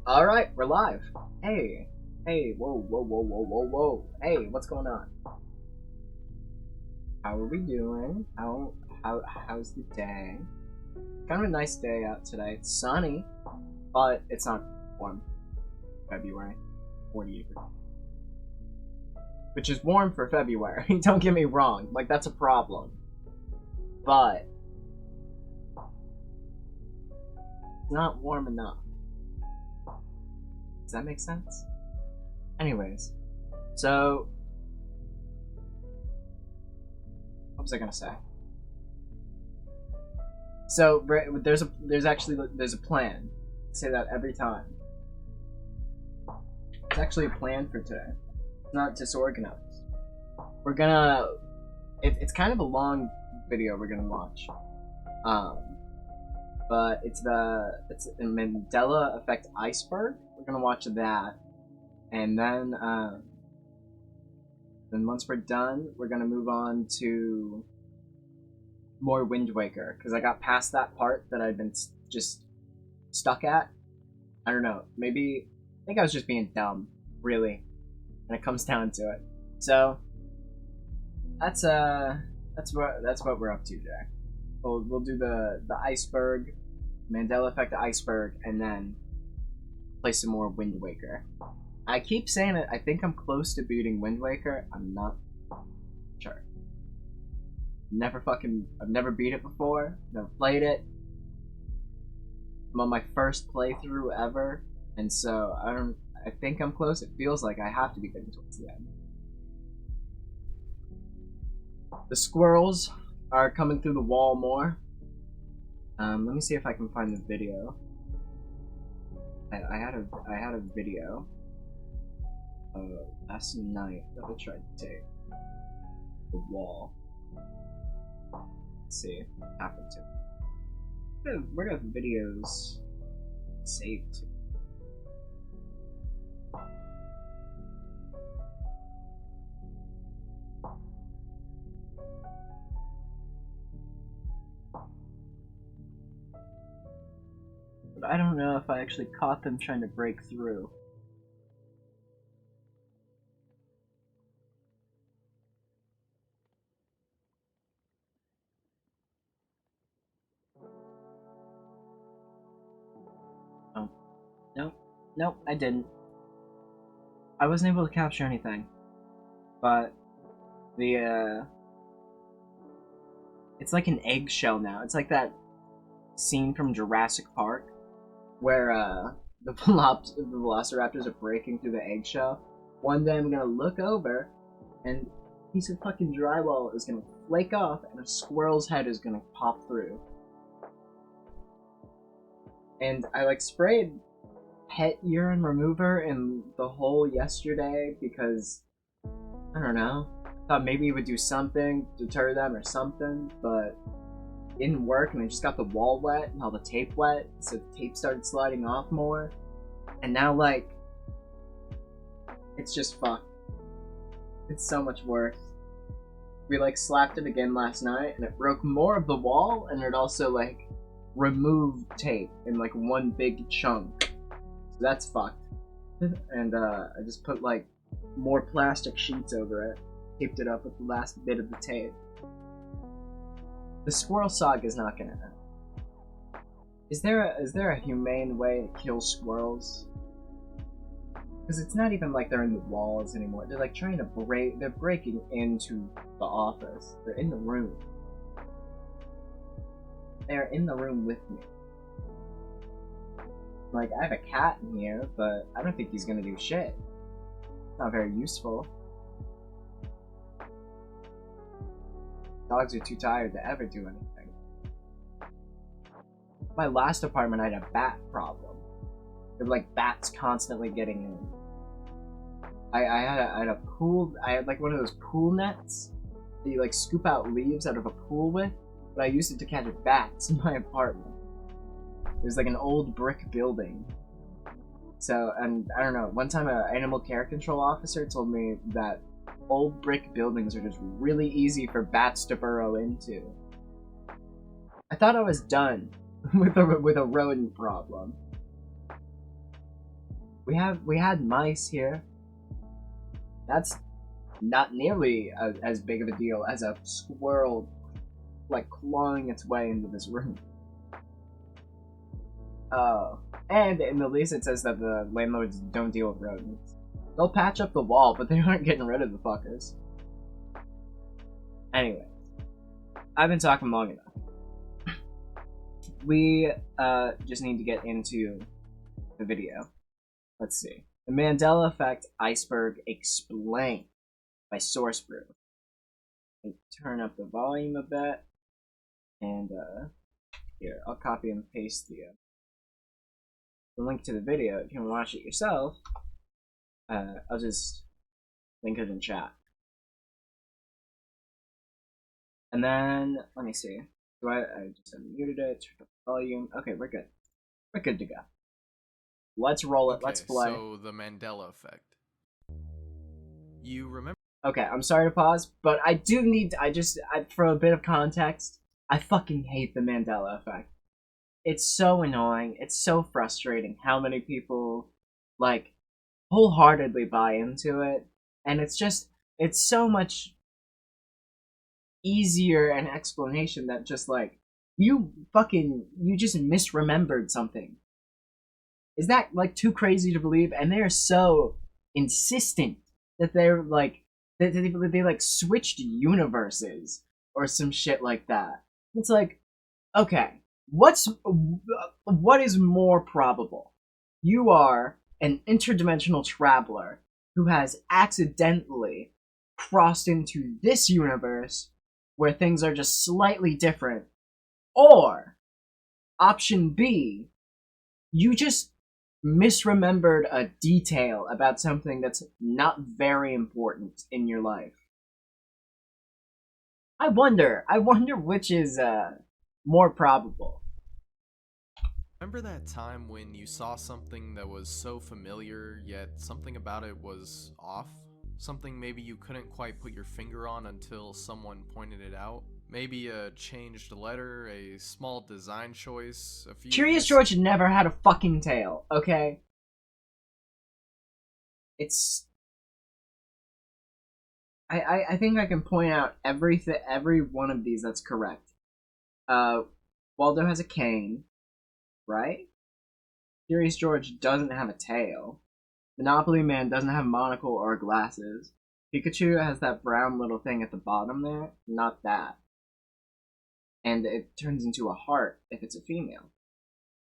Alright, we're live. Hey. Hey, whoa. Hey, what's going on? How are we doing? How's the day? Kind of a nice day out today. It's sunny, but it's not warm. February. 48 degrees. Which is warm for February. Don't get me wrong. Like, that's a problem. But it's not warm enough. Does that make sense? Anyways, so what was I gonna say? So there's a plan. I say that every time. It's actually a plan for today. It's not disorganized. We're gonna. It's kind of a long video we're gonna watch. But it's the Mandela Effect Iceberg. We're gonna watch that, and then once we're done, we're gonna move on to more Wind Waker, because I got past that part that I've been just stuck at. I don't know. Maybe I think I was just being dumb, really, when it comes down to it. So that's what we're up to today. We'll do the iceberg, Mandela Effect Iceberg, and then play some more Wind Waker. I keep saying it. I think I'm close to beating Wind Waker. I'm not sure. I've never beat it before. Never played it. I'm on my first playthrough ever. And so I think I'm close. It feels like I have to be getting towards the end. The squirrels are coming through the wall more. Let me see if I can find the video. I had a video last night that I tried to take the wall. Let's see what happened to it. Where do videos saved to? But I don't know if I actually caught them trying to break through. Oh. Nope, I didn't. I wasn't able to capture anything. But it's like an eggshell now. It's like that scene from Jurassic Park where the velociraptors are breaking through the eggshell. One day I'm gonna look over and a piece of fucking drywall is gonna flake off and a squirrel's head is gonna pop through. And I like sprayed pet urine remover in the hole yesterday because I don't know. I thought maybe it would do something, deter them or something, but it didn't work, and I just got the wall wet and all the tape wet, so the tape started sliding off more. And now, like, it's just fucked. It's so much worse. We, like, slapped it again last night, and it broke more of the wall, and it also, like, removed tape in, like, one big chunk. So that's fucked. And, I just put, like, more plastic sheets over it, taped it up with the last bit of the tape. The squirrel saga is not gonna end. Is there a humane way to kill squirrels? Because it's not even like they're in the walls anymore. They're like trying to they're breaking into the office. They're in the room. They're in the room with me. Like, I have a cat in here, but I don't think he's gonna do shit. Not very useful. Dogs are too tired to ever do anything. My last apartment, I had a bat problem. There were like bats constantly getting in. I had a pool. I had like one of those pool nets that you like scoop out leaves out of a pool with, but I used it to catch bats in my apartment. It was like an old brick building. So, and I don't know, one time an animal care control officer told me that old brick buildings are just really easy for bats to burrow into. I thought I was done with a rodent problem. We had mice here. That's not nearly as big of a deal as a squirrel like clawing its way into this room. Oh, and in the lease it says that the landlords don't deal with rodents. They'll patch up the wall, but they aren't getting rid of the fuckers. Anyway, I've been talking long enough. We just need to get into the video. Let's see. The Mandela Effect Iceberg Explained by Source Brew. Turn up the volume a bit. And here, I'll copy and paste the link to the video if you want to watch it yourself. I'll just link it in chat. And then, let me see. I just unmuted it, turned up the volume. Okay, we're good. We're good to go. Let's roll it. Okay, let's play. So, the Mandela Effect. You remember? Okay, I'm sorry to pause, but I do need for a bit of context, I fucking hate the Mandela Effect. It's so annoying. It's so frustrating how many people, like, wholeheartedly buy into it. And it's so much easier an explanation that just, like, you just misremembered something. Is that, like, too crazy to believe? And they're so insistent that they're, like, they like, switched universes or some shit like that. It's like, okay, what is more probable? You are an interdimensional traveler who has accidentally crossed into this universe where things are just slightly different. Or, option B, you just misremembered a detail about something that's not very important in your life. I wonder which is more probable. Remember that time when you saw something that was so familiar, yet something about it was off? Something maybe you couldn't quite put your finger on until someone pointed it out? Maybe a changed letter, a small design choice, a few Curious George never had a fucking tail, okay? It's... I think I can point out every one of these that's correct. Waldo has a cane, right? Curious George doesn't have a tail. Monopoly Man doesn't have a monocle or glasses. Pikachu has that brown little thing at the bottom there, not that. And it turns into a heart if it's a female.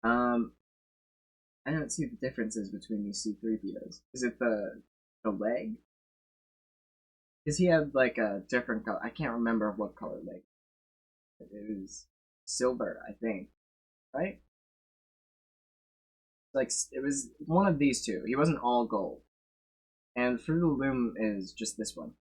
I don't see the differences between these C-3POs. Is it the leg? Because he had like a different color. I can't remember what color leg. It was silver, I think. Right? Like, it was one of these two. He wasn't all gold. And Fruit of the Loom is just this one.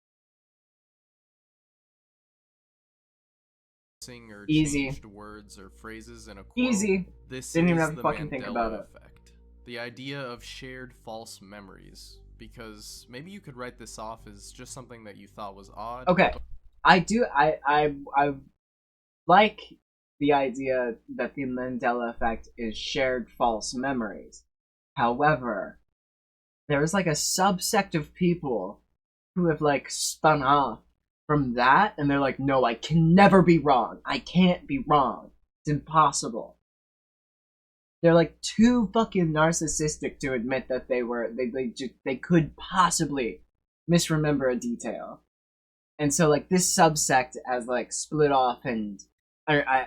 Or Easy. Changed words or phrases in a quote. Easy. This Didn't is even have to the fucking Mandela think about Effect. The idea of shared false memories. Because maybe you could write this off as just something that you thought was odd. Okay. I like the idea that the Mandela Effect is shared false memories. However, there's like a subsect of people who have like spun off from that, and they're like, no, I can never be wrong. I can't be wrong. It's impossible. They're like too fucking narcissistic to admit that they could possibly misremember a detail. And so like this subsect has like split off, and I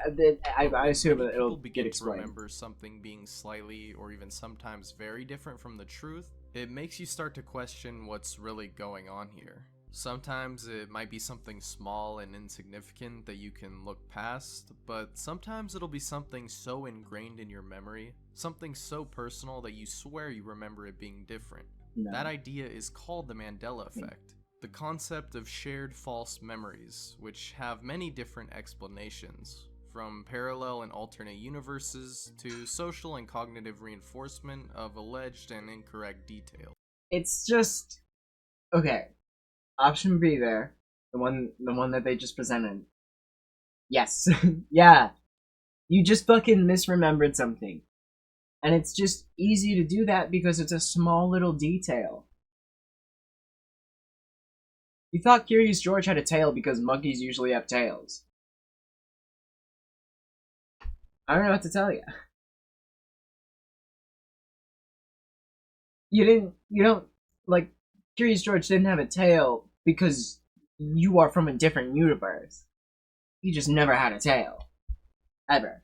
assume Many it'll people begin get explained. to remember something being slightly or even sometimes very different from the truth. It makes you start to question what's really going on here. Sometimes it might be something small and insignificant that you can look past, but sometimes it'll be something so ingrained in your memory, something so personal that you swear you remember it being different. No. That idea is called the Mandela Effect, the concept of shared false memories, which have many different explanations, from parallel and alternate universes to social and cognitive reinforcement of alleged and incorrect details. It's just okay. Option B there, the one that they just presented. Yes, yeah. You just fucking misremembered something, and it's just easy to do that because it's a small little detail. You thought Curious George had a tail because monkeys usually have tails. I don't know what to tell you. You don't, like, Curious George didn't have a tail because you are from a different universe. He just never had a tail. Ever.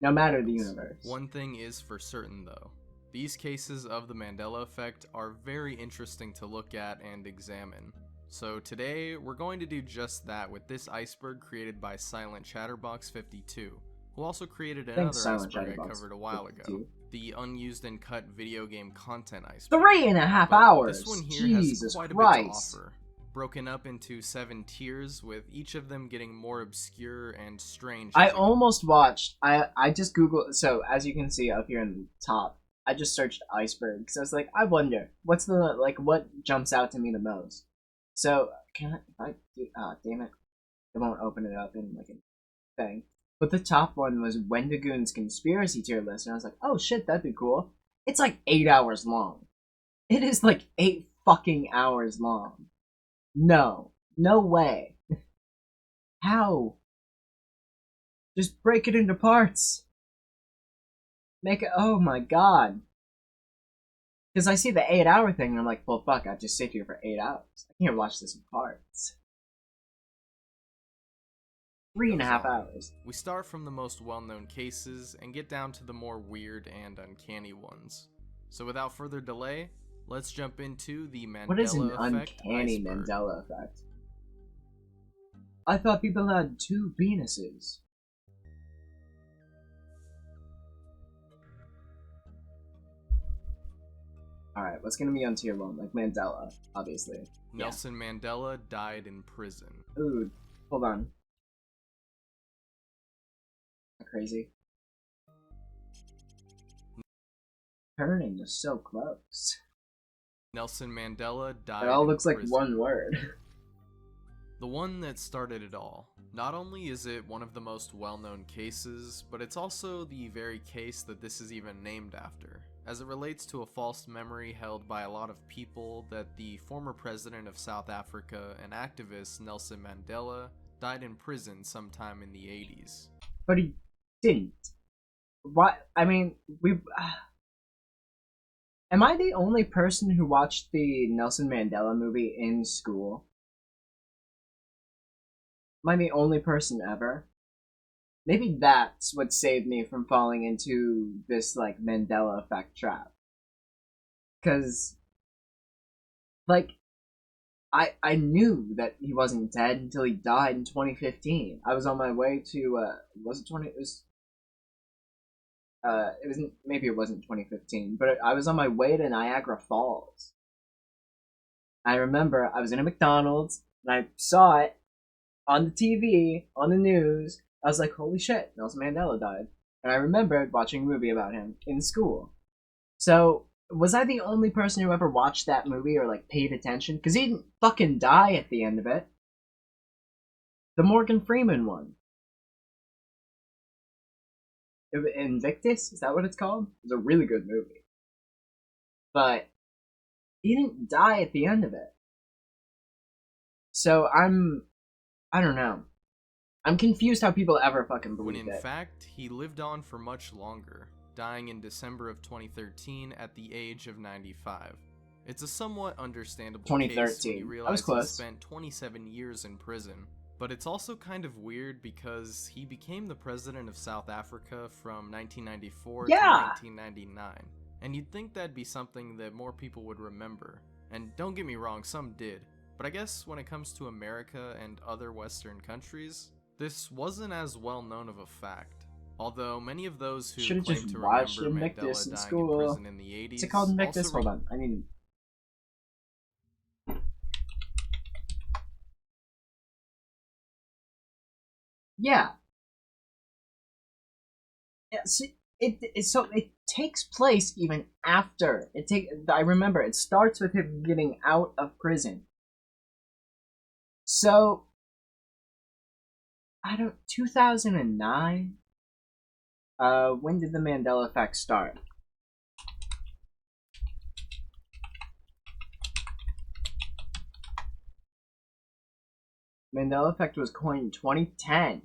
No matter the universe. One thing is for certain though. These cases of the Mandela Effect are very interesting to look at and examine. So today, we're going to do just that with this iceberg created by Silent Chatterbox52, who also created another iceberg I covered a while ago. The unused and cut video game content iceberg. 3.5 hours! This one here Jesus has quite Christ. a bit to offer. Broken up into 7 tiers, with each of them getting more obscure and strange. I almost watched, I just googled, so as you can see up here in the top, I just searched iceberg, so I was like, I wonder, what's the, like, what jumps out to me the most? So, can I, if I do, damn it, it won't open it up in, like, a thing. But the top one was Wendigoon's Conspiracy tier list, and I was like, oh shit, that'd be cool. It's like 8 hours long. It is like 8 fucking hours long. No. No way. How? Just break it into parts. Make it, oh my god. Because I see the 8-hour thing and I'm like, well fuck, I just sit here for 8 hours. I can't watch this in parts. 3.5 hours. We start from the most well-known cases and get down to the more weird and uncanny ones. So without further delay, let's jump into the What is an Mandela Effect uncanny Iceberg. Mandela effect? I thought people had 2 penises. Alright, what's gonna be on tier 1? Like Mandela, obviously. Nelson Mandela died in prison. Ooh, hold on. Crazy. Turning is so close. Nelson Mandela died It all in looks like prison. one word. The one that started it all. Not only is it one of the most well-known cases, but it's also the very case that this is even named after, as it relates to a false memory held by a lot of people that the former president of South Africa and activist Nelson Mandela died in prison sometime in the 80s. But he didn't. What? I mean, am I the only person who watched the Nelson Mandela movie in school? Am I the only person ever? Maybe that's what saved me from falling into this, like, Mandela effect trap. Because, like, I knew that he wasn't dead until he died in 2015. I was on my way to, maybe it wasn't 2015, but I was on my way to Niagara Falls. I remember I was in a McDonald's, and I saw it on the TV, on the news. I was like, holy shit, Nelson Mandela died. And I remembered watching a movie about him in school. So, was I the only person who ever watched that movie or, like, paid attention? Because he didn't fucking die at the end of it. The Morgan Freeman one. Invictus? Is that what it's called? It's a really good movie. But he didn't die at the end of it. So I don't know. I'm confused how people ever fucking believe it. When in fact, he lived on for much longer, dying in December of 2013 at the age of 95. It's a somewhat understandable case when you realize he spent 27 years in prison. But it's also kind of weird because he became the president of South Africa from 1994 to 1999. And you'd think that'd be something that more people would remember. And don't get me wrong, some did. But I guess when it comes to America and other Western countries, this wasn't as well known of a fact. Although many of those who claim to remember Mandela dying in prison in the 80s... Is it called Invictus? Hold on, I need... Yeah. Yeah, see, it takes place even after. I remember, it starts with him getting out of prison. So, 2009? When did the Mandela Effect start? Mandela Effect was coined in 2010.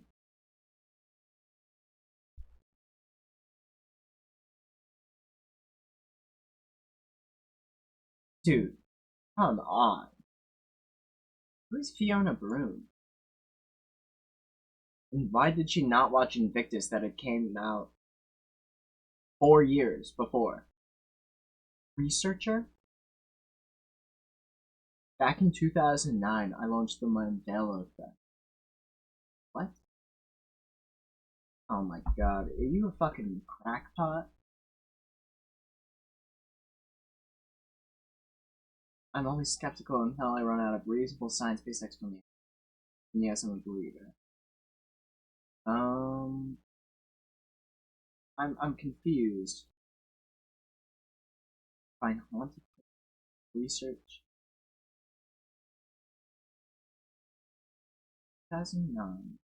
Dude, come on. Who's Fiona Broom? And why did she not watch Invictus that it came out 4 years before? Researcher? Back in 2009, I launched the Mandela Effect. What? Oh my god, are you a fucking crackpot? I'm always skeptical until I run out of reasonable science-based explanation. And yes, I'm a believer. I'm confused. Find haunted research. 2009.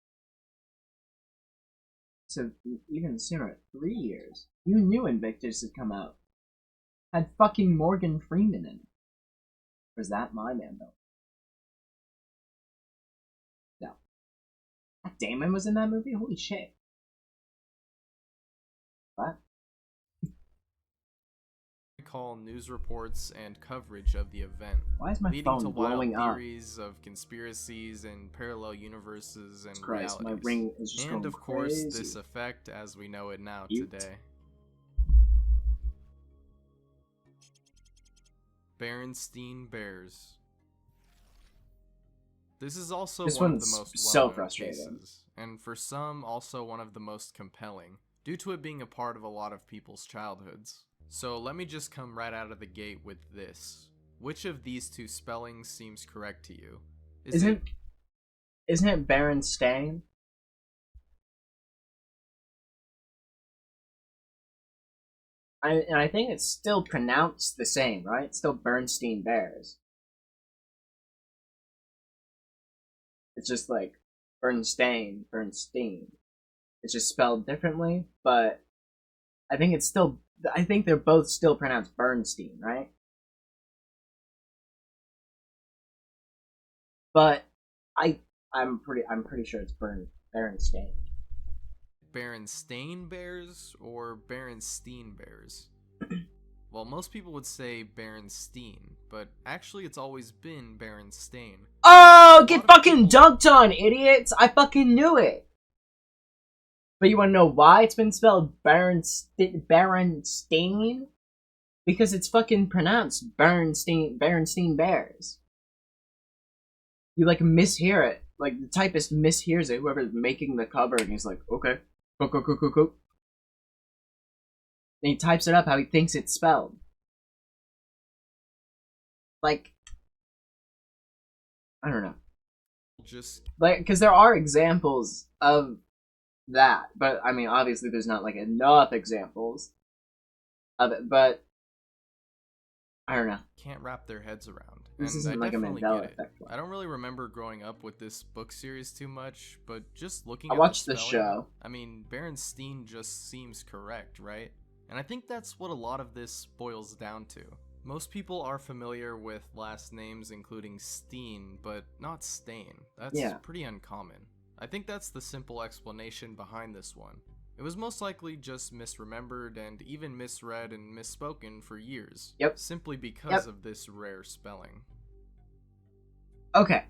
So even sooner, 3 years. You knew Invictus had come out. Had fucking Morgan Freeman in it. Or is that my Mandela? No. Matt Damon was in that movie? Holy shit. What? Call news reports and coverage of the event, why is my leading phone to blowing wild up? theories of conspiracies and parallel universes and Christ, realities. my ring is just and going of course, crazy. this effect as we know it now Mute. today. Berenstein Bears. This is also This one of the one's most so well-known frustrating. cases, and for some, also one of the most compelling, due to it being a part of a lot of people's childhoods. So let me just come right out of the gate with this. Which of these two spellings seems correct to you? Isn't it Berenstain? And I think it's still pronounced the same, right? It's still Bernstein Bears. It's just like Bernstein. It's just spelled differently, but I think it's still. I think they're both still pronounced Bernstein, right? But I'm pretty sure it's Berenstain. Berenstain Bears or Berenstein Bears? Well, most people would say Berenstein, but actually it's always been Berenstain. Oh, get fucking dunked on, idiots! I fucking knew it! But you wanna know why it's been spelled Berenstain? Because it's fucking pronounced Berenstein Bears. You like mishear it. Like the typist mishears it, whoever's making the cover, and he's like, okay, cool. And he types it up how he thinks it's spelled. Like, I don't know. Just Like, because there are examples of that, but I mean, obviously there's not like enough examples of it, but I don't know. can't wrap their heads around. This And isn't I like a definitely Mandela get it. Effect one. I don't really remember growing up with this book series too much, but just looking I at watched the the spelling, show. I mean, Berenstein just seems correct, right? And I think that's what a lot of this boils down to. Most people are familiar with last names including Steen, but not Stain. That's pretty uncommon. I think that's the simple explanation behind this one. It was most likely just misremembered and even misread and misspoken for years. Yep. Simply because of this rare spelling. Okay.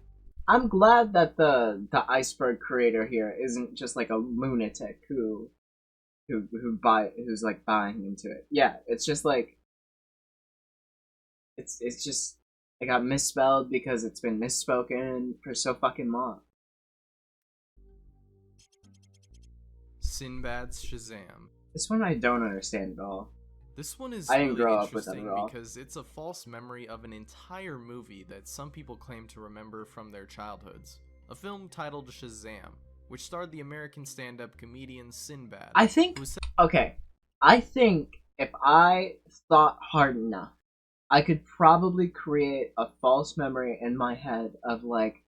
I'm glad that the Iceberg creator here isn't just like a lunatic who's like buying into it. Yeah, it's just like it's just it got misspelled because it's been misspoken for so fucking long. Sinbad's Shazam. This one I don't understand at all. This one is I didn't really grow up with interesting it at all. because it's a false memory of an entire movie that some people claim to remember from their childhoods. A film titled Shazam, which starred the American stand-up comedian Sinbad. I think if I thought hard enough, I could probably create a false memory in my head of like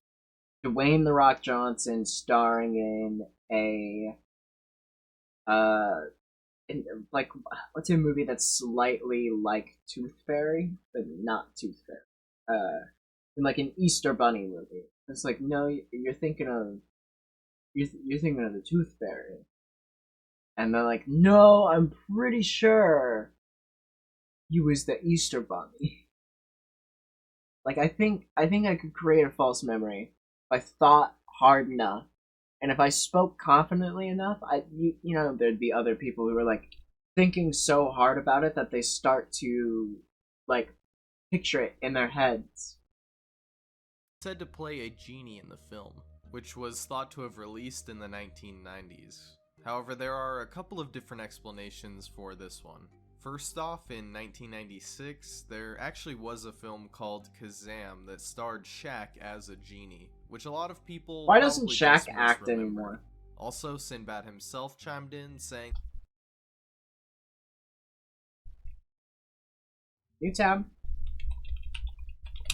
Dwayne The Rock Johnson starring in a like what's a movie that's slightly like Tooth Fairy but not Tooth Fairy, in like an Easter Bunny movie. It's like, no, you're thinking of you're thinking of the Tooth Fairy, and they're like, no, I'm pretty sure you was the Easter Bunny. Like, I think I could create a false memory if I thought hard enough. And if I spoke confidently enough, you know, there'd be other people who are like thinking so hard about it that they start to like picture it in their heads. Said to play a genie in the film, which was thought to have released in the 1990s. However, there are a couple of different explanations for this one. First off, in 1996, there actually was a film called Kazam that starred Shaq as a genie, which a lot of people Why doesn't probably Shaq just act misremembered. anymore? Also, Sinbad himself chimed in saying, New tab.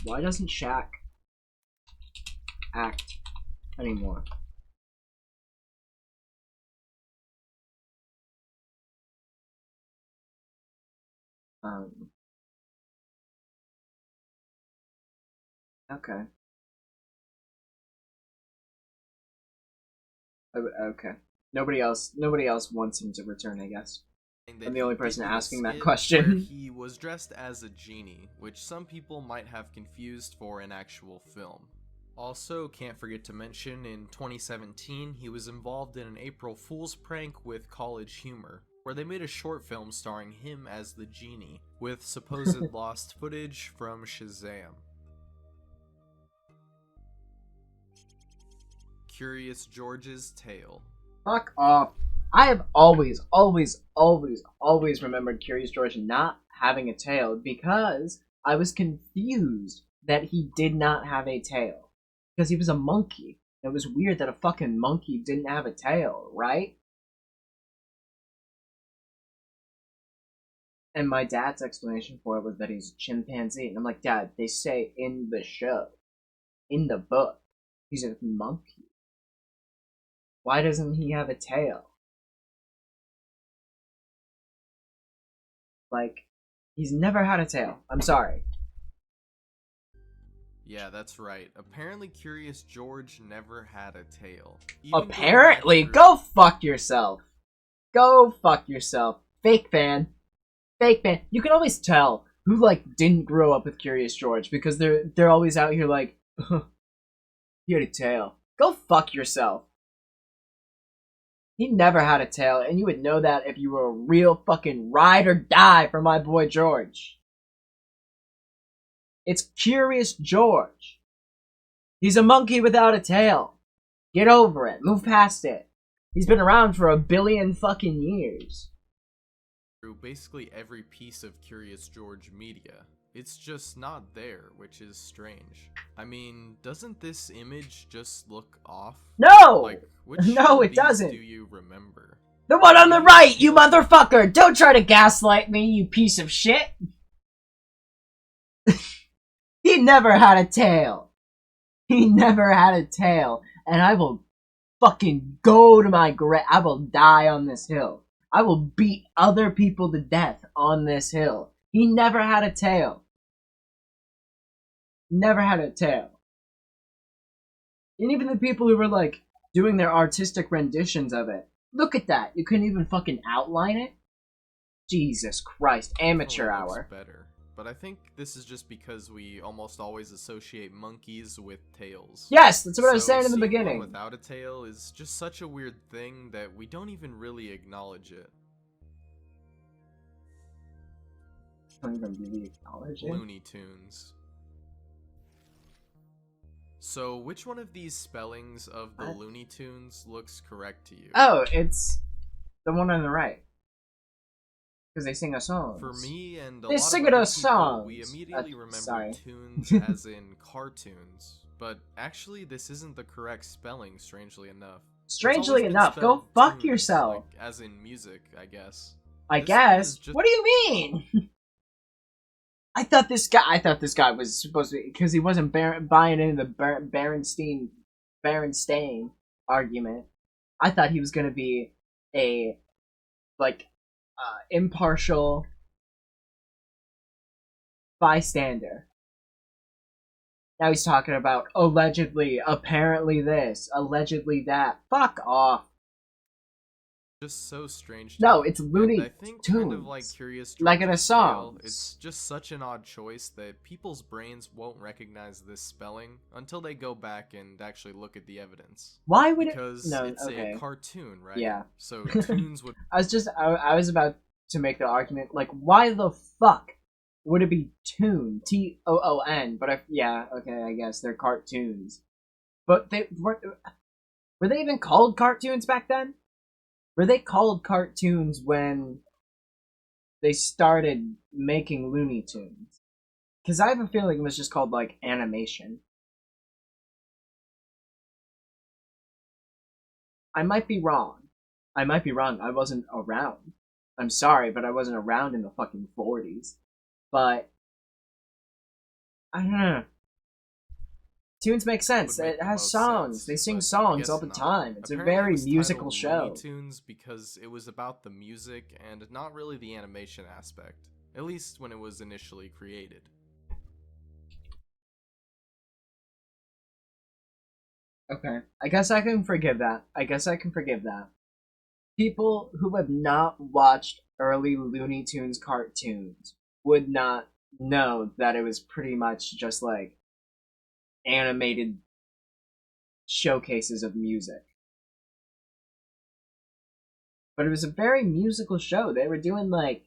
Why doesn't Shaq act anymore? Okay. Okay. Nobody else wants him to return, I guess. I'm the only person asking that question. Where he was dressed as a genie, which some people might have confused for an actual film. Also, can't forget to mention, in 2017, he was involved in an April Fool's prank with College Humor, where they made a short film starring him as the genie, with supposed lost footage from Shazam. Curious George's Tale. Fuck off. I have always remembered Curious George not having a tail because I was confused that he did not have a tail. Because he was a monkey. It was weird that a fucking monkey didn't have a tail, right? And my dad's explanation for it was that he's a chimpanzee. And I'm like, Dad, they say in the show, in the book, he's a monkey. Why doesn't he have a tail? Like, he's never had a tail. I'm sorry. Yeah, that's right. Apparently Curious George never had a tail. Even Apparently? Go fuck yourself. Go fuck yourself. Fake fan. Fake fan. You can always tell who, like, didn't grow up with Curious George because they're always out here like, he had a tail. Go fuck yourself. He never had a tail, and you would know that if you were a real fucking ride or die for my boy George. It's Curious George. He's a monkey without a tail. Get over it. Move past it. He's been around for 1 billion fucking years. Through basically every piece of Curious George media. It's just not there, which is strange. I mean, doesn't this image just look off? No! Like, which No, of it these doesn't. do you remember? The one on the right, you motherfucker! Don't try to gaslight me, you piece of shit! He never had a tail. He never had a tail. And I will fucking go to my grave. I will die on this hill. I will beat other people to death on this hill. He never had a tail. Never had a tail. And even the people who were like doing their artistic renditions of it. Look at that. You couldn't even fucking outline it? Jesus Christ. Amateur hour. Better. But I think this is just because we almost always associate monkeys with tails. Yes, that's what I was saying in the seeing beginning. One without a tail is just such a weird thing that we don't even really acknowledge it. Don't even really acknowledge it. Looney Tunes. So, which one of these spellings of the Looney Tunes looks correct to you? Oh, it's the one on the right. Because they sing a song. For me and they sing it a song. We immediately remember tunes as in cartoons. But actually, this isn't the correct spelling, strangely enough. Strangely enough, go fuck tunes, yourself. Like, as in music, I guess. I guess? Just... What do you mean? I thought this guy was supposed to be, because he wasn't buying into the Berenstain argument. I thought he was gonna be a impartial bystander. Now he's talking about allegedly, apparently this, allegedly that. Fuck off. Just so strange. No, it's Looney Tunes. I think kind of like Curious George's like in a song. It's just such an odd choice that people's brains won't recognize this spelling until they go back and actually look at the evidence. Why would because it? No, it's okay. a cartoon, right? Yeah. So tunes would. I was about to make the argument like, why the fuck would it be Toon? Toon, but yeah, okay, I guess they're cartoons. But they were they even called cartoons back then? Were they called cartoons when they started making Looney Tunes? Because I have a feeling it was just called, like, animation. I might be wrong. I wasn't around. I'm sorry, but I wasn't around in the fucking 40s. But I don't know. Tunes make sense. It has songs. They sing songs all the time. It's apparently a very it was musical show. Looney Tunes because it was about the music and not really the animation aspect. At least when it was initially created. Okay. I guess I can forgive that. People who have not watched early Looney Tunes cartoons would not know that it was pretty much just like animated showcases of music. But it was a very musical show. They were doing like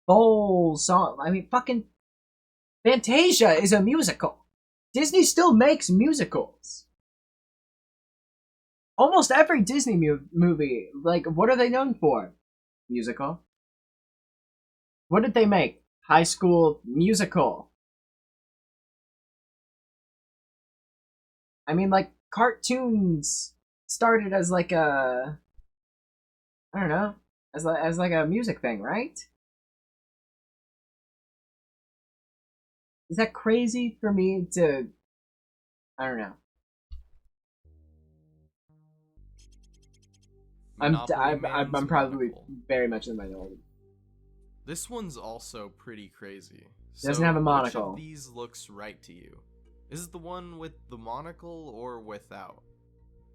full song. I mean, fucking Fantasia is a musical. Disney still makes musicals. Almost every Disney movie, like, what are they known for? Musical. What did they make? High School Musical. I mean, like, cartoons started as like a, I don't know, as like a music thing, right? Is that crazy for me to, I don't know. I'm probably Monocle. very much in the minority. This one's also pretty crazy. Doesn't have a monocle. Which of these looks right to you? Is it the one with the monocle or without?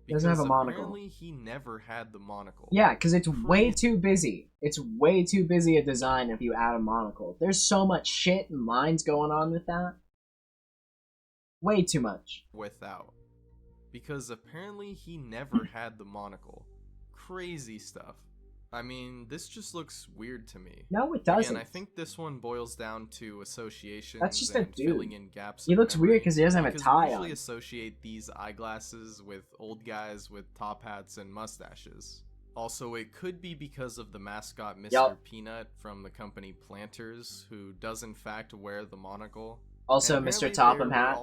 Doesn't have a monocle. Apparently he never had the monocle. Yeah, because it's way too busy. It's way too busy a design if you add a monocle. There's so much shit and lines going on with that. Way too much. Without. Because apparently he never had the monocle. Crazy stuff. I mean, this just looks weird to me. No, it doesn't. And I think this one boils down to associations. That's just a dude. Filling in gaps. He looks weird because he doesn't have a tie on. We usually associate these eyeglasses with old guys with top hats and mustaches. Also, it could be because of the mascot Mr. Peanut from the company Planters, who does in fact wear the monocle. Also, Mr. Topham Hat.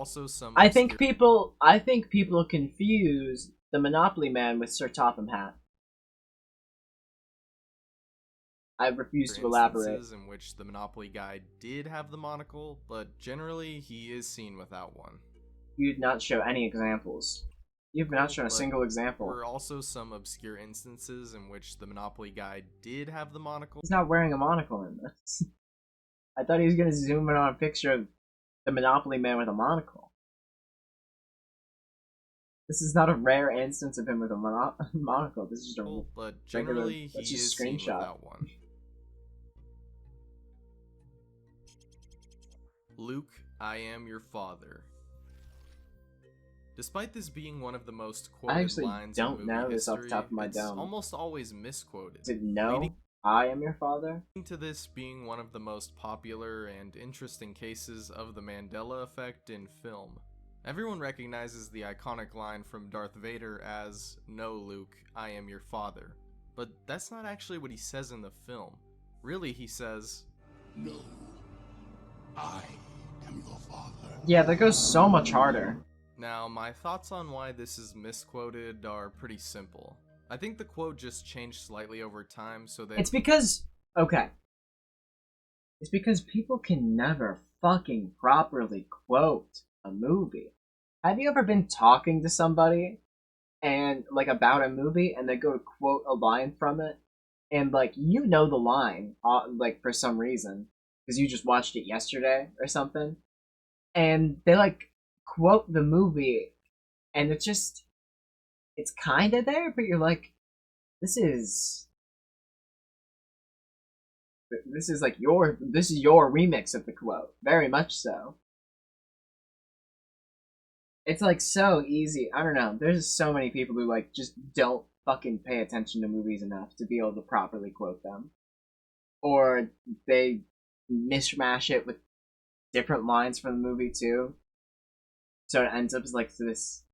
I think people confuse the Monopoly Man with Sir Topham Hat. I refuse to elaborate. In which the Monopoly guy did have the monocle, but generally he is seen without one. You did not show any examples. You've not shown a single example. There were also some obscure instances in which the Monopoly guy did have the monocle. He's not wearing a monocle in this. I thought he was going to zoom in on a picture of the Monopoly Man with a monocle. This is not a rare instance of him with a monocle. This is just a but generally he is seen without one. Luke, I am your father. Despite this being one of the most quoted lines in movie know this history, off the top of my it's dome. almost always misquoted. Is it no? I am your father? To this being one of the most popular and interesting cases of the Mandela Effect in film. Everyone recognizes the iconic line from Darth Vader as, "No, Luke, I am your father." But that's not actually what he says in the film. Really, he says, "No, I am your father." Yeah, that goes so much harder. Now, my thoughts on why this is misquoted are pretty simple. I think the quote just changed slightly over time so that... It's because people can never fucking properly quote a movie. Have you ever been talking to somebody and like about a movie and they go to quote a line from it and like you know the line like for some reason because you just watched it yesterday or something and they like quote the movie and it's kind of there but you're like this is like your remix of the quote, very much so. It's like so easy. I don't know. There's so many people who like just don't fucking pay attention to movies enough to be able to properly quote them, or they mishmash it with different lines from the movie too. So it ends up as like this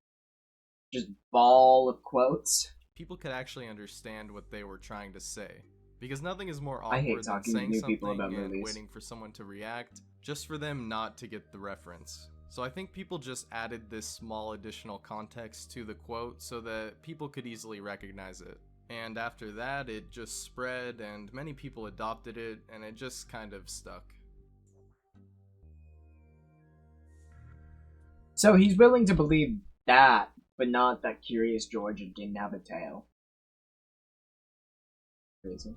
just ball of quotes. People could actually understand what they were trying to say. Because nothing is more awkward than saying something and waiting for someone to react, just for them not to get the reference. So I think people just added this small additional context to the quote so that people could easily recognize it. And after that, it just spread and many people adopted it and it just kind of stuck. So he's willing to believe that, but not that Curious George didn't have a tail. Crazy.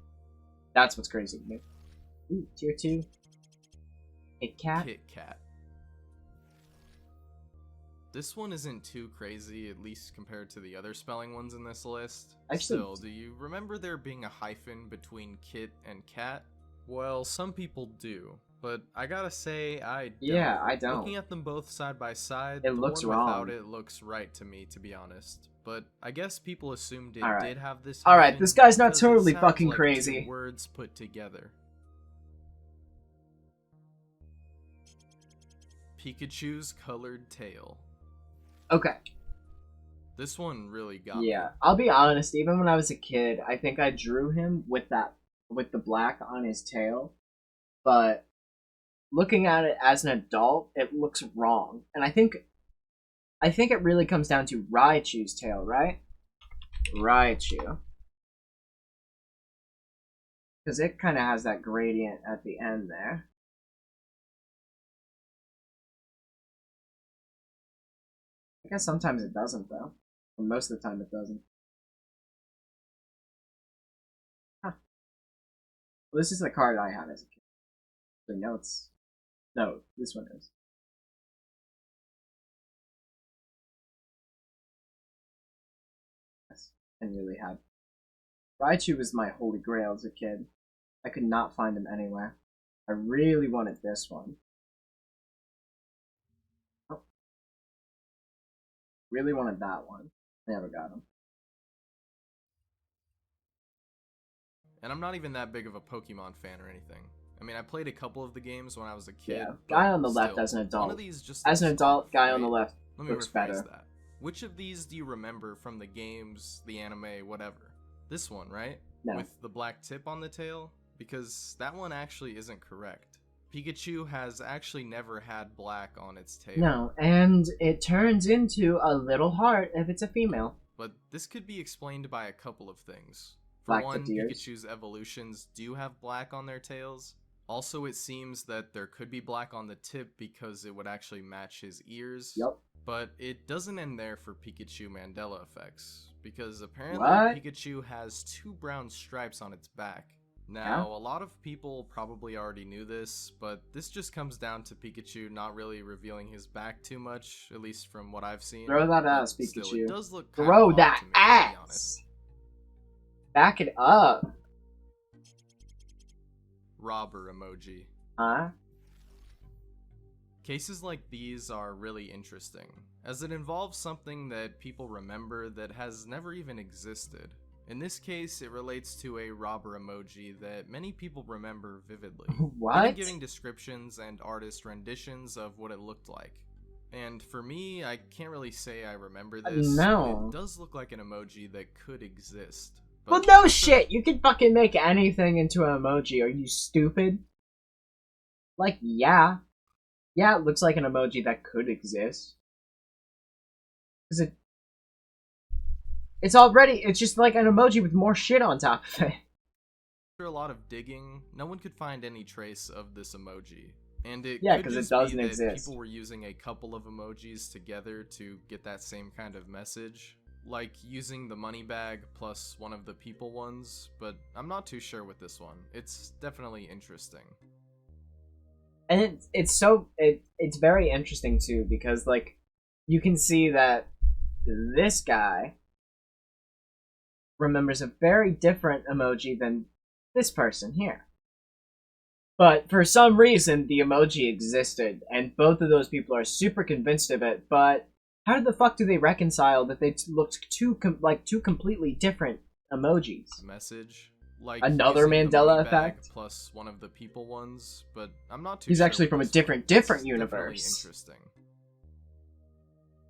That's what's crazy to me. Ooh, tier 2. Kit Kat. Kit Kat. This one isn't too crazy, at least compared to the other spelling ones in this list. Actually, still, do you remember there being a hyphen between Kit and Cat? Well, some people do, but I gotta say I don't. Yeah, I don't. Looking at them both side by side, It the looks one without wrong. it looks right to me, to be honest. But I guess people assumed it Alright. did have this Alright, meaning this guy's not because it totally sounds fucking like crazy. 2 words put together. Pikachu's colored tail. Okay. This one really got me. Yeah, I'll be honest, even when I was a kid, I think I drew him with the black on his tail, but looking at it as an adult, it looks wrong. And I think it really comes down to Raichu's tail, right? Raichu. Because it kind of has that gradient at the end there. I guess sometimes it doesn't, though. And most of the time it doesn't. Huh. Well, this is the card I had as a kid. So no, it's... No, this one is. Yes, I really had. Raichu was my holy grail as a kid. I could not find him anywhere. I really wanted this one. Oh. Really wanted that one. I never got him. And I'm not even that big of a Pokemon fan or anything. I mean, I played a couple of the games when I was a kid. Yeah, guy on the left still, as an adult. One of these just as an looks adult, off, guy right? on the left Let me looks rephrase better. that. Which of these do you remember from the games, the anime, whatever? This one, right? No. With the black tip on the tail? Because that one actually isn't correct. Pikachu has actually never had black on its tail. No, and it turns into a little heart if it's a female. But this could be explained by a couple of things. For Black one, tipped ears. Pikachu's evolutions do have black on their tails. Also, it seems that there could be black on the tip because it would actually match his ears. Yep. But it doesn't end there for Pikachu Mandela effects, because apparently What? Pikachu has 2 brown stripes on its back. Now, Yeah? a lot of people probably already knew this, but this just comes down to Pikachu not really revealing his back too much, at least from what I've seen. Throw that But ass, still, Pikachu. it does look kinda Throw odd that to me, to be honest. ass! Back it up! Robber emoji. Huh? Cases like these are really interesting, as it involves something that people remember that has never even existed. In this case, it relates to a robber emoji that many people remember vividly. What? Even giving descriptions and artist renditions of what it looked like. And for me, I can't really say I remember this, No. but it does look like an emoji that could exist. Well, But no shit! You can fucking make anything into an emoji. Are you stupid? Like, yeah. Yeah, it looks like an emoji that could exist. Cause it's just like an emoji with more shit on top of it. After a lot of digging, no one could find any trace of this emoji. And it Yeah, could 'cause it just doesn't be that exist. people were using a couple of emojis together to get that same kind of message. Like using the money bag plus one of the people ones, but I'm not too sure with this one. It's definitely interesting. And it's very interesting too, because like you can see that this guy remembers a very different emoji than this person here. But for some reason the emoji existed, and both of those people are super convinced of it, but how the fuck do they reconcile that they looked two completely different emojis? Message. Like Another using the Mandela money bag effect? plus one of the people ones, but I'm not too He's sure actually with from a this one. different It's definitely universe. Interesting.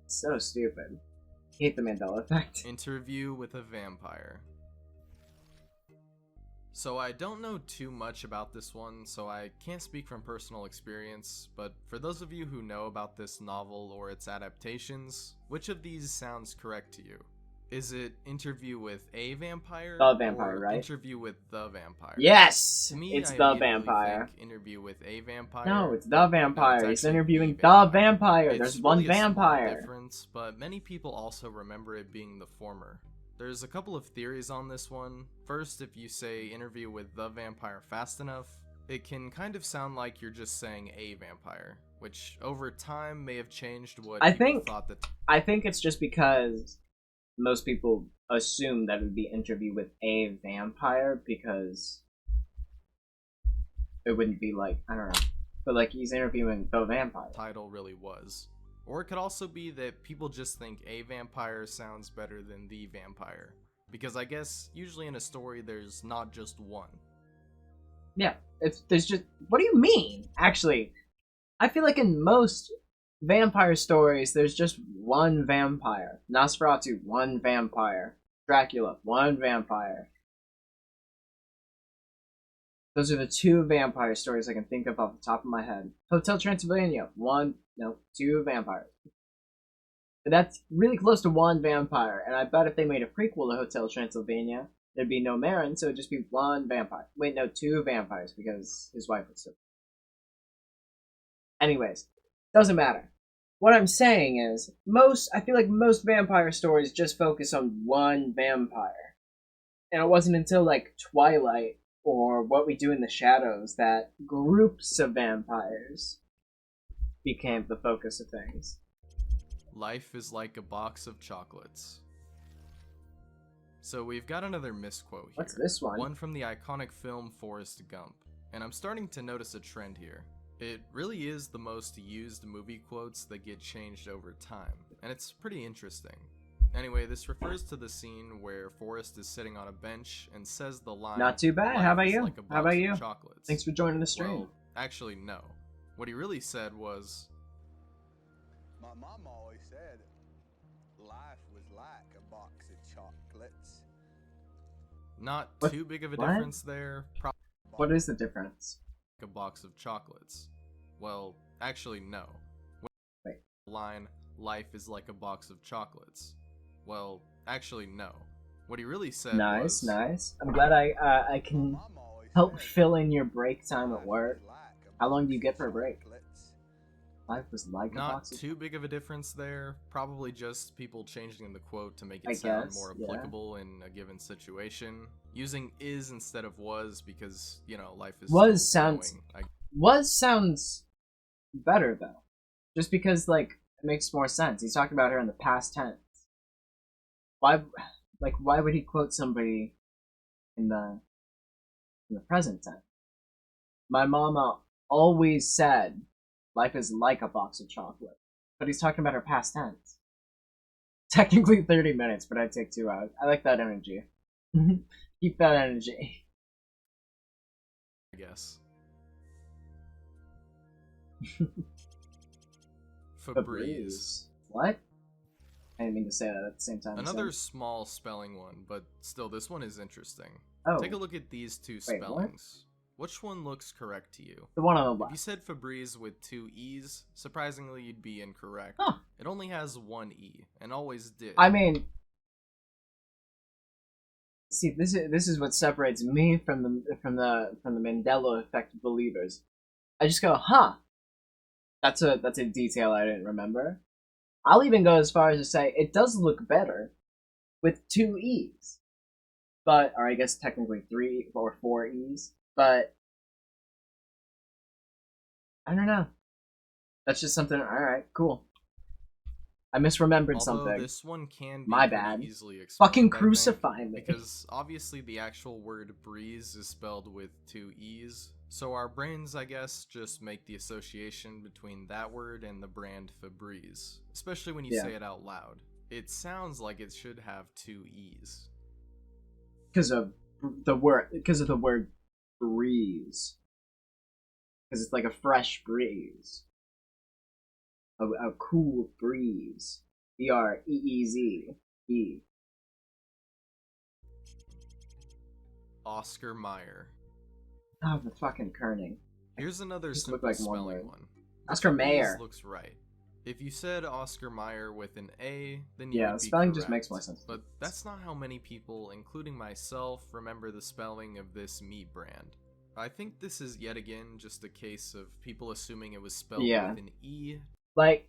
So stupid. Hate the Mandela effect. Interview with a vampire. So I don't know too much about this one, so I can't speak from personal experience, but for those of you who know about this novel or its adaptations, which of these sounds correct to you? Is it interview with a vampire? The vampire, or right? interview with the vampire? Yes! To me, It's I the immediately vampire. think interview with a vampire. No, it's the but no, vampire. it's He's actually interviewing the the vampire. It's There's really one a small vampire. difference, but many people also remember it being the former. There's a couple of theories on this one. First, if you say interview with the vampire fast enough, it can kind of sound like you're just saying a vampire, which over time may have changed what people thought that. I think it's just because most people assume that it would be interview with a vampire because it wouldn't be like, I don't know. But like he's interviewing the vampire. Title really was. Or it could also be that people just think a vampire sounds better than the vampire. Because I guess usually in a story there's not just one. Yeah, there's just, what do you mean? Actually, I feel like in most vampire stories there's just one vampire. Nosferatu, one vampire. Dracula, one vampire. Those are the two vampire stories I can think of off the top of my head. Hotel Transylvania, two vampires. But that's really close to one vampire, and I bet if they made a prequel to Hotel Transylvania, there'd be no Marin, so it'd just be one vampire. Wait, no, two vampires, because his wife was so... Anyways, doesn't matter. What I'm saying is, I feel like most vampire stories just focus on one vampire. And it wasn't until, like, Twilight, or What We Do in the Shadows, that groups of vampires became the focus of things. Life is like a box of chocolates. So we've got another misquote here. What's this one? One from the iconic film Forrest Gump. And I'm starting to notice a trend here. It really is the most used movie quotes that get changed over time, and it's pretty interesting. Anyway, this refers to the scene where Forrest is sitting on a bench and says the line, Not too bad. How about you? Like a box How about of you? Chocolates. Thanks for joining the stream. Well, actually, no. What he really said was, My mom always said life was like a box of chocolates. not What? too big of a What? difference there. Probably What is the difference? a box of chocolates. Well, actually, no. Wait. The line, life is like a box of chocolates. Well, actually, no. What he really said was... Nice. I'm glad I can help fill in your break time at work. How long do you get for a break? Life was like a Not box of... too big of a difference there. Probably just people changing the quote to make it I sound guess, more yeah. applicable in a given situation. Using is instead of was because, you know, life is Was still sounds- going. Was sounds better, though. Just because, like, it makes more sense. He's talking about her in the past tense. Why would he quote somebody in the present tense? My mama always said life is like a box of chocolate. But he's talking about her past tense. Technically 30 minutes, but I'd take 2 hours. I like that energy. Keep that energy. I guess. Febreze. What? I didn't mean to say that at the same time. Another small spelling one, but still, this one is interesting. Oh. Take a look at these two Wait, what? spellings. Which one looks correct to you? The one on the If you left. said Febreze with 2 E's, surprisingly you'd be incorrect. Huh. It only has 1 E, and always did. I mean, see, this is what separates me from the Mandela Effect believers. I just go, huh? That's a detail I didn't remember. I'll even go as far as to say it does look better with 2 E's, or I guess technically 3 or 4 E's. But I don't know. That's just something. All right, cool. I misremembered Although something. this one can be My pretty bad. easily explained, Fucking I think, crucify me. because obviously the actual word breeze is spelled with 2 E's, so our brains, I guess, just make the association between that word and the brand Febreze, especially when you Yeah. say it out loud. It sounds like it should have 2 E's. Because of the word breeze. Because it's like a fresh breeze. A cool breeze. BREEZE. E. Oscar Mayer. Oh, the fucking kerning. Here's another Just simple look like one spelling word. one. Oscar Febreze Mayer. looks right. If you said Oscar Mayer with an A, then Yeah, would be spelling just correct. makes more sense. But that's not how many people, including myself, remember the spelling of this meat brand. I think this is yet again just a case of people assuming it was spelled Yeah. with an E. Like,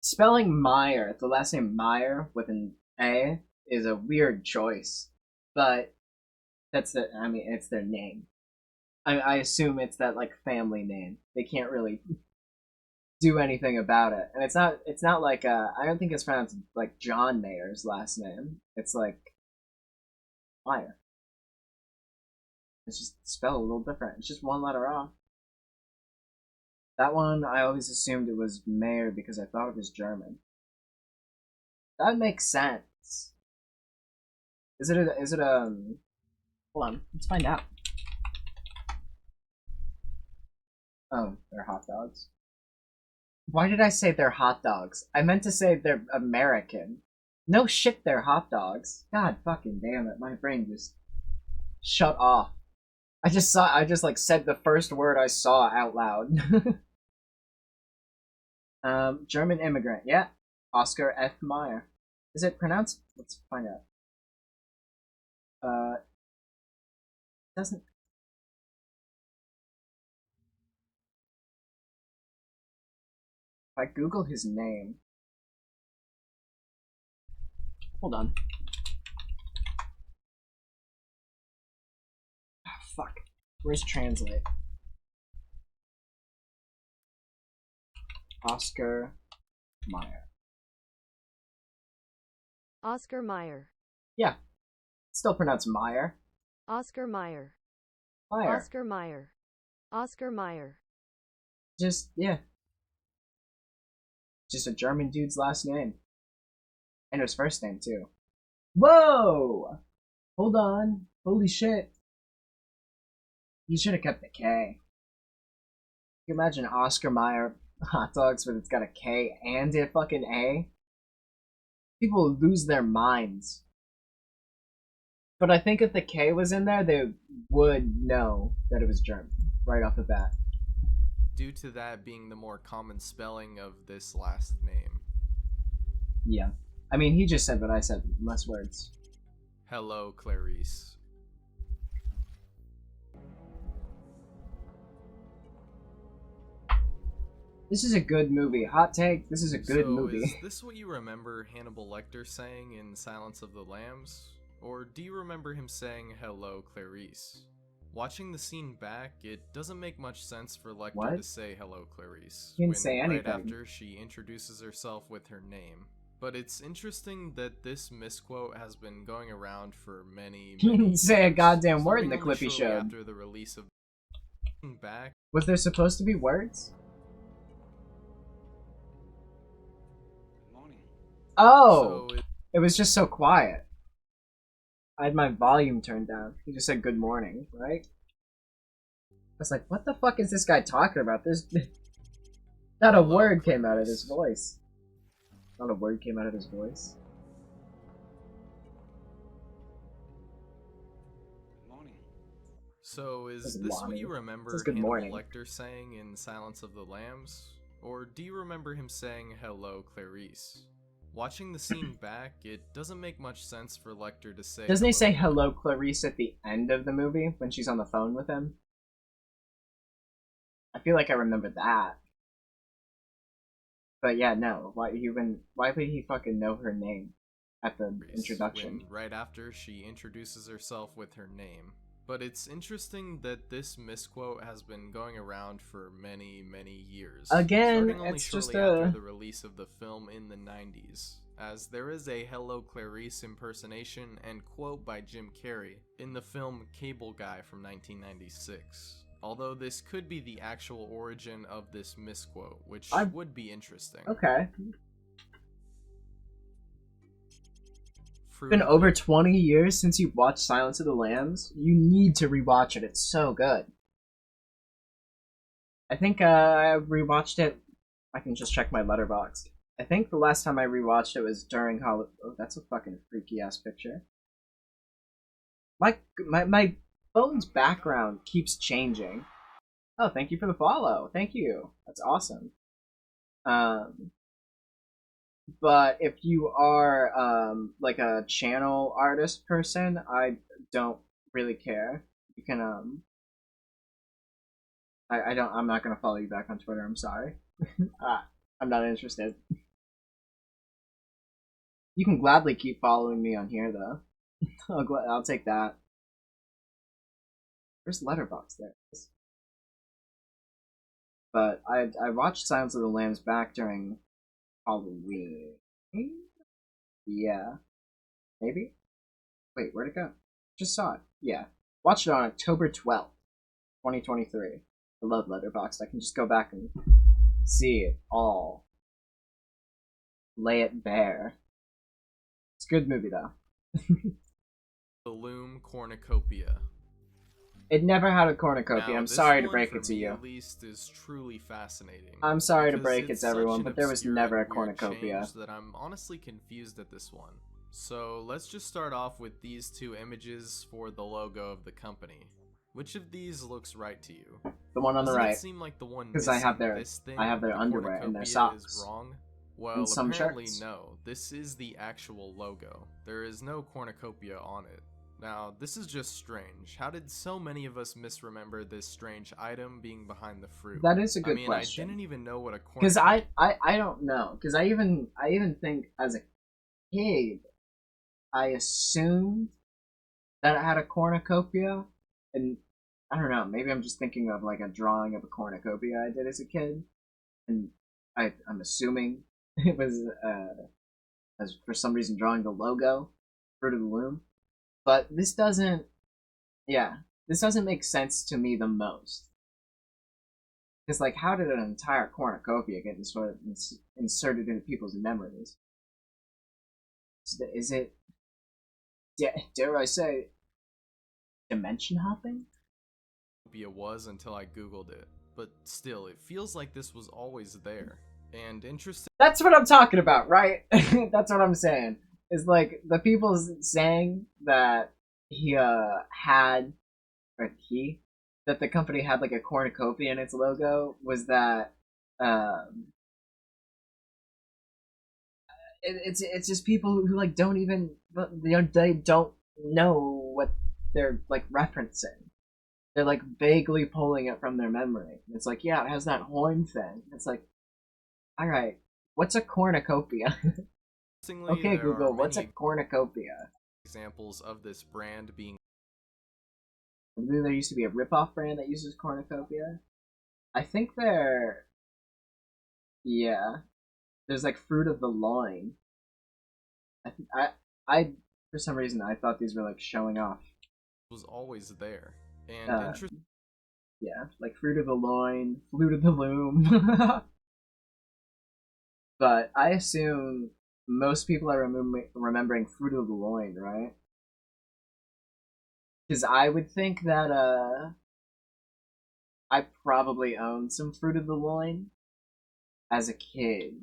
spelling Meyer, the last name Meyer with an A, is a weird choice. But it's their name. I assume it's that, like, family name. They can't really do anything about it. And it's not like, I don't think it's pronounced like John Mayer's last name. It's like Meyer. It's just spelled a little different. It's just one letter off. That one, I always assumed it was Mayer because I thought it was German. That makes sense. Is it hold on, let's find out. Oh, they're hot dogs. Why did I say they're hot dogs? I meant to say they're American. No shit, they're hot dogs. God fucking damn it, my brain just shut off. I just like said the first word I saw out loud. German immigrant, yeah. Oscar F. Meyer. Is it pronounced? Let's find out. Doesn't. If I Google his name. Hold on. Oh, fuck. Where's translate? Oscar Meyer. Oscar Meyer. Yeah. Still pronounced Meyer. Oscar Meyer. Meyer. Oscar Meyer. Oscar Meyer. Just, yeah. Just a German dude's last name. And his first name, too. Whoa! Hold on. Holy shit. You should have kept the K. Can you imagine Oscar Mayer hot dogs, but it's got a K and a fucking A? People lose their minds. But I think if the K was in there, they would know that it was German right off the bat. Due to that being the more common spelling of this last name. Yeah. I mean, he just said what I said, less words. Hello, Clarice. This is a good movie. Hot take, this is a good movie. Is this what you remember Hannibal Lecter saying in Silence of the Lambs? Or do you remember him saying, hello, Clarice? Watching the scene back, it doesn't make much sense for Lecter to say hello, Clarice. He didn't say anything. Right after she introduces herself with her name. But it's interesting that this misquote has been going around for many He didn't say a years, goddamn word in the starting clip he only shortly showed. after the release of back. Was there supposed to be words? Oh! So It was just so quiet. I had my volume turned down. He just said good morning, right? I was like, what the fuck is this guy talking about? There's not a word came out of his voice. Not a word came out of his voice. So is this what you remember Says good Hannibal morning. Lecter saying in Silence of the Lambs? Or do you remember him saying hello, Clarice? Watching the scene back, it doesn't make much sense for Lecter to say Doesn't he say hello, hello, Clarice at the end of the movie when she's on the phone with him? I feel like I remember that. But yeah, no. Why would he fucking know her name at the introduction? when right after she introduces herself with her name. But it's interesting that this misquote has been going around for many, many years. Again, starting only it's shortly just after the release of the film in the 90s, as there is a Hello Clarice impersonation and quote by Jim Carrey in the film Cable Guy from 1996. Although this could be the actual origin of this misquote, which would be interesting. Okay. It's been over 20 years since you watched Silence of the Lambs. You need to rewatch it. It's so good. I think I rewatched it. I can just check my letterbox. I think the last time I rewatched it was during Halloween. Oh, that's a fucking freaky ass picture. My phone's background keeps changing. Oh, thank you for the follow. Thank you. That's awesome. But if you are like a channel artist person, I don't really care. You can I'm not gonna follow you back on Twitter, I'm sorry. I'm not interested. You can gladly keep following me on here though. I'll take that. Where's Letterboxd? There it is. But I watched Silence of the Lambs back during Halloween. Yeah. Maybe? Wait, where'd it go? Just saw it. Yeah. Watched it on October 12th, 2023. I love Letterboxd. I can just go back and see it all. Lay it bare. It's a good movie, though. The Loom Cornucopia. It never had a cornucopia. Now, I'm this sorry to one, break for it to me you. At least is truly fascinating. I'm sorry to because break it it's to everyone, such an but there was obscure never a and weird cornucopia. change that I'm honestly confused at this one. So let's just start off with these two images for the logo of the company. Which of these looks right to you? The one on the Doesn't right. it seem like the one 'Cause I have missing their- this thing, I have their the underwear and their cornucopia, socks. is wrong? Well, And some apparently shirts. no. This is the actual logo. There is no cornucopia on it. Now, this is just strange. How did so many of us misremember this strange item being behind the fruit? That is a good I mean, question. I didn't even know what a Because cornucopia I don't know. Because I even think as a kid, I assumed that it had a cornucopia, and I don't know. Maybe I'm just thinking of like a drawing of a cornucopia I did as a kid, and I'm assuming it was as for some reason drawing the logo, Fruit of the Loom. But this doesn't, this doesn't make sense to me the most. Because, like, how did an entire cornucopia get inserted into people's memories? Is it, dare I say, dimension hopping? was until I googled it. But still, it feels like this was always there. And interesting. That's what I'm talking about, right? That's what I'm saying. Is like the people saying that that the company had like a cornucopia in its logo was that it's just people who like don't even they don't know what they're like referencing. They're like vaguely pulling it from their memory. It's like, yeah, it has that horn thing. It's like, all right, what's a cornucopia? Okay, Google, what's a cornucopia? Examples of this brand being. I believe there used to be a rip-off brand that uses cornucopia. I think there's like Fruit of the Loin. I for some reason I thought these were like showing off. Was always there. And interesting. Yeah, like Fruit of the Loin, Flute of the Loom. But I assume most people are remembering Fruit of the Loin, right? Because I would think that I probably owned some Fruit of the Loin as a kid.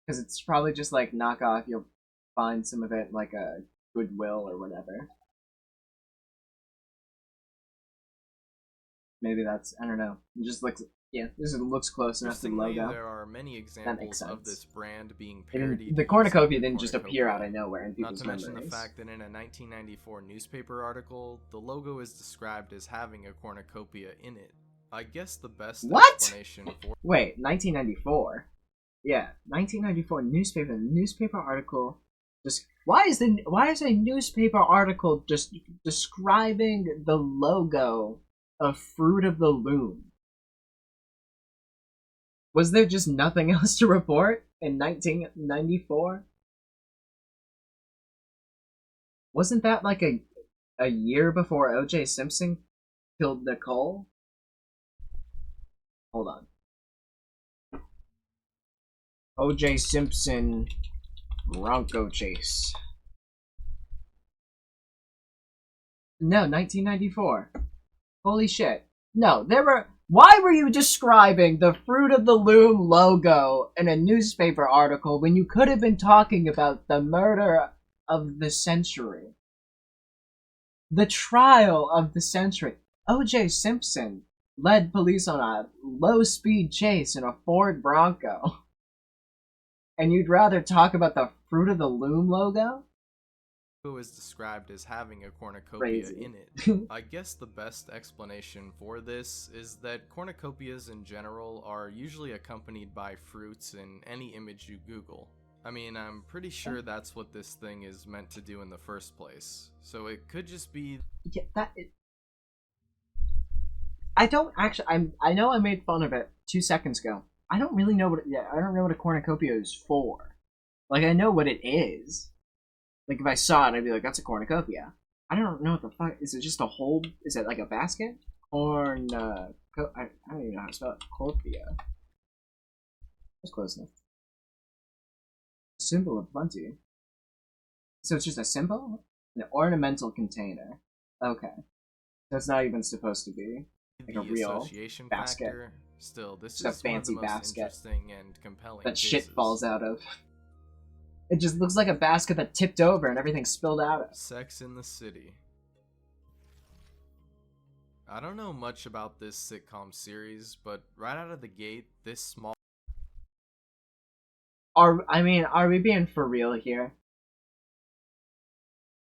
Because it's probably just like knockoff. You'll find some of it like a Goodwill or whatever. Maybe that's, I don't know. It just looks, this looks close enough to the logo. There are many examples of this brand being parodied. The cornucopia didn't just appear out of nowhere in people's memories. Not to mention the fact that in a 1994 newspaper article, the logo is described as having a cornucopia in it. I guess the best explanation for. Wait, 1994? Yeah, 1994 newspaper article. Just why is a newspaper article just describing the logo of Fruit of the Loom? Was there just nothing else to report in 1994? Wasn't that like a year before O.J. Simpson killed Nicole? Hold on. O.J. Simpson Bronco chase. No, 1994. Holy shit. No, why were you describing the Fruit of the Loom logo in a newspaper article when you could have been talking about the murder of the century? The trial of the century. O.J. Simpson led police on a low-speed chase in a Ford Bronco. And you'd rather talk about the Fruit of the Loom logo? Who is described as having a cornucopia in it. I guess the best explanation for this is that cornucopias in general are usually accompanied by fruits in any image you Google. I mean, I'm pretty sure that's what this thing is meant to do in the first place. So it could just be. Yeah, I don't actually. I know I made fun of it 2 seconds ago. I don't really know I don't know what a cornucopia is for. Like, I know what it is. Like, if I saw it, I'd be like, that's a cornucopia. I don't know what the fuck. Is it just a whole? Is it like a basket? Corn. I don't even know how to spell it. Corpia. That's close enough. Symbol of plenty. So it's just a symbol? An ornamental container. Okay. So it's not even supposed to be like a real association basket. Factor, still, this Just is a fancy one of the most basket interesting and compelling that shit cases. falls out of. It just looks like a basket that tipped over and everything spilled out of. Sex in the City. I don't know much about this sitcom series, but right out of the gate, this small Are we being for real here?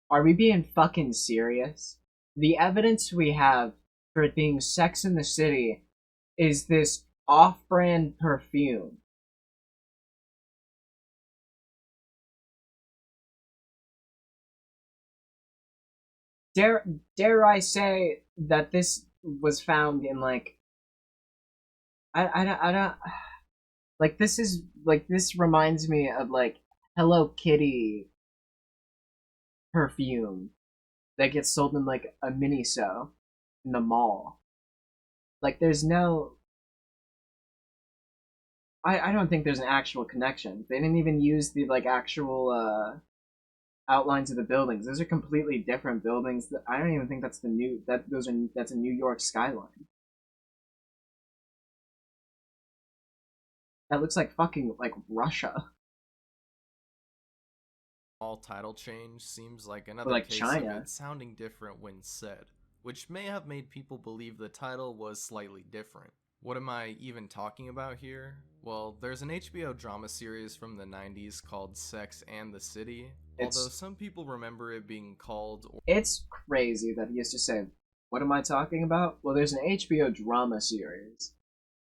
Are we being fucking serious? The evidence we have for it being Sex in the City is this off-brand perfume. Dare I say that this was found in like I don't like this reminds me of like Hello Kitty perfume that gets sold in like a Miniso in the mall. Like there's no I don't think there's an actual connection. They didn't even use the like actual outlines of the buildings. Those are completely different buildings. I don't even think that's that's a New York skyline. That looks like fucking like Russia. All title change seems like Or another like case China. of it sounding different when said, which may have made people believe the title was slightly different. What am I even talking about here? Well, there's an HBO drama series from the 90s called Sex and the City, although some people remember it being called... It's crazy that he used to say, what am I talking about? Well, there's an HBO drama series,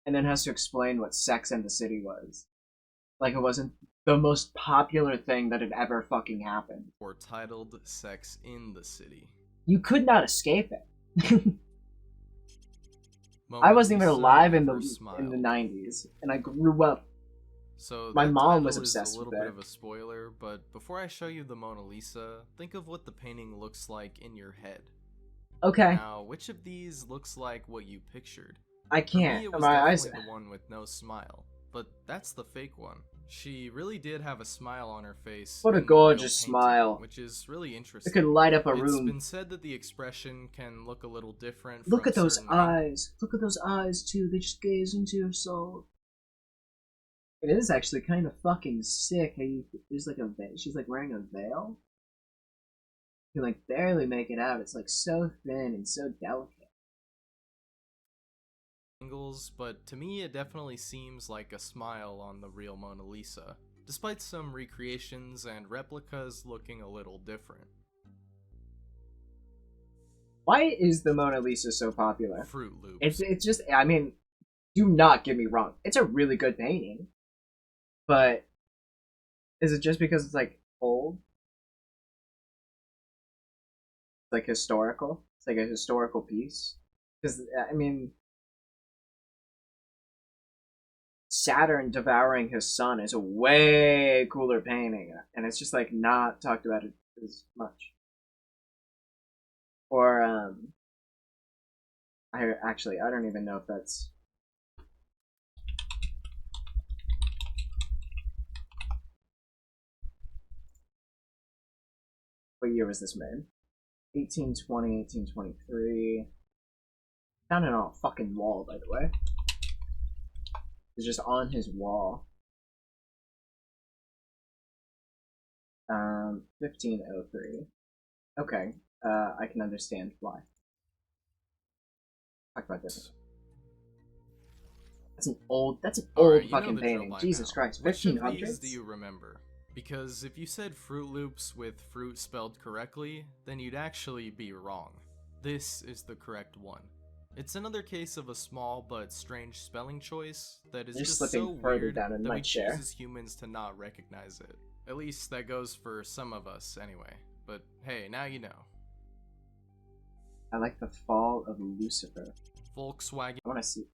and then has to explain what Sex and the City was. Like it wasn't the most popular thing that had ever fucking happened. Or titled Sex in the City. You could not escape it. I wasn't even alive in the 90s, and I grew up. So my mom was title obsessed is a little with bit it. of a spoiler, but before I show you the Mona Lisa, think of what the painting looks like in your head. Okay. Now, which of these looks like what you pictured? I For me, can't. it was My definitely eyes. the one with no smile, but that's the fake one. She really did have a smile on her face. What a in the gorgeous real painting, smile. which is really It interesting. could light up a It's room. been said that the expression can look a little different. Look from at those certain angles. eyes. Look at those eyes too. They just gaze into your soul. It is actually kind of fucking sick. How there's like a veil. She's like wearing a veil. You can like barely make it out. It's like so thin and so delicate. Angles, but to me it definitely seems like a smile on the real Mona Lisa, despite some recreations and replicas looking a little different. Why is the Mona Lisa so popular? Fruit Loops. It's just, I mean, do not get me wrong. It's a really good painting. But is it just because it's like old? It's like historical? It's like a historical piece? Because, I mean, Saturn devouring his son is a way cooler painting, and it's just like not talked about it as much. Or I don't even know if that's. What year was this made? 1820, 1823. Found it on a fucking wall, by the way. It's just on his wall. 1503. Okay, I can understand why. Talk about this. That's an old Alright, fucking painting. Jesus Christ, Which of 1500s? these do you remember? Because if you said Fruit Loops with fruit spelled correctly, then you'd actually be wrong. This is the correct one. It's another case of a small but strange spelling choice that is You're just slipping so further weird down in that my we chair. choose as humans to not recognize it. At least that goes for some of us anyway. But hey, now you know. I like the Fall of Lucifer. Volkswagen. I want to see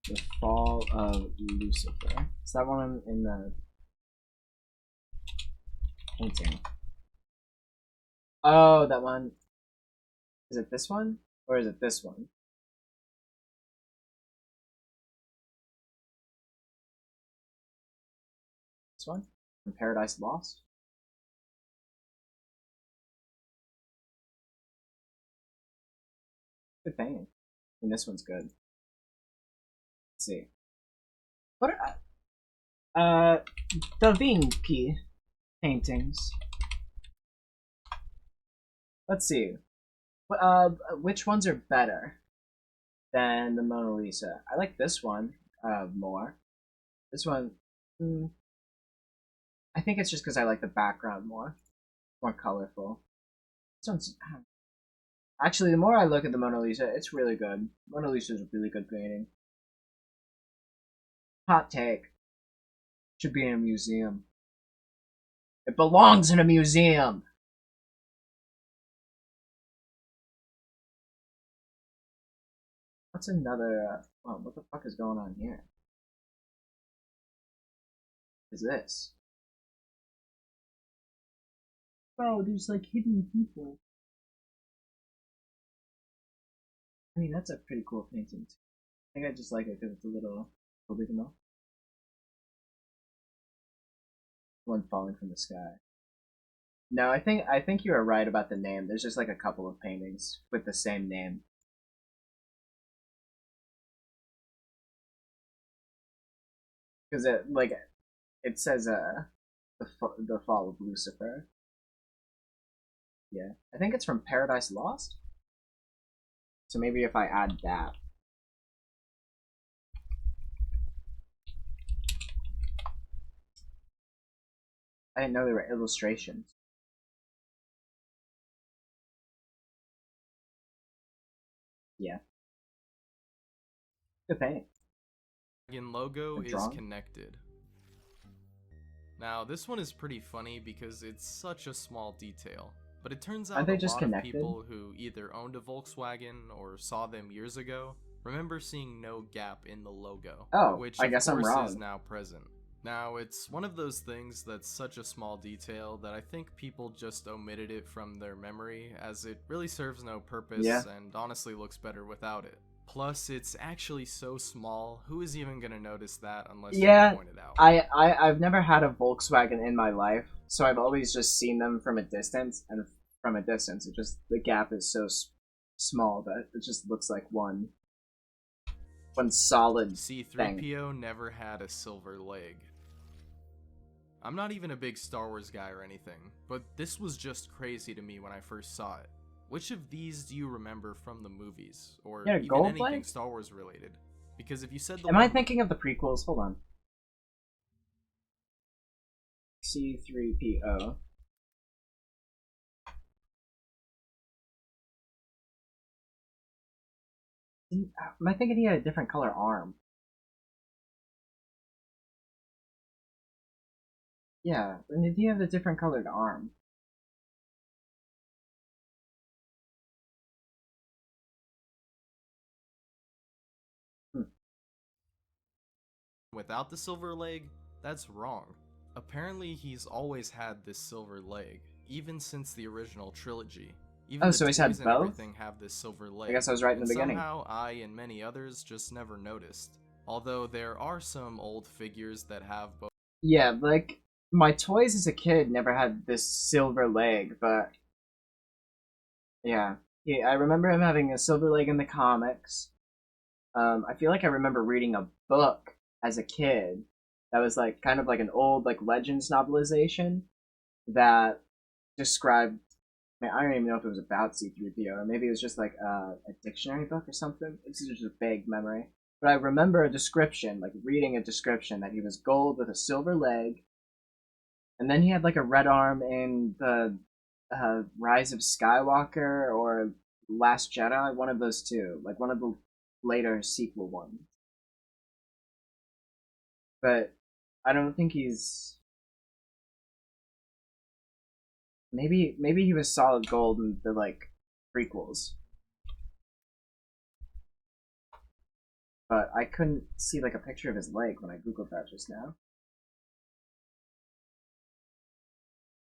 the Fall of Lucifer. Is that one in the painting? Oh, that one. Is it this one? Or is it this one? This one? From Paradise Lost? Good painting. And this one's good. Let's see. What are Da Vinci paintings. Let's see. Which ones are better than the Mona Lisa? I like this one more. This one, I think it's just because I like the background more colorful. This one's actually, the more I look at the Mona Lisa, it's really good. Mona Lisa's a really good painting. Hot take. Should be in a museum. It belongs in a museum. What's another? Oh, what the fuck is going on here? What is this? Bro, there's like hidden people. I mean, that's a pretty cool painting. I think I just like it because it's a little big enough. One falling from the sky. No, I think you are right about the name. There's just like a couple of paintings with the same name. Because it says the fall of Lucifer. Yeah, I think it's from Paradise Lost. So maybe if I add that. I didn't know there were illustrations. Yeah. Good painting. Dragon logo is connected. Now, this one is pretty funny because it's such a small detail, but it turns out a lot of people who either owned a Volkswagen or saw them years ago remember seeing no gap in the logo, which I guess of course I'm wrong. is now present. Now, it's one of those things that's such a small detail that I think people just omitted it from their memory, as it really serves no purpose and honestly looks better without it. Plus, it's actually so small, who is even gonna notice that unless you point it out? I've never had a Volkswagen in my life, so I've always just seen them from a distance, and from a distance, the gap is so small that it just looks like one solid C-3PO never had a silver leg. I'm not even a big Star Wars guy or anything, but this was just crazy to me when I first saw it. Which of these do you remember from the movies, or even anything Star Wars related? Because if you said the Am I thinking of the prequels? Hold on. C-3PO. Am I thinking he had a different color arm? Yeah, did he have a different colored arm? Without the silver leg? That's wrong. Apparently he's always had this silver leg, even since the original trilogy. Even so he's had both? Everything have this silver leg. I guess I was right in the beginning. Somehow I and many others just never noticed. Although there are some old figures that have both. Yeah, like my toys as a kid never had this silver leg, but yeah, I remember him having a silver leg in the comics. I feel like I remember reading a book as a kid that was like kind of like an old like Legends novelization that described. I don't even know if it was about C-3PO or maybe it was just like a dictionary book or something. This is just a vague memory. But I remember a description, like reading a description that he was gold with a silver leg, and then he had like a red arm in the Rise of Skywalker or Last Jedi, one of those two, like one of the later sequel ones. But I don't think he's. Maybe he was solid gold in the like prequels. But I couldn't see like a picture of his leg when I googled that just now.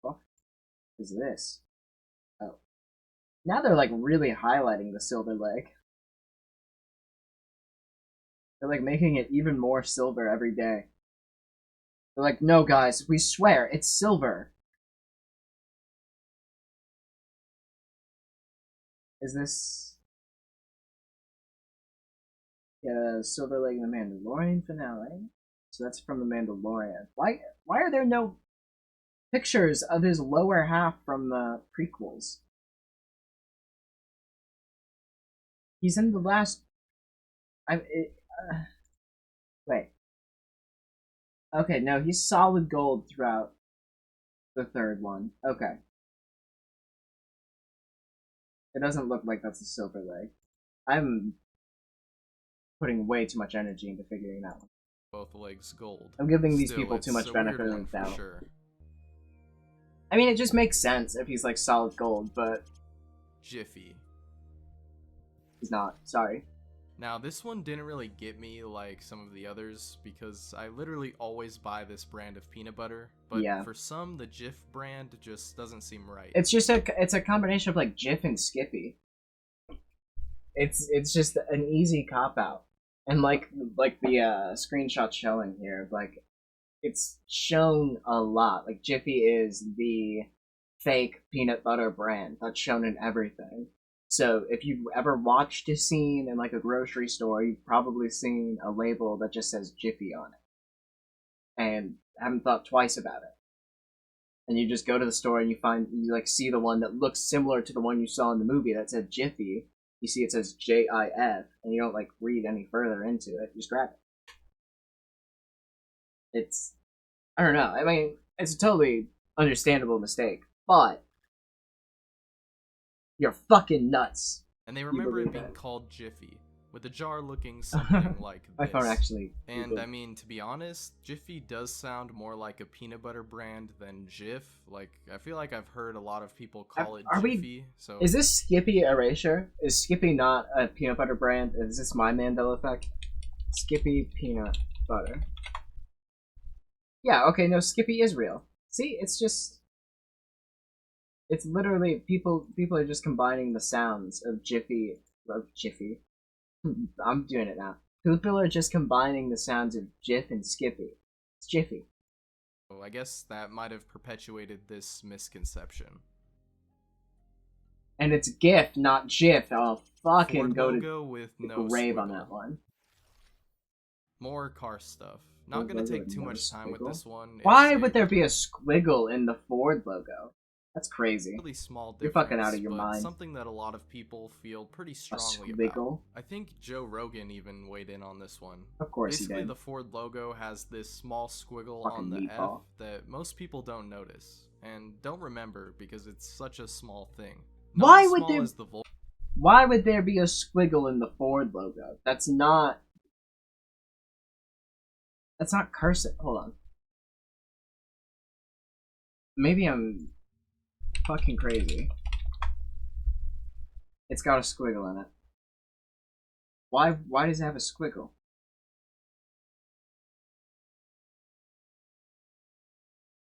What is this? Now they're like really highlighting the silver leg. They're like making it even more silver every day. They're like, no guys, we swear, it's silver. Is this... Yeah, silver leg in the Mandalorian finale? So that's from the Mandalorian. Why are there no pictures of his lower half from the prequels? He's in the last... Wait. Okay, no, he's solid gold throughout the third one. Okay. It doesn't look like that's a silver leg. I'm putting way too much energy into figuring that one. Both legs gold. I'm giving these Still, people too it's much a benefit weird of one the for doubt. sure. I mean, it just makes sense if he's like solid gold, but Jiffy. he's not. Sorry. Now, this one didn't really get me like some of the others because I literally always buy this brand of peanut butter, but Yeah. for some, the Jif brand just doesn't seem right. It's just a combination of like Jif and Skippy. It's just an easy cop out, and like the screenshot showing here, like it's shown a lot. Like Jiffy is the fake peanut butter brand that's shown in everything. So if you've ever watched a scene in like a grocery store, you've probably seen a label that just says Jiffy on it, and haven't thought twice about it. And you just go to the store and you like see the one that looks similar to the one you saw in the movie that said Jiffy. You see it says JIF, and you don't like read any further into it. You just grab it. It's, I don't know. I mean, it's a totally understandable mistake, but you're fucking nuts. And they remember it believe being that? called Jiffy, with the jar looking something like this. My phone actually. And Googled. I mean, to be honest, Jiffy does sound more like a peanut butter brand than Jif. Like, I feel like I've heard a lot of people call it Are we- Jiffy. So Is this Skippy Erasure? Is Skippy not a peanut butter brand? Is this my Mandela Effect? Skippy peanut butter. Yeah, okay, no, Skippy is real. See, it's just... It's literally... People are just combining the sounds of Jiffy... I'm doing it now. People are just combining the sounds of Jif and Skippy. It's Jiffy. I guess that might have perpetuated this misconception. And it's GIF, not JIF. I'll fucking Ford go logo to with the no grave squiggle. on that one. More car stuff. Not Ford gonna logo take with too no much time with squiggle? this one. Why It's would a there be a squiggle in the Ford logo? That's crazy. really small difference, You're fucking out of your but mind. something that a lot of people feel pretty A strongly squiggle? about. I think Joe Rogan even weighed in on this one. Of course Basically, he did. the Ford logo has this small squiggle Fucking on the meatball. F that most people don't notice and don't remember because it's such a small thing. Not Why as would small there- as the Why would there be a squiggle in the Ford logo? That's not cursive. Hold on. Maybe I'm fucking crazy. It's got a squiggle in it. Why does it have a squiggle?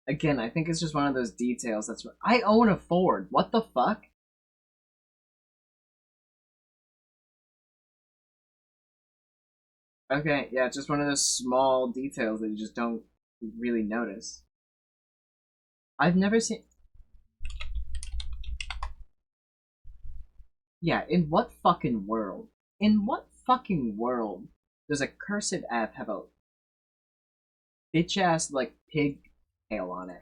Again, I think it's just one of those details that's... I own a Ford. What the fuck? Okay, yeah, just one of those small details that you just don't really notice. I've never seen... Yeah, in what fucking world? In what fucking world does a cursive F have a bitch-ass, like, pig tail on it?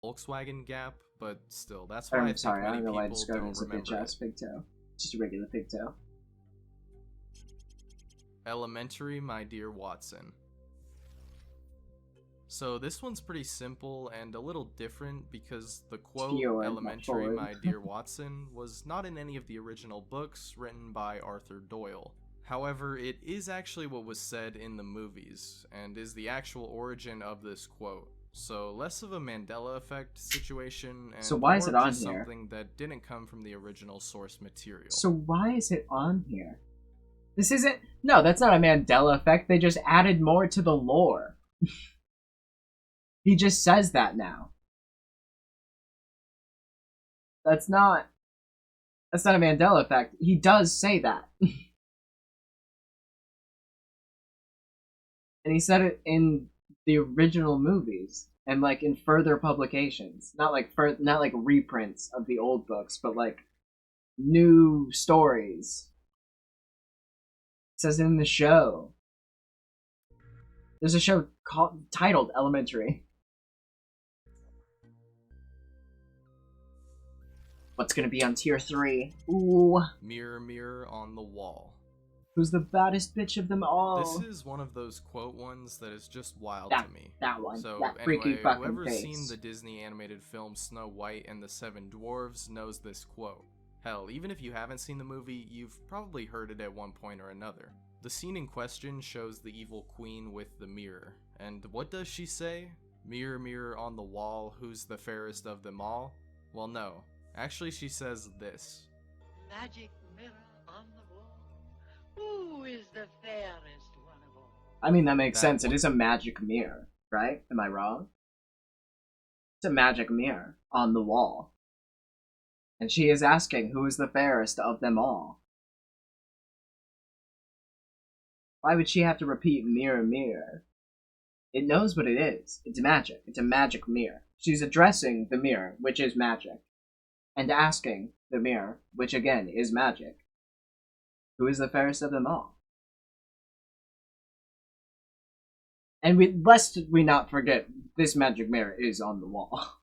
Volkswagen Gap, but still, that's why I I'm think sorry, I many don't know why I people described it don't as a remember bitch-ass it. pigtail. Just a regular pigtail. Elementary, my dear Watson. So this one's pretty simple and a little different because the quote, Theo, I'm not Elementary, forward. my dear Watson, was not in any of the original books written by Arthur Doyle. However, it is actually what was said in the movies, and is the actual origin of this quote. So less of a Mandela Effect situation, and So why is more it on just here? something that didn't come from the original source material. So why is it on here? This isn't... No, that's not a Mandela effect. They just added more to the lore. He just says that now. That's not... That's not a Mandela effect. He does say that. And he said it in the original movies and like in further publications. Not like reprints of the old books, but like new stories. It says it in the show. There's a show titled Elementary. What's gonna be on tier 3? Ooh. Mirror, mirror on the wall. Who's the baddest bitch of them all? This is one of those quote ones that is just wild to me. That one. So that anyway, freaky fucking whoever's face. seen the Disney animated film Snow White and the Seven Dwarves knows this quote. Hell, even if you haven't seen the movie, you've probably heard it at one point or another. The scene in question shows the evil queen with the mirror. And what does she say? Mirror, mirror on the wall, who's the fairest of them all? Well, no. Actually, she says this. Magic mirror on the wall, who is the fairest one of all? I mean, that makes sense. It is a magic mirror, right? Am I wrong? It's a magic mirror on the wall. And she is asking who is the fairest of them all. Why would she have to repeat mirror, mirror? It knows what it is. It's magic. It's a magic mirror. She's addressing the mirror, which is magic. And asking the mirror, which again is magic, who is the fairest of them all? And lest we not forget, this magic mirror is on the wall.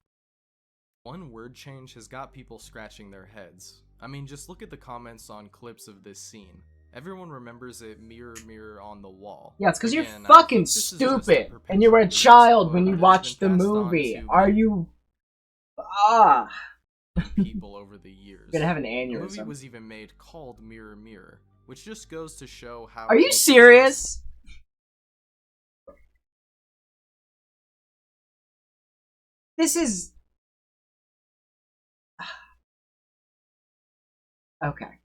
One word change has got people scratching their heads. I mean, just look at the comments on clips of this scene. Everyone remembers it mirror, mirror on the wall. Yeah, it's because you're Again, fucking stupid, and you were a child when you watched the movie. Are you... people over the years. You're gonna have an The aneurysm. movie was even made called Mirror Mirror, which just goes to show how... Are you serious? This is... Okay.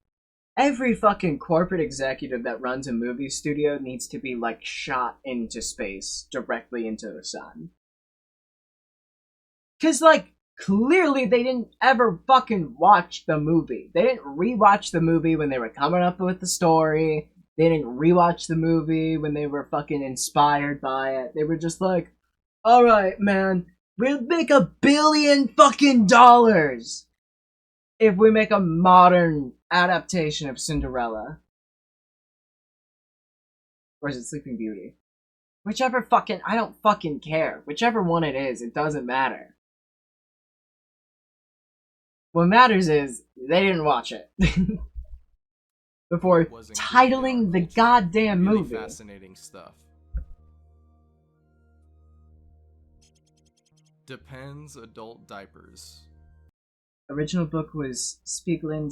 Every fucking corporate executive that runs a movie studio needs to be, like, shot into space, directly into the sun. 'Cause, like, clearly they didn't ever fucking watch the movie. They didn't rewatch the movie when they were coming up with the story. They didn't rewatch the movie when they were fucking inspired by it. They were just like, alright, man, we'll make $1 billion fucking dollars if we make a modern adaptation of Cinderella. Or is it Sleeping Beauty? Whichever fucking, I don't fucking care. Whichever one it is, it doesn't matter. What matters is, they didn't watch it. Before titling the goddamn really movie. Fascinating stuff. Depends adult diapers. Original book was Spiegeln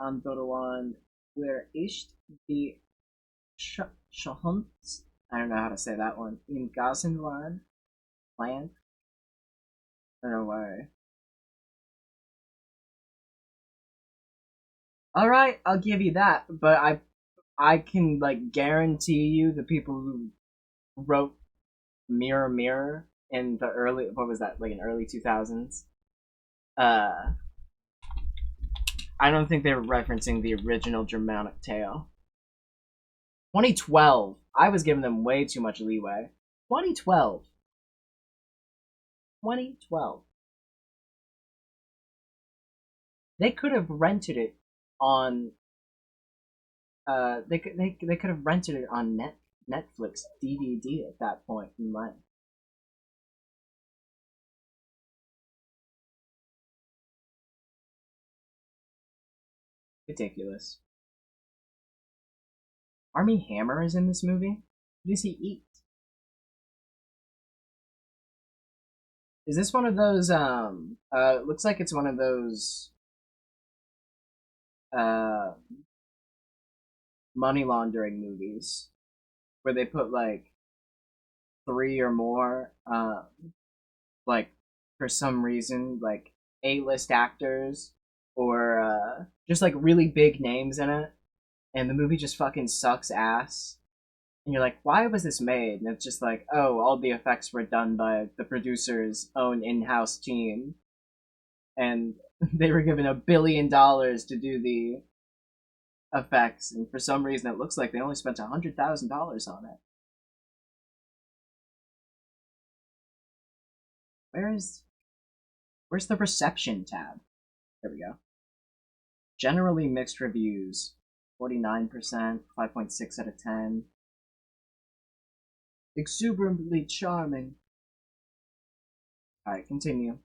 Andorwan, where ist die Schahund. I don't know how to say that one. In Gasenland? Land? I don't know why. Alright, I'll give you that, but I can, like, guarantee you the people who wrote Mirror Mirror in the early, what was that, like in early 2000s? I don't think they were referencing the original Germanic tale. 2012. I was giving them way too much leeway. 2012. 2012. They could have rented it on they could have rented it on Netflix DVD at that point in life. Ridiculous. Armie Hammer is in this movie? What does he eat? Is this one of those, looks like it's one of those, money laundering movies, where they put, like, 3 or more, like, for some reason, like, A-list actors, or, just, like, really big names in it, and the movie just fucking sucks ass. And you're like, why was this made? And it's just like, oh, all the effects were done by the producer's own in-house team. And They were given $1 billion to do the effects, and for some reason it looks like they only spent $100,000 on it. Where's the reception tab? There we go. Generally mixed reviews. 49%, 5.6 out of 10. Exuberantly charming. Alright, continue.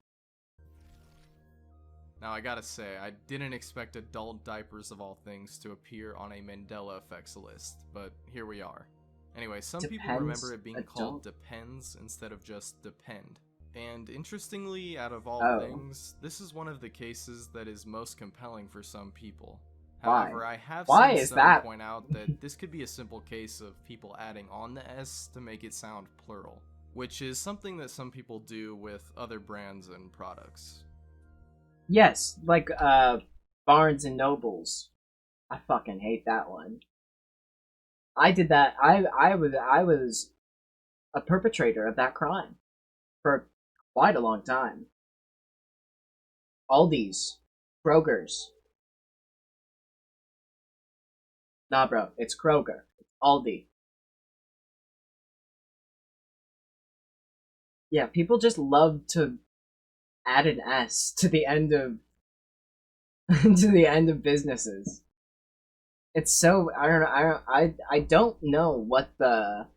Now I gotta say, I didn't expect adult diapers of all things to appear on a Mandela Effects list, but here we are. Anyway, some people Depends. remember it being Adult. called Depends instead of just Depend. And interestingly, out of all Oh. things, this is one of the cases that is most compelling for some people. Why? However, I have Why seen is some that? point out that this could be a simple case of people adding on the S to make it sound plural, which is something that some people do with other brands and products. Yes, like Barnes and Nobles. I fucking hate that one. I did that. I was a perpetrator of that crime for quite a long time. Aldi's, Kroger's. Nah, bro, it's Kroger. It's Aldi. Yeah, people just love to add an S to the end of to the end of businesses. It's so I don't know what the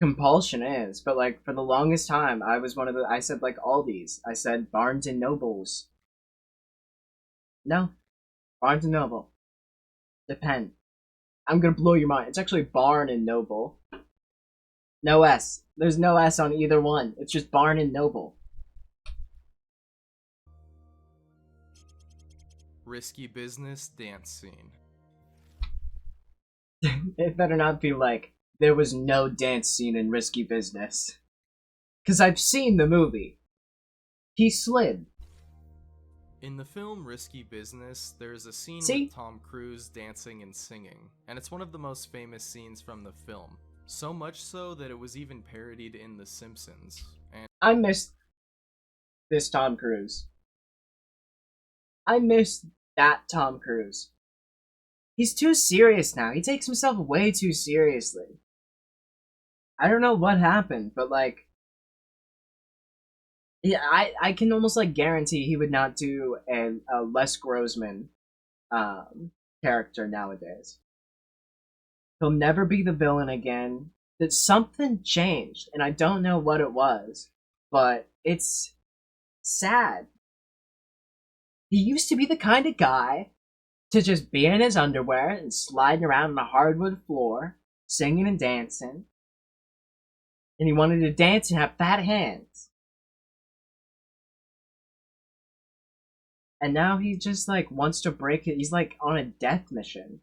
compulsion is, but like for the longest time I said like Aldi's. I said Barnes and Nobles. No. Barnes and Noble. Depend. I'm gonna blow your mind. It's actually Barn and Noble. No S. There's no S on either one. It's just Barn and Noble. Risky business dance scene. It better not be like, there was no dance scene in Risky Business. Because I've seen the movie. He slid. In the film Risky Business, there is a scene See? with Tom Cruise dancing and singing, and it's one of the most famous scenes from the film. So much so that it was even parodied in The Simpsons. And I miss this Tom Cruise. I miss that Tom Cruise. He's too serious now. He takes himself way too seriously. I don't know what happened, but like, yeah, I can almost like guarantee he would not do a Les Grossman character nowadays. He'll never be the villain again. That something changed, and I don't know what it was, but it's sad. He used to be the kind of guy to just be in his underwear and sliding around on a hardwood floor, singing and dancing. And he wanted to dance and have fat hands. And now he just like wants to break it. He's like on a death mission.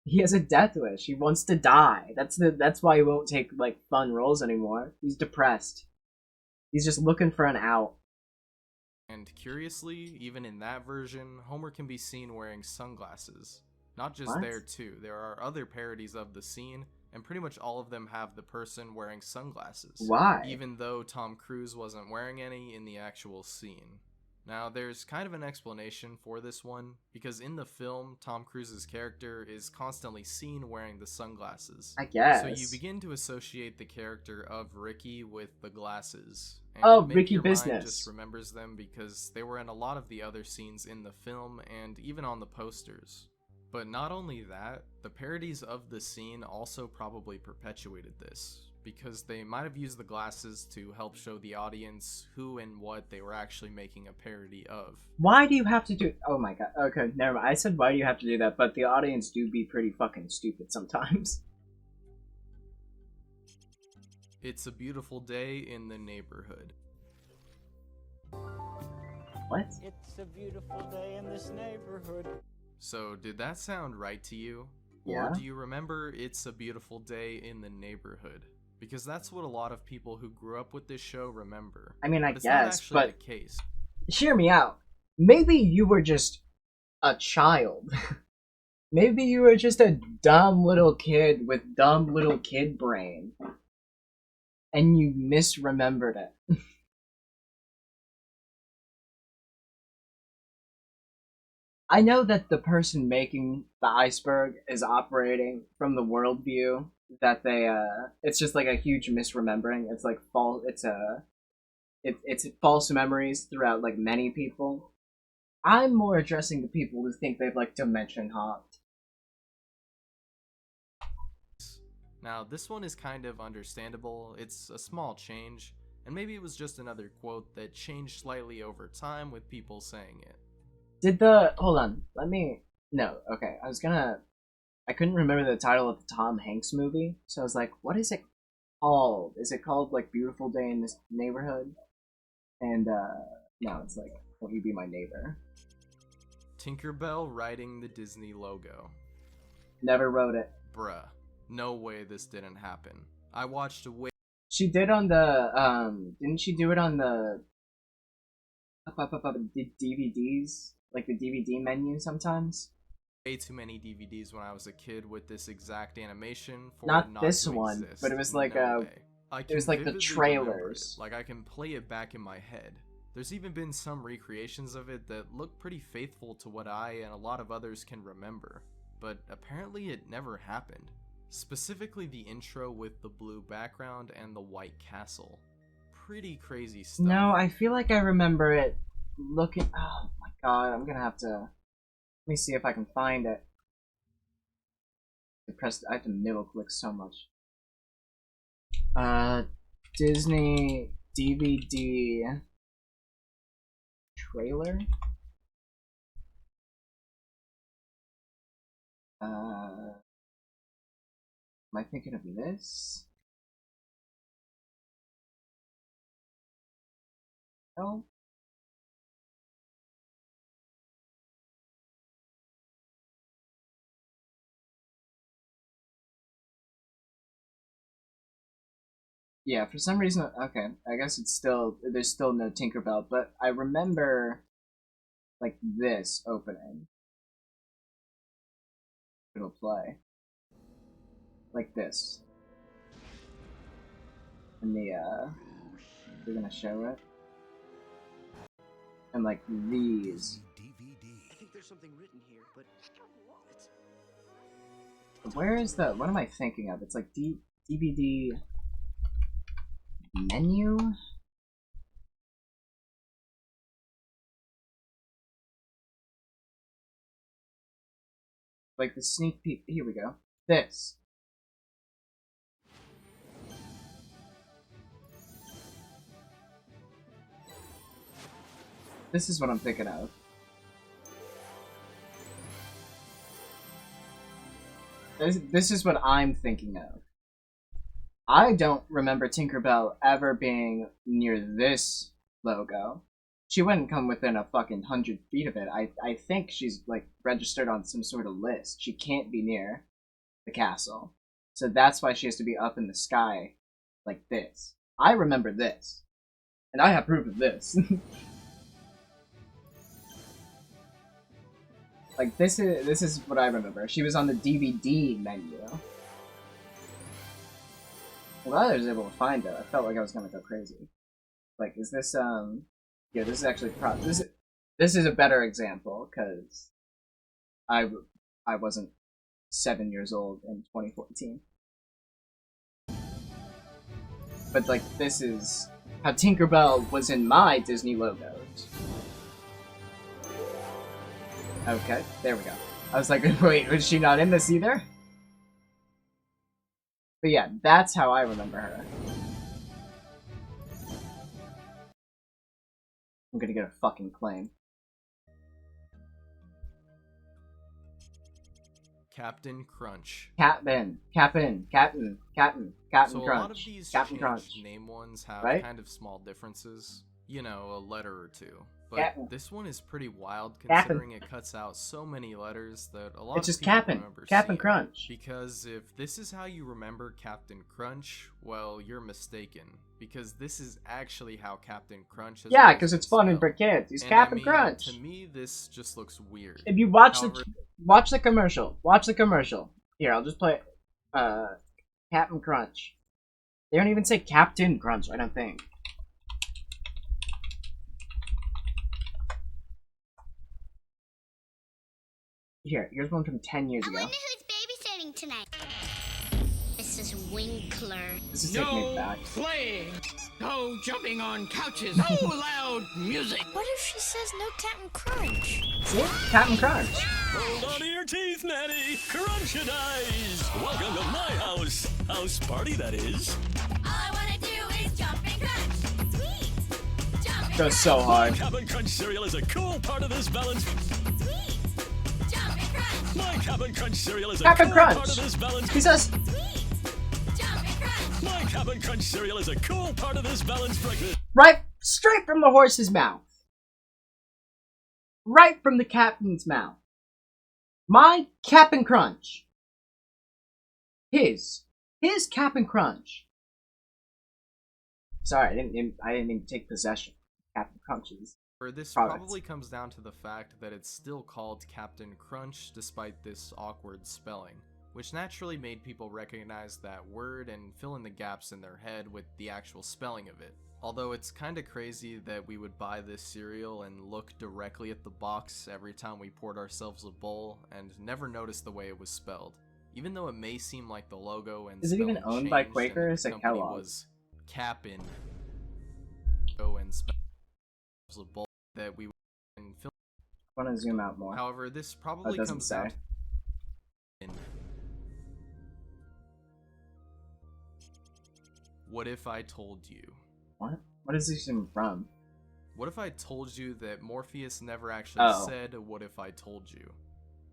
He has a death wish. He wants to die. That's why he won't take like fun roles anymore. He's depressed. He's just looking for an out. And curiously, even in that version, Homer can be seen wearing sunglasses. Not just What? there too, there are other parodies of the scene, and pretty much all of them have the person wearing sunglasses. Why? Even though Tom Cruise wasn't wearing any in the actual scene. Now, there's kind of an explanation for this one, because in the film, Tom Cruise's character is constantly seen wearing the sunglasses. I guess. So you begin to associate the character of Ricky with the glasses. And Oh, maybe Ricky your mind Business. just remembers them because they were in a lot of the other scenes in the film and even on the posters. But not only that, the parodies of the scene also probably perpetuated this, because they might have used the glasses to help show the audience who and what they were actually making a parody of. Why do you have to do? Oh my god. Okay, never mind. I said why do you have to do that, but the audience do be pretty fucking stupid sometimes. It's a beautiful day in the neighborhood. What? It's a beautiful day in this neighborhood. So, did that sound right to you? Yeah. Or do you remember It's a Beautiful Day in the Neighborhood? Because that's what a lot of people who grew up with this show remember. I mean, I But it's not guess, actually but the case. hear me out. Maybe you were just a child. Maybe you were just a dumb little kid with dumb little kid brain. And you misremembered it. I know that the person making the iceberg is operating from the worldview that they it's just like a huge misremembering. It's like false. It's false memories throughout like many people. I'm more addressing the people who think they've like dimension hopped. Now, this one is kind of understandable. It's a small change, and maybe it was just another quote that changed slightly over time with people saying it. Did the hold on? Let me no. Okay, I couldn't remember the title of the Tom Hanks movie, so I was like, what is it called? Is it called like Beautiful Day in This Neighborhood? And no, it's like Won't You Be My Neighbor? Tinkerbell writing the Disney logo. Never wrote it. Bruh, no way this didn't happen. I watched a way She did on the didn't she do it on the DVDs, like the DVD menu sometimes? too many DVDs when I was a kid with this exact animation for Not it not this to one, exist. but it was like No way. I it was can like the vividly remember trailers. it, like I can play it back in my head. There's even been some recreations of it that look pretty faithful to what I and a lot of others can remember, but apparently it never happened. Specifically the intro with the blue background and the white castle. Pretty crazy stuff. No, I feel like I remember it looking. Oh my god, I'm gonna have to. Let me see if I can find it. I have to middle click so much. Disney DVD trailer. Am I thinking of this? No. Yeah, for some reason, okay, I guess there's still no Tinkerbell, but I remember, like, this opening. It'll play. Like this. And they're gonna show it. And, like, these. I think there's something written here, but it's... Where is what am I thinking of? It's like DVD menu? Like the sneak peek. Here we go. This. This is what I'm thinking of. This is what I'm thinking of. I don't remember Tinkerbell ever being near this logo. She wouldn't come within a fucking 100 feet of it. I think she's, like, registered on some sort of list. She can't be near the castle. So that's why she has to be up in the sky like this. I remember this. And I have proof of this. Like, this is what I remember. She was on the DVD menu. I'm glad I was able to find it. I felt like I was gonna go crazy. Like, is this, yeah, this is actually this is a better example, because I wasn't 7 years old in 2014. But, like, this is how Tinkerbell was in my Disney logos. Okay, there we go. I was like, wait, was she not in this either? But yeah, that's how I remember her. I'm gonna get a fucking claim. Captain Crunch. Captain So a Crunch. lot of these Captain changed Crunch. name ones have Right? kind of small differences. You know, a letter or two. But Captain. this one is pretty wild Captain. considering it cuts out so many letters that a lot It's of just people Captain. remember Captain seeing. Crunch. Because if this is how you remember Captain Crunch, well, you're mistaken. Because this is actually how Captain Crunch has Yeah, always because been it's fun and for spelled. kids. He's And Captain I mean, Crunch. To me, this just looks weird. If you watch However, watch the commercial. Watch the commercial. Here, I'll just play Captain Crunch. They don't even say Captain Crunch, I don't think. Here's one from 10 years I ago. wonder who's babysitting tonight. Mrs. Winkler. This is taking me back. playing. No jumping on couches. No loud music. What if she says no Captain Crunch? See? Captain Crunch. Hold on to your teeth, Nanny. Crunch your eyes. Welcome to my house. House party, that is. All I wanna do is jump and crunch. Sweet. Jump and Goes so hard. Cap'n Crunch cereal is a cool part of this balance. Sweet. Jump and crunch. My Cap'n Crunch cereal is a Cap'n cool Crunch. part of this balance. He says, Sweet. Jump and crunch. My Cap'n Crunch cereal is a cool part of this balanced breakfast. right straight from the horse's mouth. Right from the captain's mouth. My Cap'n Crunch. His Cap'n Crunch. Sorry, I didn't mean to take possession of Captain Crunch's. Or this products. probably comes down to the fact that it's still called Captain Crunch despite this awkward spelling, which naturally made people recognize that word and fill in the gaps in their head with the actual spelling of it. Although it's kinda crazy that we would buy this cereal and look directly at the box every time we poured ourselves a bowl and never notice the way it was spelled. Even though it may seem like the logo and Is it even spelling owned by changed Quaker or and is the it company Kellogg's? was Cap'n go and spell a bowl that we would and fill. I want to zoom out more. However, this probably doesn't comes down say. to what if I told you? What? What is this even from? What if I told you that Morpheus never actually Oh. said "What if I told you"?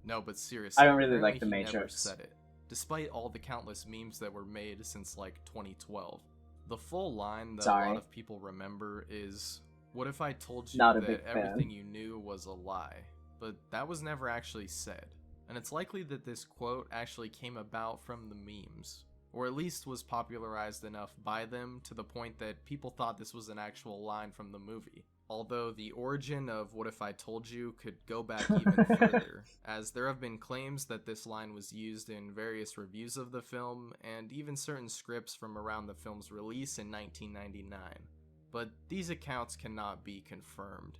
No, but seriously, I don't really like apparently The he never Matrix. said it, despite all the countless memes that were made since like 2012. The full line that a Sorry. lot of people remember is, "What if I told you Not a that big fan. everything you knew was a lie?" But that was never actually said, and it's likely that this quote actually came about from the memes, or at least was popularized enough by them to the point that people thought this was an actual line from the movie. Although the origin of "What if I told you" could go back even further, as there have been claims that this line was used in various reviews of the film, and even certain scripts from around the film's release in 1999. But these accounts cannot be confirmed.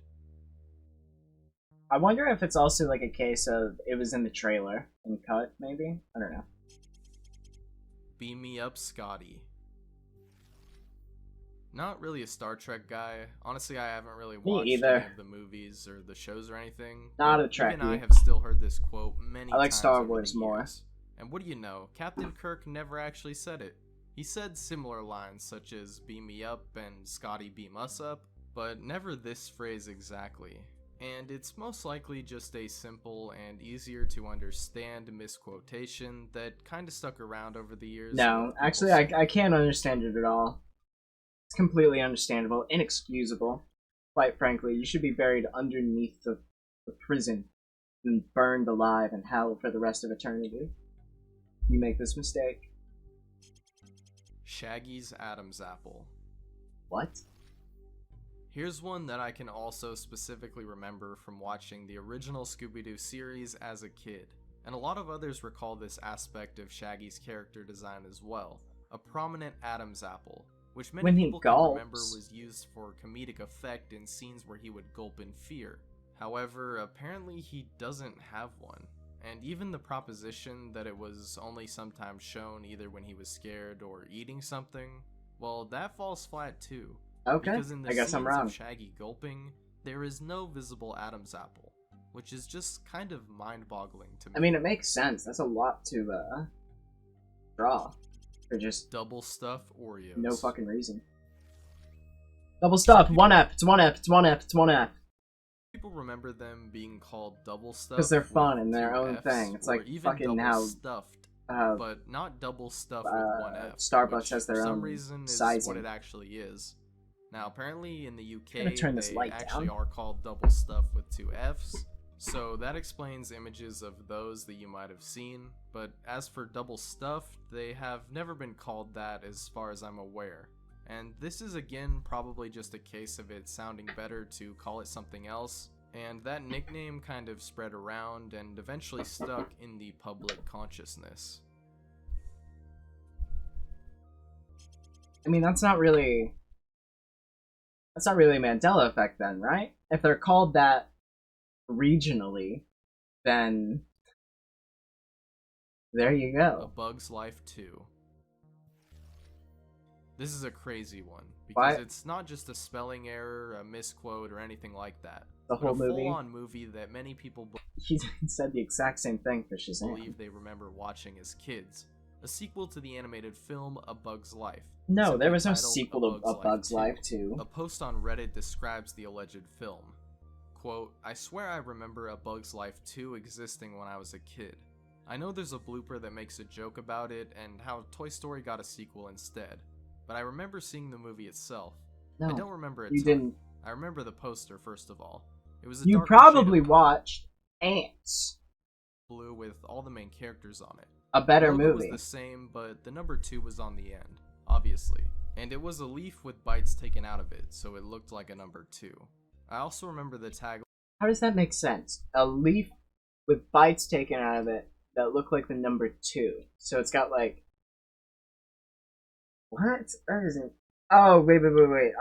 I wonder if it's also like a case of it was in the trailer and cut, maybe? I don't know. Beam me up, Scotty. Not really a Star Trek guy. Honestly, I haven't really watched either. any of the movies or the shows or anything. Not but a Trekkie. even I have still heard this quote many I like times Star over the Wars more. years. And what do you know? Captain Kirk never actually said it. He said similar lines such as "beam me up" and "Scotty beam us up," but never this phrase exactly. And it's most likely just a simple and easier to understand misquotation that kinda stuck around over the years. No, with people actually, saying- I can't understand it at all. It's completely understandable, inexcusable. Quite frankly, you should be buried underneath the prison and burned alive in hell for the rest of eternity. You make this mistake. Shaggy's Adam's apple. What? Here's one that I can also specifically remember from watching the original Scooby-Doo series as a kid, and a lot of others recall this aspect of Shaggy's character design as well, a prominent Adam's apple, which many When he people can remember gulps. was used for comedic effect in scenes where he would gulp in fear. However, apparently he doesn't have one, and even the proposition that it was only sometimes shown either when he was scared or eating something, well, that falls flat too. Okay, Because in the I guess I'm scenes wrong. of Shaggy gulping, there is no visible Adam's apple, which is just kind of mind-boggling to me. I mean, it makes sense. That's a lot to, draw. For just Double stuff Oreos. no fucking reason. Double stuff, 1F, it's 1F, it's 1F, it's 1F. People remember them being called double stuff 'Cause they're with fun and their 2 own Fs, thing. It's or like even fucking double how, stuffed, but not double stuff with 1F. Starbucks which has their for some own reason is sizing. what it actually is. Now, apparently in the UK, gonna turn this they light actually down. are called double stuff with 2 Fs, so that explains images of those that you might have seen, but as for double stuffed, they have never been called that as far as I'm aware. And this is again probably just a case of it sounding better to call it something else, and that nickname kind of spread around and eventually stuck in the public consciousness. I mean, that's not really Mandela Effect then, right? If they're called that regionally, then There you A go. Bug's Life 2. This is a crazy one, Why? because it's not just a spelling error, a misquote, or anything like that. The whole but a movie? full-on movie that many people He said the exact same thing for Shazam. believe they remember watching as kids. A sequel to the animated film A Bug's Life. No, simply there was no titled sequel to A Bug's Life 2. A post on Reddit describes the alleged film. Quote, I swear I remember A Bug's Life 2 existing when I was a kid. I know there's a blooper that makes a joke about it and how Toy Story got a sequel instead. But I remember seeing the movie itself. No, I don't remember it. you didn't. I remember the poster first of all. It was a You darker shade of probably watched Ants. blue with all the main characters on it. A better The logo movie. was the same, but the number 2 was on the end, obviously. And it was a leaf with bites taken out of it, so it looked like a number 2. I also remember the tag. How does that make sense? A leaf with bites taken out of it that look like the number 2. So it's got like... What? Where is it? Oh, wait.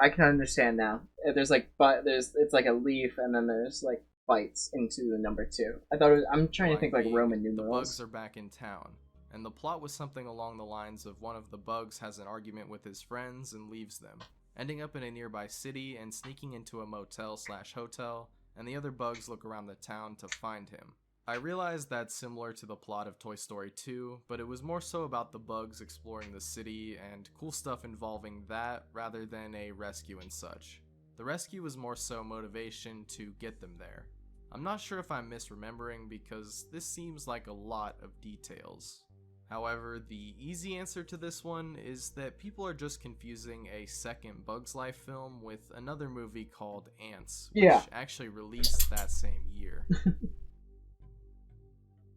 I can understand now. There's like, it's like a leaf, and then there's like bites into the number 2. I thought it was, I'm trying to think like Roman The numerals. bugs are back in town, and the plot was something along the lines of one of the bugs has an argument with his friends and leaves them, ending up in a nearby city and sneaking into a motel/hotel, and the other bugs look around the town to find him. I realize that's similar to the plot of Toy Story 2, but it was more so about the bugs exploring the city and cool stuff involving that rather than a rescue and such. The rescue was more so motivation to get them there. I'm not sure if I'm misremembering because this seems like a lot of details. However, the easy answer to this one is that people are just confusing a second Bug's Life film with another movie called Ants, which actually released that same year.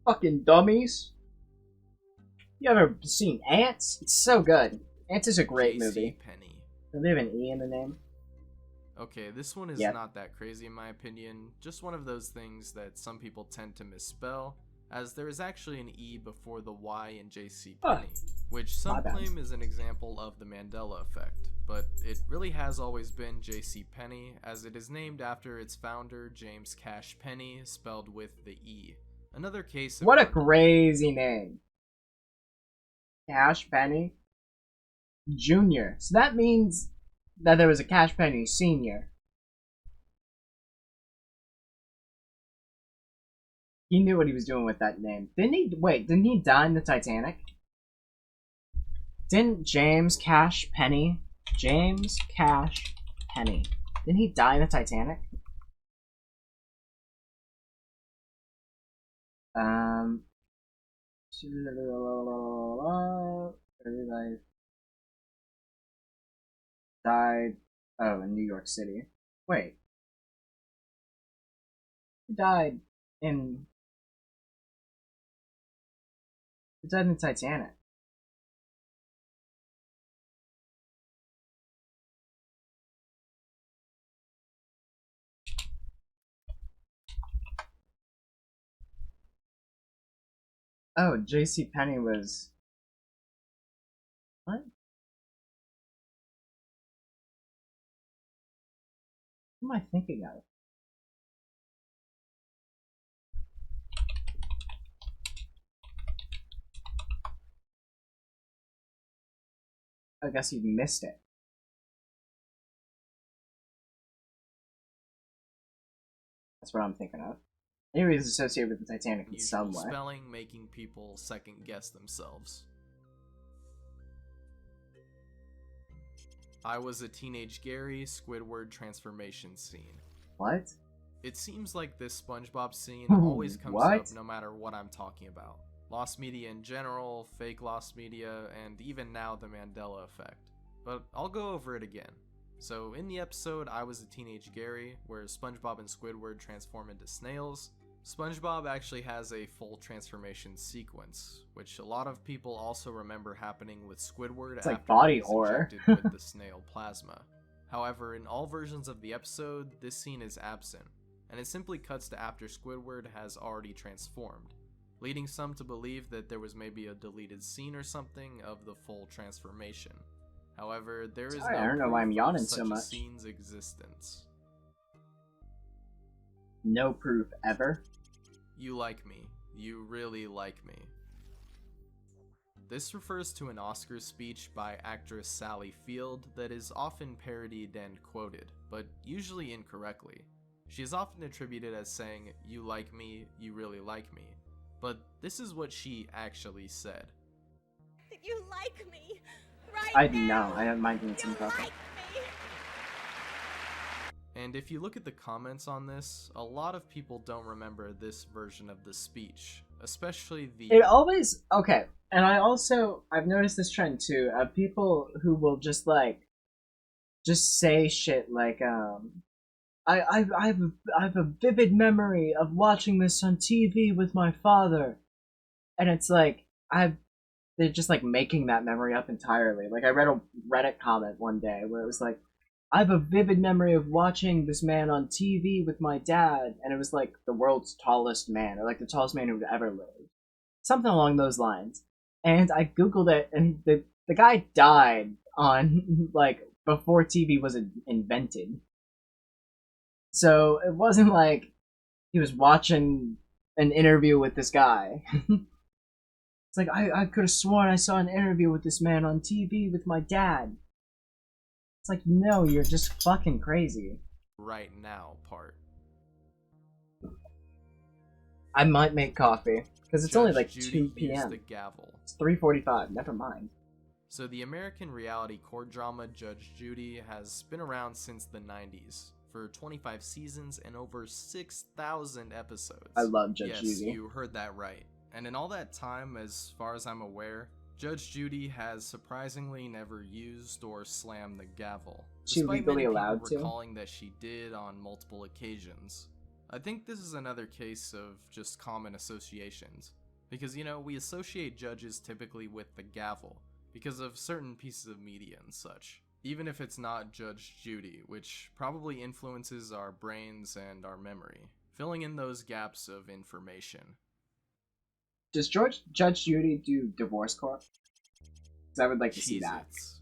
Fucking dummies. You ever seen Ants? It's so good. Ants is a great movie. Penny. Does they have an E in the name? Okay, this one is not that crazy in my opinion, just one of those things that some people tend to misspell, as there is actually an E before the Y in JC Penny, which some claim is an example of the Mandela Effect, but it really has always been JC Penny, as it is named after its founder James Cash Penny, spelled with the E. Another case of... What a crazy name. Cash Penny Jr. So that means that there was a Cash Penny Sr. He knew what he was doing with that name. Didn't he die in the Titanic? Didn't James Cash Penny, didn't he die in the Titanic? Died, in New York City. Wait. He died in the Titanic. Oh, J.C. Penney was... What? What am I thinking of? I guess you missed it. That's what I'm thinking of. Anyway, it's associated with the Titanic in some way. Spelling making people second guess themselves. I was a teenage Gary Squidward transformation scene. What? It seems like this SpongeBob scene always comes up no matter what I'm talking about. Lost media in general, fake lost media, and even now the Mandela Effect. But I'll go over it again. So in the episode I Was a Teenage Gary, where SpongeBob and Squidward transform into snails, SpongeBob actually has a full transformation sequence, which a lot of people also remember happening with Squidward after like body horror with the snail plasma. However, in all versions of the episode, this scene is absent, and it simply cuts to after Squidward has already transformed, leading some to believe that there was maybe a deleted scene or something of the full transformation. However, there is I don't know why I'm yawning such so much. A scene's existence. No proof ever. You like me. You really like me. This refers to an Oscar speech by actress Sally Field that is often parodied and quoted, but usually incorrectly. She is often attributed as saying, "You like me, you really like me." But this is what she actually said. You like me right I now. know. I have my doing some You talking. like me. And if you look at the comments on this, a lot of people don't remember this version of the speech, especially the... It always okay, and I've noticed this trend too of people who will just say shit like I have a vivid memory of watching this on TV with my father, and it's like they're just like making that memory up entirely. Like I read a Reddit comment one day where it was like, I have a vivid memory of watching this man on TV with my dad, and it was like the world's tallest man, or like the tallest man who'd ever lived. Something along those lines. And I googled it, and the guy died on, like, before TV was invented. So it wasn't like he was watching an interview with this guy. It's like, I could have sworn I saw an interview with this man on TV with my dad. It's like, no, you're just fucking crazy. right now part. I might make coffee, because it's only like Judy 2 used p.m. the gavel. It's 3:45, never mind. So the American reality court drama Judge Judy has been around since the 90s, for 25 seasons and over 6,000 episodes. I love Judge yes, Judy. You heard that right. And in all that time, as far as I'm aware, Judge Judy has surprisingly never used or slammed the gavel, She despite legally many allowed people to? recalling that she did on multiple occasions. I think this is another case of just common associations, because, you know, we associate judges typically with the gavel, because of certain pieces of media and such, even if it's not Judge Judy, which probably influences our brains and our memory, filling in those gaps of information. Does Judge Judy do divorce court? Because I would like to see that. Cheez-Its.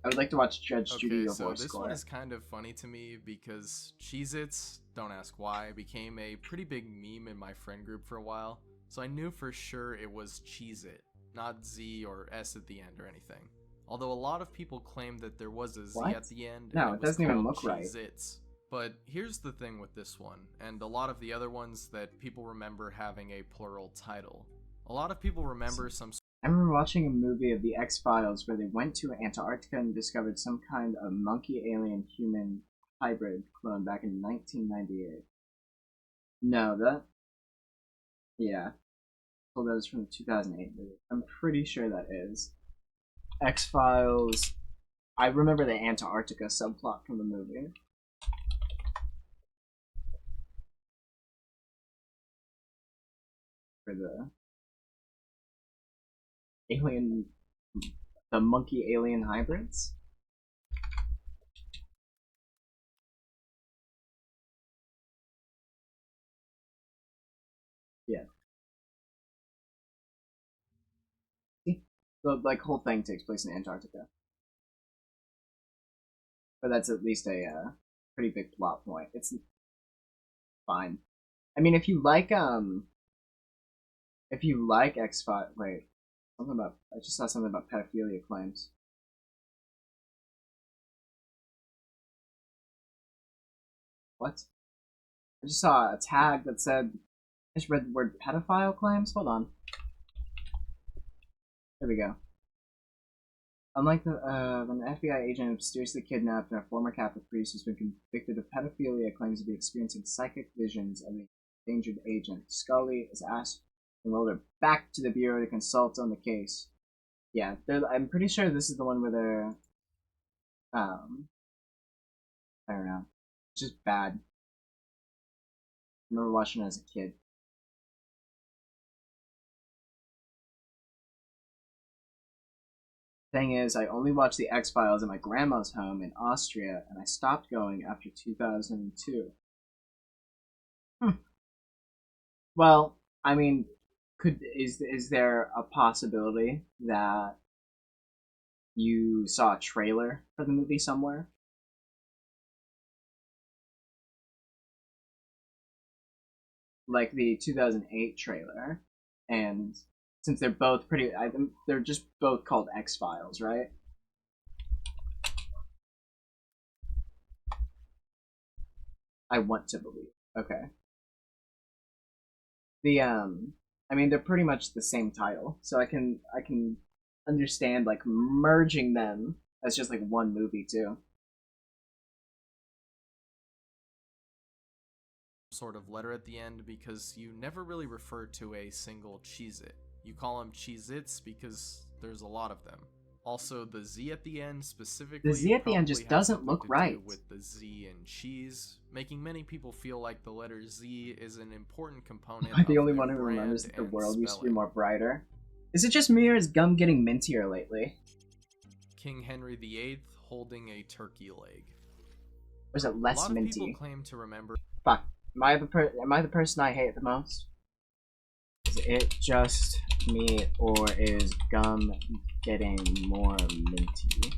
I would like to watch Judge Judy Okay, so divorce this court. one is kind of funny to me because Cheez-Its, don't ask why, became a pretty big meme in my friend group for a while, so I knew for sure it was Cheez-It, not Z or S at the end or anything. Although a lot of people claim that there was a Z What? at the end, No, and it was doesn't even called look right. Cheez-Its. But here's the thing with this one, and a lot of the other ones that people remember having a plural title. A lot of people remember some... I remember watching a movie of the X-Files where they went to Antarctica and discovered some kind of monkey alien human hybrid clone back in 1998. No, that... Yeah. Well, that was from the 2008 movie. I'm pretty sure that is. X-Files... I remember the Antarctica subplot from the movie. For the... alien... the monkey alien hybrids? Yeah. The like whole thing takes place in Antarctica. But that's at least a pretty big plot point. It's fine. I mean, if you like X-Files, wait, something about, I just saw something about pedophilia claims. What? I just saw a tag that said, I just read the word pedophile claims? Hold on. There we go. Unlike when an FBI agent mysteriously kidnapped a former Catholic priest who's been convicted of pedophilia, claims to be experiencing psychic visions of the endangered agent, Scully is asked to enroll her back to the bureau to consult on the case. Yeah, I'm pretty sure this is the one where they're, I don't know, it's just bad. I remember watching it as a kid. Thing is, I only watched the X-Files at my grandma's home in Austria, and I stopped going after 2002. Well, I mean, is there a possibility that you saw a trailer for the movie somewhere? Like the 2008 trailer, and Since they're both pretty, I think they're just both called X-Files, right? I want to believe. Okay. I mean, they're pretty much the same title, so I can understand like merging them as just like one movie too. Sort of letter at the end because you never really refer to a single Cheez-It. You call them Cheez-Its because there's a lot of them. Also, the Z at the end specifically. The Z at the end just probably has doesn't something look to do right. with the Z and cheese, making many people feel like the letter Z is an important component. Am I the of only their one who brand remembers that the and world used to be spelling. more brighter? Is it just me or is gum getting mintier lately? King Henry VIII holding a turkey leg. Or is it less a lot of minty? people claim to remember. Fuck. Am I the person I hate the most? Is it just me, or is gum getting more minty?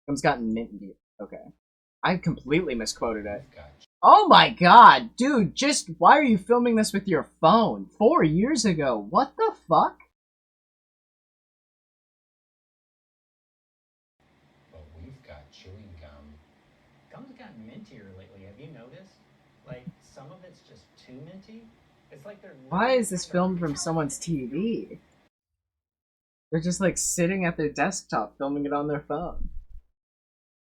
Gum's gotten minty. Okay. I completely misquoted it. Oh my god, dude, just why are you filming this with your phone? 4 years ago. What the fuck? But we've got chewing gum. Gum's gotten mintier lately, have you noticed? Like, some of it's just too minty. It's like they're... Why is this filmed from someone's TV? They're just like sitting at their desktop filming it on their phone.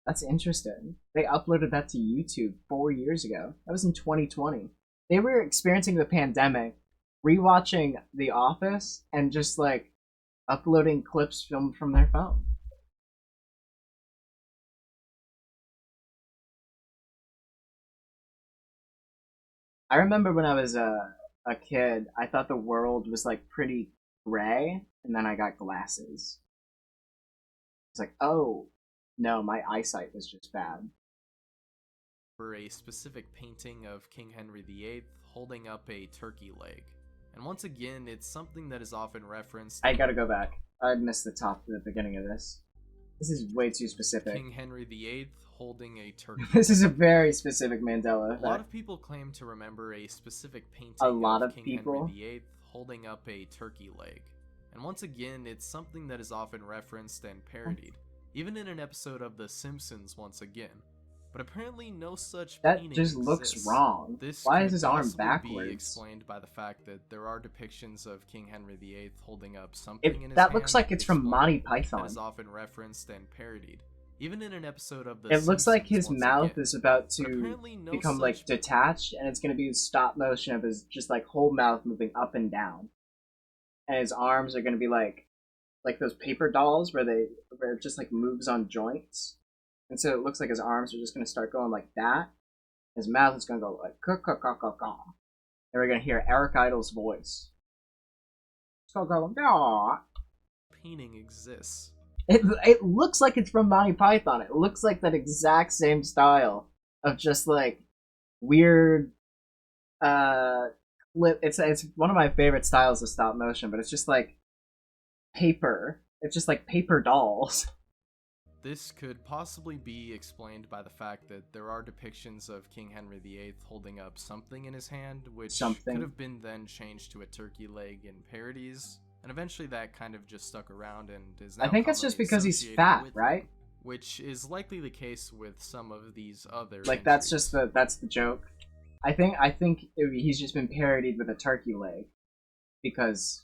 That's interesting. They uploaded that to YouTube 4 years ago. That was in 2020. They were experiencing the pandemic, rewatching The Office, and just like uploading clips filmed from their phone. I remember when I was a kid, I thought the world was like pretty gray, and then I got glasses. It's like, oh, no, my eyesight was just bad. For a specific painting of King Henry VIII holding up a turkey leg. And once again, it's something that is often referenced. I gotta go back. I missed the beginning of this. This is way too specific. King Henry VIII holding a turkey. This is a very specific Mandela effect. A lot of people claim to remember a specific painting of King Henry VIII holding up a turkey leg. And once again, it's something that is often referenced and parodied, even in an episode of The Simpsons once again. But apparently no such painting just looks exists. wrong. This Why could is his arm possibly backwards? be explained by the fact that there are depictions of King Henry VIII holding up something in his that hand, looks like it's from Monty Python. That is often referenced and parodied, even in an episode of The It looks like his Simpsons once mouth again. is about But to apparently no become such like detached, and it's gonna be stop motion of his just like whole mouth moving up and down, and his arms are gonna be like those paper dolls where it just like moves on joints, and so it looks like his arms are just gonna start going like that. His mouth is gonna go like caw, and we're gonna hear Eric Idle's voice. It's gonna go "Caw." painting exists. It looks like it's from Monty Python. It looks like that exact same style of just like weird clip. It's one of my favorite styles of stop motion, but it's just like paper. It's just like paper dolls. This could possibly be explained by the fact that there are depictions of King Henry VIII holding up something in his hand, which could have been then changed to a turkey leg in parodies, and eventually that kind of just stuck around and is now I think it's just commonly because he's associated fat, with right? them, which is likely the case with some of these other Like that's entries. just that's the joke. I think he's just been parodied with a turkey leg because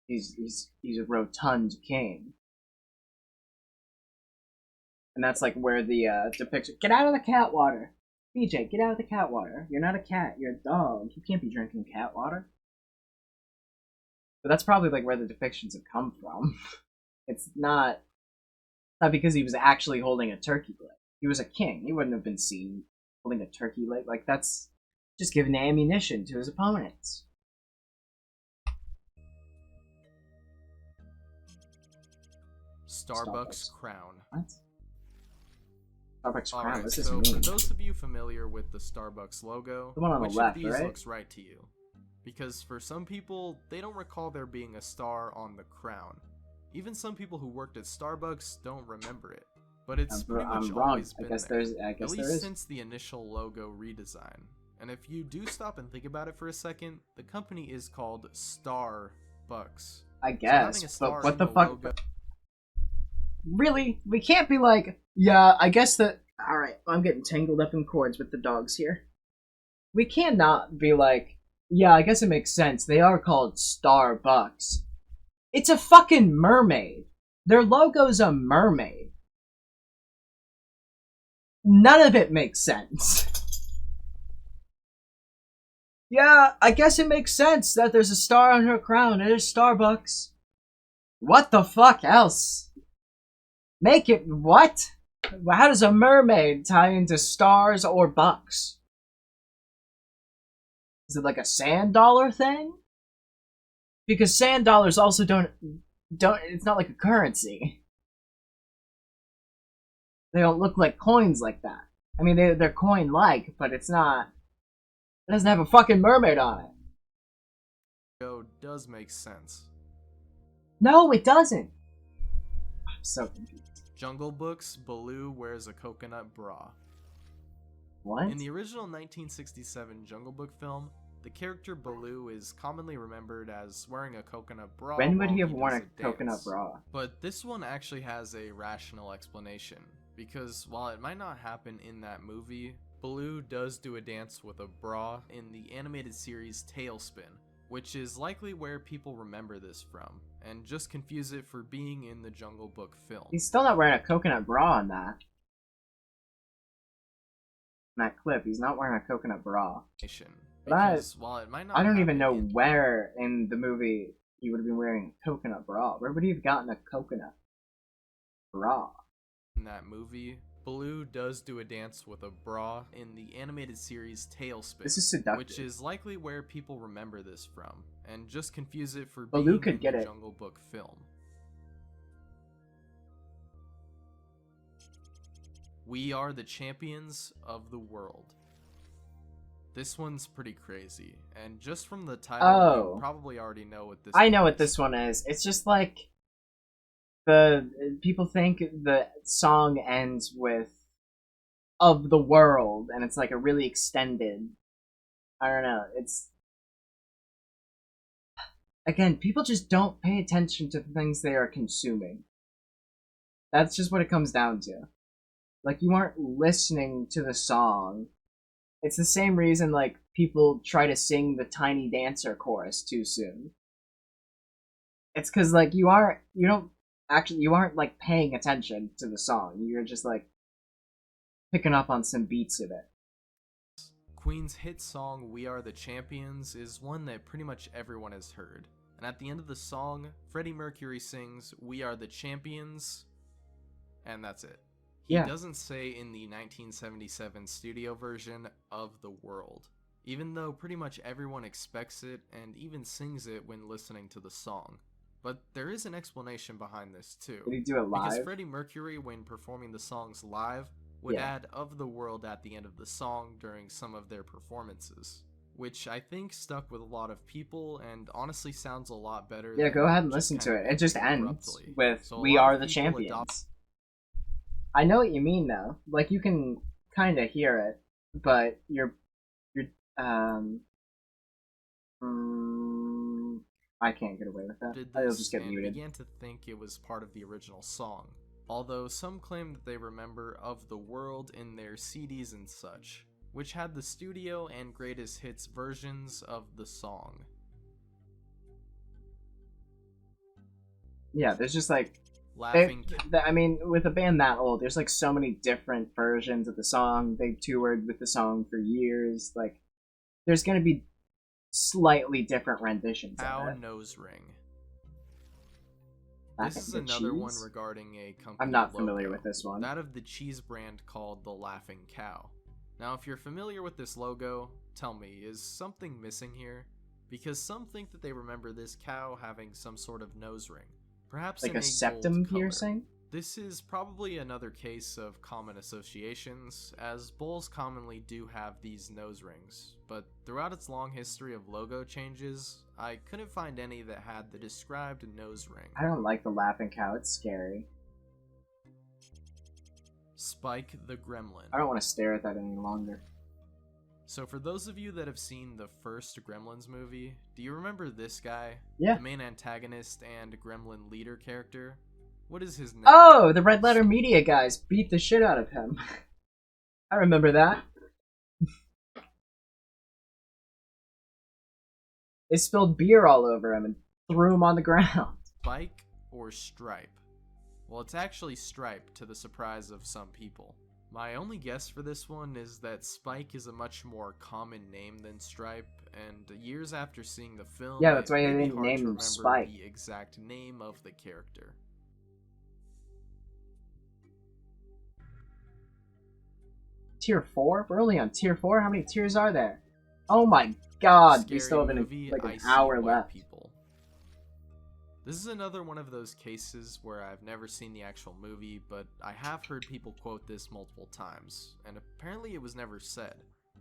he's a rotund king. And that's like where the depiction. Get out of the cat water, BJ. Get out of the cat water. You're not a cat. You're a dog. You can't be drinking cat water. But that's probably like where the depictions have come from. It's not because he was actually holding a turkey leg. He was a king. He wouldn't have been seen holding a turkey leg. Like that's just giving ammunition to his opponents. Starbucks crown. What? Starbucks crown. Alright, What does this so mean? for those of you familiar with the Starbucks logo, The one on the which left, of these right? looks right to you? Because for some people, they don't recall there being a star on the crown. Even some people who worked at Starbucks don't remember it. But it's pretty much I'm wrong. always been there, I guess at there least is. since the initial logo redesign. And if you do stop and think about it for a second, the company is called Starbucks. I guess, so star but what in the fuck? logo... Really? We can't be like, yeah, I guess that... Alright, I'm getting tangled up in cords with the dogs here. We cannot be like, yeah, I guess it makes sense. They are called Starbucks. It's a fucking mermaid. Their logo's a mermaid. None of it makes sense. Yeah, I guess it makes sense that there's a star on her crown. It is Starbucks. What the fuck else? Make it what? How does a mermaid tie into stars or bucks? Is it like a sand dollar thing? Because sand dollars also don't it's not like a currency. They don't look like coins like that. I mean, they're coin-like, but it's not... It doesn't have a fucking mermaid on it. Logo does make sense. No, it doesn't. I'm so confused. Jungle Book's Baloo wears a coconut bra. What? In the original 1967 Jungle Book film, the character Baloo is commonly remembered as wearing a coconut bra. When would while he have does worn a dance. coconut bra? But this one actually has a rational explanation, because while it might not happen in that movie, Baloo does do a dance with a bra in the animated series Tailspin, which is likely where people remember this from, and just confuse it for being in the Jungle Book film. He's still not wearing a coconut bra on that. In that clip, he's not wearing a coconut bra. Because while it might not I don't even know happen where in the movie he would have been wearing a coconut bra. Where would he have gotten a coconut bra? in that movie, Baloo does do a dance with a bra in the animated series Tailspin, This is seductive. which is likely where people remember this from, and just confuse it for Baloo being could in get the it. Jungle Book film. We are the champions of the world. This one's pretty crazy, and just from the title, you probably already know what this I know what this one is. It's just like the people think the song ends with "of the world," and it's like a really extended. I don't know. It's again, people just don't pay attention to the things they are consuming. That's just what it comes down to. Like, you aren't listening to the song. It's the same reason, like, people try to sing the Tiny Dancer chorus too soon. It's because, like, you aren't, like, paying attention to the song. You're just, like, picking up on some beats of it. Queen's hit song, We Are the Champions, is one that pretty much everyone has heard. And at the end of the song, Freddie Mercury sings, We Are the Champions, and that's it. He doesn't say in the 1977 studio version of the world, even though pretty much everyone expects it and even sings it when listening to the song. But there is an explanation behind this too. Did he do it live? Because Freddie Mercury, when performing the songs live, would add Of the World at the end of the song during some of their performances, which I think stuck with a lot of people and honestly sounds a lot better. Yeah, go ahead and listen to it. It just ends with We Are the Champions. I know what you mean though. Like, you can kind of hear it, but I can't get away with that. I'll just get muted. Began to think it was part of the original song, although some claim that they remember Of the World in their CDs and such, which had the studio and greatest hits versions of the song. Yeah, there's just like I mean, with a band that old, there's like so many different versions of the song. They've toured with the song for years. Like, there's gonna be slightly different renditions of it. Nose ring. This is another one regarding a company I'm not logo, familiar with this one. That of the cheese brand called the Laughing Cow. Now, if you're familiar with this logo, tell me, is something missing here? Because some think that they remember this cow having some sort of nose ring. Perhaps like a septum piercing? This is probably another case of common associations, as bulls commonly do have these nose rings, but throughout its long history of logo changes, I couldn't find any that had the described nose ring. I don't like the Laughing Cow, it's scary. Spike the Gremlin. I don't want to stare at that any longer. So for those of you that have seen the first Gremlins movie, do you remember this guy? Yeah. The main antagonist and Gremlin leader character? What is his name? Oh, the Red Letter Media guys beat the shit out of him. I remember that. They spilled beer all over him and threw him on the ground. Spike or Stripe? Well, it's actually Stripe, to the surprise of some people. My only guess for this one is that Spike is a much more common name than Stripe, and years after seeing the film, Yeah, that's why it they may be didn't hard name to him remember Spike. the exact name of the character. Tier 4? We're only on tier 4? How many tiers are there? Oh my god, we Scary still have movie, like I an See hour White left. People. This is another one of those cases where I've never seen the actual movie, but I have heard people quote this multiple times, and apparently it was never said.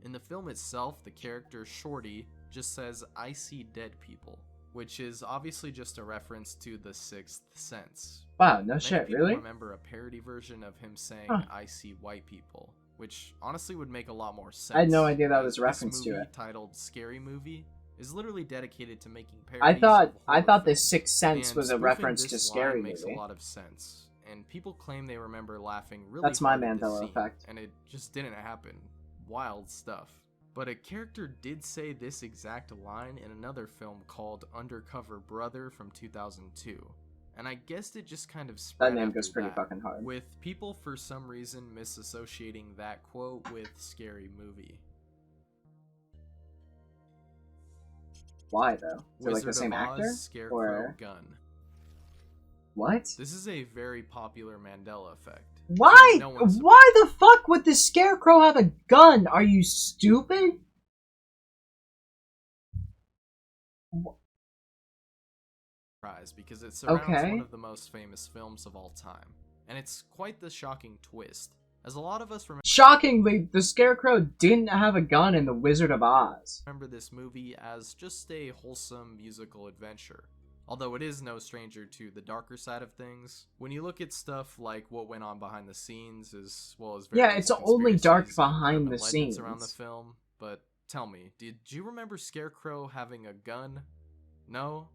In the film itself, the character Shorty just says, "I see dead people," which is obviously just a reference to The Sixth Sense. Wow, no Many shit, people really? remember a parody version of him saying, Huh. "I see white people," which honestly would make a lot more sense. I had no idea that as was a reference this to movie, it. titled Scary Movie, is literally dedicated to making parodies I of thought horror The films. Sixth Sense And was a spoofing reference this to line Scary makes Movie. a lot of sense, and people claim they remember laughing really That's my hard at this Mandela scene, effect. and it just didn't happen. Wild stuff. But a character did say this exact line in another film called Undercover Brother from 2002. And I guess it just kind of spread That name after goes pretty that, fucking hard. with people for some reason misassociating that quote with Scary Movie. Why though? Is it like Wizard the same of actor? Oz, Scarecrow, Or Gun. what? This is a very popular Mandela effect. Why? No one's Why the fuck would the Scarecrow have a gun? Are you stupid? surprised because it surrounds Okay. one of the most famous films of all time. And it's quite the shocking twist, as a lot of us Shockingly, the Scarecrow didn't have a gun in The Wizard of Oz. remember this movie as just a wholesome musical adventure. Although it is no stranger to the darker side of things, when you look at stuff like what went on behind the scenes, as well as Yeah, various it's only dark conspiracies and behind urban the legends around the scenes. film. But tell me, did you remember Scarecrow having a gun? No?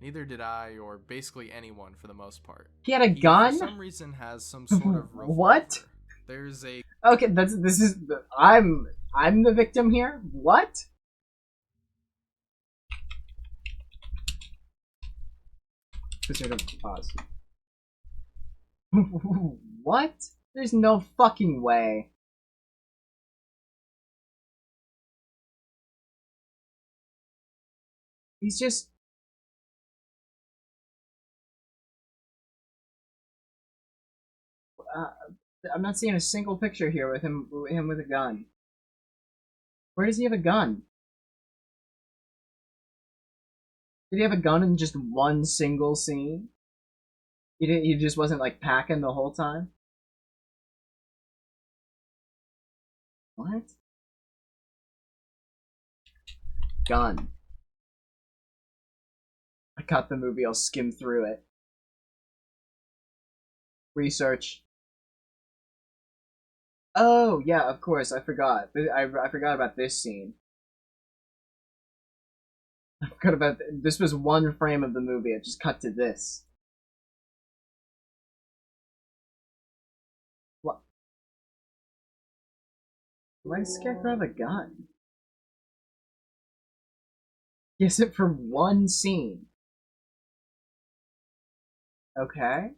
Neither did I, or basically anyone for the most part. He had a gun? For some reason has some sort of revolver. What? There's a Okay, this is I'm the victim here. What? Wizard of Oz. What? There's no fucking way. He's just. I'm not seeing a single picture here with him with a gun. Where does he have a gun? Did he have a gun in just one single scene? He just wasn't like packing the whole time? What? Gun. I got the movie, I'll skim through it. Research. Oh, yeah, of course, I forgot. I forgot about this scene. I forgot about this was one frame of the movie, it just cut to this. What? Why does Scarecrow have a gun? He has it for one scene. Okay.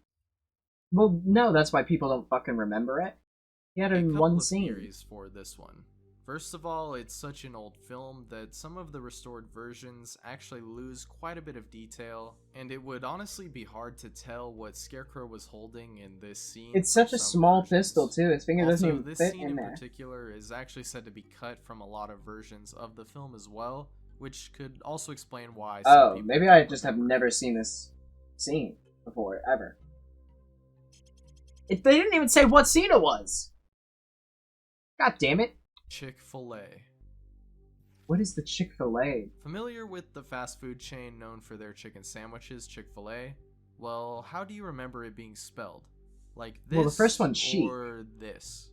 Well, no, that's why people don't fucking remember it. He had it in one scene. Theories for this one. First of all, it's such an old film that some of the restored versions actually lose quite a bit of detail, and it would honestly be hard to tell what Scarecrow was holding in this scene. It's such a small pistol too. His finger doesn't Also, even this fit scene in in there. particular is actually said to be cut from a lot of versions of the film as well, which could also explain why some Oh, people maybe I just have never seen this scene before, ever. They didn't even say what scene it was! God damn it. Chick-fil-A. What is the Chick-fil-A? Familiar with the fast food chain known for their chicken sandwiches, Chick-fil-A? Well, how do you remember it being spelled? Like this Well, the first one's sheep. or this?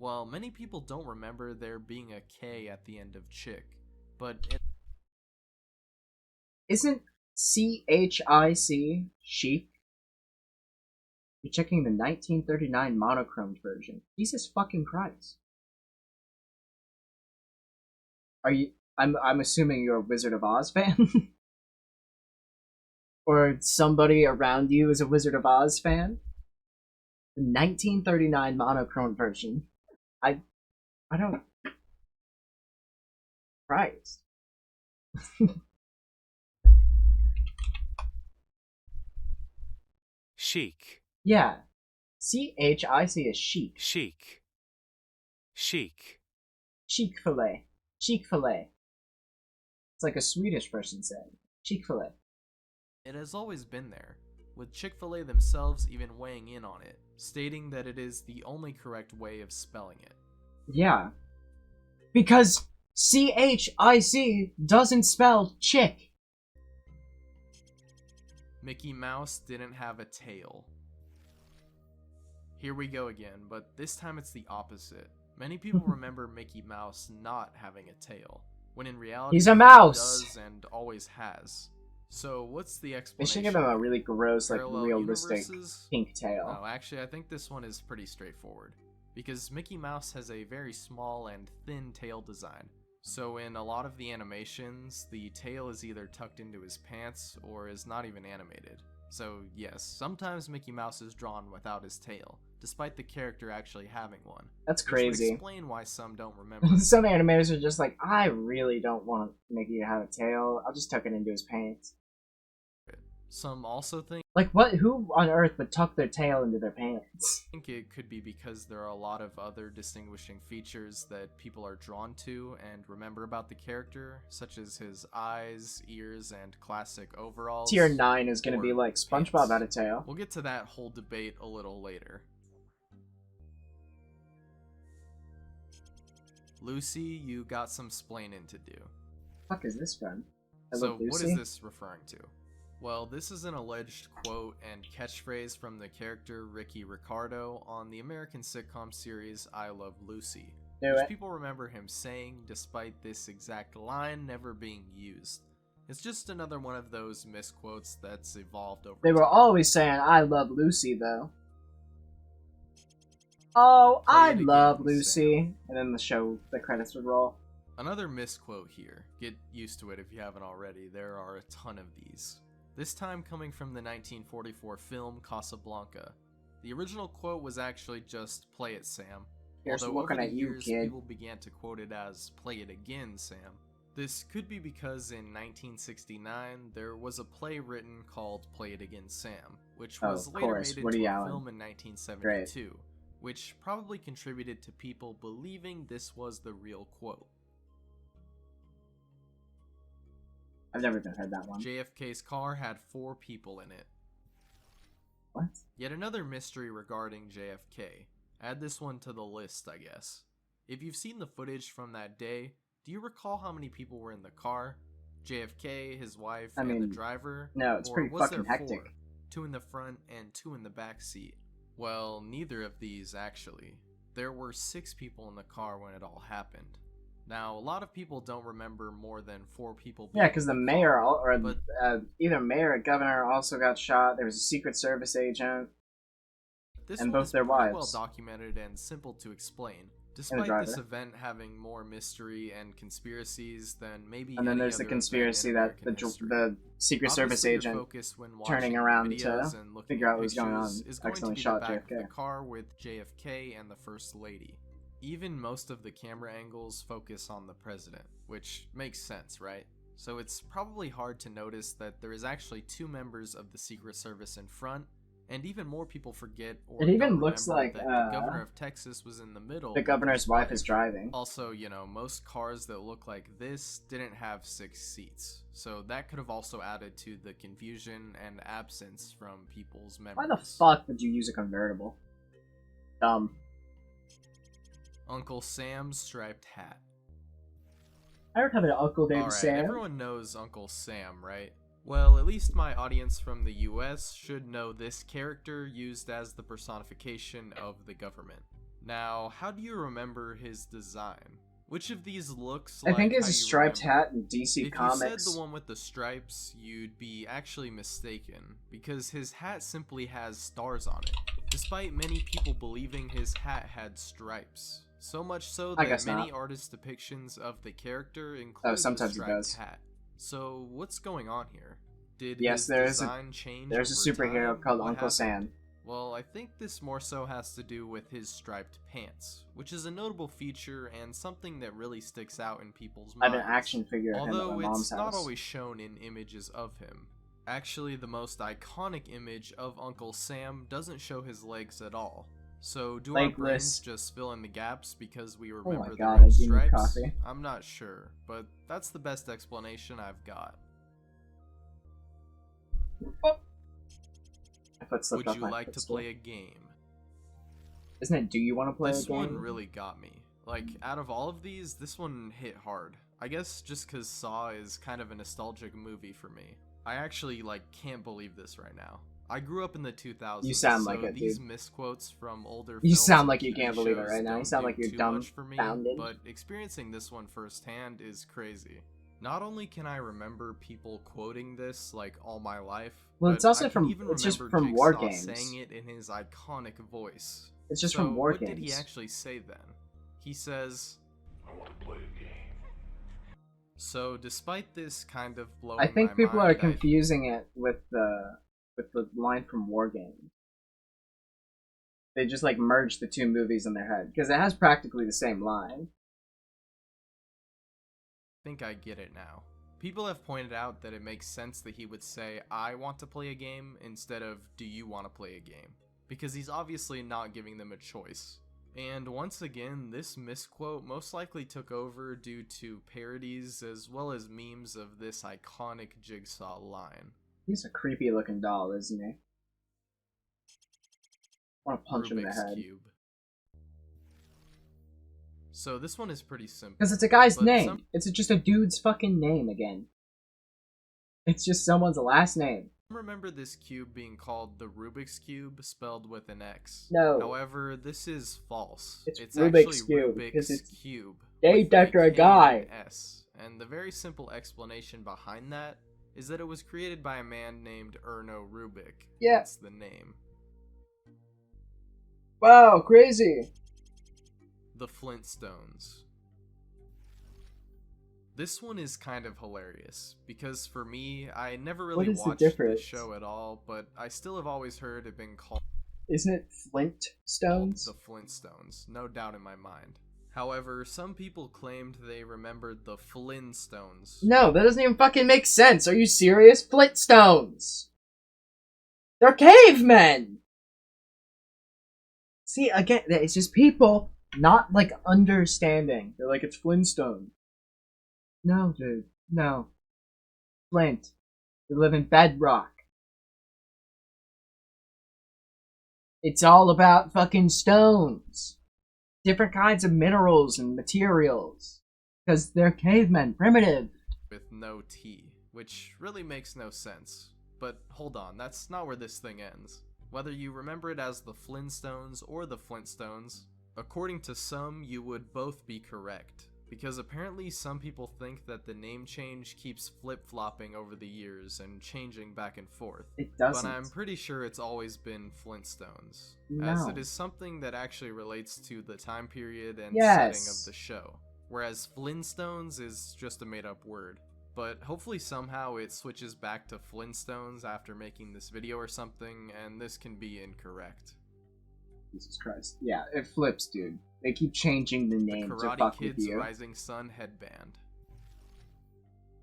Well, many people don't remember there being a K at the end of chick, but Isn't CHIC chic? You're checking the 1939 monochromed version. Jesus fucking Christ. Are you? I'm assuming you're a Wizard of Oz fan, or somebody around you is a Wizard of Oz fan. The 1939 monochrome version. I don't. Christ. Chic. Yeah. CHIC is chic. Chic. Chic. Cheek fillet. Cheek fillet. It's like a Swedish person saying. Cheek fillet. it has always been there, with Chick-fil-A themselves even weighing in on it, stating that it is the only correct way of spelling it. Yeah. Because CHIC doesn't spell chick. Mickey Mouse didn't have a tail. Here we go again, but this time it's the opposite. Many people remember Mickey Mouse not having a tail, when in reality he's a mouse. he does and always has. So what's the They explanation? should give him a really gross, like Parallel realistic universes? pink tail. No, actually I think this one is pretty straightforward, because Mickey Mouse has a very small and thin tail design. So in a lot of the animations, the tail is either tucked into his pants or is not even animated. So yes, sometimes Mickey Mouse is drawn without his tail, despite the character actually having one. That's Which would crazy. explain why some don't remember. Some animators are just like, I really don't want Mickey to have a tail. I'll just tuck it into his pants. Some also think Like, what? Who on earth would tuck their tail into their pants? it could be because there are a lot of other distinguishing features that people are drawn to and remember about the character, such as his eyes, ears, and classic overalls. Tier 9 is gonna or be like, SpongeBob pants. had a tail. We'll get to that whole debate a little later. Lucy, you got some splaining to do. Fuck is this from? So what is this referring to? Well, this is an alleged quote and catchphrase from the character Ricky Ricardo on the American sitcom series I Love Lucy, which people remember him saying despite this exact line never being used. It's just another one of those misquotes that's evolved over They time. were always saying, I love Lucy, though. Oh, I love Lucy. And then the credits would roll. Another misquote here. Get used to it if you haven't already. There are a ton of these. This time coming from the 1944 film Casablanca. The original quote was actually just, "Play it, Sam." Here's Although over looking the at you, years, kid. people began to quote it as, "Play it again, Sam." This could be because in 1969, there was a play written called Play It Again, Sam, which was later made into Woody a Allen. film in 1972, which probably contributed to people believing this was the real quote. I've never even heard that one. JFK's car had 4 people in it. What? Yet another mystery regarding JFK. Add this one to the list, I guess. If you've seen the footage from that day, do you recall how many people were in the car? JFK, his wife, and the driver? No, it's or pretty was fucking there hectic. 4? 2 in the front and 2 in the back seat. Well, neither of these, actually. There were 6 people in the car when it all happened. Now, a lot of people don't remember more than 4 people. Yeah, because the mayor, but either mayor or governor also got shot. There was a Secret Service agent. this and one both is their pretty wives. well documented and simple to explain. And Despite driver. this event having more mystery and conspiracies than maybe And then any there's the other event conspiracy in that American history. the Secret Service Obviously, your agent focus when turning watching around videos to and looking figure at out what was going on pictures is going to accidentally be shot the back JFK. of the car with JFK and the First Lady. Even most of the camera angles focus on the president, which makes sense, right? So it's probably hard to notice that there is actually 2 members of the Secret Service in front, and even more people forget or It even don't looks remember like, that the governor of Texas was in the middle. The governor's with his wife is driving. Also, most cars that look like this didn't have 6 seats, so that could have also added to the confusion and absence from people's memories. Why the fuck would you use a convertible? Dumb. Uncle Sam's striped hat. I don't have an uncle named Alright, Sam. everyone knows Uncle Sam, right? Well, at least my audience from the US should know this character used as the personification of the government. Now, how do you remember his design? Which of these looks I like think it's how a you striped remember? hat in DC If Comics. you said the one with the stripes, you'd be actually mistaken, because his hat simply has stars on it, despite many people believing his hat had stripes. So much so I that guess many not. artist depictions of the character include the Sometimes he striped does. hat. So what's going on here? Did Yes, his there's design change There's a over superhero time? called What Uncle happened? Sam. Well, I think this more so has to do with his striped pants, which is a notable feature and something that really sticks out in people's I have minds. an action figure of him at Although my mom's it's not house. always shown in images of him. Actually, the most iconic image of Uncle Sam doesn't show his legs at all. So do our Legless. brains just fill in the gaps because we Oh remember my the god, red I do need stripes? coffee. I'm not sure, but that's the best explanation I've got. My foot slipped Would off you my like to footstool. play a game? Isn't it Do You Want to Play This a Game? one really got me. Like, out of all of these, this one hit hard. I guess just cause Saw is kind of a nostalgic movie for me. I actually, can't believe this right now. I grew up in the 2000s, You sound so like it, these dude. misquotes from older You films sound and like you TV can't believe it shows right now. You don't sound do like you're too dumb much for me, founded. but experiencing this one firsthand is crazy. Not only can I remember people quoting this all my life, Well, but it's also I can from- even it's just remember from War Jigsaw Games. saying it in his iconic voice. It's just So from War what did he Games. actually say then? He says, I want to play a game. so despite this kind of blowing I think my people mind, are confusing it with the line from War Games. They just merged the two movies in their head because it has practically the same line. I think I get it now. People have pointed out that it makes sense that he would say, I want to play a game, instead of, do you want to play a game? Because he's obviously not giving them a choice. And once again, this misquote most likely took over due to parodies as well as memes of this iconic Jigsaw line. He's a creepy looking doll, isn't he? I want to punch him in the Rubik's head. Cube. So this one is pretty simple. Because it's a guy's but name. It's just a dude's fucking name again. It's just someone's last name. Remember this cube being called the Rubik's Cube, spelled with an X. No. However, this is false. It's actually Rubik's Cube, Rubik's because it's Cube. named with after a K guy. and S. And the very simple explanation behind that is that it was created by a man named Erno Rubik. Yeah. That's the name. Wow, crazy. The Flintstones. This one is kind of hilarious, because for me, I never really What is the watched this difference? show at all, but I still have always heard it being called Isn't it Flintstones? the Flintstones, no doubt in my mind. However, some people claimed they remembered the Flintstones. No, that doesn't even fucking make sense. Are you serious? Flintstones! They're cavemen! See, again, it's just people not, understanding. They're like, it's Flintstone. No, dude. No. Flint. They live in bedrock. It's all about fucking stones. Different kinds of minerals and materials. Because they're cavemen, primitive. With no T, which really makes no sense. But hold on, that's not where this thing ends. Whether you remember it as the Flintstones or the Flintstones, according to some, you would both be correct. Because apparently some people think that the name change keeps flip-flopping over the years and changing back and forth. It doesn't. But I'm pretty sure it's always been Flintstones, No. as it is something that actually relates to the time period and Yes. setting of the show. Whereas Flintstones is just a made-up word. But hopefully somehow it switches back to Flintstones after making this video or something, and this can be incorrect. Jesus Christ. Yeah, it flips, dude. They keep changing the name to Karate fuck with Kid's you. Rising Sun headband.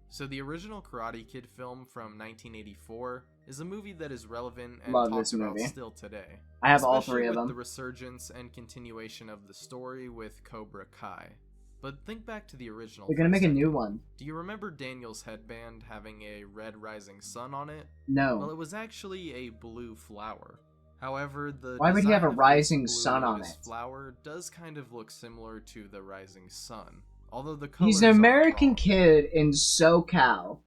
So the original Karate Kid film from 1984 is a movie that is relevant and Love talked this about movie. still today. I have all especially three of with them. the resurgence and continuation of the story with Cobra Kai. But think back to the original. They're gonna for make a second. new one. Do you remember Daniel's headband having a red rising sun on it? No. Well, it was actually a blue flower. However, the Why would he have a design of this rising blue sun on lotus it? flower does kind of look similar to the rising sun, although the colors He's an are American wrong. kid in SoCal.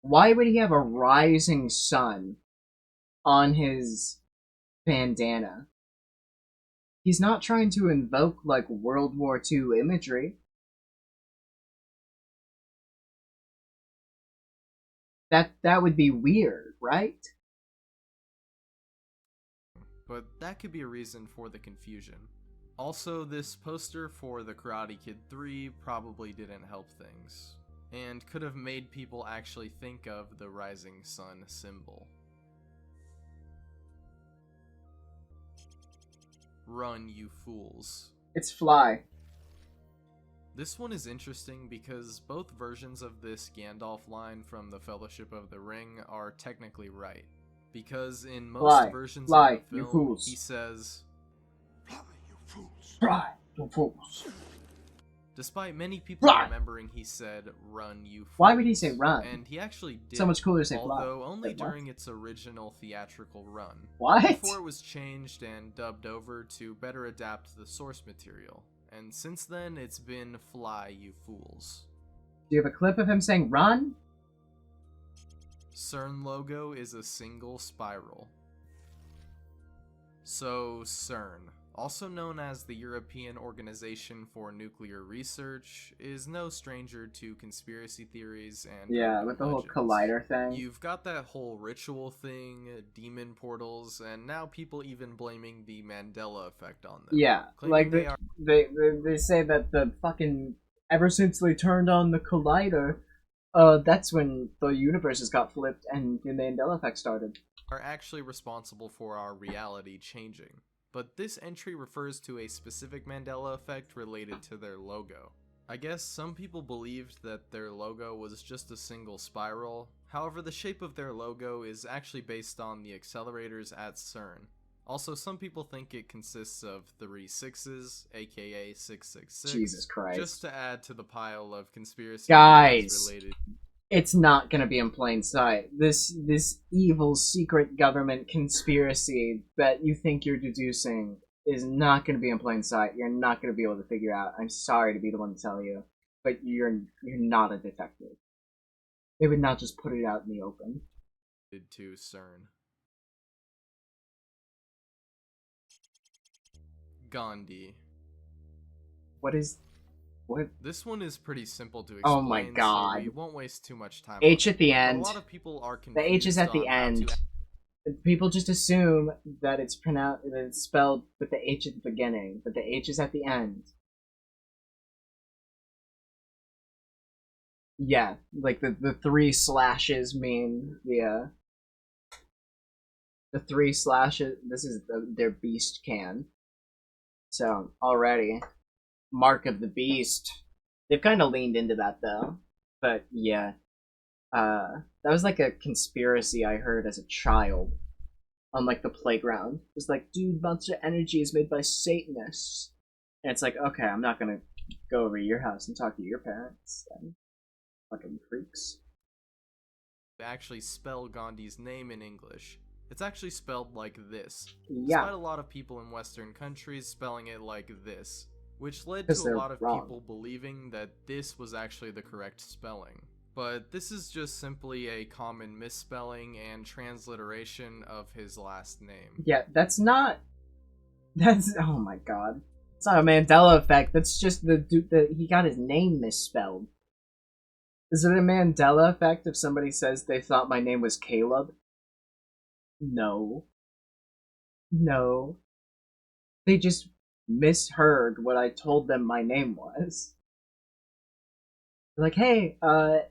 Why would he have a rising sun on his bandana? He's not trying to invoke, like, World War II imagery. That would be weird, right? But that could be a reason for the confusion. Also, this poster for The Karate Kid 3 probably didn't help things, and could have made people actually think of the rising sun symbol. Run, you fools. It's Fly. This one is interesting because both versions of this Gandalf line from the Fellowship of the Ring are technically right. Because in most versions of the you film, fools. he says, Fly, you fools. Fly, you fools. Despite many people remembering he said, run, you fools. Why would he say run? And he actually did. So much cooler to say fly. Although only Wait, what? during its original theatrical run. What? Before it was changed and dubbed over to better adapt the source material. And since then, it's been fly, you fools. Do you have a clip of him saying run? CERN logo is a single spiral. So, CERN, also known as the European Organization for Nuclear Research, is no stranger to conspiracy theories and yeah, with the whole collider thing. You've got that whole ritual thing, demon portals, and now people even blaming the Mandela Effect on them. Yeah, like they say that the fucking ever since they turned on the collider, that's when the universes got flipped and the Mandela Effect started. Are actually responsible for our reality changing. But this entry refers to a specific Mandela Effect related to their logo. I guess some people believed that their logo was just a single spiral, however the shape of their logo is actually based on the accelerators at CERN. Also, some people think it consists of 3 6s, aka 666. Jesus Christ. Just to add to the pile of conspiracy Guys, related. It's not gonna be in plain sight. This evil secret government conspiracy that you think you're deducing is not gonna be in plain sight. You're not gonna be able to figure out. I'm sorry to be the one to tell you, but you're not a detective. They would not just put it out in the open. To CERN. Gandhi. What? This one is pretty simple to explain. Oh my god. So we won't waste too much time. H at the end. A lot of people are confused. The H is at the end. People just assume that it's spelled with the H at the beginning, but the H is at the end. Yeah, like the 3 slashes mean the 3 slashes. This is their beast can. So already, mark of the beast. They've kind of leaned into that though, but yeah, that was like a conspiracy I heard as a child on like the playground. It was like, dude, Monster Energy is made by Satanists, and it's like, okay, I'm not gonna go over to your house and talk to your parents. Then. Fucking freaks. They actually spell Gandhi's name in English. It's actually spelled like this. Yeah. Despite a lot of people in Western countries spelling it like this, which led to a lot of people believing that this was actually the correct spelling. But this is just simply a common misspelling and transliteration of his last name. Yeah, that's oh my god. It's not a Mandela effect, that's just he got his name misspelled. Is it a Mandela effect if somebody says they thought my name was Caleb? No. No. They just misheard what I told them my name was. They're like, hey,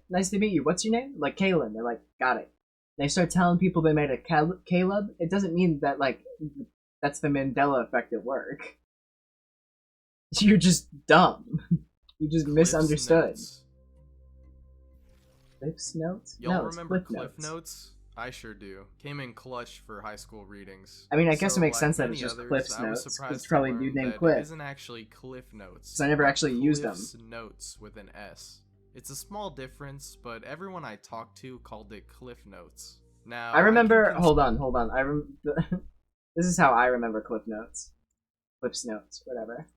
nice to meet you. What's your name? Like, Kalen. They're like, got it. They start telling people they made a Caleb. It doesn't mean that, like, that's the Mandela effect at work. You're just dumb. You just misunderstood. Notes. Cliff's Notes? Y'all No, remember Cliff Notes? I sure do. Came in clutch for high school readings. I mean, I guess so, it makes like sense that many it's just others, Cliff's I was Notes. surprised It's probably to a dude learn named that Cliff. It isn't actually Cliff Notes. So I never but actually used them. Cliff's Notes with an S. It's a small difference, but everyone I talked to called it Cliff Notes. Now I remember. Hold on. This is how I remember Cliff Notes. Cliff's Notes, whatever.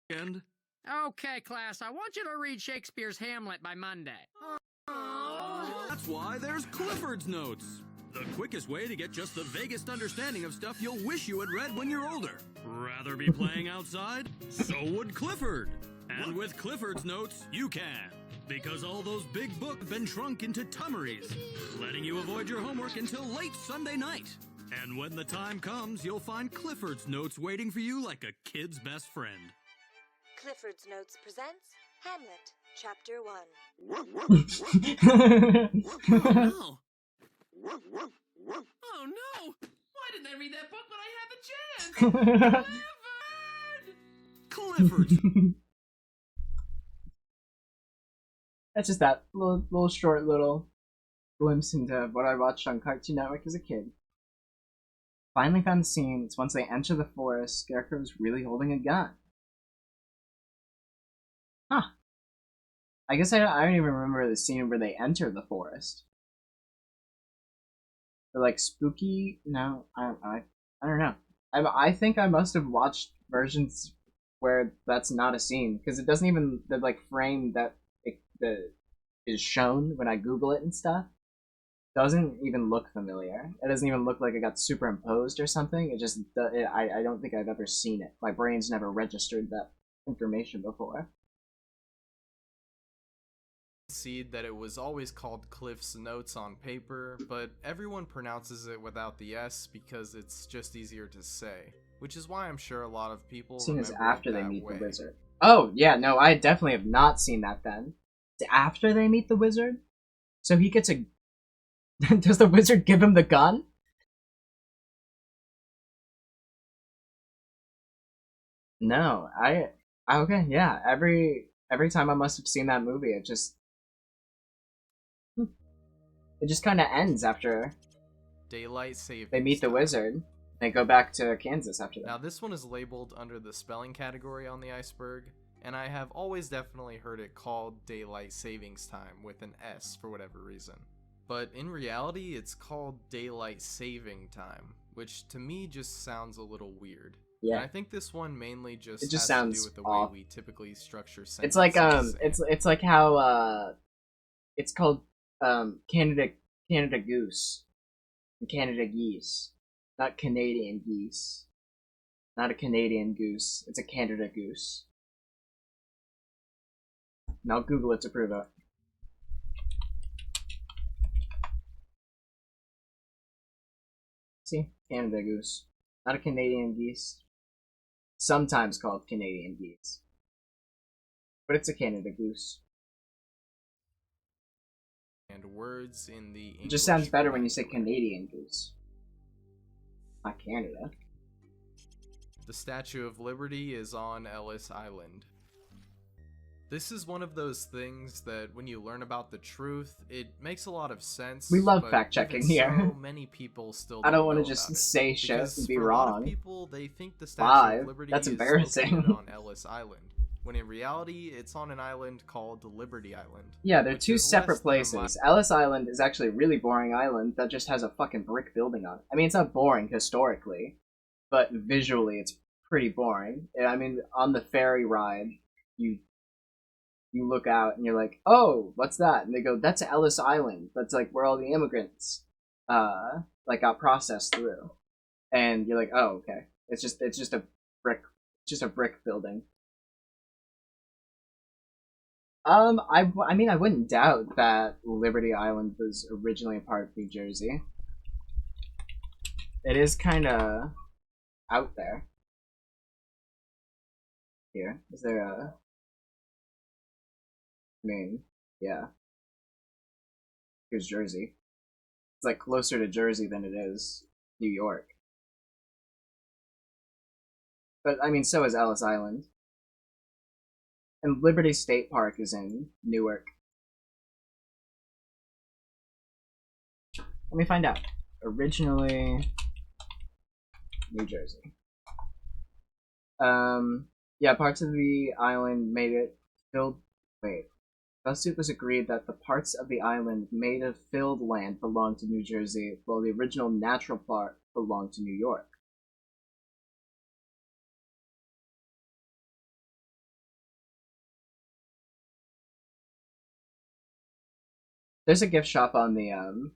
And Okay, class, I want you to read Shakespeare's Hamlet by Monday. That's why there's Clifford's Notes. The quickest way to get just the vaguest understanding of stuff you'll wish you had read when you're older. Rather be playing outside? So would Clifford. And with Clifford's Notes, you can. Because all those big books have been shrunk into tummaries, letting you avoid your homework until late Sunday night. And when the time comes, you'll find Clifford's Notes waiting for you like a kid's best friend. Clifford's Notes presents Hamlet, Chapter 1. Oh, oh no! Why didn't I read that book when I had the chance? Clifford! That's just that little short little glimpse into what I watched on Cartoon Network as a kid. Finally found the scene. It's once they enter the forest, Scarecrow's really holding a gun. Huh. I guess I don't even remember the scene where they enter the forest. They're like spooky. No, I don't know. I think I must have watched versions where that's not a scene because it doesn't even the like frame that is shown when I Google it and stuff doesn't even look familiar. It doesn't even look like it got superimposed or something. It just I don't think I've ever seen it. My brain's never registered that information before. Concede that it was always called Cliff's Notes on paper, but everyone pronounces it without the S because it's just easier to say, which is why I'm sure a lot of people Seen as remember after it they that meet way. the wizard. Oh yeah, no, I definitely have not seen that then. It's after they meet the wizard, so he gets a. Does the wizard give him the gun? No, okay, yeah. Every time I must have seen that movie, it just kind of ends after Daylight savings they meet the time. wizard. They go back to Kansas after that. Now this one is labeled under the spelling category on the iceberg, and I have always definitely heard it called Daylight Savings Time with an S for whatever reason. But in reality, it's called Daylight Saving Time, which to me just sounds a little weird. Yeah. And I think this one mainly just It just has sounds to do with the off. way we typically structure sentences. It's like it's like how it's called Canada Goose, and Canada Geese, not Canadian geese, not a Canadian goose. It's a Canada Goose. And I'll Google it to prove it. See, Canada Goose, not a Canadian geese. Sometimes called Canadian geese, but it's a Canada Goose. And words in the English It just sounds better when you say vernacular. Canadian Goose, not Canada. The Statue of Liberty is on Ellis Island. This is one of those things that when you learn about the truth, it makes a lot of sense. We love but fact-checking even here. So many people still I don't want to just say shit because and be for a lot of wrong. people, they think the Statue Live. of Liberty That's is embarrassing. located on Ellis Island, when in reality, it's on an island called Liberty Island. Yeah, they're which two is separate less than a places. Ellis Island is actually a really boring island that just has a fucking brick building on it. I mean, it's not boring historically, but visually it's pretty boring. I mean, on the ferry ride, you look out and you're like, oh, what's that? And they go, that's Ellis Island. That's like where all the immigrants like got processed through. And you're like, oh, okay. It's just a brick building. I mean, I wouldn't doubt that Liberty Island was originally a part of New Jersey. It is kind of out there. Here, is there a? I mean, yeah. Here's Jersey. It's like closer to Jersey than it is New York. But I mean, so is Ellis Island. And Liberty State Park is in Newark. Let me find out. Originally, New Jersey. Yeah, parts of the island made it filled. Wait. Thus it was agreed that the parts of the island made of filled land belonged to New Jersey, while the original natural part belonged to New York. There's a gift shop on the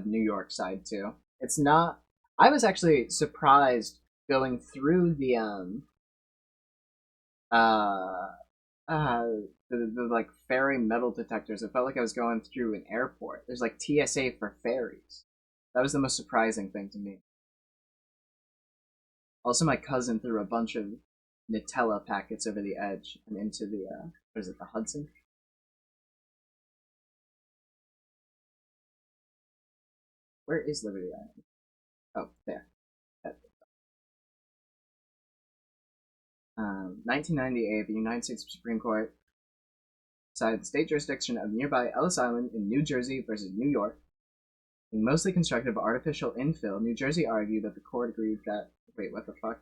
New York side too. It's not. I was actually surprised going through the the like ferry metal detectors. It felt like I was going through an airport. There's like TSA for ferries. That was the most surprising thing to me. Also, my cousin threw a bunch of Nutella packets over the edge and into the what is it, the Hudson? Where is Liberty Island? Oh, there. 1998, the United States Supreme Court decided the state jurisdiction of nearby Ellis Island in New Jersey versus New York. In mostly constructive artificial infill, New Jersey argued that the court agreed that... Wait, what the fuck?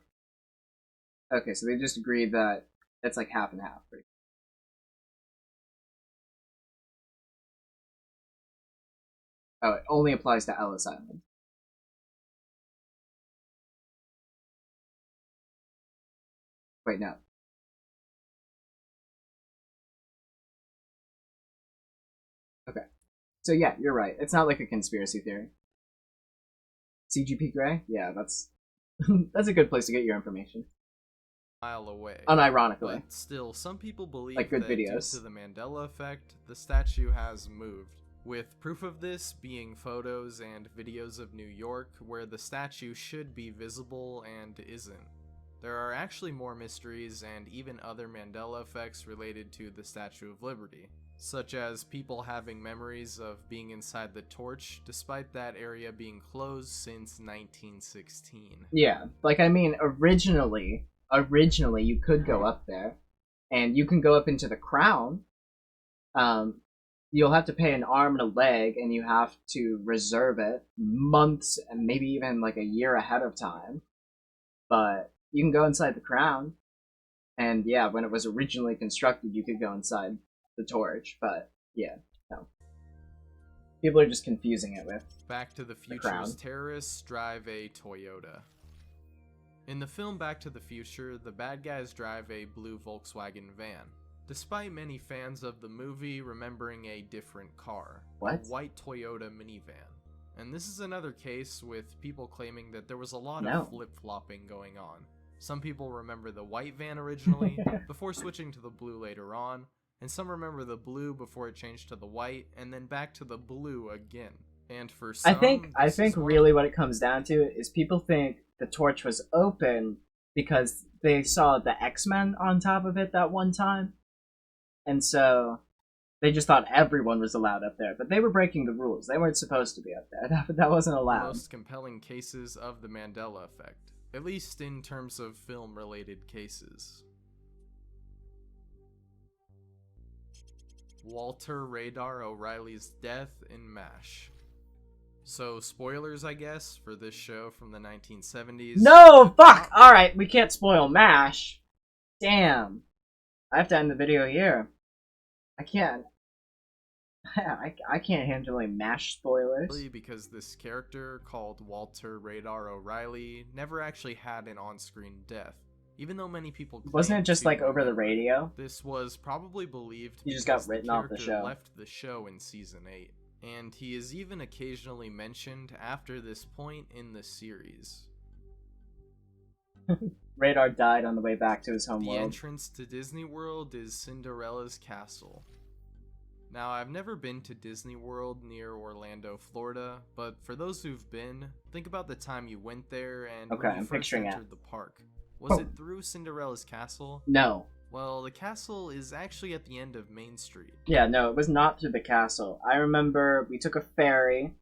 Okay, so they just agreed that it's like half and half. Right? Oh, it only applies to Ellis Island. Wait, no. Okay. So yeah, you're right. It's not like a conspiracy theory. CGP Grey? Yeah, that's that's a good place to get your information. Mile away. Unironically. But still, some people believe like good that videos. due to the Mandela effect, the statue has moved. With proof of this being photos and videos of New York where the statue should be visible and isn't. There are actually more mysteries and even other Mandela effects related to the Statue of Liberty, such as people having memories of being inside the torch despite that area being closed since 1916. Yeah, like I mean, originally you could go up there, and you can go up into the crown. You'll have to pay an arm and a leg, and you have to reserve it months and maybe even like a year ahead of time. But you can go inside the crown, and yeah, when it was originally constructed, you could go inside the torch, but yeah, no. People are just confusing it with Back to the Future's terrorists drive a Toyota. In the film Back to the Future, the bad guys drive a blue Volkswagen van, despite many fans of the movie remembering a different car, a white Toyota minivan. And this is another case with people claiming that there was a lot of flip-flopping going on. Some people remember the white van originally, before switching to the blue later on, and some remember the blue before it changed to the white, and then back to the blue again. And for some, I think really what it comes down to is people think the torch was open because they saw the X-Men on top of it that one time, and so they just thought everyone was allowed up there, but they were breaking the rules. They weren't supposed to be up there. That wasn't allowed. The most compelling cases of the Mandela effect, at least in terms of film-related cases. Walter Radar O'Reilly's death in MASH. So, spoilers, I guess, for this show from the 1970s. No! Fuck! Alright, we can't spoil MASH. Damn. I have to end the video here. I can't. I can't handle any MASH spoilers. Because this character, called Walter Radar O'Reilly, never actually had an on-screen death. Even though many people wasn't it just like over the radio? This was probably believed he just got written off the show. Left the show in season 8, and he is even occasionally mentioned after this point in the series. Radar died on the way back to his home world. The entrance to Disney World is Cinderella's castle. Now, I've never been to Disney World near Orlando, Florida, but for those who've been, think about the time you went there and when you first entered the park. Was it through Cinderella's castle? No. Well, the castle is actually at the end of Main Street. Yeah, no, it was not through the castle. I remember we took a ferry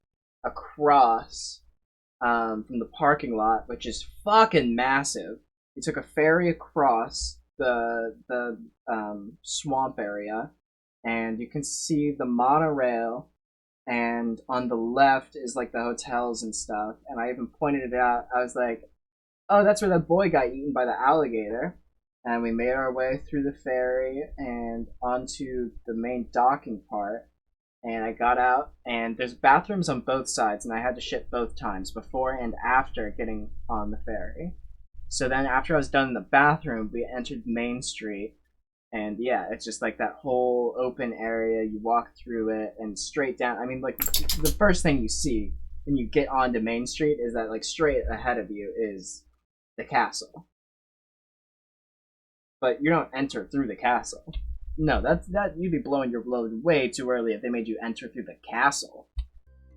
across from the parking lot, which is fucking massive. We took a ferry across the swamp area, and you can see the monorail, and on the left is like the hotels and stuff, and I even pointed it out. I was like, oh, that's where that boy got eaten by the alligator. And we made our way through the ferry and onto the main docking part. And I got out, and there's bathrooms on both sides, and I had to shit both times, before and after getting on the ferry. So then after I was done in the bathroom, we entered Main Street, And yeah, it's just like that whole open area. You walk through it and straight down. I mean, like the first thing you see when you get onto Main Street is that like straight ahead of you is the castle. But you don't enter through the castle. No, that you'd be blowing your load way too early if they made you enter through the castle.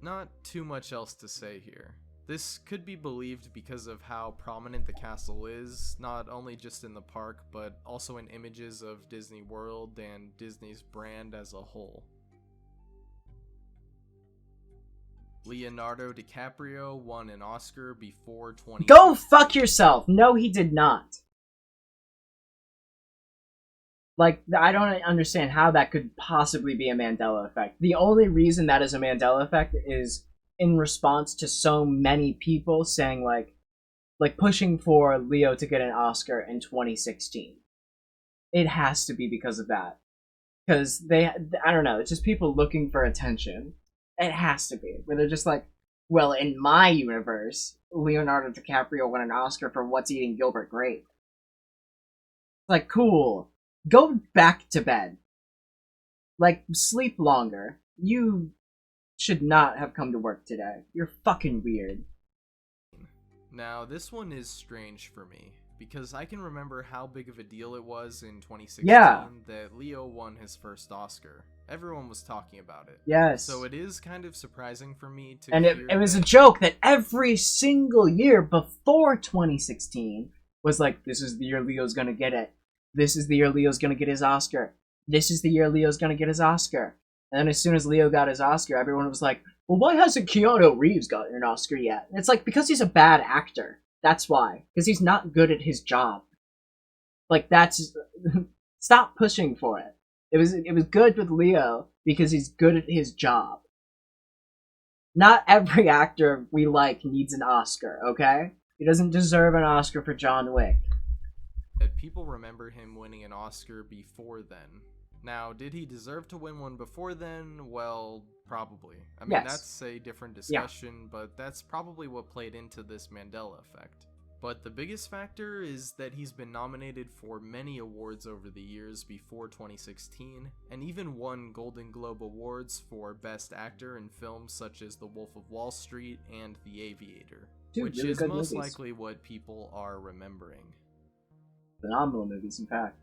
Not too much else to say here. This could be believed because of how prominent the castle is, not only just in the park, but also in images of Disney World and Disney's brand as a whole. Leonardo DiCaprio won an Oscar before 20. Go fuck yourself! No, he did not. Like, I don't understand how that could possibly be a Mandela effect. The only reason that is a Mandela effect is in response to so many people saying, like pushing for Leo to get an Oscar in 2016. It has to be because of that. Because I don't know, it's just people looking for attention. It has to be. Where they're just like, well, in my universe, Leonardo DiCaprio won an Oscar for What's Eating Gilbert Grape. Like, cool. Go back to bed. Like, sleep longer. You should not have come to work today. You're fucking weird. Now, this one is strange for me, because I can remember how big of a deal it was in 2016 that Leo won his first Oscar. Everyone was talking about it. Yes. So it is kind of surprising for me to And hear it was a joke that every single year before 2016 was like, this is the year Leo's gonna get it. This is the year Leo's gonna get his Oscar. This is the year Leo's gonna get his Oscar. And then as soon as Leo got his Oscar, everyone was like, well, why hasn't Keanu Reeves gotten an Oscar yet? And it's like, because he's a bad actor. That's why. Because he's not good at his job. Like, that's... Stop pushing for it. It was good with Leo because he's good at his job. Not every actor we like needs an Oscar, okay? He doesn't deserve an Oscar for John Wick. That people remember him winning an Oscar before then. Now, did he deserve to win one before then? Well, probably. I mean, Yes. That's a different discussion, but that's probably what played into this Mandela effect. But the biggest factor is that he's been nominated for many awards over the years before 2016, and even won Golden Globe Awards for Best Actor in films such as The Wolf of Wall Street and The Aviator, which really is good most movies. likely what people are remembering. Phenomenal movies, in fact.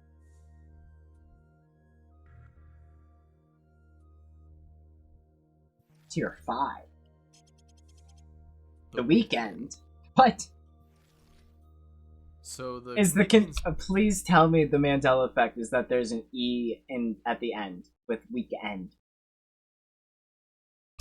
Tier 5. The Weeknd. What? So the Is the please tell me the Mandela effect is that there's an E in at the end with weekend.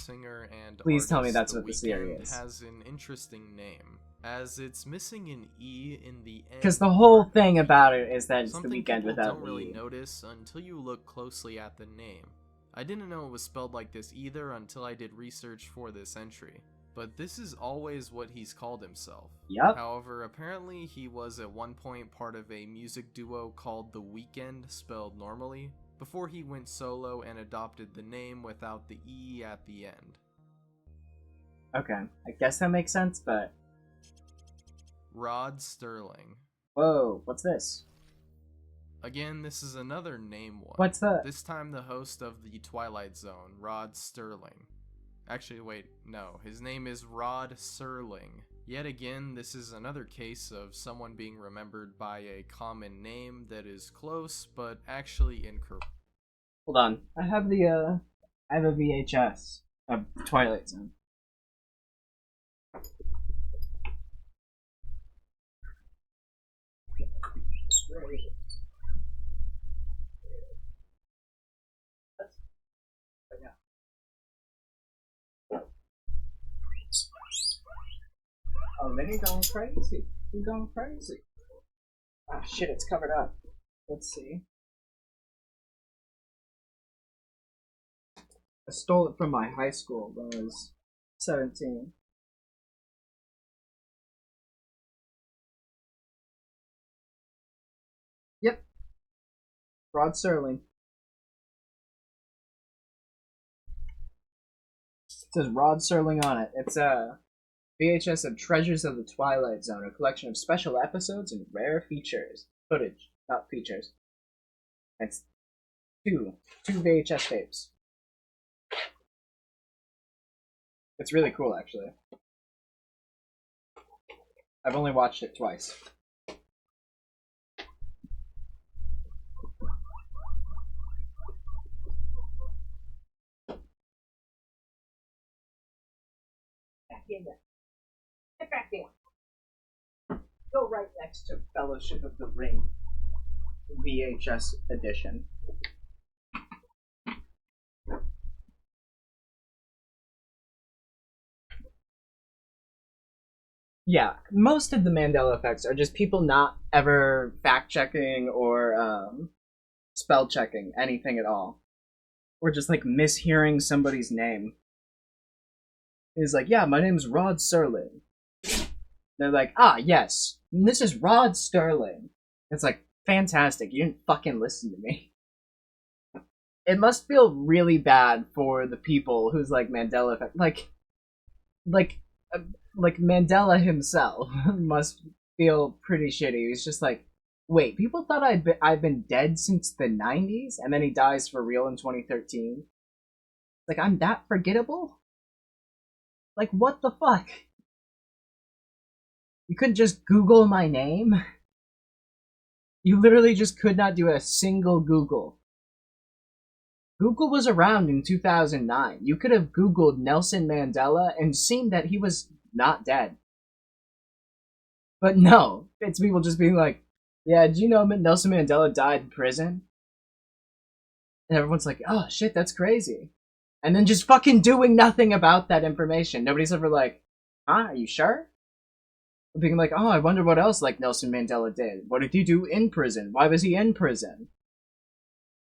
Singer and Please tell me artist, that's The what this theory Weeknd is. has an interesting name, as it's missing an E in the end. Because the whole thing about it is that it's Something the weekend people without don't really E. notice until you look closely at the name. I didn't know it was spelled like this either until I did research for this entry. But this is always what he's called himself. Yep. However, apparently he was at one point part of a music duo called The Weeknd, spelled normally, before he went solo and adopted the name without the E at the end. Okay, I guess that makes sense, but... Rod Sterling. Whoa, what's this? Again, this is another name one. What's that? This time the host of the Twilight Zone, Rod Sterling. Actually, wait, no. His name is Rod Serling. Yet again, this is another case of someone being remembered by a common name that is close, but actually incorrect. Hold on. I have a VHS of Twilight Zone. Where is it? Right now. Oh, then you're going crazy. You're going crazy. Ah, shit, it's covered up. Let's see. I stole it from my high school when I was 17. Yep. Rod Serling. It says Rod Serling on it. It's a VHS of Treasures of the Twilight Zone, a collection of special episodes and rare features. Footage, not features. It's two VHS tapes. It's really cool, actually. I've only watched it twice. Back in there. Get back there. Go right next to Fellowship of the Ring VHS edition. Yeah, most of the Mandela effects are just people not ever fact-checking or spell-checking anything at all. Or just, like, mishearing somebody's name. He's like, yeah, my name's Rod Serling. They're like, ah, yes, this is Rod Sterling. It's like, fantastic, you didn't fucking listen to me. It must feel really bad for the people who's like Mandela effect, like Mandela himself must feel pretty shitty. He's just like, wait, people thought I've been dead since the 90s, and then he dies for real in 2013. Like, I'm that forgettable? Like, what the fuck? You couldn't just Google my name? You literally just could not do a single Google. Google was around in 2009. You could have Googled Nelson Mandela and seen that he was not dead. But no, it's people just being like, yeah, did you know Nelson Mandela died in prison? And everyone's like, oh shit, that's crazy. And then just fucking doing nothing about that information. Nobody's ever like, huh, are you sure? Being like, oh, I wonder what else like Nelson Mandela did. What did he do in prison? Why was he in prison?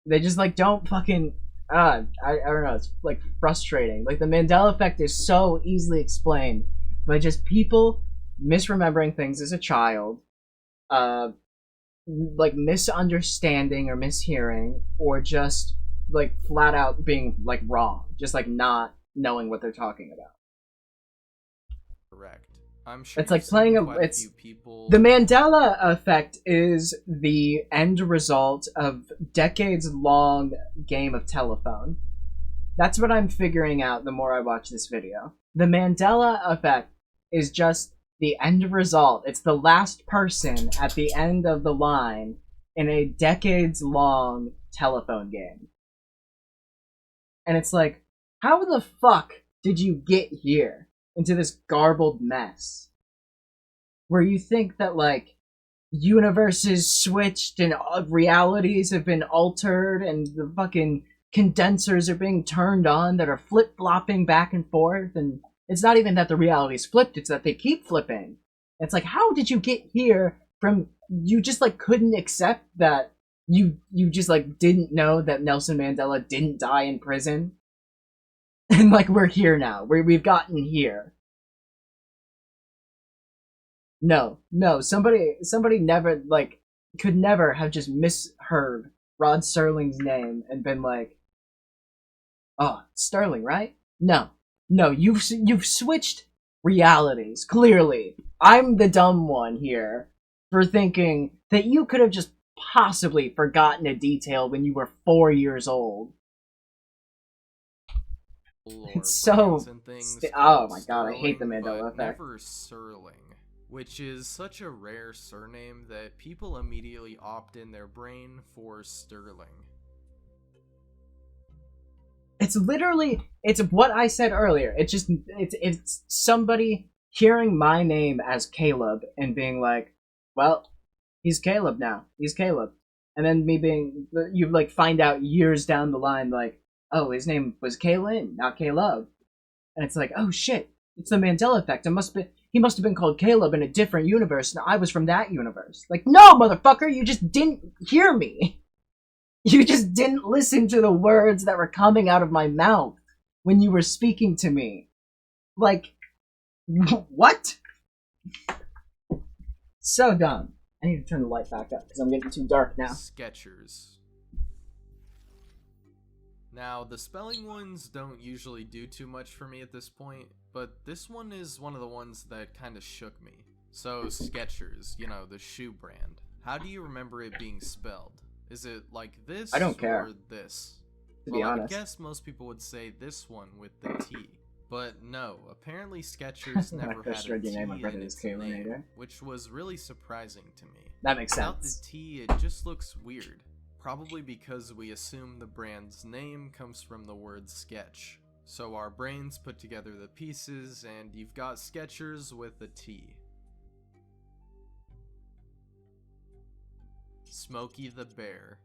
They just like don't fucking I don't know, it's like frustrating. Like the Mandela effect is so easily explained by just people misremembering things as a child, like misunderstanding or mishearing, or just like flat out being like wrong, just like not knowing what they're talking about. Correct. I'm sure it's like playing few people. The Mandela effect is the end result of decades-long game of telephone. That's what I'm figuring out the more I watch this video. The Mandela effect is just the end result. It's the last person at the end of the line in a decades-long telephone game. And it's like, how the fuck did you get here? Into this garbled mess where you think that like universes switched and realities have been altered and the fucking condensers are being turned on that are flip-flopping back and forth, and it's not even that the reality's flipped, it's that they keep flipping. It's like, how did you get here from you just like couldn't accept that you just like didn't know that Nelson Mandela didn't die in prison? And like we're here now. We've gotten here. No, somebody never like could never have just misheard Rod Serling's name and been like, "Oh, Sterling, right?" No, you've switched realities. Clearly, I'm the dumb one here for thinking that you could have just possibly forgotten a detail when you were 4 years old. It's so oh my god, I hate the Mandela effect. Never Serling, which is such a rare surname that people immediately opt in their brain for Sterling. It's literally, it's what I said earlier. It's somebody hearing my name as Caleb and being like, well, he's Caleb now. He's Caleb. And then me being, you like find out years down the line like, oh, his name was Kalen, not Caleb. And it's like, oh shit, it's the Mandela effect. He must have been called Caleb in a different universe, and I was from that universe. Like, no, motherfucker, you just didn't hear me. You just didn't listen to the words that were coming out of my mouth when you were speaking to me. Like, what? So dumb. I need to turn the light back up, because I'm getting too dark now. Sketchers. Now, the spelling ones don't usually do too much for me at this point, but this one is one of the ones that kind of shook me. So, Skechers, you know, the shoe brand. How do you remember it being spelled? Is it like this I don't care. or this? To be I would honest. guess most people would say this one with the T. But no, apparently Skechers When I never first had a read your T name, my brother in was its name, Kalenator. which was really surprising to me. That makes Without sense. the T, it just looks weird. Probably because we assume the brand's name comes from the word sketch. So our brains put together the pieces, and you've got Skechers with a T. Smokey the Bear.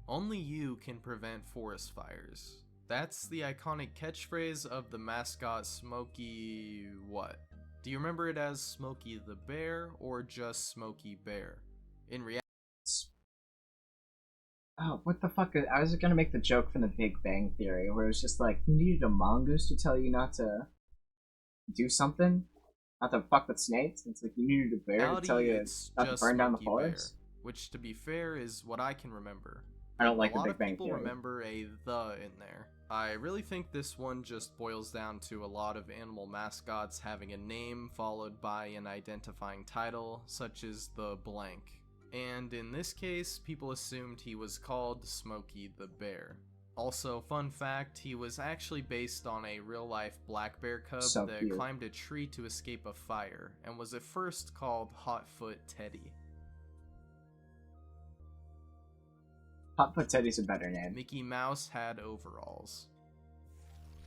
Only you can prevent forest fires. That's the iconic catchphrase of the mascot Smokey what? Do you remember it as Smokey the Bear or just Smokey Bear? In reality, Oh, what the fuck? I was gonna make the joke from the Big Bang Theory, where it was just like, you needed a mongoose to tell you not to do something? Not to fuck with snakes? It's like, you needed a bear to tell you it's not to just burn down the Smokey forest? Bear, which to be fair is what I can remember. I don't like a the lot Big of Bang people Theory. remember a the in there. I really think this one just boils down to a lot of animal mascots having a name followed by an identifying title, such as the blank. And in this case, people assumed he was called Smokey the Bear. Also, fun fact, he was actually based on a real-life black bear cub So that cute. climbed a tree to escape a fire, and was at first called Hotfoot Teddy. Hotfoot Teddy's a better name. Mickey Mouse had overalls.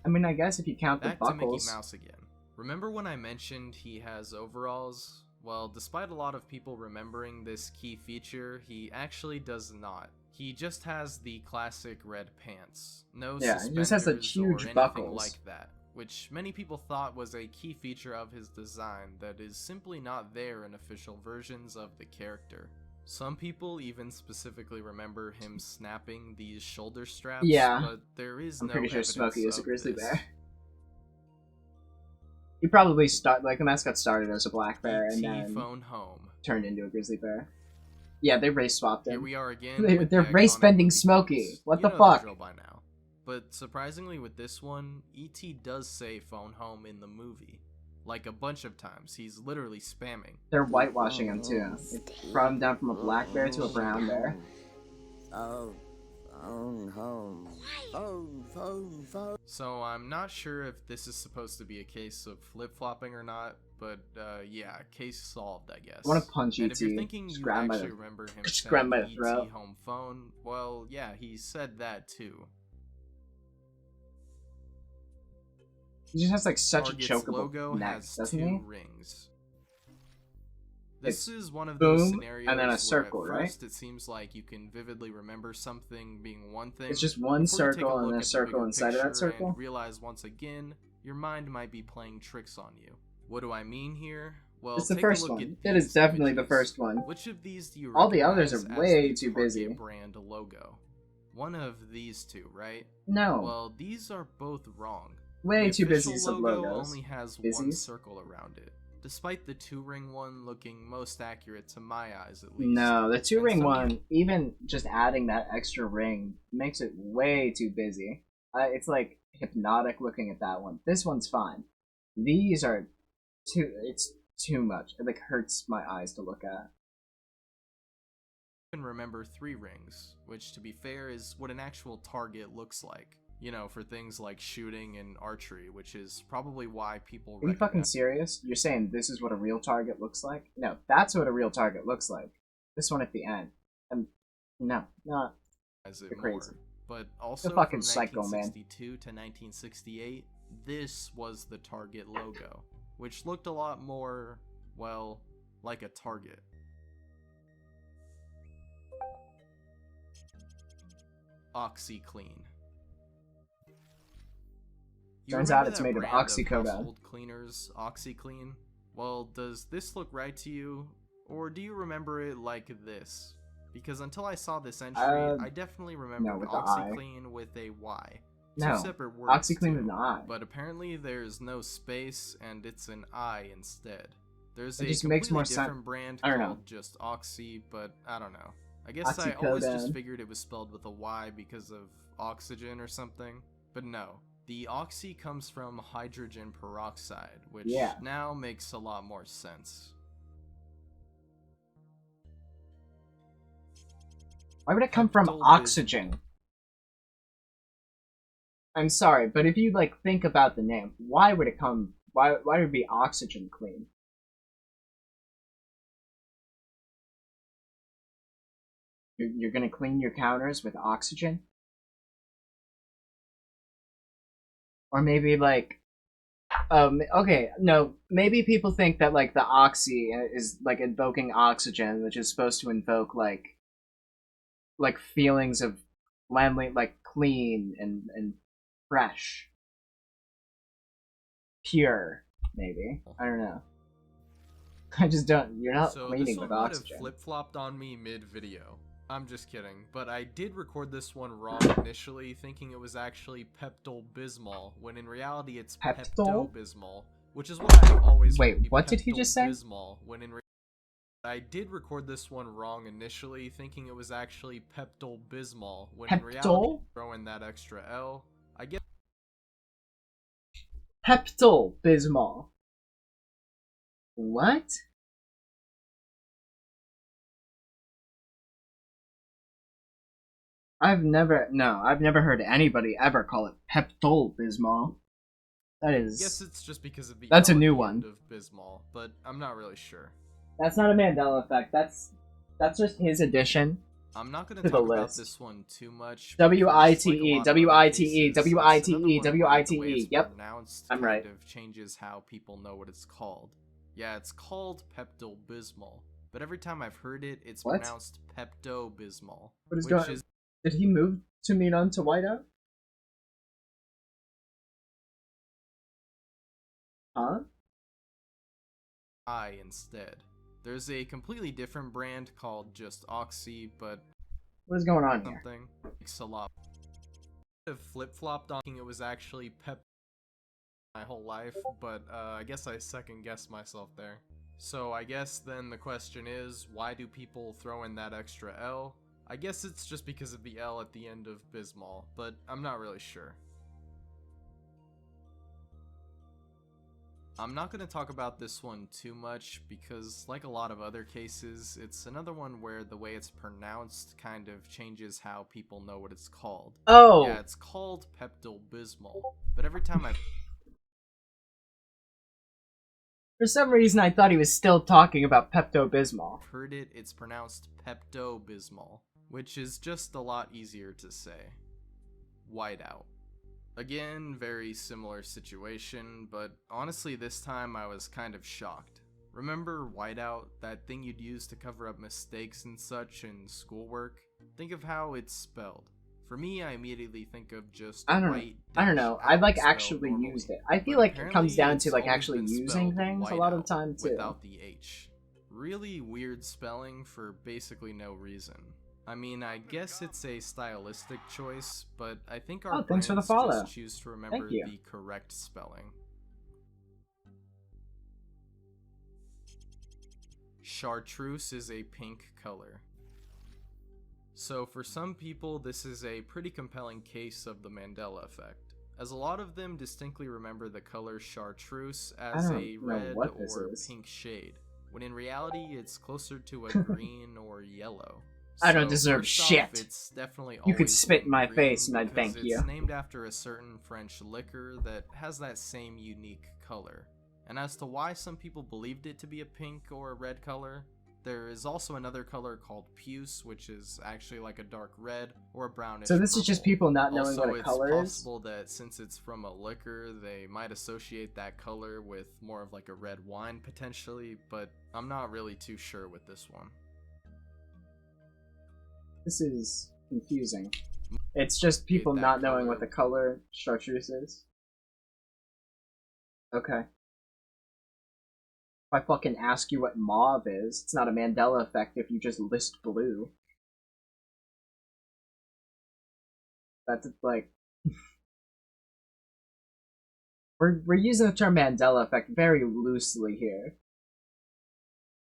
I mean, I guess if you count Back the to Mickey buckles. Mouse again. Remember when I mentioned he has overalls? Well, despite a lot of people remembering this key feature, he actually does not. He just has the classic red pants. No Yeah, he just has the suspenders huge or anything buckles. like that, which many people thought was a key feature of his design that is simply not there in official versions of the character. Some people even specifically remember him snapping these shoulder straps, Yeah. but there is I'm no pretty sure evidence Smokey is a of grizzly this. bear. He probably the mascot started as a black bear and E.T. then phone home. turned into a grizzly bear. Yeah, they race swapped Here him. we are again. They're with the race iconic bending movie Smokey. pose. What You the know fuck? drill by now. But surprisingly with this one, E.T. does say phone home in the movie. Like a bunch of times. He's literally spamming. They're whitewashing him too. They brought him down from a black bear to a brown bear. Oh, phone home. Phone. So I'm not sure if this is supposed to be a case of flip-flopping or not, but yeah, case solved, I guess. I want to punch And if you're E.T. thinking Just you grab him by actually the- remember him just saying grab him by the E.T. throat. home phone, well, yeah, he said that too. He just has like such Target's a chokeable logo neck, has doesn't two he? rings. This It's is one of boom, those scenarios and then a where circle, at right? first it seems like you can vividly remember something being one thing. It's just one before you take circle and look then a at the circle bigger inside of that picture circle. And realize once again, your mind might be playing tricks on you. What do I mean here? Well, It's the take a first look one. at It is these definitely the images. first one. Which of these do you All the others recognize are as way the too Target busy. brand logo? One of these two, right? No. Well, these are both wrong. Way The too busy official some logo logos. only has one Busies? circle around it, despite the two-ring one looking most accurate to my eyes at least. No, the two And ring some one, even just adding that extra ring makes it way too busy. It's like hypnotic looking at that one. This one's fine. These are it's too much. It like hurts my eyes to look at. Can remember three rings, which to be fair is what an actual target looks like. You know, for things like shooting and archery, which is probably why people Are you fucking serious? You're saying this is what a real target looks like? No, that's what a real target looks like. This one at the end. No, not. As it You're more. crazy. But also You're fucking from psycho, man. 1962 to 1968, this was the Target logo, which looked a lot more, well, like a target. OxyClean. You Turns remember out it's that made of brand oxycodone. household cleaners, OxyClean? Well, does this look right to you? Or do you remember it like this? Because until I saw this entry, I definitely remembered with the I. OxyClean with a Y. No, Two separate words, OxyClean with too. an I. But apparently there's no space, and it's an I instead. There's It a just completely makes more sense. different brand I don't called know. just Oxy, but I don't know. I guess I always just figured it was spelled with a Y because of oxygen or something. But no. The oxy comes from hydrogen peroxide, which now makes a lot more sense. Why would it come from oxygen? I'm sorry, but if you like think about the name, why would it come? Why would it be oxygen clean? You're gonna clean your counters with oxygen? Or maybe like, okay, no, maybe people think that like the oxy is like invoking oxygen, which is supposed to invoke like feelings of like clean and fresh, pure. Maybe, I don't know. I just don't. You're not So cleaning this with one would oxygen. have flip-flopped on me mid-video. I'm just kidding, but I did record this one wrong initially, thinking it was actually Pepto-Bismol, when in reality it's Pepto-Bismol, which is what I've always Wait, what did he just say? Pepto-Bismol, when in I did record this one wrong initially, thinking it was actually Pepto-Bismol, when in reality throw in that extra L. I guess Pepto-Bismol. What? I've never heard anybody ever call it Pepto-Bismol. That is. I guess it's just because of the That's L a new at the one. end of Bismol, but I'm not really sure. That's not a Mandela effect. That's just his addition. I'm not going to to talk the about list. this one too much. W-I-T-E, W-I-T-E, W-I-T-E, W-I-T-E. Yep, I'm right. Kind of changes how people know what it's called. Yeah, it's called Pepto-Bismol, but every time I've heard it, it's pronounced Pepto-Bismol. What is going on? Did he move to mean on to whiteout? Huh? I instead. There's a completely different brand called just Oxy, but what is going on here? Something makes a lot. I've flip-flopped on thinking it was actually Pep my whole life, but I guess I second-guessed myself there. So I guess then the question is, why do people throw in that extra L? I guess it's just because of the L at the end of Bismol, but I'm not really sure. I'm not going to talk about this one too much because, like a lot of other cases, it's another one where the way it's pronounced kind of changes how people know what it's called. Oh! Yeah, it's called Pepto-Bismol, but every time I've For some reason, I thought he was still talking about Pepto-Bismol. heard it, it's pronounced Pepto-Bismol, which is just a lot easier to say. Whiteout. Again, very similar situation, but honestly this time I was kind of shocked. Remember whiteout, that thing you'd use to cover up mistakes and such in schoolwork? Think of how it's spelled. For me, I immediately think of just I don't know. I've like actually normally, used it. I feel like it comes down to like always actually been using spelled things a lot of the time too. without the H. Really weird spelling for basically no reason. I mean, I guess it's a stylistic choice, but I think our thanks for the brands follow. just choose to remember the correct spelling. Chartreuse is a pink color. So for some people, this is a pretty compelling case of the Mandela effect, as a lot of them distinctly remember the color chartreuse as a red or pink shade, when in reality it's closer to a green or yellow. I don't deserve shit. Off, it's definitely you could spit in my green face and I'd thank you. It's named after a certain French liquor that has that same unique color. And as to why some people believed it to be a pink or a red color, there is also another color called puce, which is actually like a dark red or a brownish So this purple. is just people not knowing also, what a color is? it's possible that since it's from a liquor, they might associate that color with more of like a red wine potentially, but I'm not really too sure with this one. This is confusing. It's just people not knowing what the color chartreuse is. Okay. If I fucking ask you what mauve is, it's not a Mandela effect if you just list blue. That's like... We're using the term Mandela effect very loosely here.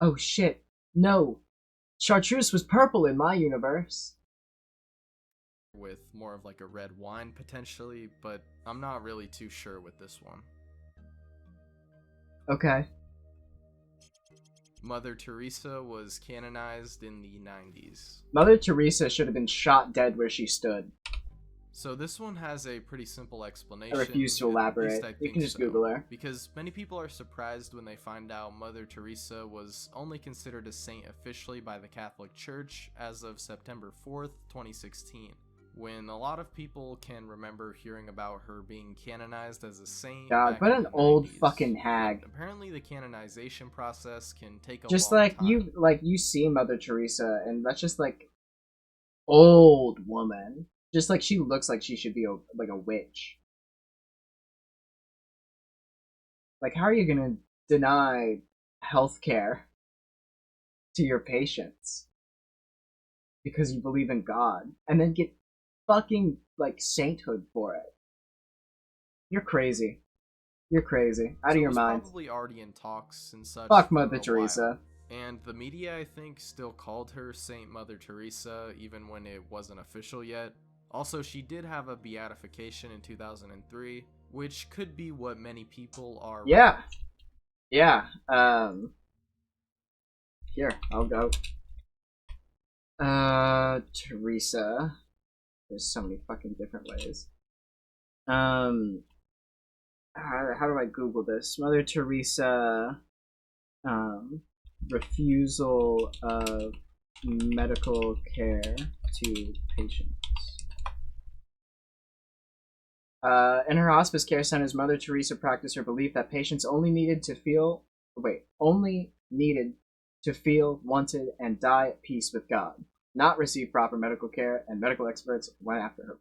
Oh shit. No. Chartreuse was purple in my universe. With more of like a red wine potentially, but I'm not really too sure with this one. Okay. Mother Teresa was canonized in the 90s. Mother Teresa should have been shot dead where she stood. So this one has a pretty simple explanation. I refuse to at least elaborate. I You think can just so, Google her. Because many people are surprised when they find out Mother Teresa was only considered a saint officially by the Catholic Church as of September 4th, 2016. When a lot of people can remember hearing about her being canonized as a saint. God, back what in an the old 90s. fucking hag. And apparently the canonization process can take a Just long like time. you see Mother Teresa, and that's just like old woman. Just like she looks like she should be a witch. Like, how are you gonna deny healthcare to your patients because you believe in God and then get fucking like sainthood for it? You're crazy. You're crazy. Out of your mind. Probably already in talks and such. Fuck for Mother a Teresa. while. And the media, I think, still called her Saint Mother Teresa even when it wasn't official yet. Also, she did have a beatification in 2003, which could be what many people are. Yeah. Yeah. Here, I'll go. Teresa. There's so many fucking different ways. How do I Google this? Mother Teresa, refusal of medical care to patients. In her hospice care centers, Mother Teresa practiced her belief that patients only needed to feel, wanted, and die at peace with God, not receive proper medical care, and medical experts went after her.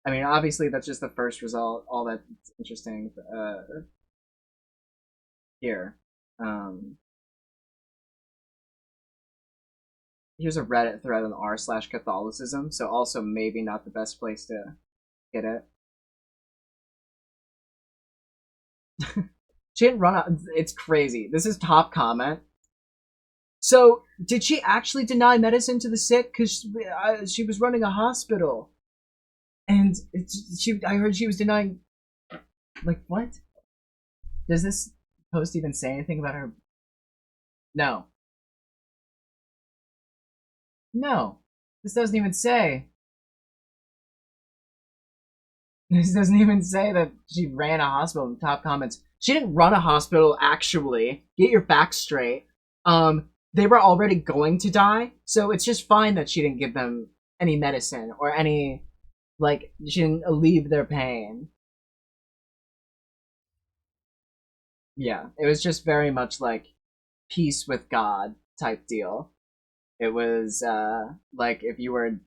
I mean, obviously, that's just the first result. All that's interesting. Here. Here's a Reddit thread on r/Catholicism, so also maybe not the best place to get it. She didn't run out. It's crazy. This is top comment. So, did she actually deny medicine to the sick? Because she was running a hospital. And I heard she was denying... Like, what? Does this post even say anything about her? No. No. This doesn't even say. This doesn't even say that she ran a hospital in the top comments. She didn't run a hospital, actually. Get your facts straight. They were already going to die, so it's just fine that she didn't give them any medicine or any, like, she didn't alleviate their pain. Yeah, it was just very much like peace with God type deal. It was, like, if you were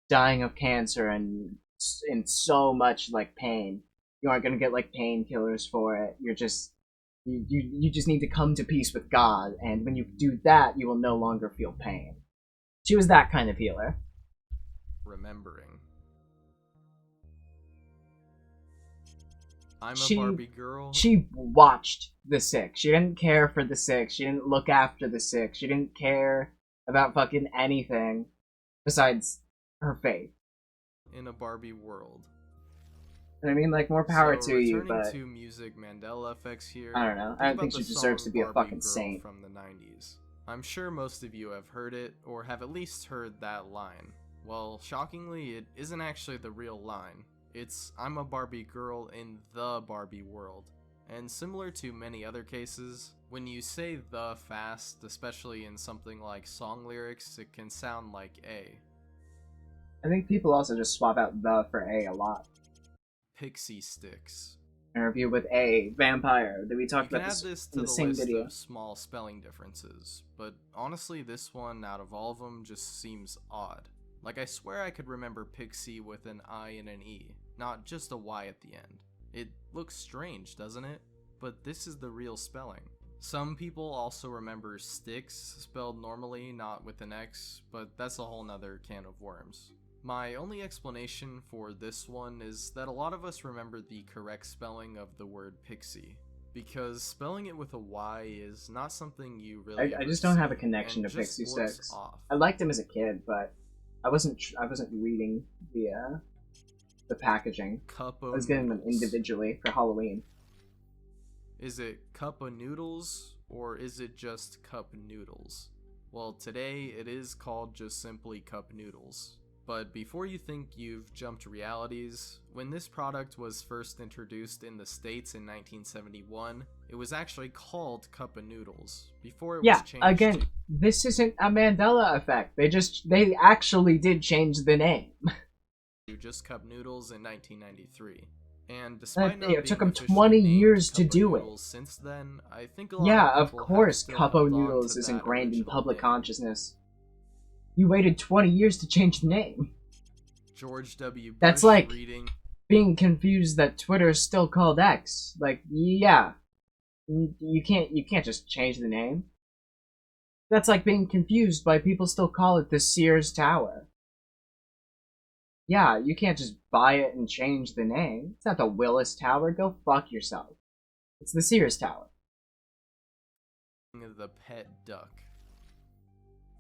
dying of cancer and in so much, like, pain, you aren't gonna get, like, painkillers for it. You're just... You just need to come to peace with God, and when you do that, you will no longer feel pain. She was that kind of healer. Remembering. I'm a Barbie girl. She watched the sick. She didn't care for the sick. She didn't look after the sick. She didn't care about fucking anything besides her faith. In a Barbie world. I mean, like, more power so, to you, returning but... to music Mandela effects here. I don't know. I don't think she deserves to be a fucking Girl saint. From the 90s. I'm sure most of you have heard it, or have at least heard that line. Well, shockingly, it isn't actually the real line. It's, I'm a Barbie girl in the Barbie world. And similar to many other cases, when you say the fast, especially in something like song lyrics, it can sound like A. I think people also just swap out the for A a lot. Pixie sticks. Interview with A vampire that we talked about this in the same list video. Of small spelling differences, but honestly, this one out of all of them just seems odd. Like, I swear I could remember Pixie with an I and an E, not just a Y at the end. It looks strange, doesn't it? But this is the real spelling. Some people also remember sticks spelled normally, not with an X, but that's a whole nother can of worms. My only explanation for this one is that a lot of us remember the correct spelling of the word pixie, because spelling it with a Y is not something you really I just don't have a connection to Pixie Sticks. I liked him as a kid, but I wasn't reading the packaging. Cup I of was getting them noodles. individually for Halloween. Is it cup of noodles or is it just cup noodles? Well, today it is called just simply cup noodles. But before you think you've jumped realities, when this product was first introduced in the States in 1971, it was actually called Cup of Noodles, before it was changed again, this isn't a Mandela effect. They actually did change the name. to just Cup Noodles in 1993. And despite not It took being them officially 20 named years to Cup of do it. Noodles since then, I think a lot Yeah, of of people course, have still Cup o' held on Noodles to is that ingrained in original public name. consciousness. You waited 20 years to change the name. George W. Bush That's like reading being confused that Twitter is still called X. Like, yeah, you can't just change the name. That's like being confused by people still call it the Sears Tower. Yeah, you can't just buy it and change the name. It's not the Willis Tower. Go fuck yourself. It's the Sears Tower. the pet duck.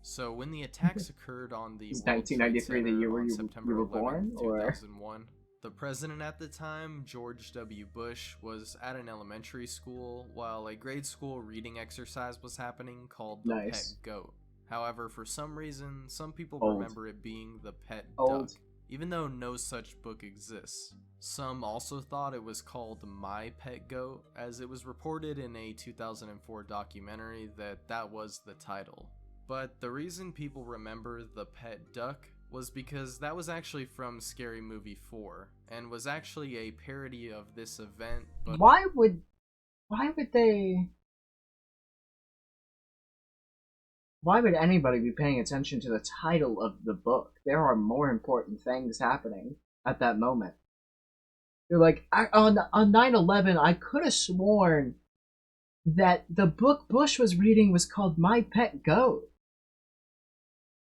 So when the attacks occurred on the Is World Trade 1993 the year Center where on you September were 11, born, or 2001, the president at the time, George W. Bush, was at an elementary school while a grade school reading exercise was happening called the Pet Goat. However, for some reason, some people remember it being the Pet Duck, even though no such book exists. Some also thought it was called My Pet Goat, as it was reported in a 2004 documentary that that was the title. But the reason people remember the Pet Duck was because that was actually from Scary Movie 4, and was actually a parody of this event, but why would anybody be paying attention to the title of the book? There are more important things happening at that moment. You're like, on 9/11, I could have sworn that the book Bush was reading was called My Pet Goat.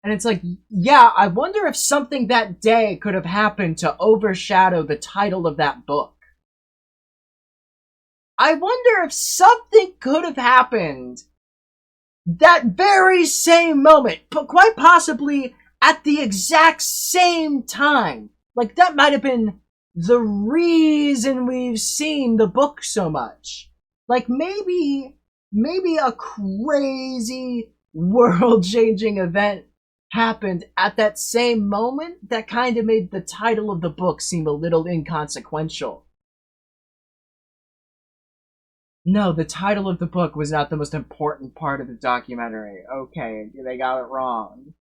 And it's like, yeah, I wonder if something that day could have happened to overshadow the title of that book. I wonder if something could have happened that very same moment, but quite possibly at the exact same time. Like, that might have been the reason we've seen the book so much. Like, maybe a crazy world-changing event happened at that same moment that kind of made the title of the book seem a little inconsequential. No, the title of the book was not the most important part of the documentary. Okay, they got it wrong.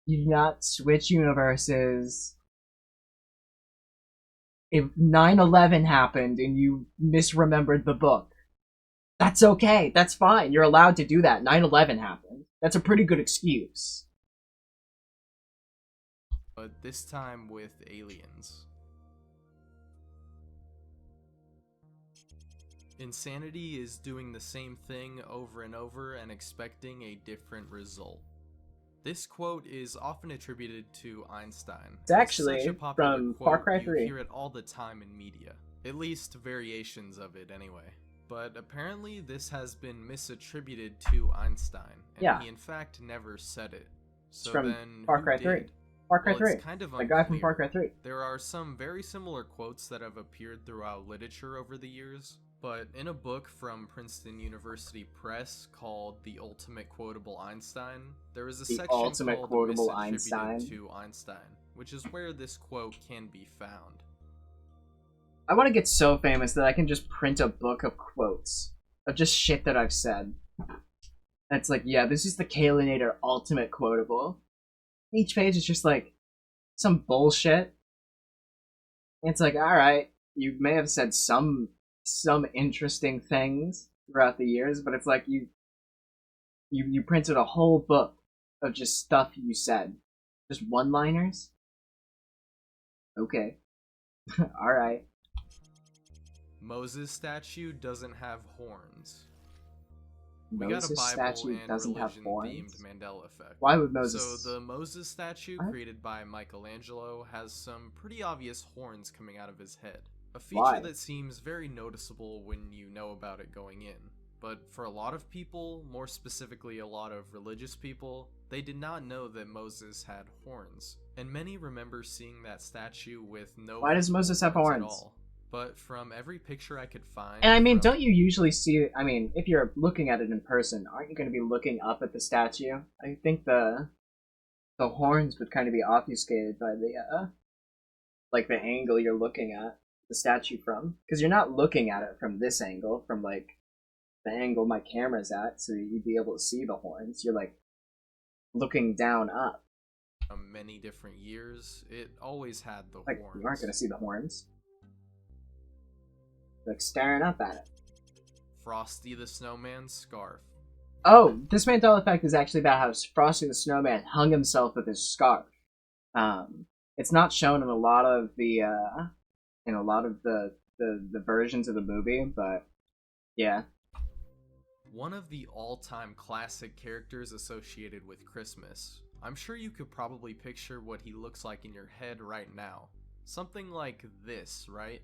You do not switch universes. If 9/11 happened and you misremembered the book, that's okay. That's fine. You're allowed to do that. 9/11 happened. That's a pretty good excuse. but this time with aliens. Insanity is doing the same thing over and over and expecting a different result. This quote is often attributed to Einstein. It's actually such a popular from quote, Far Cry 3. You hear it all the time in media. At least variations of it anyway. But apparently this has been misattributed to Einstein, and Yeah. he in fact never said it. So It's from then Far who Cry did? 3. Far Cry Well, 3. it's kind of The guy from unclear. Far Cry 3. There are some very similar quotes that have appeared throughout literature over the years, but in a book from Princeton University Press called The Ultimate Quotable Einstein, there is a The section Ultimate called Quotable Misattributed Einstein. to Einstein, which is where this quote can be found. I want to get so famous that I can just print a book of quotes of just shit that I've said. That's like, yeah, this is the Kalenator Ultimate Quotable. Each page is just like some bullshit. And it's like, alright, you may have said some interesting things throughout the years, but it's like you printed a whole book of just stuff you said. Just one-liners? Okay. Alright. Moses statue doesn't have horns. We Moses got a Bible statue and doesn't have religion-themed horns? Mandela effect. Why would Moses... So the Moses statue, What? created by Michelangelo, has some pretty obvious horns coming out of his head. A feature Why? that seems very noticeable when you know about it going in. But for a lot of people, more specifically a lot of religious people, they did not know that Moses had horns. And many remember seeing that statue with no Why does visible Moses have at horns? all. but from every picture I could find... And I mean, don't you usually see... I mean, if you're looking at it in person, aren't you going to be looking up at the statue? I think the horns would kind of be obfuscated by the, like, the angle you're looking at the statue from. Because you're not looking at it from this angle, from, like, the angle my camera's at, so you'd be able to see the horns. You're, like, looking down up. Many different years, it always had the like, horns. You aren't going to see the horns. Like, staring up at it. Frosty the Snowman's scarf. Oh, this Mandela Effect is actually about how Frosty the Snowman hung himself with his scarf. It's not shown in a lot of the versions of the movie, but yeah. One of the all-time classic characters associated with Christmas. I'm sure you could probably picture what he looks like in your head right now. Something like this, right?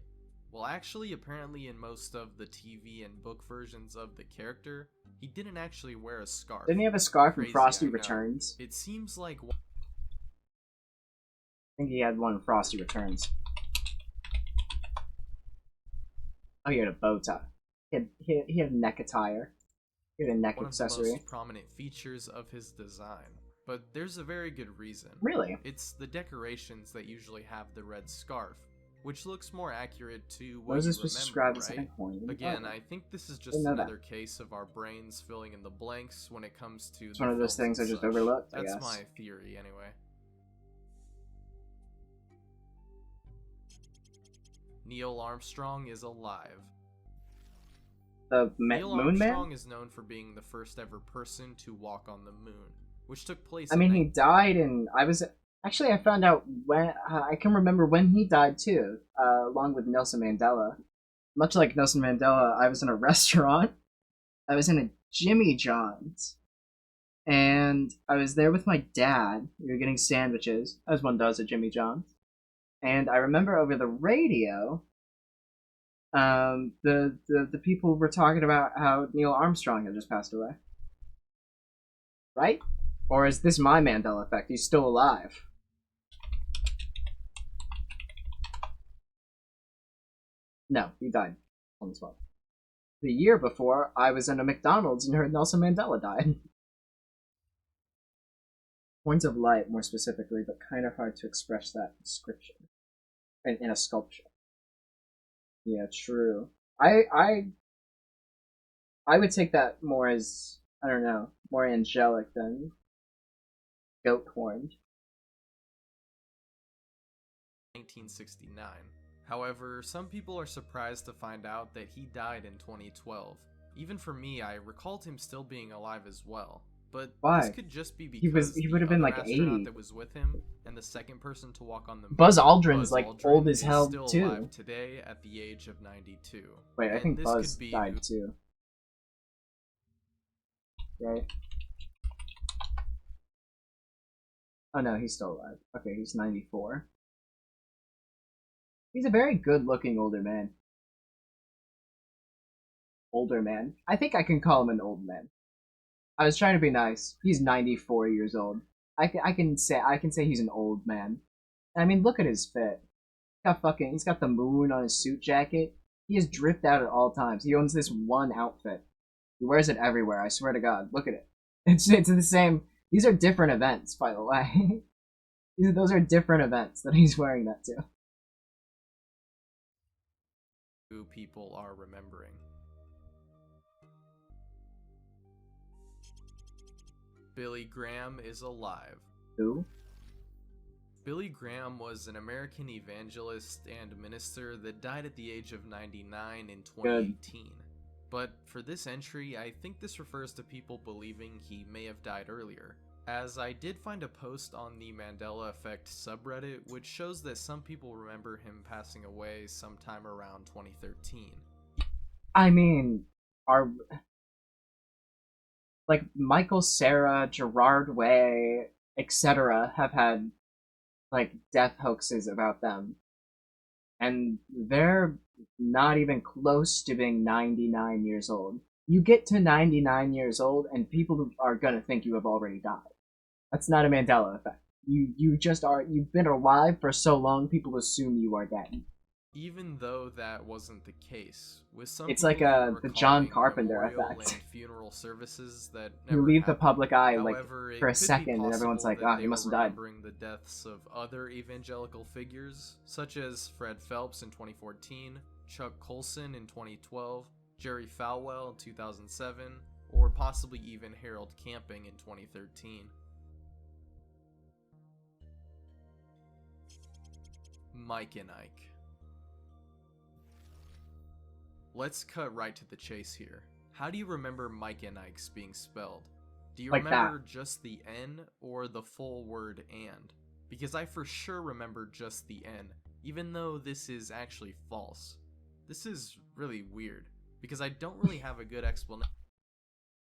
Well, actually, apparently in most of the TV and book versions of the character, he didn't actually wear a scarf. Didn't he have a scarf Crazy, in Frosty I know. Returns? It seems like... I think he had one in Frosty Returns. Oh, he had a bow tie. He had a neck attire. He had a neck accessory. One of the most prominent features of his design. But there's a very good reason. Really? It's the decorations that usually have the red scarf, which looks more accurate to what Moses you was remember, described as right? an horny. Again, I think this is just another case of our brains filling in the blanks when it comes to It's one of those things I just overlooked, I That's guess. my theory, anyway. Neil Armstrong is alive. The Neil Moon Man? Armstrong is known for being the first ever person to walk on the moon, which took place I mean, he died in... Actually, I found out when... I can remember when he died, too, along with Nelson Mandela. Much like Nelson Mandela, I was in a restaurant. I was in a Jimmy John's. And I was there with my dad. We were getting sandwiches, as one does at Jimmy John's. And I remember over the radio, the people were talking about how Neil Armstrong had just passed away. Right? Or is this my Mandela Effect? He's still alive. No, he died on the spot. The year before, I was in a McDonald's and heard Nelson Mandela died. Points of light, more specifically, but kind of hard to express that description in a sculpture. Yeah, true. I would take that more as, I don't know, more angelic than goat horned. 1969. However, some people are surprised to find out that he died in 2012. Even for me, I recalled him still being alive as well. But why? This could just be because he would have been like astronaut 80. that was with him and the second person to walk on the moon. Buzz Aldrin's like Aldrin old as is hell still too. alive today at the age of 92. Wait, I And think this Buzz could be died too. Right? Oh no, he's still alive. Okay, he's 94. He's a very good-looking older man. Older man. I think I can call him an old man. I was trying to be nice. He's 94 years old. I can say he's an old man. I mean, look at his fit. He's got the moon on his suit jacket. He is dripped out at all times. He owns this one outfit. He wears it everywhere. I swear to God. Look at it. It's the same. These are different events, by the way. Those are different events that he's wearing that to. Who people are remembering. Billy Graham is alive. Who? Billy Graham was an American evangelist and minister that died at the age of 99 in 2018. But for this entry, I think this refers to people believing he may have died earlier, as I did find a post on the Mandela Effect subreddit which shows that some people remember him passing away sometime around 2013. I mean, like Michael Cera, Gerard Way, etc. have had like death hoaxes about them, and they're not even close to being 99 years old. You get to 99 years old and people are gonna think you have already died. That's not a Mandela effect. You just are. You've been alive for so long, people assume you are dead. Even though that wasn't the case, with some It's people like even the John recalling Carpenter memorial effect. and funeral services that You never leave the happened. public eye like However, it for a could be second, and everyone's possible like, that "Ah, they he must were have died." remembering the deaths of other evangelical figures, such as Fred Phelps in 2014, Chuck Colson in 2012, Jerry Falwell in 2007, or possibly even Harold Camping in 2013. Mike and Ike. Let's cut right to the chase here. How do you remember Mike and Ike's being spelled? Do you Like remember just the N or the full word and? Because I for sure remember just the N, even though this is actually false. This is really weird, because I don't really have a good explanation.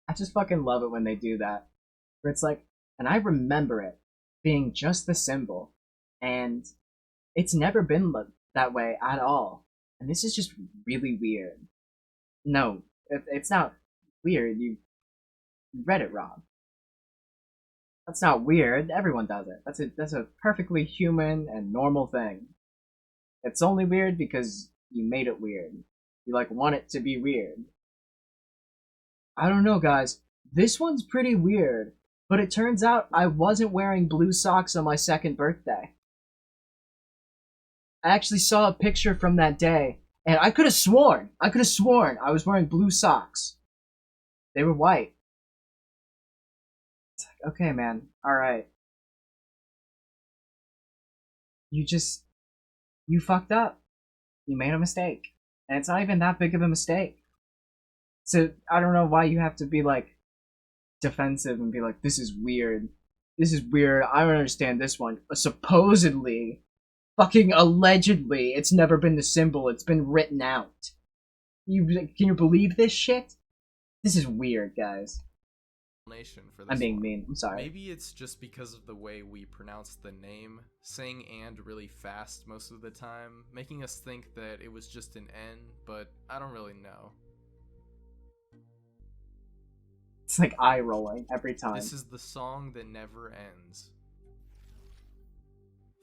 I just fucking love it when they do that. Where it's like, and I remember it being just the symbol, and it's never been that way at all. And this is just really weird. No, it's not weird. You read it wrong. That's not weird. Everyone does it. That's a perfectly human and normal thing. It's only weird because you made it weird. You like want it to be weird. I don't know, guys. This one's pretty weird, but it turns out I wasn't wearing blue socks on my second birthday. I actually saw a picture from that day, and I could have sworn I was wearing blue socks. They were white. It's like, okay, man, alright. You fucked up. You made a mistake. And it's not even that big of a mistake. So, I don't know why you have to be, like, defensive and be like, this is weird. This is weird. I don't understand this one. Supposedly, fucking allegedly, it's never been the symbol. It's been written out. Can you believe this shit? This is weird, guys. For this I'm being one. mean. I'm sorry. Maybe it's just because of the way we pronounce the name, saying and really fast most of the time, making us think that it was just an N, but I don't really know. It's like eye rolling every time. This is the song that never ends.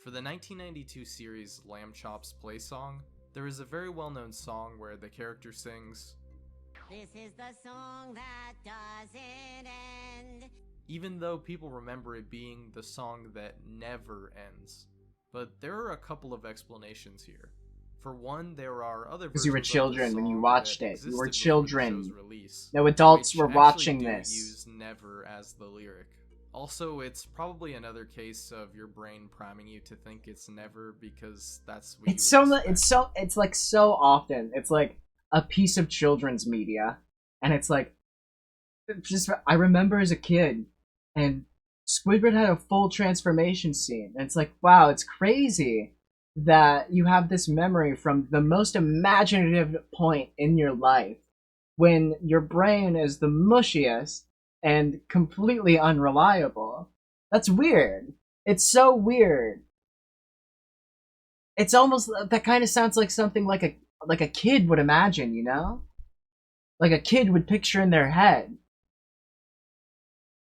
For the 1992 series Lamb Chop's Play Song, there is a very well-known song where the character sings, This is the song that doesn't end. even though people remember it being the song that never ends. But there are a couple of explanations here. For one, there are other because you were versions of the children when you song watched that it. You were existed before the children. show's release, No adults which were actually watching do this. use never as the lyric. Also, it's probably another case of your brain priming you to think it's never because that's what It's you would so expect. it's like so often. It's like a piece of children's media, and it's like just I remember as a kid, and Squidward had a full transformation scene, and it's like, wow, it's crazy that you have this memory from the most imaginative point in your life when your brain is the mushiest and completely unreliable. That's weird. It's so weird. It's almost that kind of sounds like something like a kid would imagine, you know? Like a kid would picture in their head.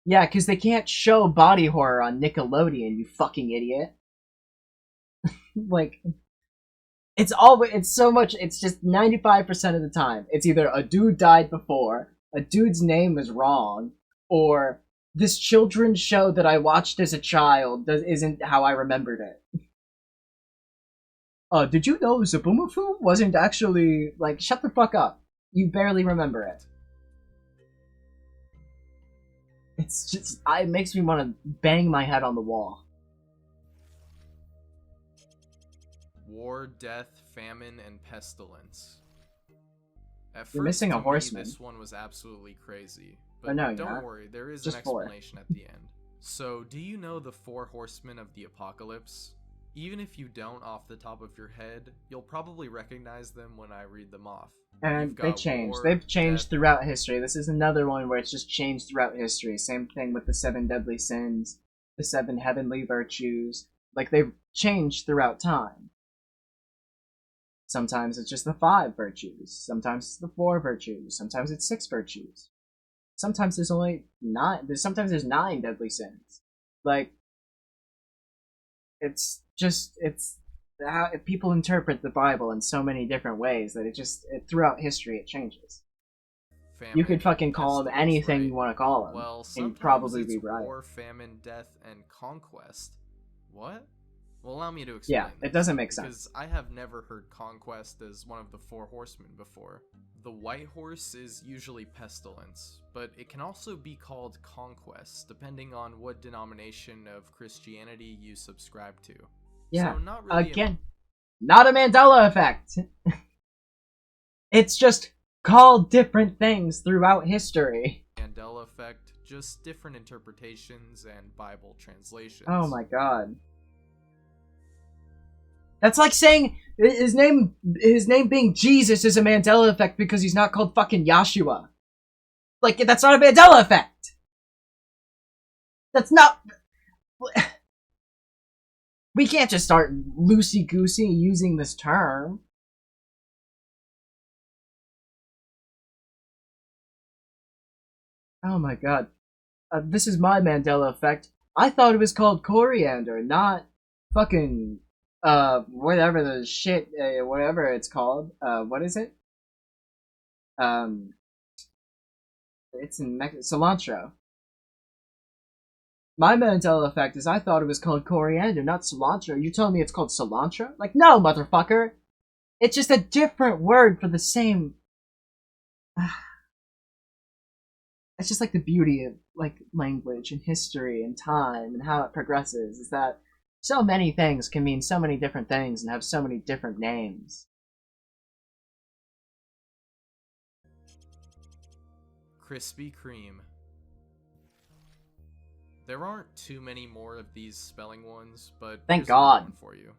Yeah, because they can't show body horror on Nickelodeon, you fucking idiot. Like, it's so much, it's just 95% of the time. It's either a dude died before, a dude's name was wrong, or this children's show that I watched as a child isn't how I remembered it. Did you know Zaboomafoo wasn't actually, like, shut the fuck up. You barely remember it. It's just, it makes me want to bang my head on the wall. War, death, famine, and pestilence. At You're first, missing a to me, horseman. this one was absolutely crazy. Oh, But no, you're don't not. worry, there is Just an 4. explanation at the end. So, do you know the 4 horsemen of the apocalypse? Even if you don't off the top of your head, you'll probably recognize them when I read them off. And You've they got changed. war, They've changed death, throughout history. This is another one where it's just changed throughout history. Same thing with the 7 deadly sins, the 7 heavenly virtues. Like, they've changed throughout time. Sometimes it's just the 5 virtues. Sometimes it's the 4 virtues. Sometimes it's 6 virtues. Sometimes there's only 9. Sometimes there's 9 deadly sins. Like, it's how people interpret the Bible in so many different ways that throughout history it changes. You could fucking call them anything you want to call them, Well, and you'd sometimes probably it's be right. war, famine, death, and conquest. What? Well, allow me to explain. Yeah, it doesn't make sense. Because I have never heard conquest as one of the 4 horsemen before. The white horse is usually pestilence, but it can also be called conquest, depending on what denomination of Christianity you subscribe to. Yeah, so not really again, not a Mandela effect. It's just called different things throughout history. Mandela effect, just different interpretations and Bible translations. Oh my god. That's like saying his name being Jesus is a Mandela effect because he's not called fucking Yahshua. Like, that's not a Mandela effect. That's not... We can't just start loosey-goosey using this term. Oh my god. This is my Mandela effect. I thought it was called coriander, not fucking... whatever the shit, whatever it's called. What is it? It's in cilantro. My Mandela effect is I thought it was called coriander, not cilantro. You telling me it's called cilantro? Like, no, motherfucker! It's just a different word for the same... It's just like the beauty of, like, language and history and time and how it progresses, is that so many things can mean so many different things and have so many different names. Krispy Kreme. There aren't too many more of these spelling ones, but thank here's another God one for you.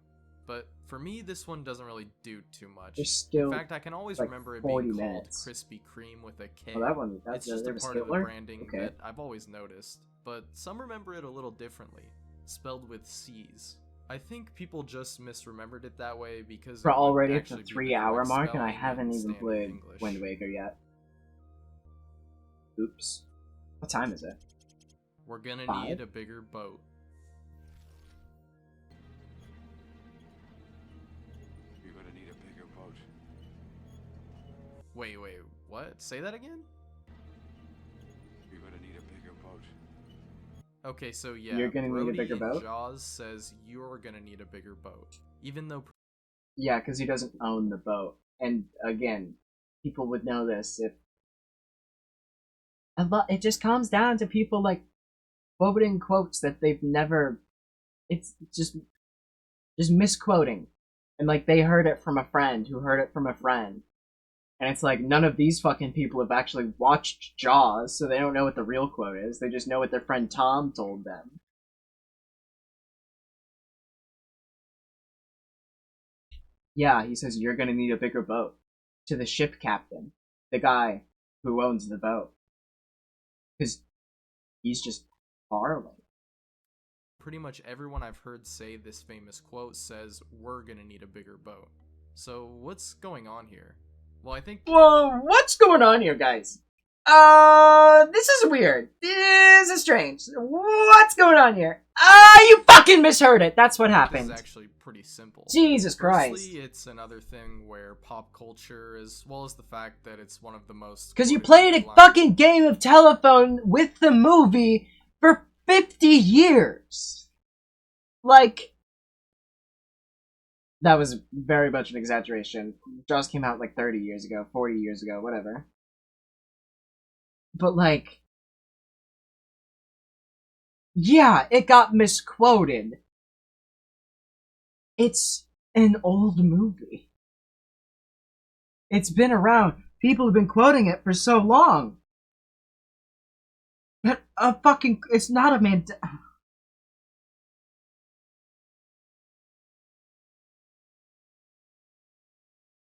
But for me, this one doesn't really do too much. There's still, in fact, I can always like, remember it 40 being minutes. called Krispy Kreme with a K. Oh, that one, it's just a part Hitler? of the branding okay. that I've always noticed, but some remember it a little differently, spelled with C's. I think people just misremembered it that way because we're already at the 3-hour mark and I haven't even played Wind Waker yet. Oops. What time is it? We're gonna 5? need a bigger boat. You're gonna need a bigger boat. Wait, what? Say that again? You're gonna need a bigger boat. Okay, so yeah, you're gonna Brody need a bigger in boat? Jaws says you're gonna need a bigger boat. Even though... Yeah, because he doesn't own the boat. And again, people would know this if... It just comes down to people, like, quoting quotes that they've never... It's just misquoting. And, like, they heard it from a friend who heard it from a friend. And it's like, none of these fucking people have actually watched Jaws, so they don't know what the real quote is. They just know what their friend Tom told them. Yeah, he says, you're gonna need a bigger boat. To the ship captain. The guy who owns the boat. Because he's just borrowing. Pretty much everyone I've heard say this famous quote says, we're gonna need a bigger boat. So what's going on here? Well, I think... Whoa, what's going on here, guys? This is weird. This is strange. What's going on here? You fucking misheard it. That's what happened. This is actually pretty simple. Jesus Christ. Firstly, it's another thing where pop culture, as well as the fact that it's one of the most... Because you played a fucking game of telephone with the movie for 50 years. Like... That was very much an exaggeration. Jaws came out like 30 years ago, 40 years ago, whatever. But like... Yeah, it got misquoted. It's an old movie. It's been around. People have been quoting it for so long. But it's not a man...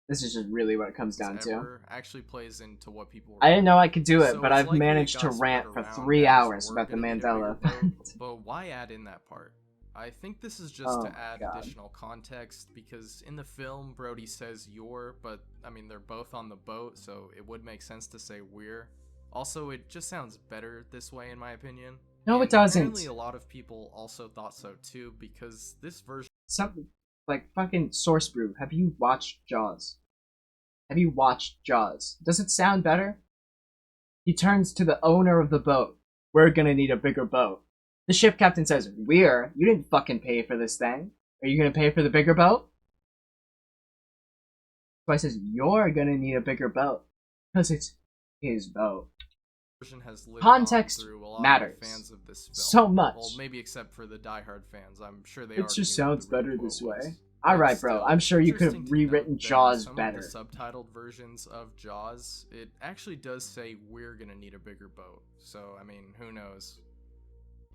This is just really what it comes down to. Actually plays into what people... I didn't know I could do it, so but I've managed to rant for 3 hours about the Mandela effect. But why add in that part? I think this is just to add additional context, because in the film, Brody says you're, but, I mean, they're both on the boat, so it would make sense to say we're. Also, it just sounds better this way, in my opinion. No, it doesn't. Apparently, a lot of people also thought so, too, because this version... like fucking Source Brew, have you watched Jaws? Have you watched Jaws? Does it sound better? He turns to the owner of the boat. We're gonna need a bigger boat. The ship captain says, you didn't fucking pay for this thing. Are you gonna pay for the bigger boat? So I says, you're gonna need a bigger boat. Because it's his boat. Has lived Context through a lot matters of fans of this film. so much. Well, maybe except for the diehard fans. I'm sure they It already just knew what sounds the real better quote this was. way. But Alright, bro. still, I'm sure you could have interesting to rewritten note that Jaws some better. Of the subtitled versions of Jaws, it actually does say we're gonna need a bigger boat. So, I mean, who knows?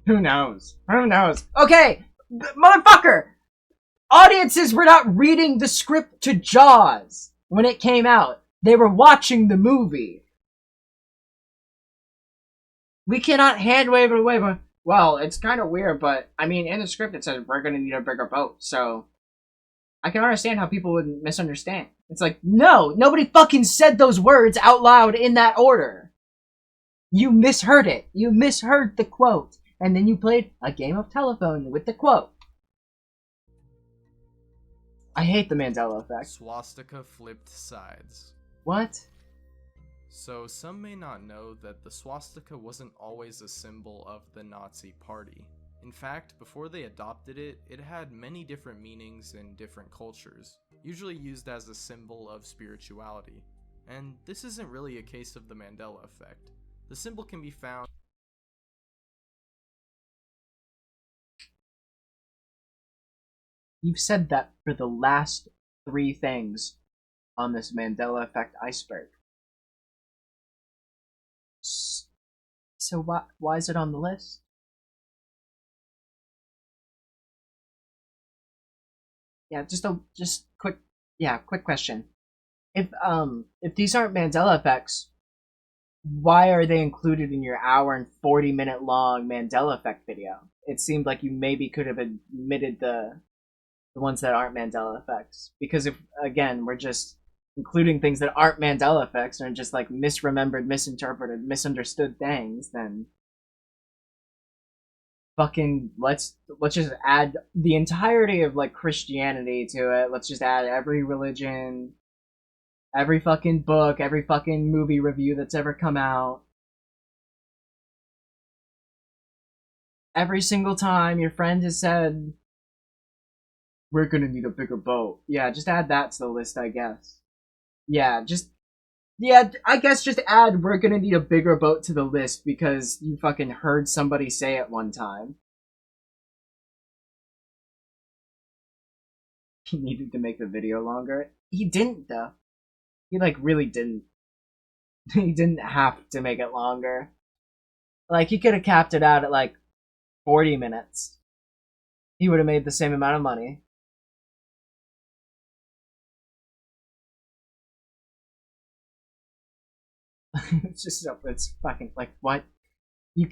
Who knows? Who knows? Okay! Motherfucker! Audiences were not reading the script to Jaws when it came out. They were watching the movie. We cannot hand wave it away, but, well, it's kind of weird, but, I mean, in the script it says we're gonna need a bigger boat, so I can understand how people would misunderstand. It's like, no, nobody fucking said those words out loud in that order. You misheard it. You misheard the quote, and then you played a game of telephone with the quote. I hate the Mandela Effect. Swastika flipped sides. What? So, some may not know that the swastika wasn't always a symbol of the Nazi Party. In fact, before they adopted it, it had many different meanings in different cultures, usually used as a symbol of spirituality. And this isn't really a case of the Mandela Effect. The symbol can be found. You've said that for the last 3 things on this Mandela Effect Iceberg. So why is it on the list? Yeah, just quick question. If these aren't Mandela effects, why are they included in your hour and 40-minute long Mandela Effect video? It seemed like you maybe could have omitted the ones that aren't Mandela effects, because if again we're just including things that aren't Mandela effects and just like misremembered, misinterpreted, misunderstood things, then fucking let's just add the entirety of like Christianity to it. Let's just add every religion, every fucking book, every fucking movie review that's ever come out. Every single time your friend has said, we're gonna need a bigger boat. Yeah, just add that to the list, I guess. Yeah, I guess just add we're gonna need a bigger boat to the list because you fucking heard somebody say it one time. He needed to make the video longer. He didn't, though. He, like, really didn't. He didn't have to make it longer. Like, he could have capped it out at, like, 40 minutes. He would have made the same amount of money. It's just, it's fucking, like, what? You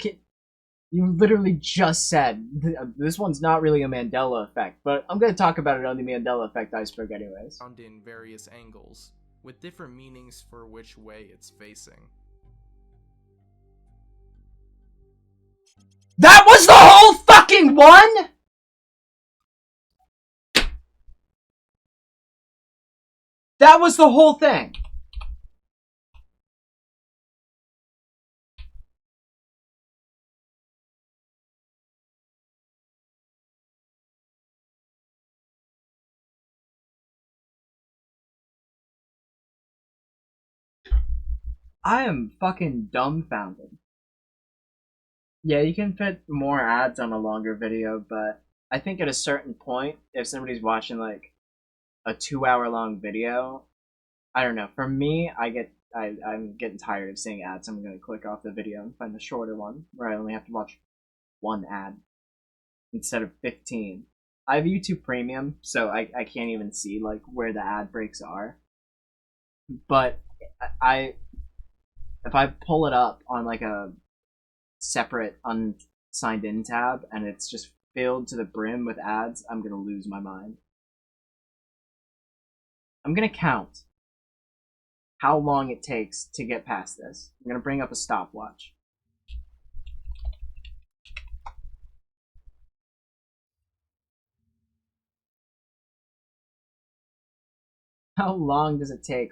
literally just said, this one's not really a Mandela Effect, but I'm gonna talk about it on the Mandela Effect Iceberg anyways. Found in various angles, with different meanings for which way it's facing. That was the whole fucking one?! That was the whole thing! I am fucking dumbfounded. Yeah, you can fit more ads on a longer video, but I think at a certain point, if somebody's watching like a 2-hour long video, I don't know. For me, I'm getting tired of seeing ads. I'm gonna click off the video and find the shorter one where I only have to watch 1 ad instead of 15. I have YouTube Premium, so I can't even see like where the ad breaks are. But if I pull it up on like a separate unsigned in tab and it's just filled to the brim with ads, I'm gonna lose my mind. I'm gonna count how long it takes to get past this. I'm gonna bring up a stopwatch. How long does it take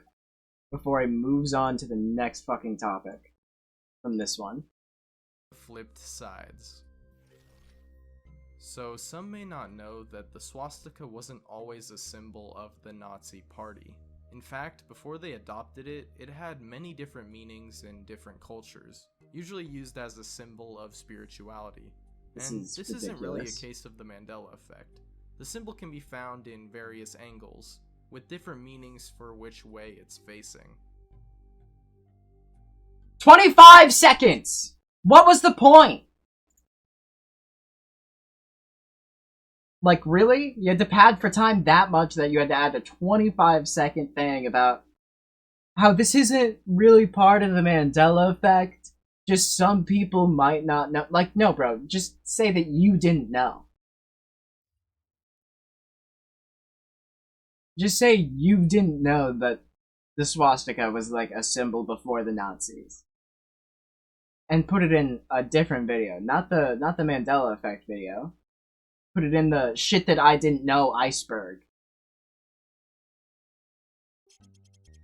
before he moves on to the next fucking topic from this one? Flipped sides. So some may not know that the swastika wasn't always a symbol of the Nazi party. In fact, before they adopted it, it had many different meanings in different cultures, usually used as a symbol of spirituality. And this isn't really a case of the Mandela effect. The symbol can be found in various angles, with different meanings for which way it's facing. 25 seconds! What was the point? Like, really? You had to pad for time that much that you had to add a 25-second thing about how this isn't really part of the Mandela effect. Just some people might not know. Like, no, bro. Just say that you didn't know. Just say you didn't know that the swastika was, like, a symbol before the Nazis. And put it in a different video. Not the Mandela effect video. Put it in the shit that I didn't know iceberg.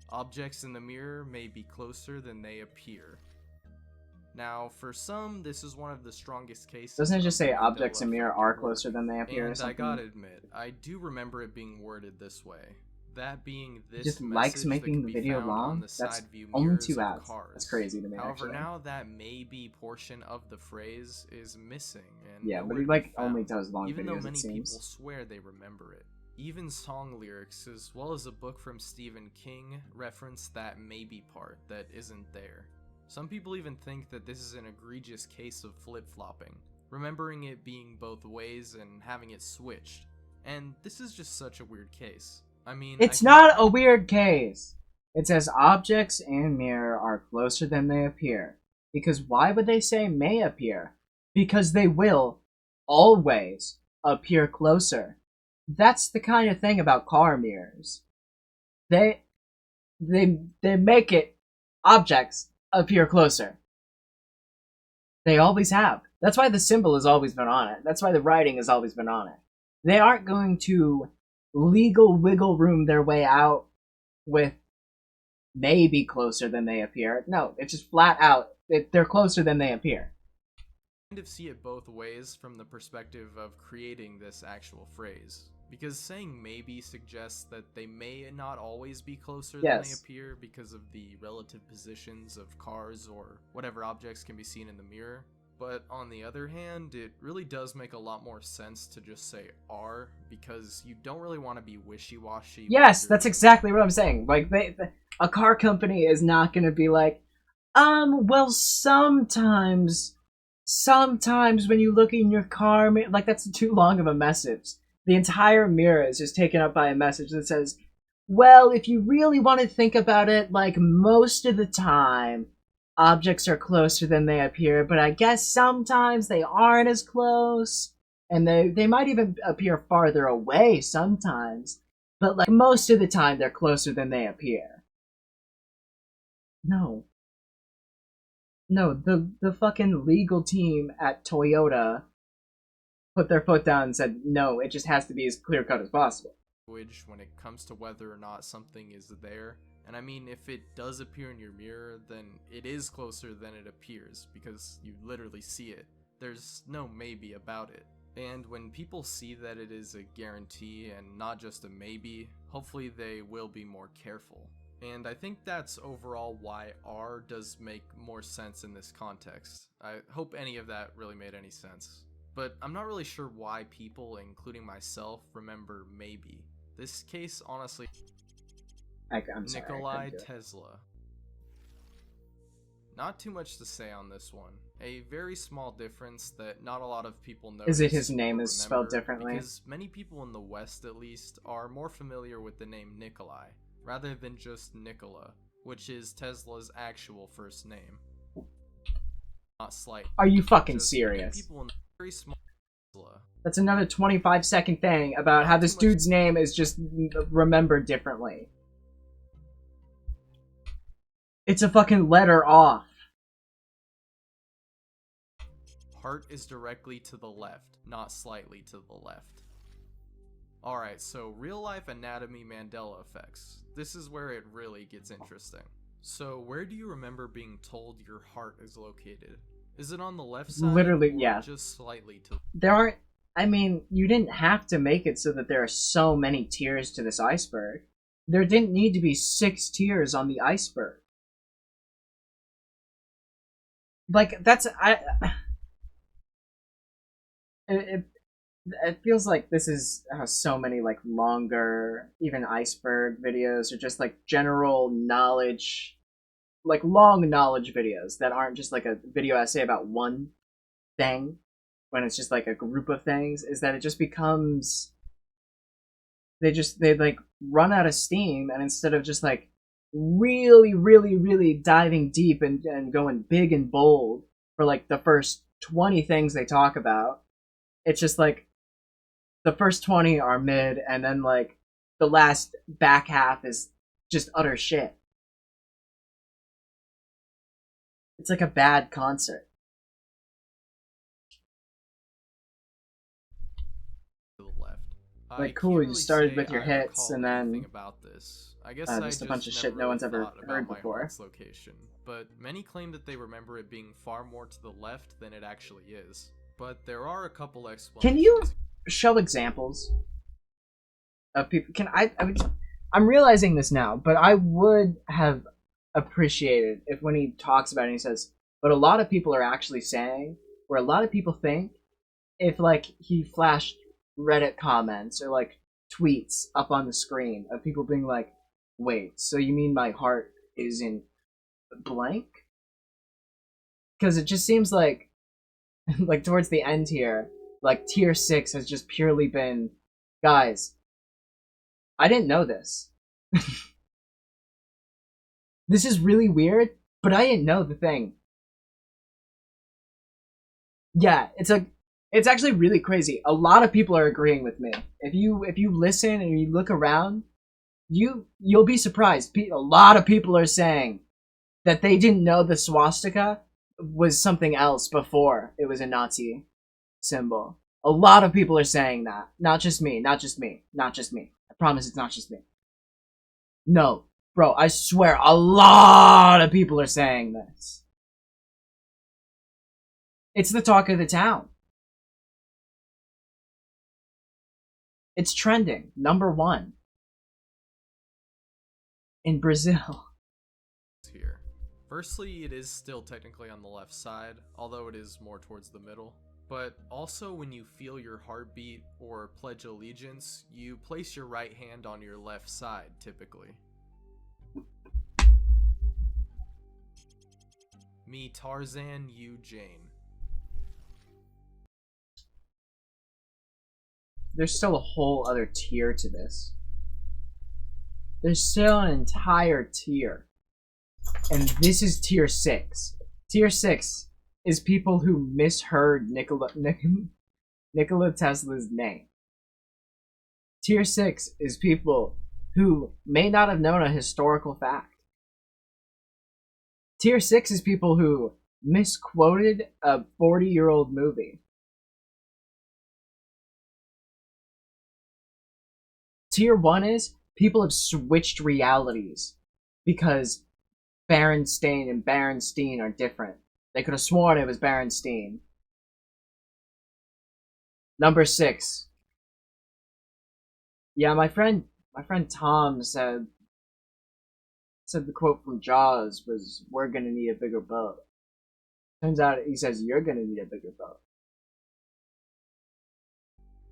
Objects in the mirror may be closer than they appear. Now, for some, this is one of the strongest cases. Doesn't it just say objects in mirror are closer than they appear or and something? I gotta admit, I do remember it being worded this way. That being this Just likes making the video long? That's only 2 ads. That's crazy to me, However, actually. now that maybe portion of the phrase is missing and Yeah, but nowhere he, to like, be found, only does long even videos, though it many seems. people swear they remember it. Even song lyrics, as well as a book from Stephen King, reference that maybe part that isn't there. Some people even think that this is an egregious case of flip-flopping, remembering it being both ways and having it switched. And this is just such a weird case. I mean, It's not a weird case. It says objects in mirror are closer than they appear. Because why would they say may appear? Because they will always appear closer. That's the kind of thing about car mirrors. They make it objects appear closer. They always have. That's why the symbol has always been on it. That's why the writing has always been on it. They aren't going to legal wiggle room their way out with maybe closer than they appear. No, it's just flat out. They're closer than they appear. I kind of see it both ways from the perspective of creating this actual phrase. Because saying maybe suggests that they may not always be closer than they appear because of the relative positions of cars or whatever objects can be seen in the mirror. But on the other hand, it really does make a lot more sense to just say are, because you don't really want to be wishy-washy. Yes, that's exactly what I'm saying. Like, a car company is not going to be like, well, sometimes when you look in your car, like, that's too long of a message. The entire mirror is just taken up by a message that says, well, if you really want to think about it, like, most of the time, objects are closer than they appear, but I guess sometimes they aren't as close, and they might even appear farther away sometimes, but, like, most of the time, they're closer than they appear. No, the fucking legal team at Toyota put their foot down and said, no, it just has to be as clear-cut as possible. When it comes to whether or not something is there. And I mean, if it does appear in your mirror, then it is closer than it appears, because you literally see it. There's no maybe about it. And when people see that it is a guarantee and not just a maybe, hopefully they will be more careful. And I think that's overall why R does make more sense in this context. I hope any of that really made any sense. But I'm not really sure why people, including myself, remember maybe. This case, honestly... I'm sorry, Nikolai Tesla. Not too much to say on this one. A very small difference that not a lot of people know. Is it his name is spelled differently? Because many people in the West, at least, are more familiar with the name Nikolai, rather than just Nikola, which is Tesla's actual first name. Not slight. Are you fucking serious? People in very small Tesla. That's another 25-second thing about how this dude's name is just remembered differently. It's a fucking letter off. Heart is directly to the left, not slightly to the left. Alright, so real life anatomy Mandela effects. This is where it really gets interesting. So where do you remember being told your heart is located? Is it on the left side? Literally, or yeah. just slightly to... There aren't... I mean, you didn't have to make it so that there are so many tiers to this iceberg. There didn't need to be 6 tiers on the iceberg. Like, that's... It feels like this is so many, like, longer, even iceberg videos, or just, like, general knowledge, like, long knowledge videos that aren't just, like, a video essay about one thing, when it's just, like, a group of things, is that it just becomes... They like, run out of steam, and instead of just, like, really, really, really diving deep and going big and bold for, like, the first 20 things they talk about, it's just, like, the first 20 are mid, and then, like, the last back half is just utter shit. It's like a bad concert. To the left. Like, cool, you started with your hits, and then... about this. I guess just a bunch of shit no one's ever heard before. Location, but many claim that they remember it being far more to the left than it actually is. But there are a couple explanations. Can you show examples of people? I'm realizing this now, but I would have appreciated if when he talks about it, he says, but a lot of people are actually saying, or a lot of people think, if, like, he flashed Reddit comments or, like, tweets up on the screen of people being like, wait, so you mean my heart is in blank? Because it just seems like, like, towards the end here, like, tier 6 has just purely been, guys, I didn't know this. This is really weird, but I didn't know the thing. Yeah, it's actually really crazy. A lot of people are agreeing with me. If you listen and you look around, you'll be surprised. A lot of people are saying that they didn't know the swastika was something else before it was a Nazi symbol. A lot of people are saying that. Not just me, not just me, not just me. I promise it's not just me. No, bro, I swear a lot of people are saying this. It's the talk of the town. It's trending, #1 in Brazil. Here. Firstly, it is still technically on the left side, although it is more towards the middle. But also when you feel your heartbeat or pledge allegiance, you place your right hand on your left side, typically. Me Tarzan, you Jane. There's still a whole other tier to this. There's still an entire tier. And this is tier 6. Tier 6 is people who misheard Nikola Tesla's name. Tier 6 is people who may not have known a historical fact. Tier 6 is people who misquoted a 40-year-old movie. Tier 1 is people have switched realities because Berenstain and Berenstein are different. They could have sworn it was Berenstein. #6. Yeah, my friend Tom said the quote from Jaws was, "We're gonna need a bigger boat." Turns out he says you're gonna need a bigger boat.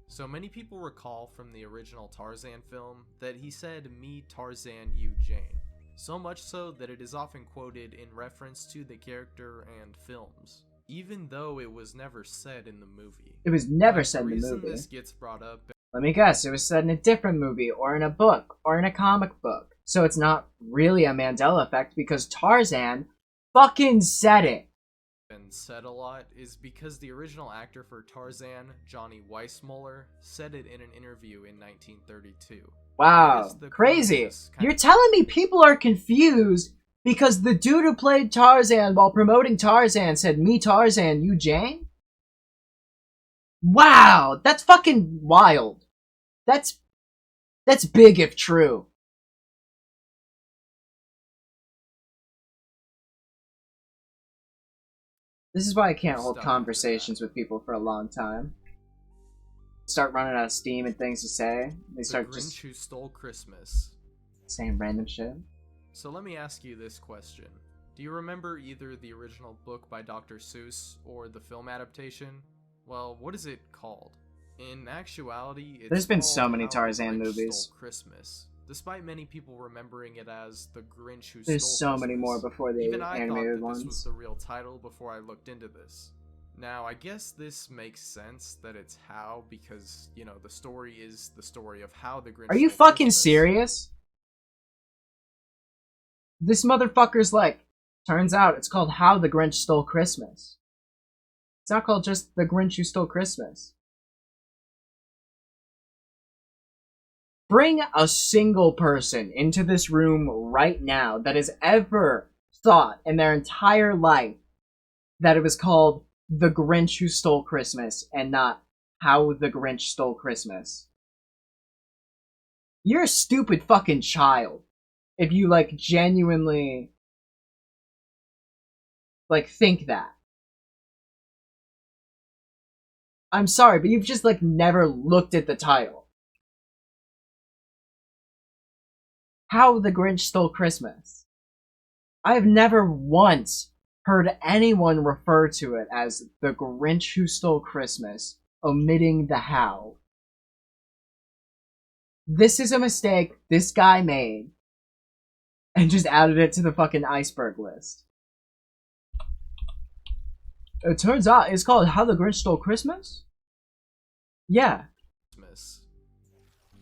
So many people recall from the original Tarzan film that he said, "Me Tarzan, you Jane." So much so that it is often quoted in reference to the character and films, even though it was never said in the movie. It was never said in the movie. The reason this gets brought up... Let me guess, it was said in a different movie, or in a book, or in a comic book. So it's not really a Mandela effect because Tarzan fucking said it. And said a lot is because the original actor for Tarzan, Johnny Weissmuller, said it in an interview in 1932. Wow, crazy. You're telling me people are confused because the dude who played Tarzan while promoting Tarzan said, "Me Tarzan, you Jane"? Wow, that's fucking wild. That's That's big if true. This is why I can't hold conversations with people for a long time. Start running out of steam and things to say. They start The Grinch just Who Stole Christmas. saying random shit. So let me ask you this question. Do you remember either the original book by Dr. Seuss or the film adaptation? Well, what is it called? In actuality, it's There's been called so many How the Tarzan Grinch movies. Stole Christmas, despite many people remembering it as The Grinch Who There's Stole so many more Christmas. before the Even I thought animated that this was ones. the real title before I looked into this. Now, I guess this makes sense that it's How because, you know, the story is the story of how the Grinch Are you stole fucking Christmas. serious? This motherfucker's like, turns out it's called How the Grinch Stole Christmas. It's not called just The Grinch Who Stole Christmas. Bring a single person into this room right now that has ever thought in their entire life that it was called The Grinch Who Stole Christmas and not How the Grinch Stole Christmas. You're a stupid fucking child if you, like, genuinely, like, think that. I'm sorry, but you've just, like, never looked at the title. How the Grinch Stole Christmas. I have never once heard anyone refer to it as The Grinch Who Stole Christmas, omitting the how. This is a mistake this guy made, and just added it to the fucking iceberg list. It turns out it's called How the Grinch Stole Christmas? Yeah.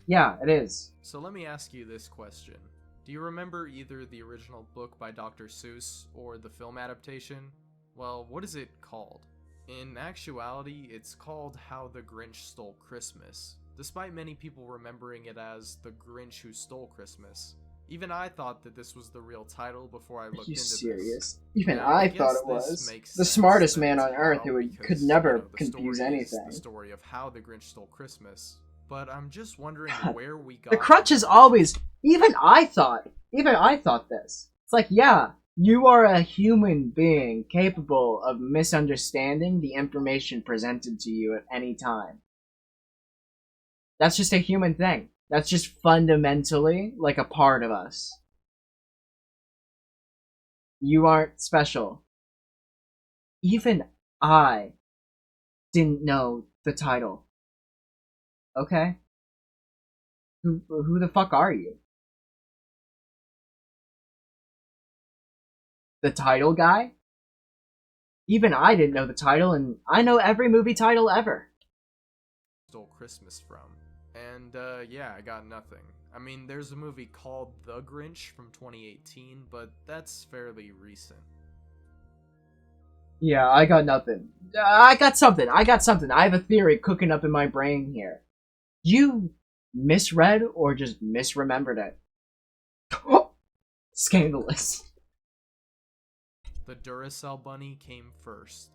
Yeah, it is. So let me ask you this question. Do you remember either the original book by Dr. Seuss or the film adaptation? Well, what is it called? In actuality, it's called How the Grinch Stole Christmas, despite many people remembering it as The Grinch Who Stole Christmas. Even I thought that this was the real title before I looked into this. Are you serious? Even Now, I guess thought it this was. makes The sense smartest that man it's on earth How who because, could never you know, the confuse story is anything. the story of how the Grinch stole Christmas. But I'm just wondering God, where we got The crutch is always... Even I thought this. It's like, yeah, you are a human being capable of misunderstanding the information presented to you at any time. That's just a human thing. That's just fundamentally, like, a part of us. You aren't special. Even I didn't know the title. Okay? Who the fuck are you? The title guy? Even I didn't know the title, and I know every movie title ever. Stole Christmas from. And, yeah, I got nothing. I mean, there's a movie called The Grinch from 2018, but that's fairly recent. Yeah, I got nothing. I got something. I have a theory cooking up in my brain here. You misread or just misremembered it. Scandalous. The Duracell Bunny came first.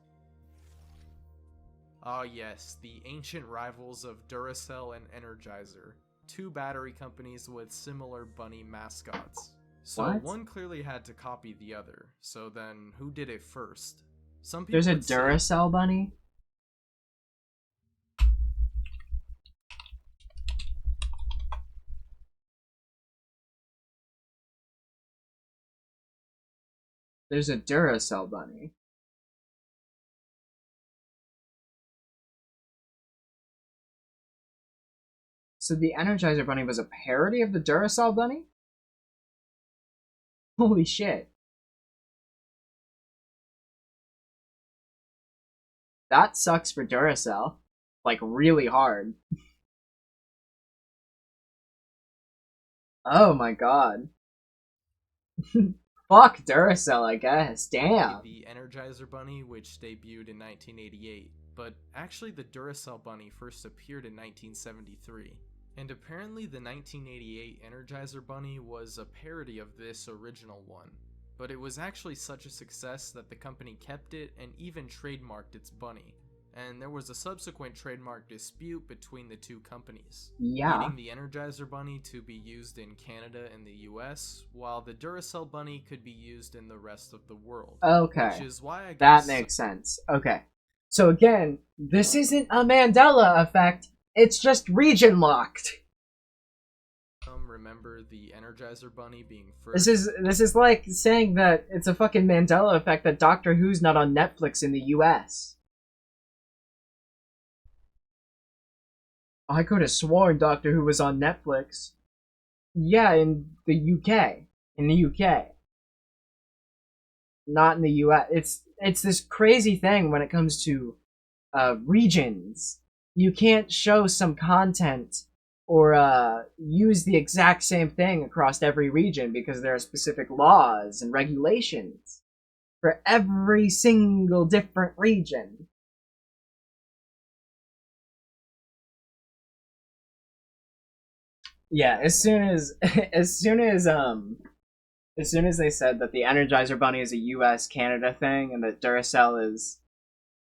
Ah yes, the ancient rivals of Duracell and Energizer. Two battery companies with similar bunny mascots. So What? one clearly had to copy the other. So then, who did it first? Some people There's a would say- Duracell bunny? There's a Duracell bunny. So the Energizer bunny was a parody of the Duracell bunny? Holy shit. That sucks for Duracell. Like, really hard. Oh my god. Fuck Duracell, I guess. Damn. The Energizer Bunny, which debuted in 1988, but actually the Duracell Bunny first appeared in 1973. And apparently the 1988 Energizer Bunny was a parody of this original one, but it was actually such a success that the company kept it and even trademarked its bunny. and there was a subsequent trademark dispute between the two companies, Yeah. leading the Energizer Bunny to be used in Canada and the US, while the Duracell Bunny could be used in the rest of the world. Okay. Which is why I That guess makes sense. Okay. So again, this isn't a Mandela effect, it's just region locked. some remember the Energizer Bunny being first. This is like saying that it's a fucking Mandela effect that Doctor Who's not on Netflix in the US. I could have sworn Doctor Who was on Netflix. Yeah, in the UK. In the UK. Not in the US. It's this crazy thing when it comes to regions. You can't show some content or use the exact same thing across every region because there are specific laws and regulations for every single different region. Yeah, as soon as they said that the Energizer Bunny is a US Canada thing and that Duracell is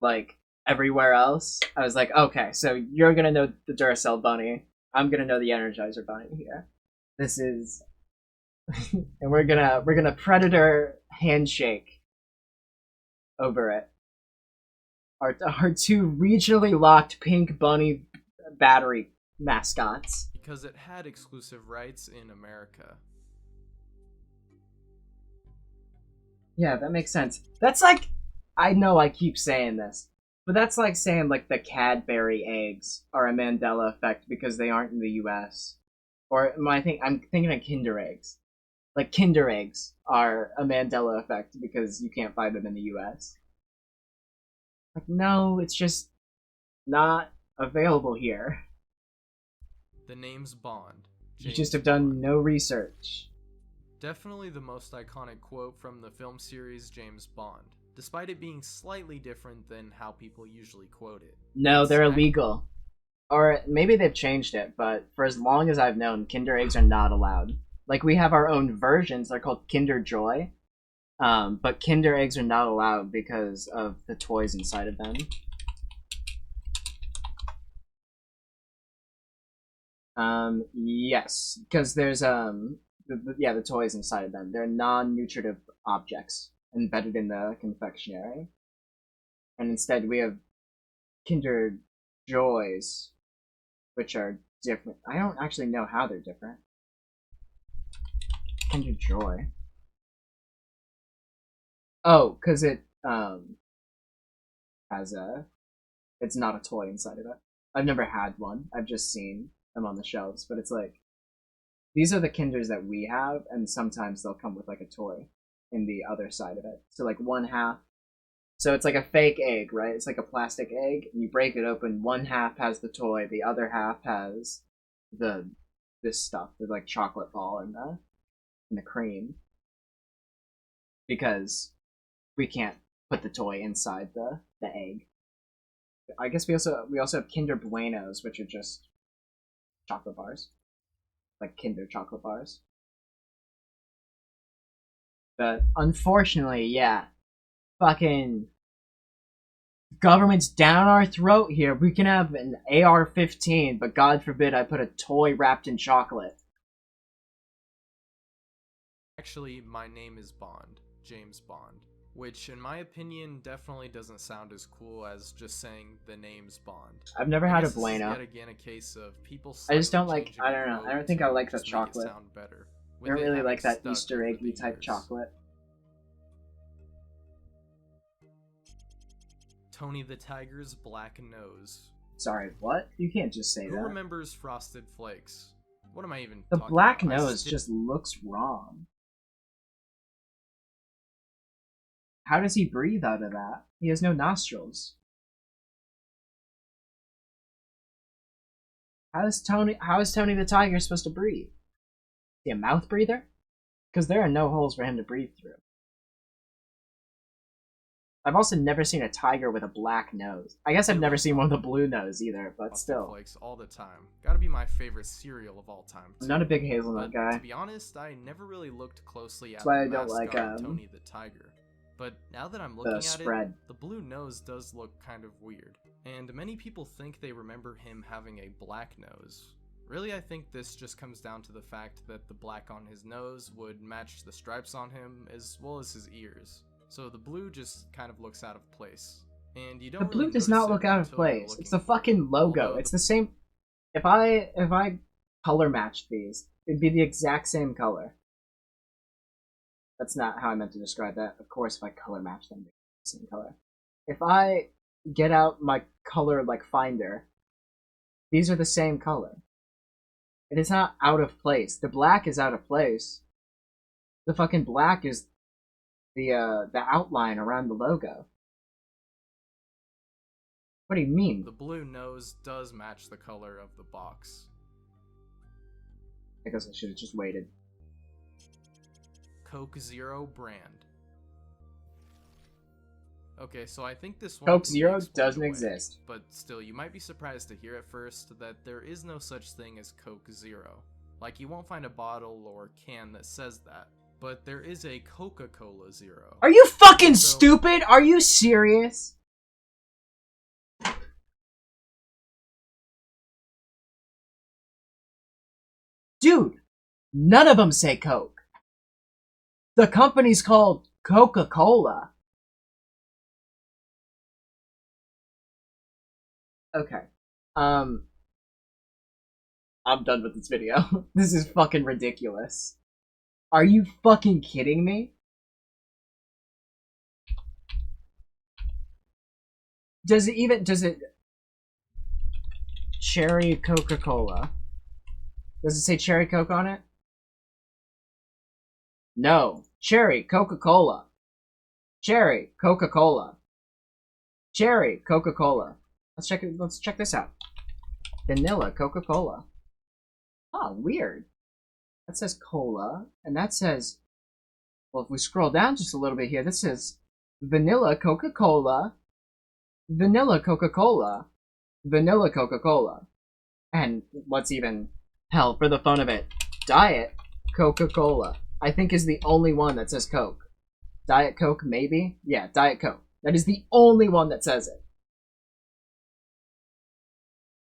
like everywhere else, I was like, okay, so you're gonna know the Duracell Bunny, I'm gonna know the Energizer Bunny here. This is and we're gonna Predator handshake over it. Our two regionally locked pink bunny battery mascots. Because it had exclusive rights in America. Yeah, that makes sense. That's like, I know I keep saying this, but that's like saying like the Cadbury eggs are a Mandela effect because they aren't in the US. Or I'm thinking of Kinder eggs. Like Kinder eggs are a Mandela effect because you can't find them in the US. Like, no, it's just not available here. The name's Bond. You just have done no research. Definitely the most iconic quote from the film series James Bond, despite it being slightly different than how people usually quote it. No, they're illegal. Or maybe they've changed it, but for as long as I've known, Kinder eggs are not allowed. Like, we have our own versions, they're called Kinder Joy, but Kinder eggs are not allowed because of the toys inside of them. Yes, because there's the toys inside of them. They're non-nutritive objects embedded in the confectionery, and instead we have Kinder Joys, which are different. I don't actually know how they're different. Kinder Joy. Oh, because it has it's not a toy inside of it. I've never had one. I've just seen them on the shelves, but it's like, these are the Kinders that we have, and sometimes they'll come with like a toy in the other side of it. So like one half, so it's like a fake egg, right? It's like a plastic egg, and you break it open, one half has the toy, the other half has this stuff, the like chocolate ball and the cream. Because we can't put the toy inside the egg. I guess we also have Kinder Buenos, which are just chocolate bars, like Kinder chocolate bars. But unfortunately, yeah, fucking government's down our throat here. We can have an AR-15, but God forbid I put a toy wrapped in chocolate. Actually, my name is Bond, James Bond, which in my opinion definitely doesn't sound as cool as just saying the name's Bond. I've never had a This is Bueno. yet again a case of people I just don't slightly like, changing I the don't know, code I don't think I to like the just make it chocolate. sound better, I with don't it really having like that stuck Easter over the eggy type years. chocolate. Tony the Tiger's black nose. Sorry, what? You can't just say Who that. remembers Frosted Flakes? What am I even The talking black about? nose just looks wrong. How does he breathe out of that? He has no nostrils. How is Tony the Tiger supposed to breathe? Is he a mouth breather? Because there are no holes for him to breathe through. I've also never seen a tiger with a black nose. I guess I've never seen one with a blue nose either, but Frosted still. Flakes all the time. Gotta be my favorite cereal of all time. I'm not a big hazelnut But guy. to be honest, I never really looked closely at That's why the I don't like, mascot Tony the Tiger. But now that I'm looking at spread. it, the blue nose does look kind of weird. And many people think they remember him having a black nose. Really, I think this just comes down to the fact that the black on his nose would match the stripes on him as well as his ears. So the blue just kind of looks out of place. And you don't The blue really does notice not it look out of until you're place. It's looking the for it. fucking logo. Although It's the same. If I color matched these, it'd be the exact same color. That's not how I meant to describe that. Of course, if I color match them, they're the same color. If I get out my color like finder, these are the same color. It is not out of place. The black is out of place. The fucking black is the outline around the logo. What do you mean? the blue nose does match the color of the box. I guess I should have just waited. Coke Zero brand. Okay, so I think this one Coke can be Zero explained doesn't away, exist. but still, you might be surprised to hear at first that there is no such thing as Coke Zero. Like, you won't find a bottle or can that says that, but there is a Coca-Cola Zero. Are you fucking So- stupid? Are you serious? Dude, none of them say Coke. The company's called Coca-Cola. Okay. I'm done with this video. This is fucking ridiculous. Are you fucking kidding me? Does it Cherry Coca-Cola? Does it say Cherry Coke on it? No. Cherry Coca-Cola. Cherry Coca-Cola. Cherry Coca-Cola. Let's check this out. Vanilla Coca-Cola. Oh, weird. That says cola, and that says, well, if we scroll down just a little bit here, this says vanilla Coca-Cola, vanilla Coca-Cola, vanilla Coca-Cola. And what's even, hell, for the fun of it, Diet Coca-Cola, I think is the only one that says Coke. Diet Coke, maybe? Yeah, Diet Coke. That is the only one that says it.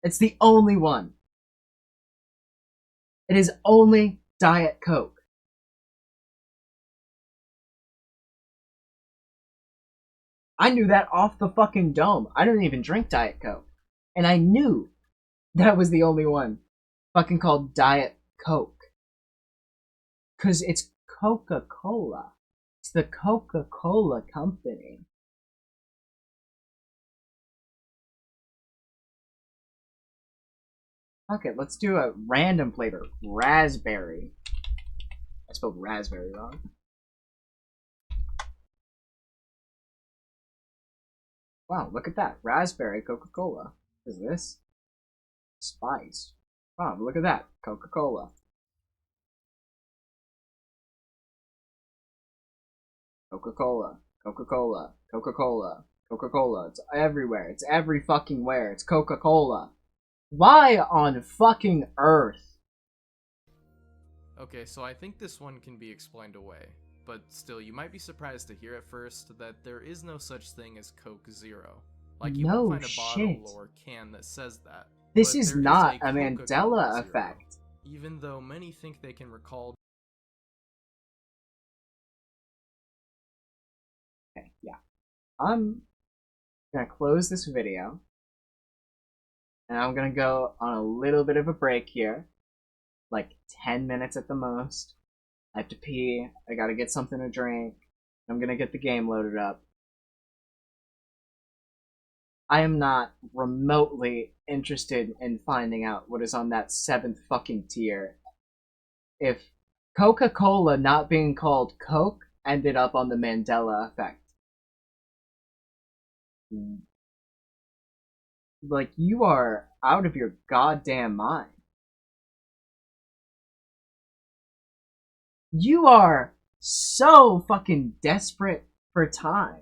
It's the only one. It is only Diet Coke. I knew that off the fucking dome. I don't even drink Diet Coke. And I knew that was the only one fucking called Diet Coke. 'Cause it's Coca-Cola. It's the Coca-Cola company. Okay, let's do a random flavor. Raspberry. I spelled raspberry wrong. Wow, look at that. Raspberry Coca-Cola. What is this? Spice. Wow, look at that. Coca-Cola. Coca-Cola. Coca-Cola. Coca-Cola. Coca-Cola. It's everywhere. It's every fucking where. It's Coca-Cola. Why on fucking earth? Okay, so I think this one can be explained away, but still, you might be surprised to hear at first that there is no such thing as Coke Zero. Like, you No won't find a shit. bottle or can that says that. This but is there not a Coca-Cola Mandela Zero, effect. even though many think they can recall. Okay, yeah. I'm gonna close this video. And I'm gonna go on a little bit of a break here. Like 10 minutes at the most. I have to pee. I gotta get something to drink. I'm gonna get the game loaded up. I am not remotely interested in finding out what is on that 7th fucking tier. If Coca-Cola not being called Coke ended up on the Mandela Effect. Like, you are out of your goddamn mind. You are so fucking desperate for time.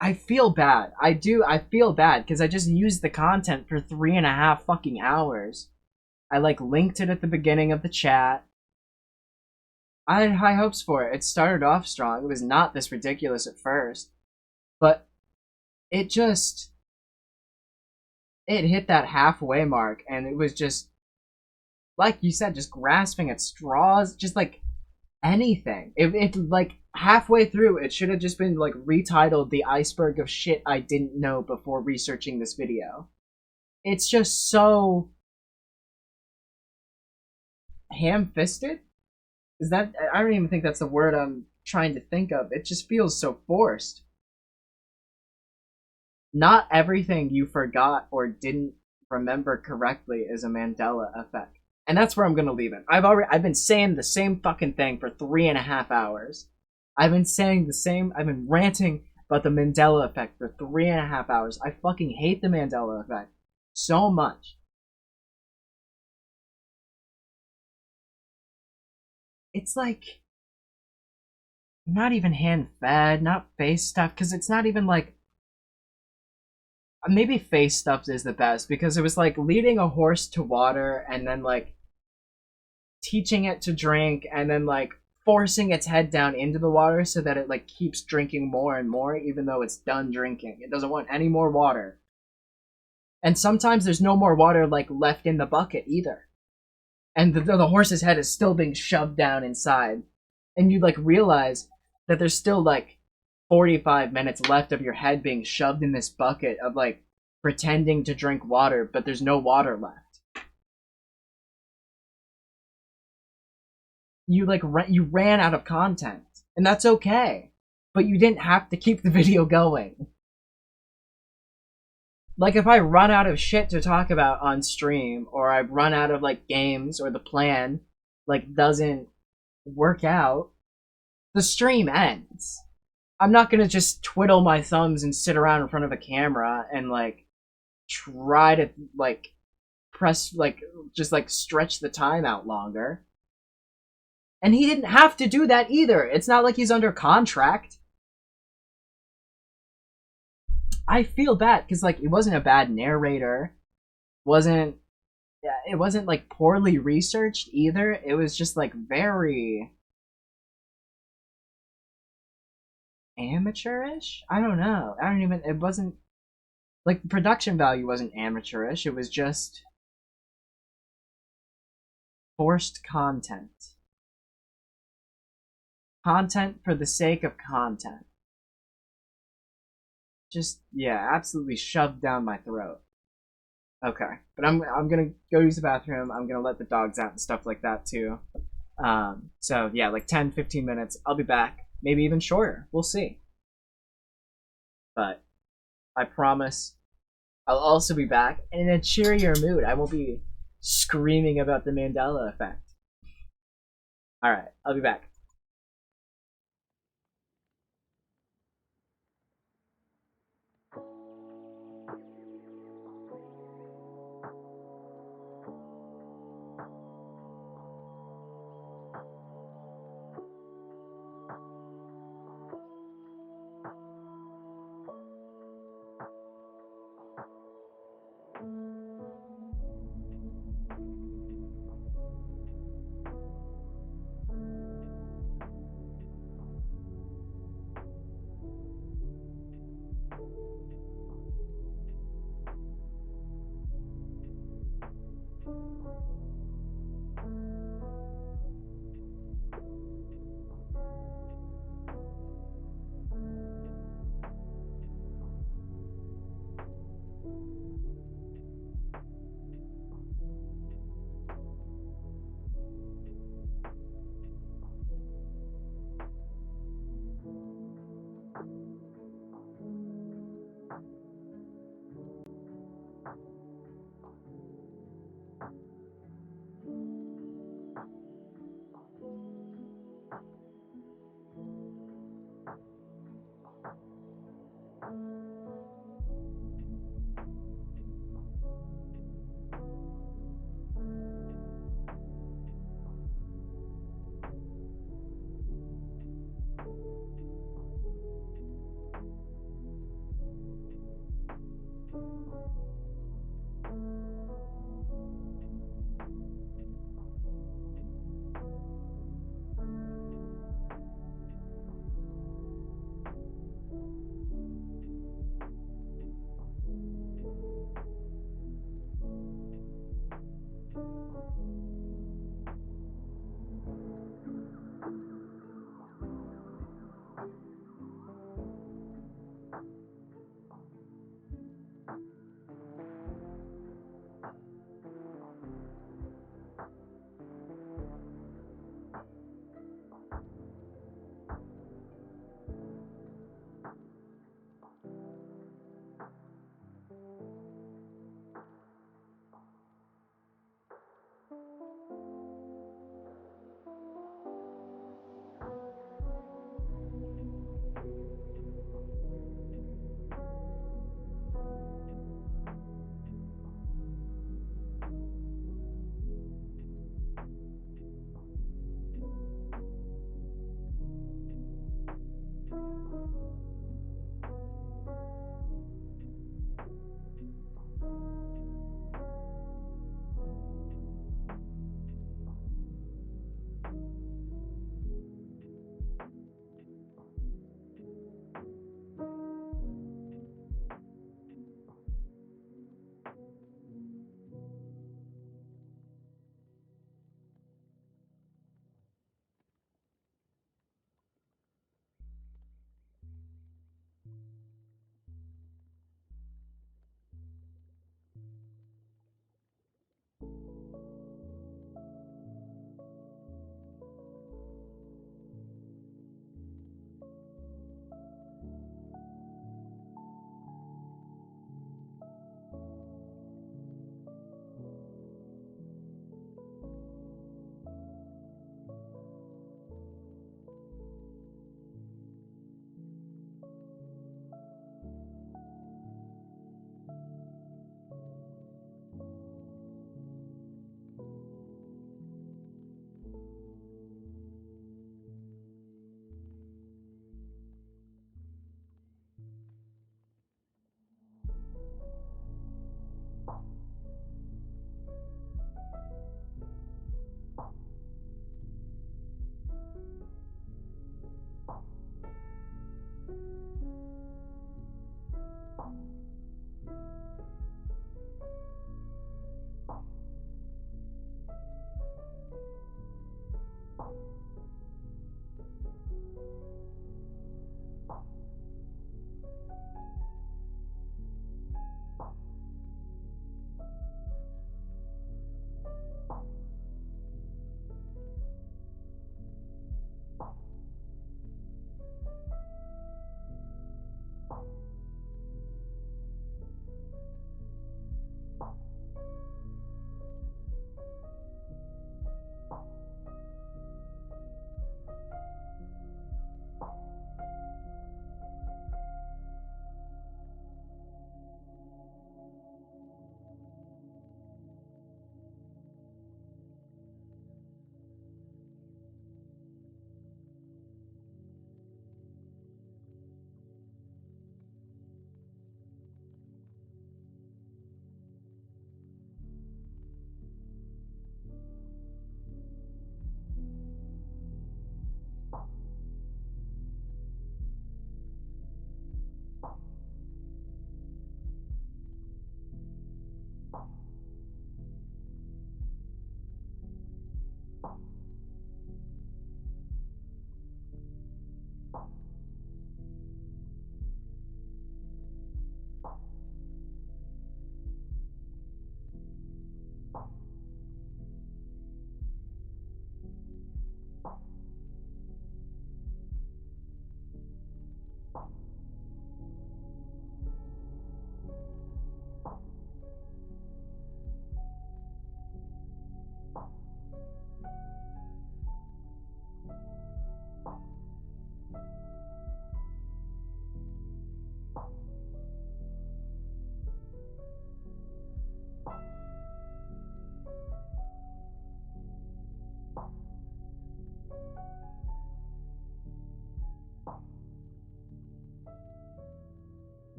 I feel bad. I feel bad because I just used the content for 3.5 fucking hours. I like linked it at the beginning of the chat. I had high hopes for it. It started off strong. It was not this ridiculous at first, but it hit that halfway mark, and it was just, like you said, just grasping at straws, just like anything. It like halfway through, it should have just been like retitled "The Iceberg of Shit I Didn't Know Before Researching This Video." It's just so ham-fisted. Is that? I don't even think that's the word I'm trying to think of. It just feels so forced. Not everything you forgot or didn't remember correctly is a Mandela effect. And that's where I'm gonna leave it. I've been saying the same fucking thing for 3.5 hours. I've been ranting about the Mandela effect for 3.5 hours. I fucking hate the Mandela effect so much. It's like not even hand-fed, not face stuff, because it's not even like, maybe face stuff is the best, because it was like leading a horse to water and then like teaching it to drink and then like forcing its head down into the water so that it like keeps drinking more and more even though it's done drinking. It doesn't want any more water. And sometimes there's no more water like left in the bucket either. And the horse's head is still being shoved down inside. And you like realize that there's still like 45 minutes left of your head being shoved in this bucket of like pretending to drink water, but there's no water left. You like you ran out of content, and that's okay, but you didn't have to keep the video going. Like if I run out of shit to talk about on stream, or I run out of like games, or the plan like doesn't work out, the stream ends. I'm not gonna just twiddle my thumbs and sit around in front of a camera and like try to like press like just like stretch the time out longer. And he didn't have to do that either. It's not like he's under contract. I feel bad because like it wasn't a bad narrator. It wasn't like poorly researched either. It was just like very amateurish? I don't know. It wasn't like the production value wasn't amateurish. It was just forced content. Content for the sake of content. Just, yeah, absolutely shoved down my throat. Okay, but I'm gonna go use the bathroom. I'm gonna let the dogs out and stuff like that too. So yeah, like 10-15 minutes. I'll be back. Maybe even shorter. We'll see. But I promise I'll also be back in a cheerier mood. I won't be screaming about the Mandela effect. Alright, I'll be back.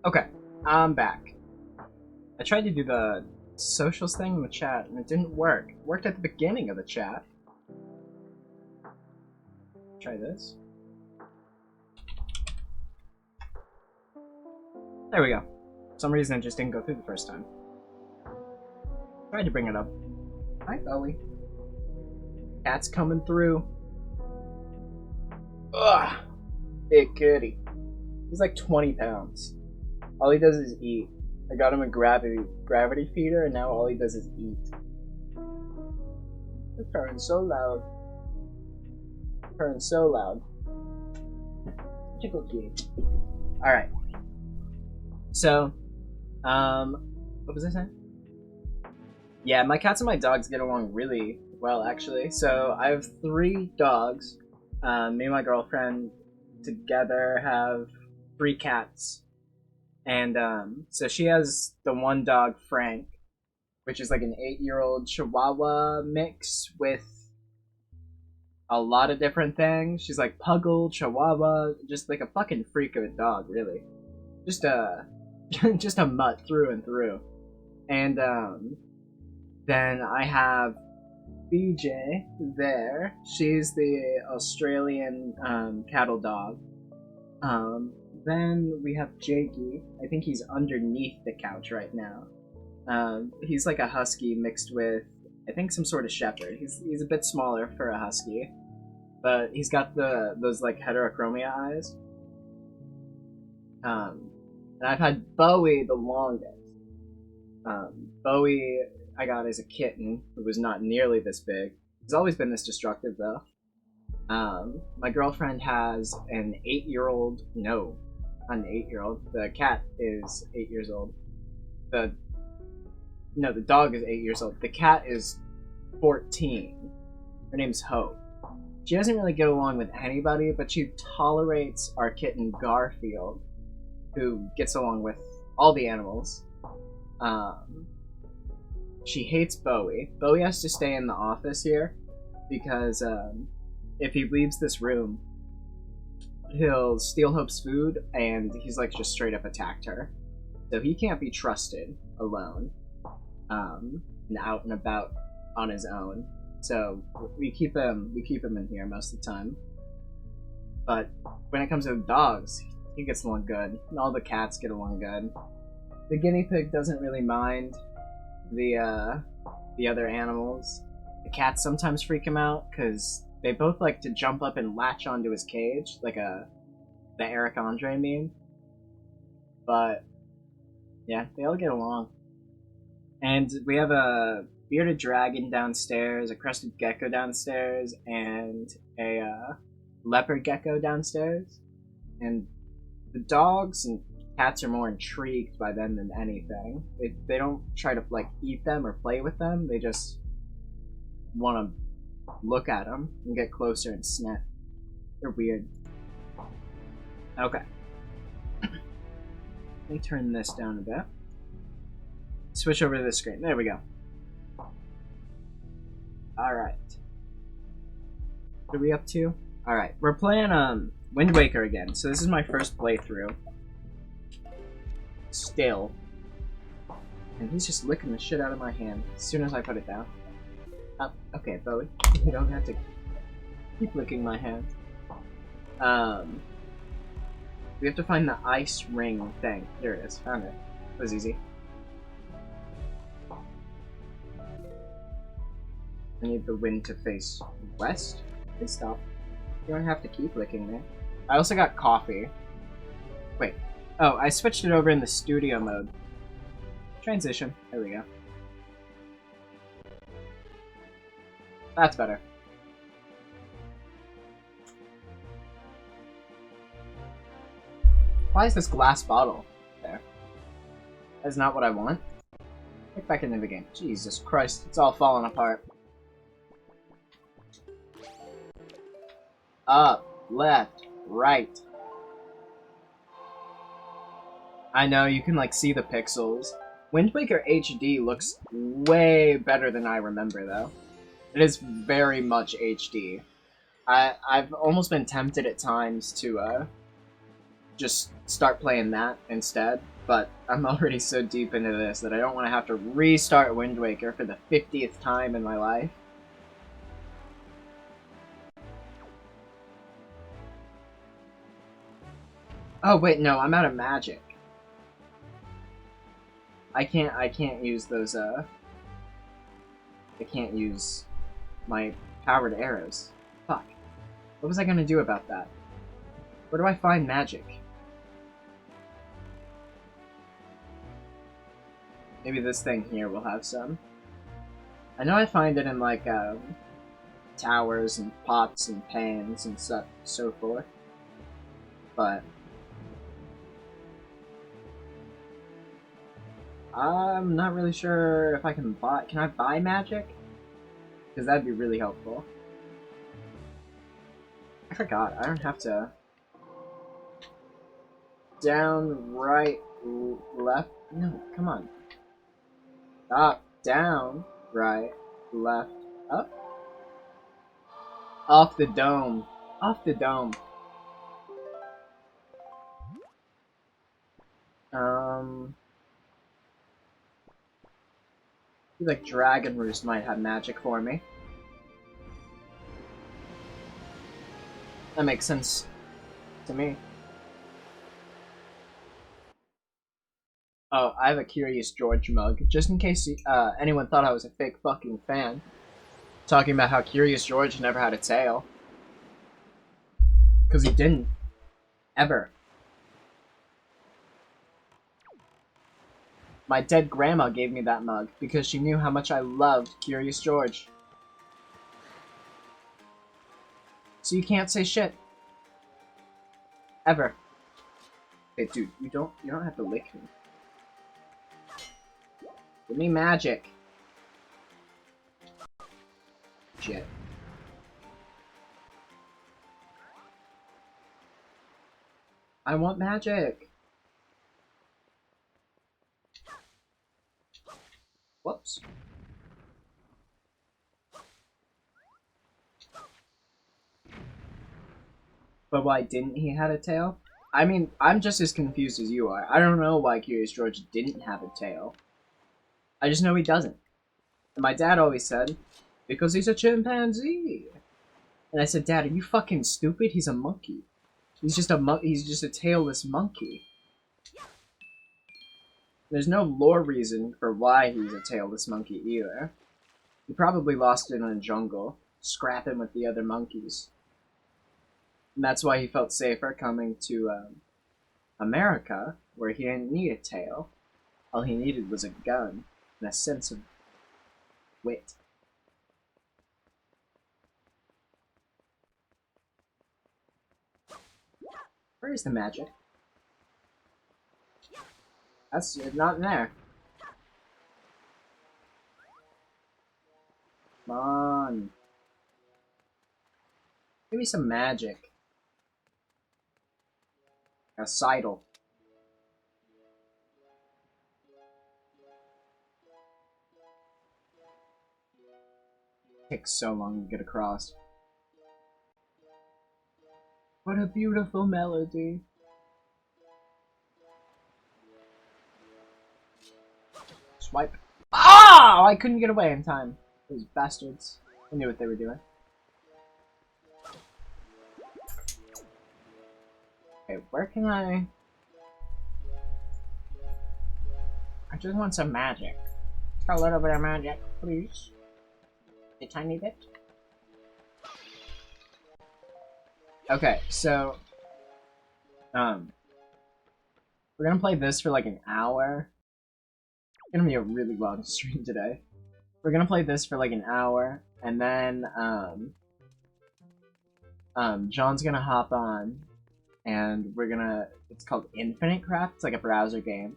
Okay, I'm back. I tried to do the socials thing in the chat, and it didn't work. It worked at the beginning of the chat. Try this. There we go. For some reason it just didn't go through the first time. Tried to bring it up. Hi, Bowie. Cat's coming through. Ugh! Big kitty. He's like 20 pounds. All he does is eat. I got him a gravity feeder, and now all he does is eat. It's purring so loud. Purring so loud. Tickle kitty. Alright. So, what was I saying? Yeah, my cats and my dogs get along really well, actually. So, I have 3 dogs. Me and my girlfriend together have 3 cats. And, so she has the one dog, Frank, which is like an 8-year-old Chihuahua mix with a lot of different things. She's like Puggle, Chihuahua, just like a fucking freak of a dog, really. Just a mutt through and through. And, then I have BJ there. She's the Australian, cattle dog. Then we have Jakey. I think he's underneath the couch right now. He's like a husky mixed with, I think, some sort of shepherd. He's a bit smaller for a husky, but he's got those like heterochromia eyes. And I've had Bowie the longest. Bowie I got as a kitten, who was not nearly this big. He's always been this destructive though. My girlfriend has an 8-year-old. No, not an 8-year-old. The cat is 8 years old. The dog is 8 years old. The cat is 14. Her name's Hope. She doesn't really get along with anybody, but she tolerates our kitten Garfield, who gets along with all the animals. She hates Bowie. Bowie has to stay in the office here because if he leaves this room, he'll steal Hope's food, and he's like just straight up attacked her. So he can't be trusted alone, and out and about on his own. So we keep him in here most of the time. But when it comes to dogs, he gets along good, and all the cats get along good. The guinea pig doesn't really mind the other animals. The cats sometimes freak him out because they both like to jump up and latch onto his cage, like the Eric Andre meme. But yeah, they all get along. And we have a bearded dragon downstairs, a crested gecko downstairs, and a leopard gecko downstairs. And the dogs and cats are more intrigued by them than anything. They don't try to like eat them or play with them. They just want to look at them and get closer and sniff. They're weird. Okay. Let me turn this down a bit. Switch over to this screen. There we go. Alright. What are we up to? Alright, we're playing Wind Waker again. So this is my first playthrough. Still. And he's just licking the shit out of my hand as soon as I put it down. Okay, Bowie. You don't have to keep licking my hand. We have to find the ice ring thing. There it is. Found it. It was easy. I need the wind to face west. Please stop. You don't have to keep licking me. I also got coffee. Wait. Oh, I switched it over in the studio mode. Transition. There we go. That's better. Why is this glass bottle there? That's not what I want. Get back into the game. Jesus Christ, it's all falling apart. Up, left, right. I know, you can like see the pixels. Wind Waker HD looks way better than I remember though. It is very much HD. I've almost been tempted at times to just start playing that instead, but I'm already so deep into this that I don't want to have to restart Wind Waker for the 50th time in my life. Oh wait, no, I'm out of magic. I can't use those, I can't use my powered arrows. Fuck. What was I gonna do about that? Where do I find magic? Maybe this thing here will have some. I know I find it in, like, towers and pots and pans and so forth. But I'm not really sure if I can buy... Can I buy magic? Because that'd be really helpful. I forgot, I don't have to... Down, right, left... No, come on. Up, down, right, left, up. Off the dome. Off the dome. I feel like Dragon Roost might have magic for me. That makes sense to me. Oh, I have a Curious George mug, just in case anyone thought I was a fake fucking fan. Talking about how Curious George never had a tail. Because he didn't. Ever. My dead grandma gave me that mug because she knew how much I loved Curious George. So you can't say shit. Ever. Hey dude, you don't have to lick me. Give me magic. Shit. I want magic. Whoops. But why didn't he have a tail? I mean, I'm just as confused as you are. I don't know why Curious George didn't have a tail. I just know he doesn't. And my dad always said, because he's a chimpanzee. And I said, Dad, are you fucking stupid? He's a monkey. He's just a tailless monkey. There's no lore reason for why he's a tailless monkey either. He probably lost it in a jungle, scrapping with the other monkeys. And that's why he felt safer coming to America, where he didn't need a tail. All he needed was a gun and a sense of wit. Where is the magic? That's not in there. Come on. Give me some magic. A sidle. Takes so long to get across. What a beautiful melody. Swipe. Ah! I couldn't get away in time. Those bastards. I knew what they were doing. Okay, where can I just want some magic. A little bit of magic, please. A tiny bit. Okay, so we're gonna play this for like an hour. It's gonna be a really long stream today. We're gonna play this for like an hour, and then John's gonna hop on, and we're gonna. It's called Infinite Craft. It's like a browser game,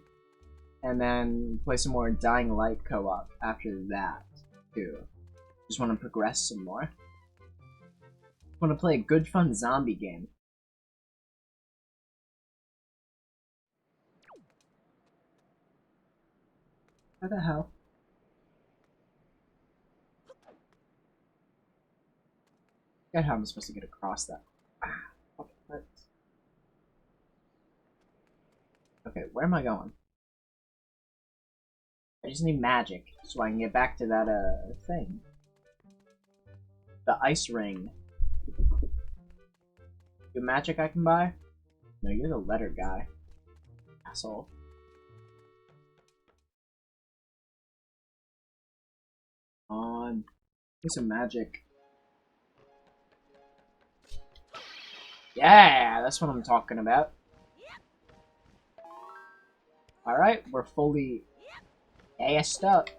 and then play some more Dying Light co-op after that too. Just want to progress some more. Want to play a good fun zombie game. What the hell? God, how am I supposed to get across that? Ah, okay, where am I going? I just need magic so I can get back to that thing. The ice ring. Your magic I can buy? No, you're the letter guy. Asshole. On. Get some magic. Yeah, that's what I'm talking about. Alright, we're fully assed up.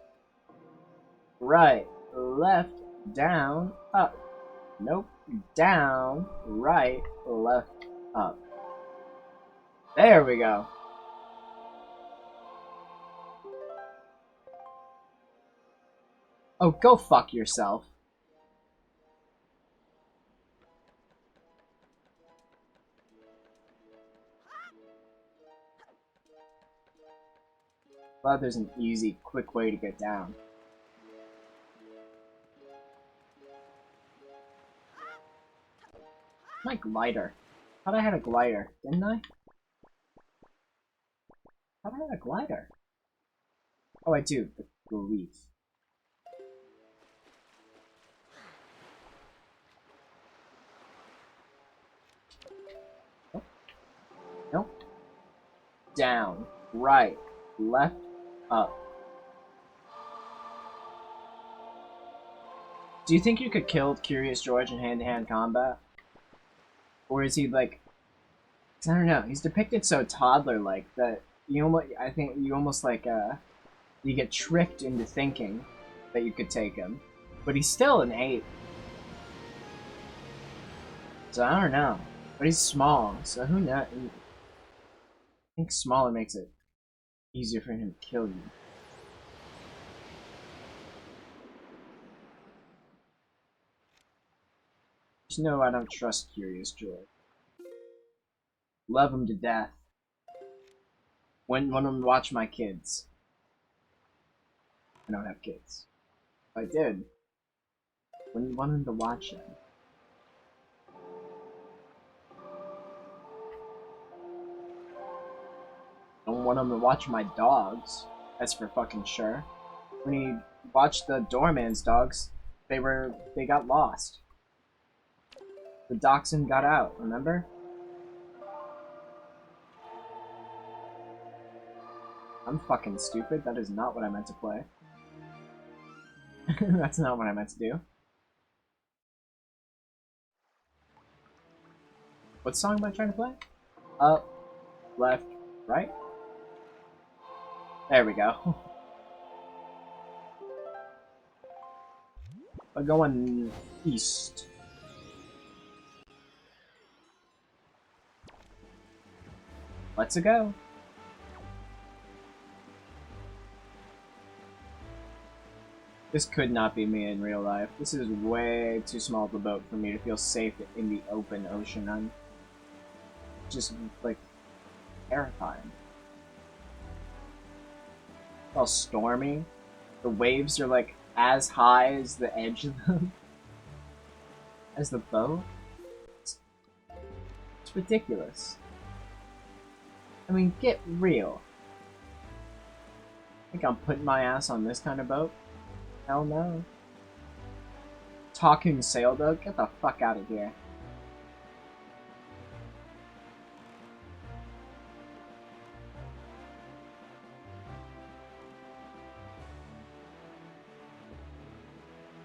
Right, left, down, up. Nope, down, right, left, up. There we go. Oh, go fuck yourself. Glad there's an easy, quick way to get down. My glider. Thought I had a glider, didn't I? Thought I had a glider. Oh, I do. The leaf. Oh. Nope. Down. Right. Left. Up. Do you think you could kill Curious George in hand-to-hand combat? Or is he like... I don't know. He's depicted so toddler-like that you almost, I think you almost like you get tricked into thinking that you could take him, but he's still an ape. So I don't know. But he's small, so who knows? I think smaller makes it easier for him to kill you. Just know I don't trust Curious George. Love him to death. Wouldn't want him to watch my kids. I don't have kids. If I did, wouldn't want him to watch them. Don't want him to watch my dogs. That's for fucking sure. When he watched the doorman's dogs, they got lost. The dachshund got out, remember? I'm fucking stupid. That is not what I meant to play. That's not what I meant to do. What song am I trying to play? Up, left, right? There we go. We're going east. Let's go. This could not be me in real life. This is way too small of a boat for me to feel safe in the open ocean. I'm just, like, terrifying. It's all stormy. The waves are, like, as high as the edge of them. As the boat. It's ridiculous. I mean, get real. Think I'm putting my ass on this kind of boat? Hell no. Talking sailboat? Get the fuck out of here.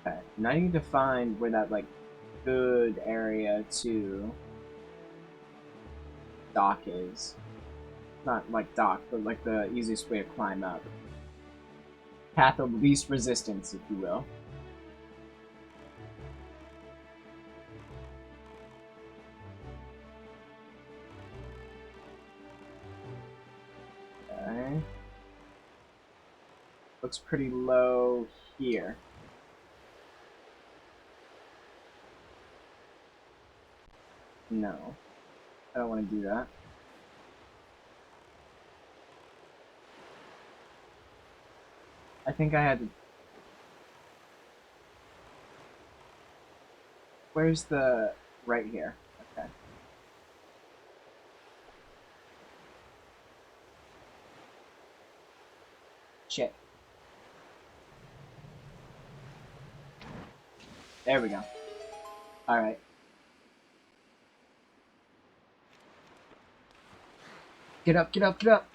Okay, now I need to find where that, like, good area to dock is. Not like dock, but like the easiest way to climb up. Path of least resistance, if you will. Okay. Looks pretty low here. No. I don't want to do that. I think I had to... Where's the... right here. Okay. Shit. There we go. Alright. Get up, get up, get up!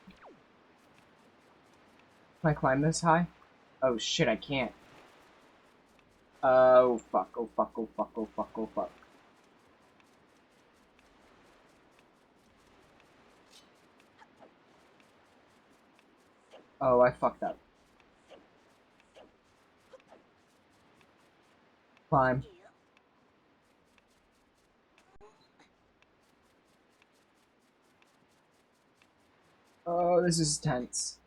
Can I climb this high? Oh shit, I can't. Oh fuck, oh fuck, oh fuck, oh fuck, oh fuck. Oh, I fucked up. Climb. Oh, this is tense.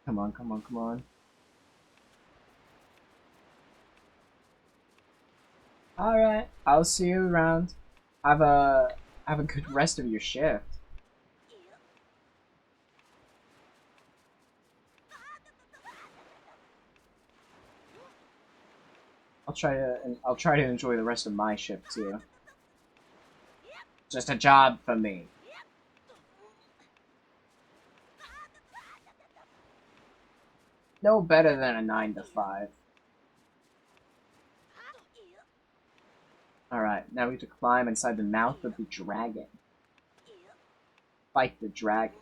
Come on, come on, come on. Alright, I'll see you around. Have a good rest of your shift. I'll try to enjoy the rest of my shift too. Just a job for me. No better than a 9 to 5. Alright, now we have to climb inside the mouth of the dragon. Fight the dragon.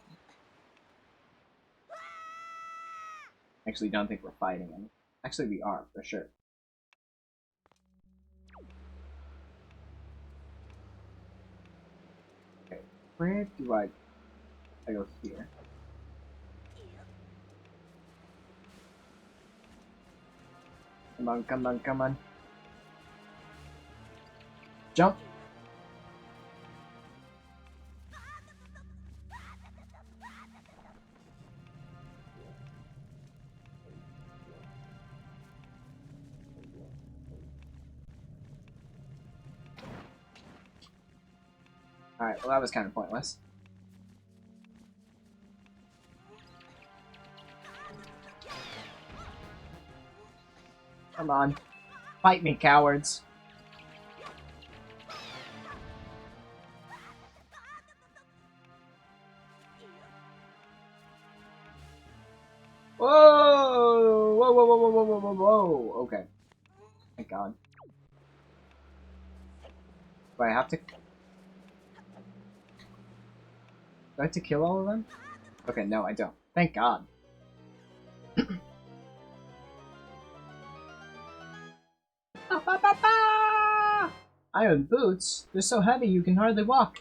Actually, don't think we're fighting him. Actually, we are, for sure. Okay, where do I go here? Come on, come on, come on. Jump! Alright, well that was kind of pointless. Come on. Fight me, cowards. Whoa! Whoa, whoa, whoa, whoa, whoa, whoa, whoa, whoa. Okay. Thank God. Do I have to... Do I have to kill all of them? Okay, no, I don't. Thank God. Iron boots? They're so heavy you can hardly walk.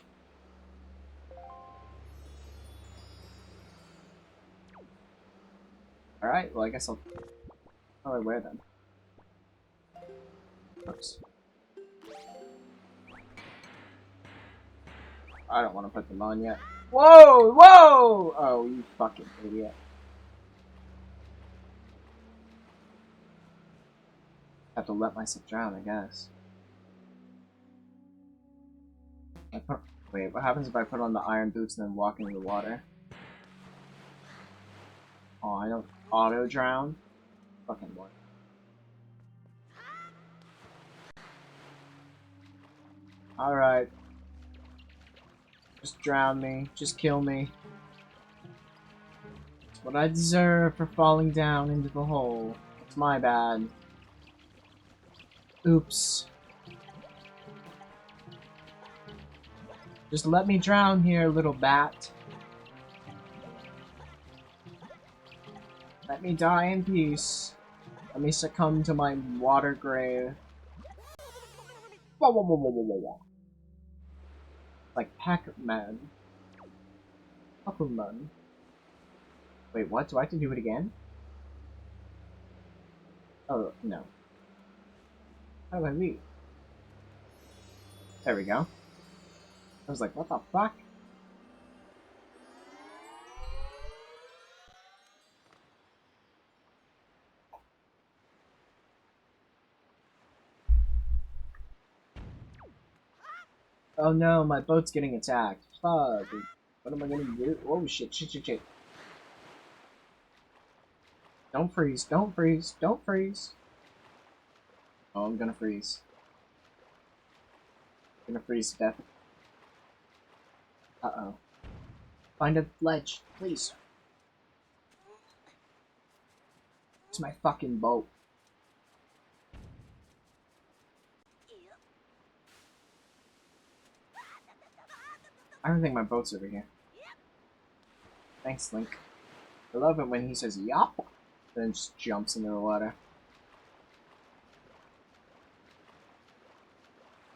Alright, well I guess I'll probably wear them. Oops. I don't want to put them on yet. Whoa! Whoa! Oh, you fucking idiot. Have to let myself drown, I guess. Wait, what happens if I put on the iron boots and then walk into the water? Oh, I don't auto drown? Fucking what? Alright. Just drown me. Just kill me. It's what I deserve for falling down into the hole. It's my bad. Oops. Just let me drown here, little bat. Let me die in peace. Let me succumb to my water grave. Whoa, whoa, whoa, whoa, whoa, whoa, whoa. Like Pac-Man. Pac-Man. Wait, what? Do I have to do it again? Oh, no. How do I leave? There we go. I was like, what the fuck? Oh no, my boat's getting attacked. Fuck. What am I gonna do? Oh shit, shit, shit, shit. Don't freeze, don't freeze, don't freeze. Oh, I'm gonna freeze. I'm gonna freeze to death. Uh-oh. Find a ledge, please. It's my fucking boat. I don't think my boat's over here. Thanks, Link. I love it when he says "yop," then just jumps into the water.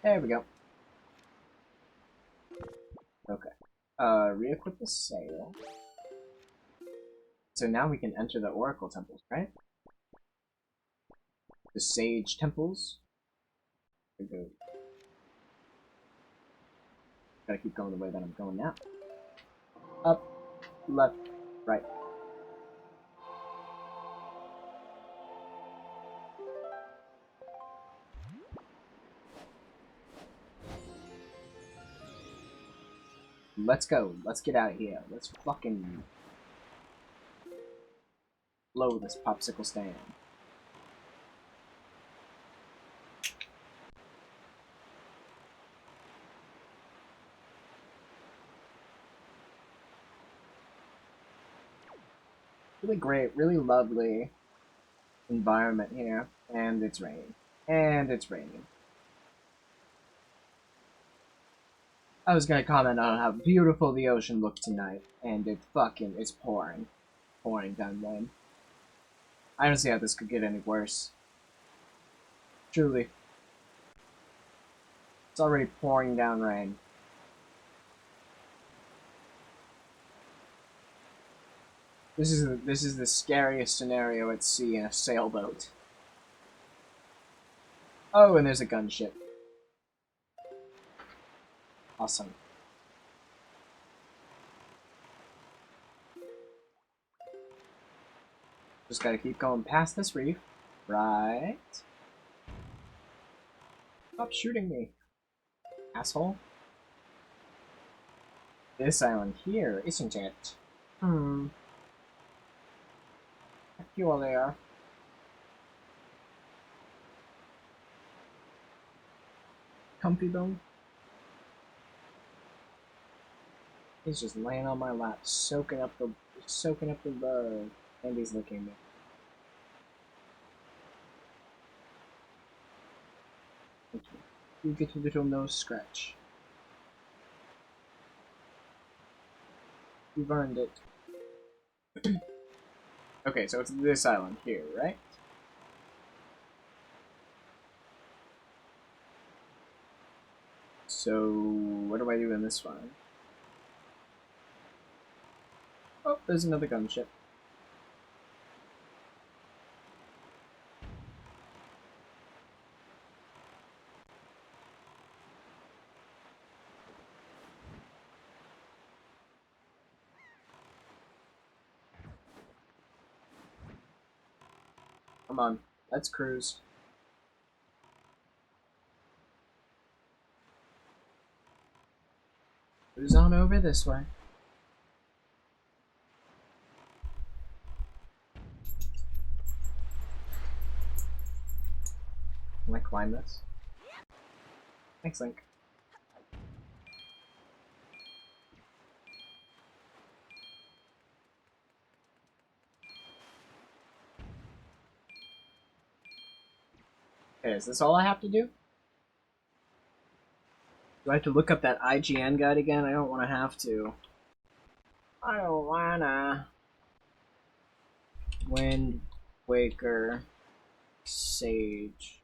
There we go. Okay. Re-equip the sail. So now we can enter the Oracle Temples, right? The Sage Temples. Here we go. Gotta keep going the way that I'm going now. Up, left, right. Let's go. Let's get out of here. Let's fucking blow this popsicle stand. Really great, really lovely environment here. And it's raining. And it's raining. I was gonna comment on how beautiful the ocean looked tonight, and it's pouring. Pouring down rain. I don't see how this could get any worse. Truly. It's already pouring down rain. This is the scariest scenario at sea in a sailboat. Oh, and there's a gunship. Awesome. Just gotta keep going past this reef. Right. Stop shooting me, asshole. This island here, isn't it? Hmm. You all there. Comfy bone. He's just laying on my lap, soaking up the love, and he's looking at me. Thank you. You get a little nose scratch. You've earned it. Okay, so it's this island here, right? So, what do I do in this one? Oh, there's another gunship. Come on, let's cruise. Cruise on over this way. Can I climb this? Thanks, Link. Okay, is this all I have to do? Do I have to look up that IGN guide again? I don't want to have to. I don't wanna. Wind Waker Sage.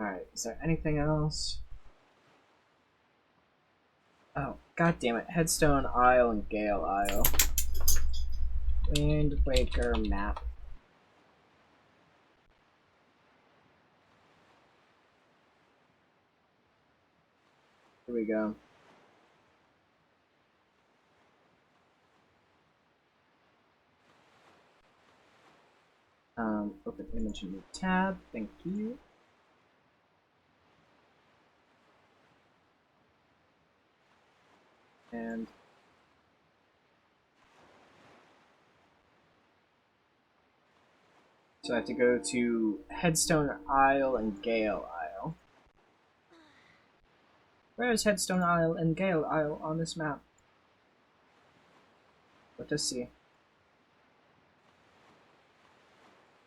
Alright, is there anything else? Oh, god damn it. Headstone Isle and Gale Isle. Wind Waker map. Here we go. Open image in new tab. Thank you. And so I have to go to Headstone Isle and Gale Isle. Where is Headstone Isle and Gale Isle on this map? Let us see.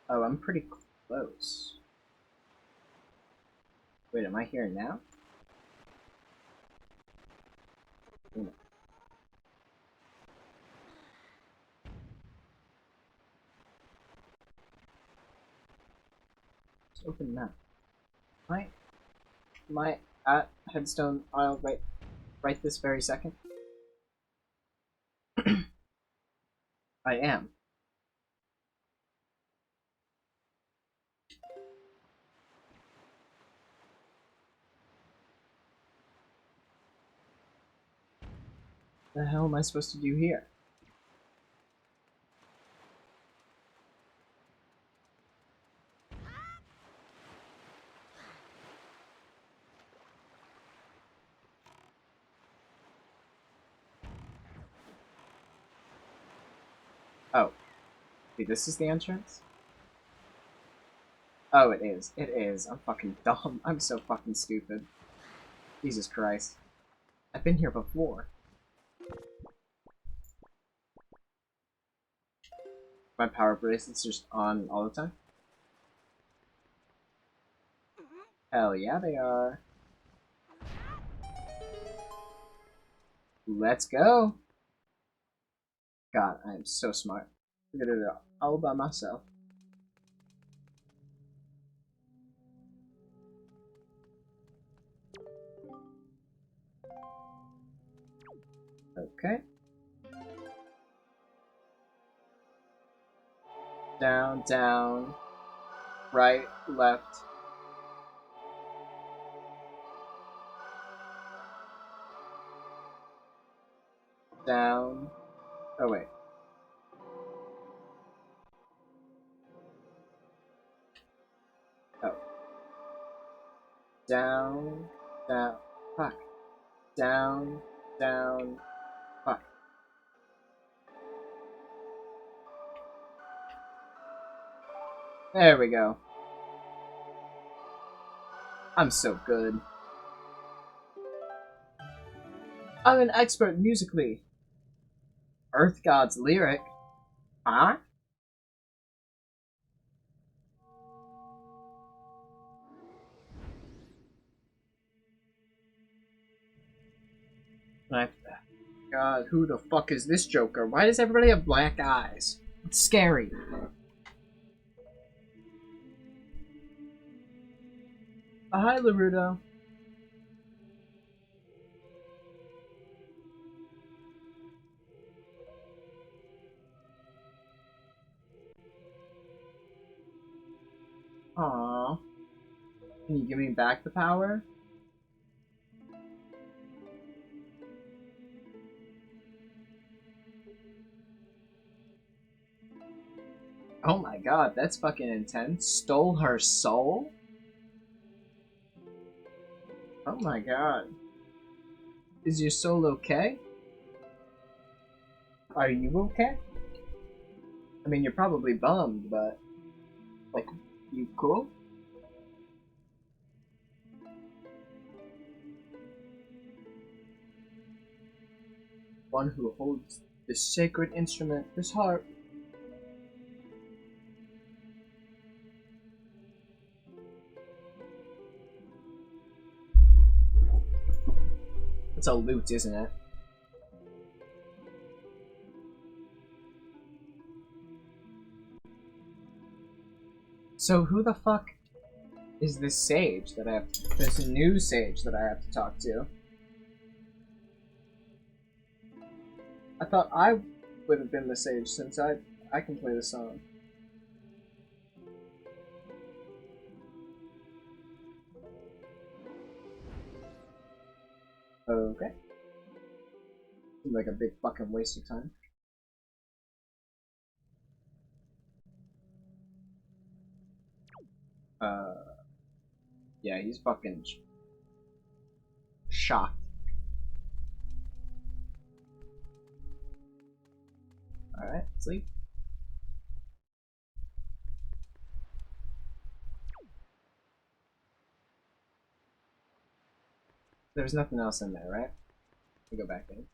Oh, I'm pretty close. Wait, am I here now? Let's open map. My at headstone aisle right this very second? I am. The hell am I supposed to do here? Oh. Wait, this is the entrance? Oh, it is. It is. I'm fucking dumb. I'm so fucking stupid. Jesus Christ. I've been here before. My power bracelet's just on all the time? Hell yeah, they are. Let's go! God, I am so smart. I did it all by myself. Okay. Down, down, right, left. Down. Oh, wait. Oh. Down, down, fuck. Down, down, fuck. There we go. I'm so good. I'm an expert musically. Earth God's lyric. Huh? God, who the fuck is this Joker? Why does everybody have black eyes? It's scary. Hi, Larudo. Aww. Can you give me back the power? Oh my god, that's fucking intense. Stole her soul? Oh my god. Is your soul okay? Are you okay? I mean, you're probably bummed, but... Like, you cool? One who holds this sacred instrument, this harp. It's a loot, isn't it? So who the fuck is this sage that I have to, this new sage that I have to talk to? I thought I would have been the sage since I can play the song. Okay. Seems like a big fucking waste of time. Yeah, he's fucking shocked. Alright, sleep. There's nothing else in there, right? We go back in.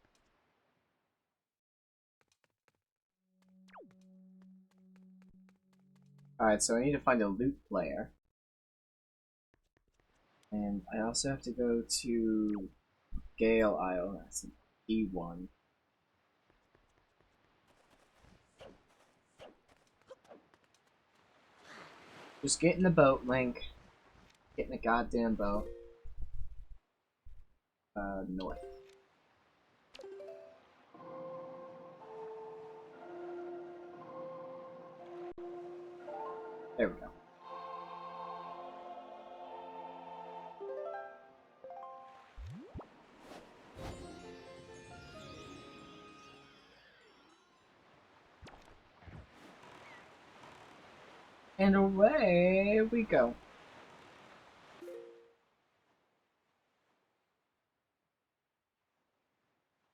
Alright, so I need to find a loot player. And I also have to go to Gale Isle. That's an E1. Just get in the boat, Link. Get in the goddamn boat. North. There we go. And away we go.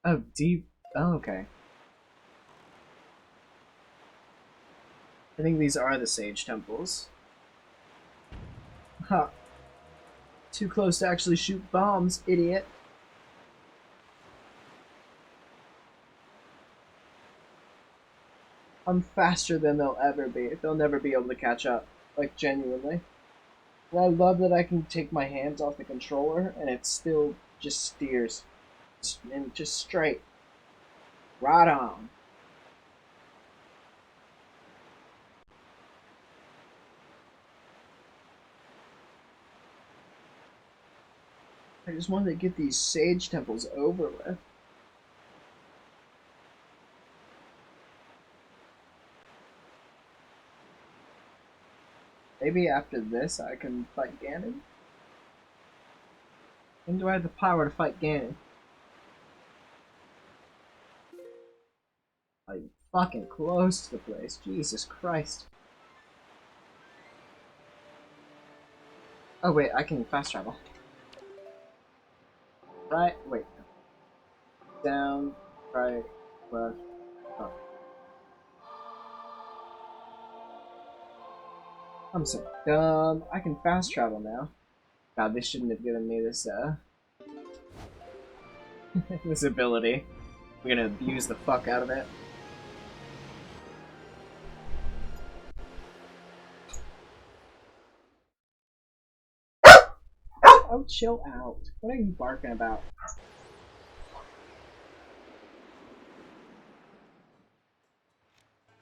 Oh, deep. Oh, okay. I think these are the Sage Temples. Ha! Too close to actually shoot bombs, idiot. I'm faster than they'll ever be. They'll never be able to catch up. Like, genuinely. And I love that I can take my hands off the controller and it still just steers. And just straight. Right on. I just wanted to get these Sage Temples over with. Maybe after this I can fight Ganon? When do I have the power to fight Ganon? I'm fucking close to the place. Jesus Christ. Oh wait, I can fast travel. Right, wait. Down, right, left, up. I'm so dumb. I can fast travel now. God, they shouldn't have given me this, this ability. We're gonna abuse the fuck out of it. Oh, chill out. What are you barking about?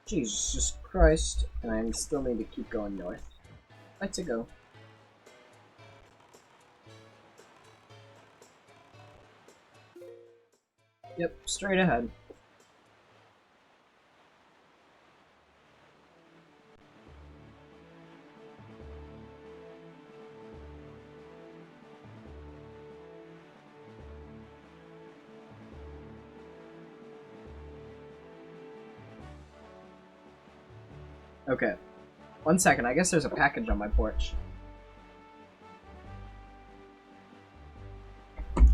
Jesus Christ. And I still need to keep going north. Let's go. Yep, straight ahead. Okay. 1 second, I guess there's a package on my porch. Let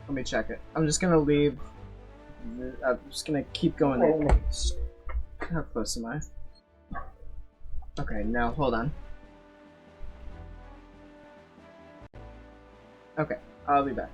me check it. I'm just gonna leave. I'm just gonna keep going there. How close am I? Okay, now hold on. Okay, I'll be back.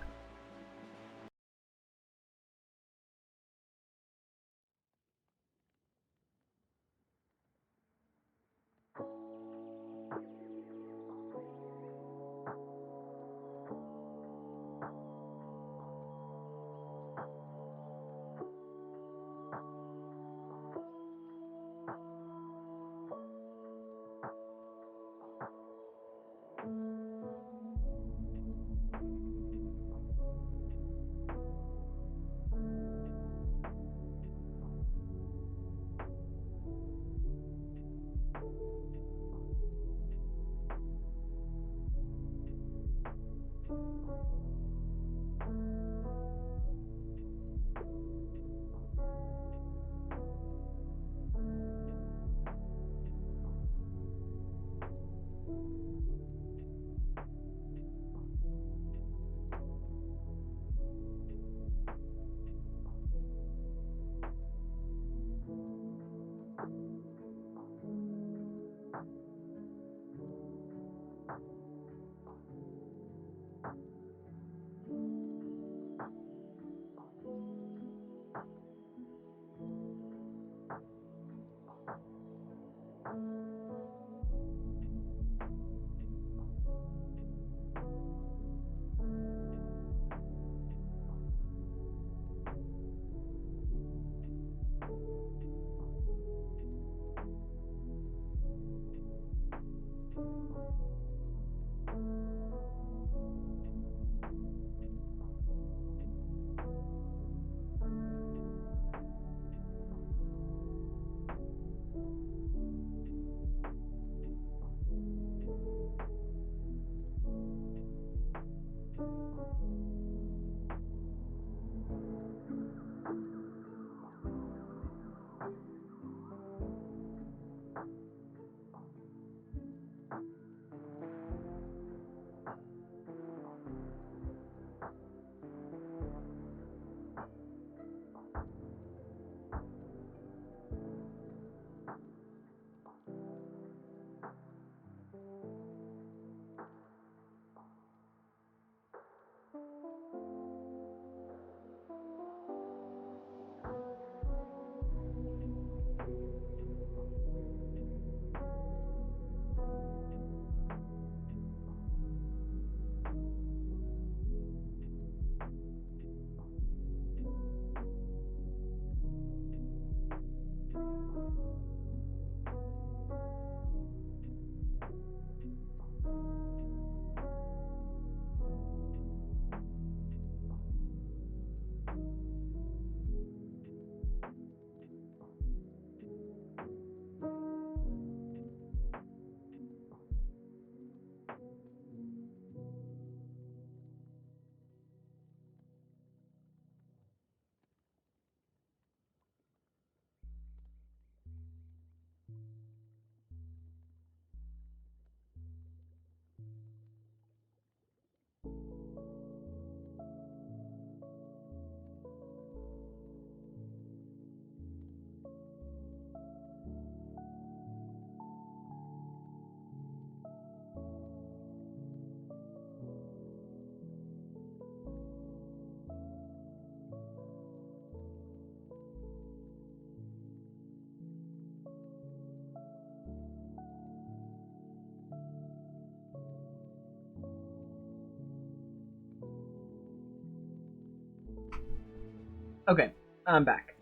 Okay, I'm back.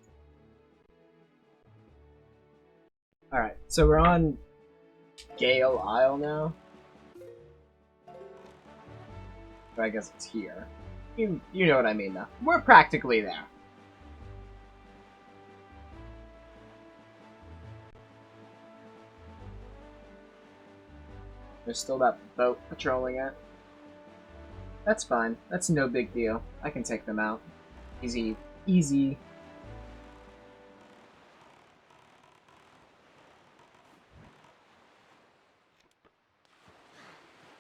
Alright, so we're on Gale Isle now. Or I guess it's here. You know what I mean, though. We're practically there. There's still that boat patrolling it. That's fine. That's no big deal. I can take them out. Easy. Easy.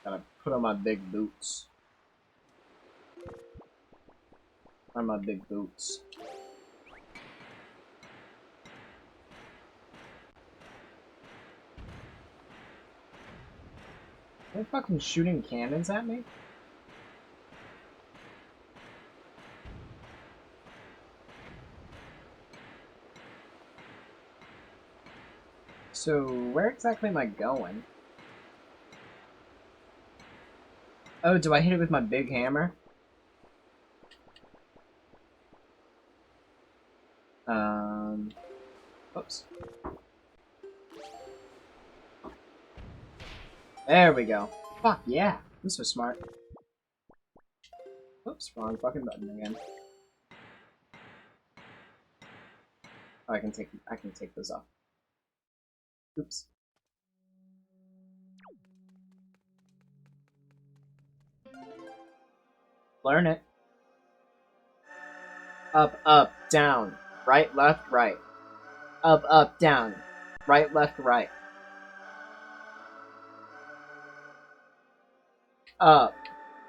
Gotta put on my big boots. On my big boots. Are they fucking shooting cannons at me? So, where exactly am I going? Oh, do I hit it with my big hammer? Oops. There we go. Fuck yeah, this was smart. Oops, wrong fucking button again. Oh, I can take those off. Oops. Learn it. Up, up, down. Right, left, right. Up, up, down. Right, left, right. Up,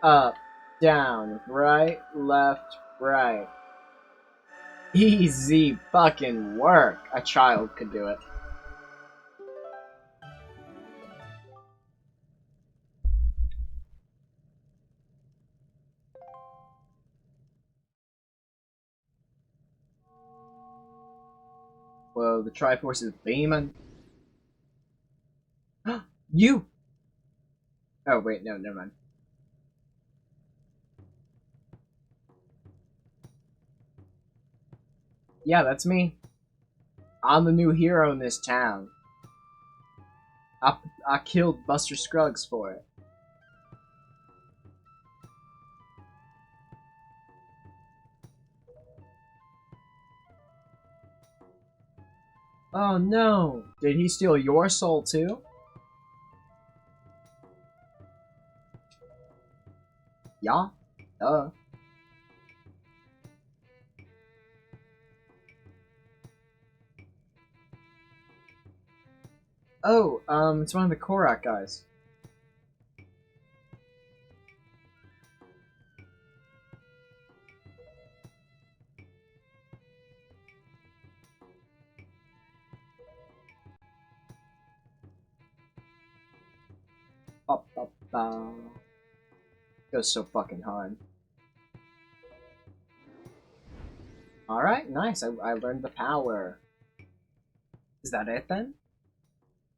up, down. Right, left, right. Easy fucking work. A child could do it. Whoa, the Triforce is beaming. You! Oh, wait, no, never mind. Yeah, that's me. I'm the new hero in this town. I killed Buster Scruggs for it. Oh no! Did he steal your soul too? Yeah? Duh. Oh, it's one of the Korak guys. Up, up, down. Goes so fucking hard. Alright, nice. I learned the power. Is that it then?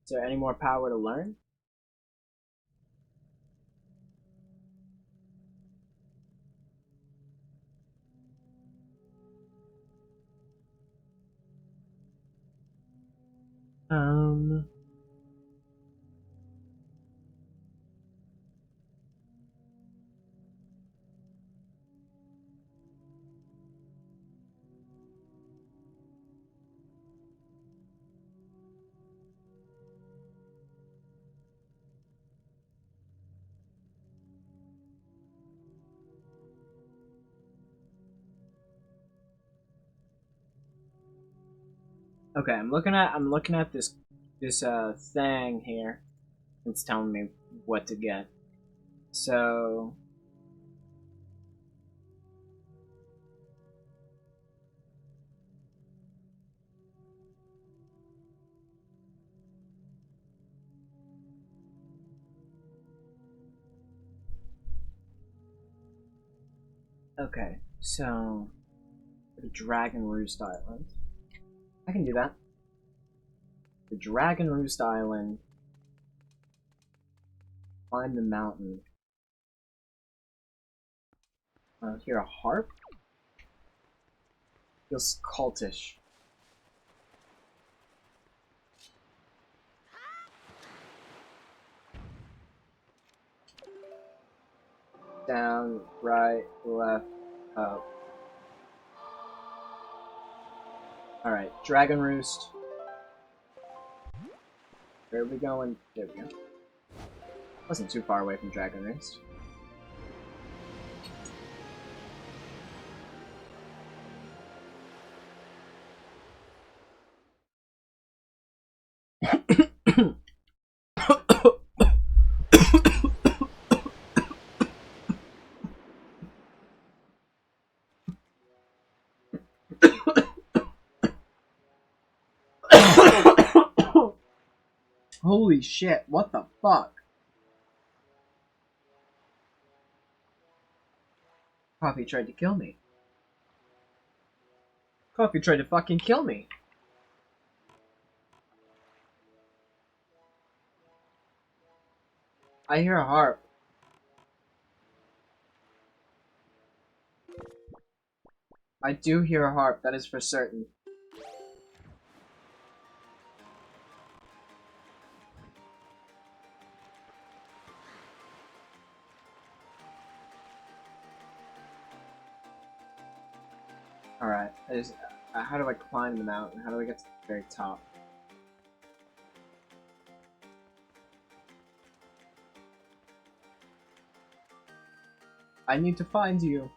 Is there any more power to learn? Okay, I'm looking at this thing here. It's telling me what to get. So okay, so the Dragon Roost Island. I can do that. The Dragon Roost Island. Climb the mountain. Hear a harp? Feels cultish. Down, right, left, up. Alright, Dragon Roost. Where are we going? There we go. Wasn't too far away from Dragon Roost. Holy shit, what the fuck? Coffee tried to kill me. Coffee tried to fucking kill me. I hear a harp. I do hear a harp, that is for certain. Alright, how do I climb the mountain? How do I get to the very top? I need to find you.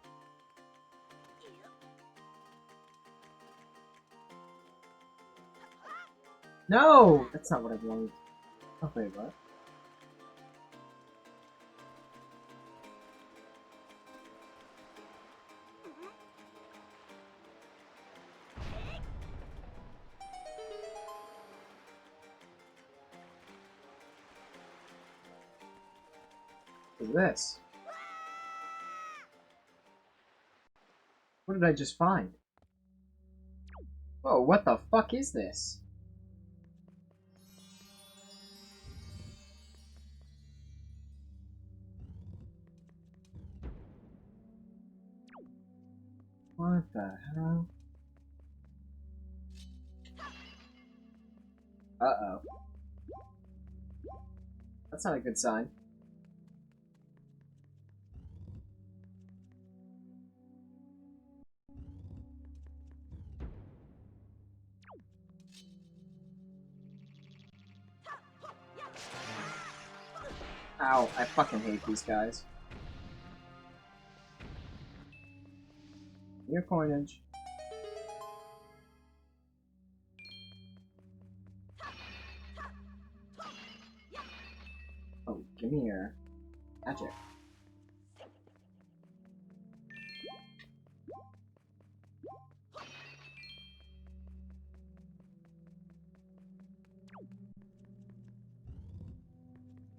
No! That's not what I wanted. Oh, wait, what? What is this? What did I just find? Whoa, what the fuck is this? What the hell? Uh-oh. That's not a good sign. Ow, I fucking hate these guys. Your coinage. Oh, give me your magic.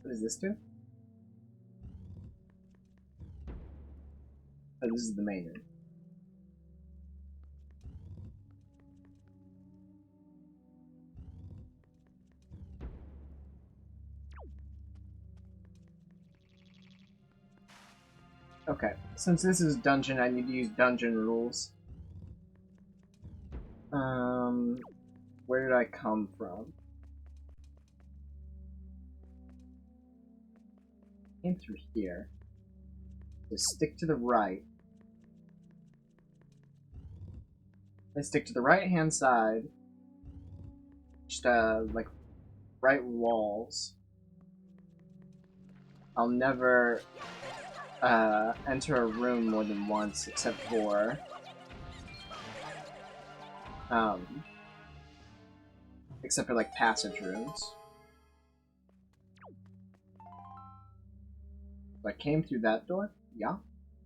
What does this do? Oh, this is the main room. Okay, since this is dungeon, I need to use dungeon rules. Where did I come from? Came through here. Just stick to the right. I stick to the right hand side. Just like right walls. I'll never enter a room more than once, except for like passage rooms. So I came through that door? Yeah?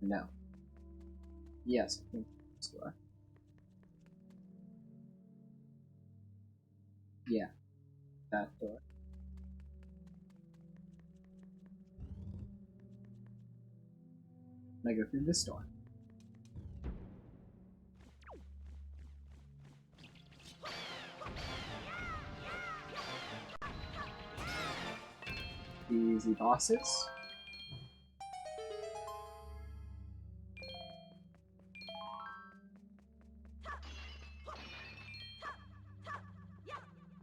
No. Yes, I came through this door. Yeah. That door. And I go through this door. Easy bosses.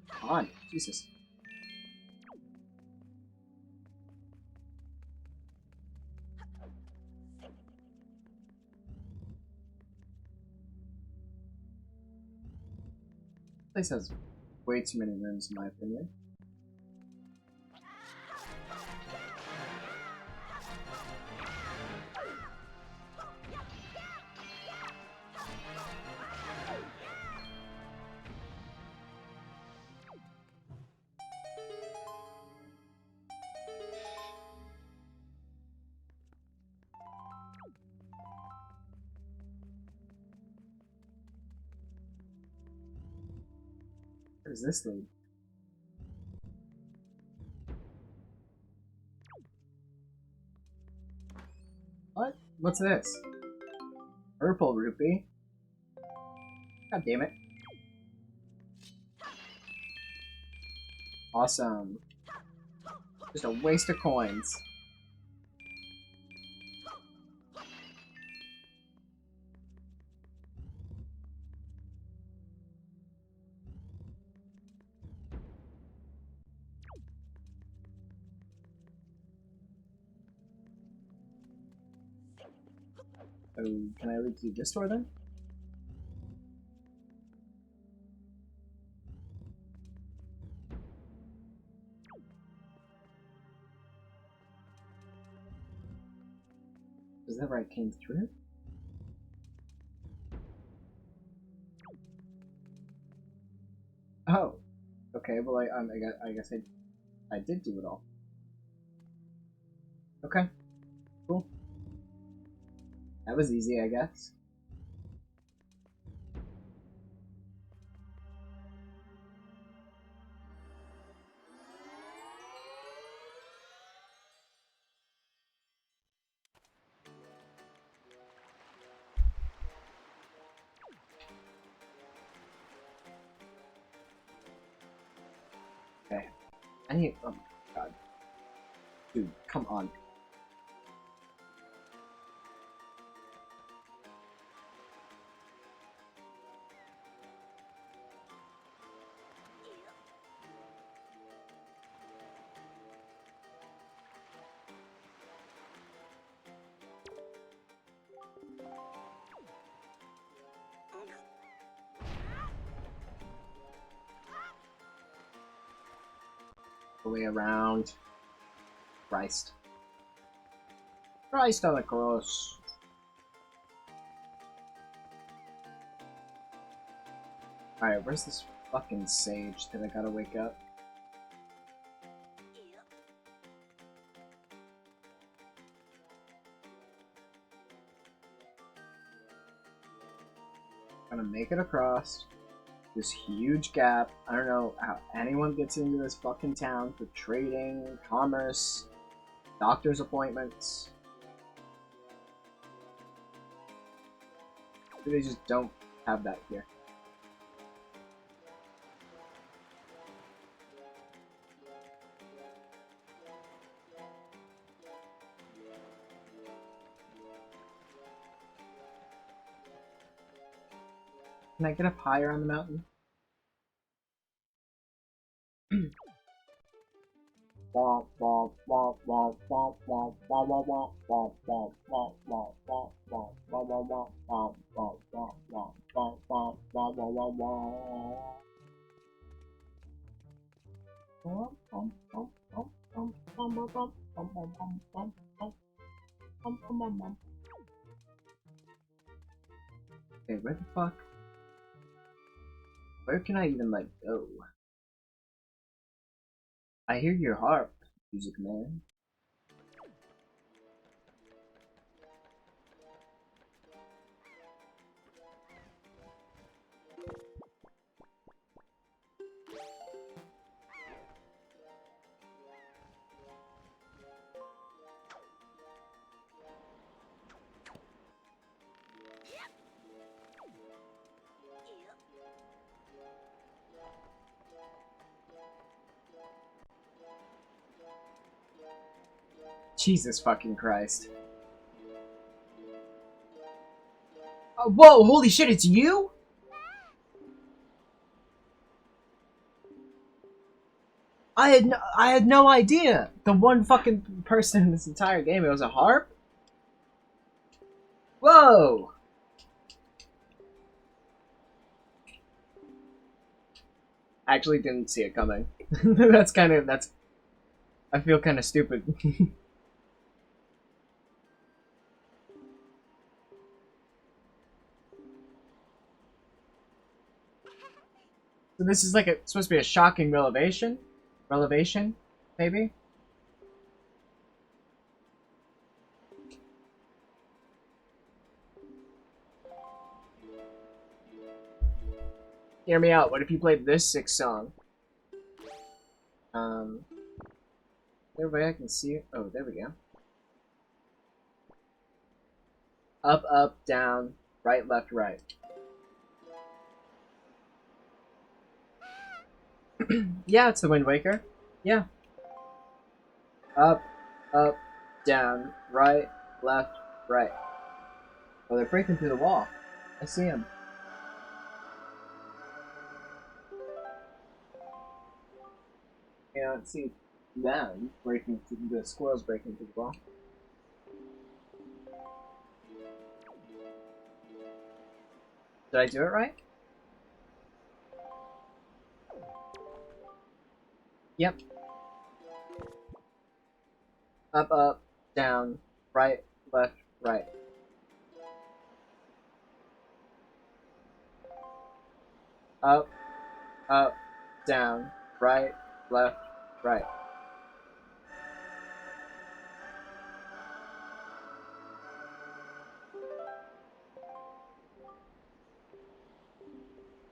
Come on, Jesus. This place has way too many rooms, in my opinion. Where does this lead? What? What's this? Purple rupee? God damn it. Awesome. Just a waste of coins. Oh, can I lead to this door then? Is that where I came through? Oh, okay. Well, I guess I did do it all. Okay, cool. That was easy, I guess. Okay. I need. Oh my god. Dude, come on. The way around. Christ. Christ on the cross. Alright, where's this fucking sage that I gotta wake up? Gonna make it across this huge gap. I don't know how anyone gets into this fucking town for trading, commerce, doctor's appointments. They just don't have that here. Can I get up higher on the mountain? Okay, where the fuck? Where can I even, like, go? I hear your harp, music man. Jesus fucking Christ. Whoa, holy shit, it's you? I had no idea. The one fucking person in this entire game, it was a harp? Whoa! I actually didn't see it coming. I feel kind of stupid. So this is like supposed to be a shocking revelation? Relevation, maybe? Hear me out, what if you played this sick song? Everybody I can see it. Oh, there we go. Up, up, down, right, left, right. Yeah, it's the Wind Waker. Yeah. Up, up, down, right, left, right. Oh, they're breaking through the wall. I see them. I don't see them breaking through the squirrels breaking through the wall. Did I do it right? Yep. Up, up, down, right, left, right. Up, up, down, right, left, right.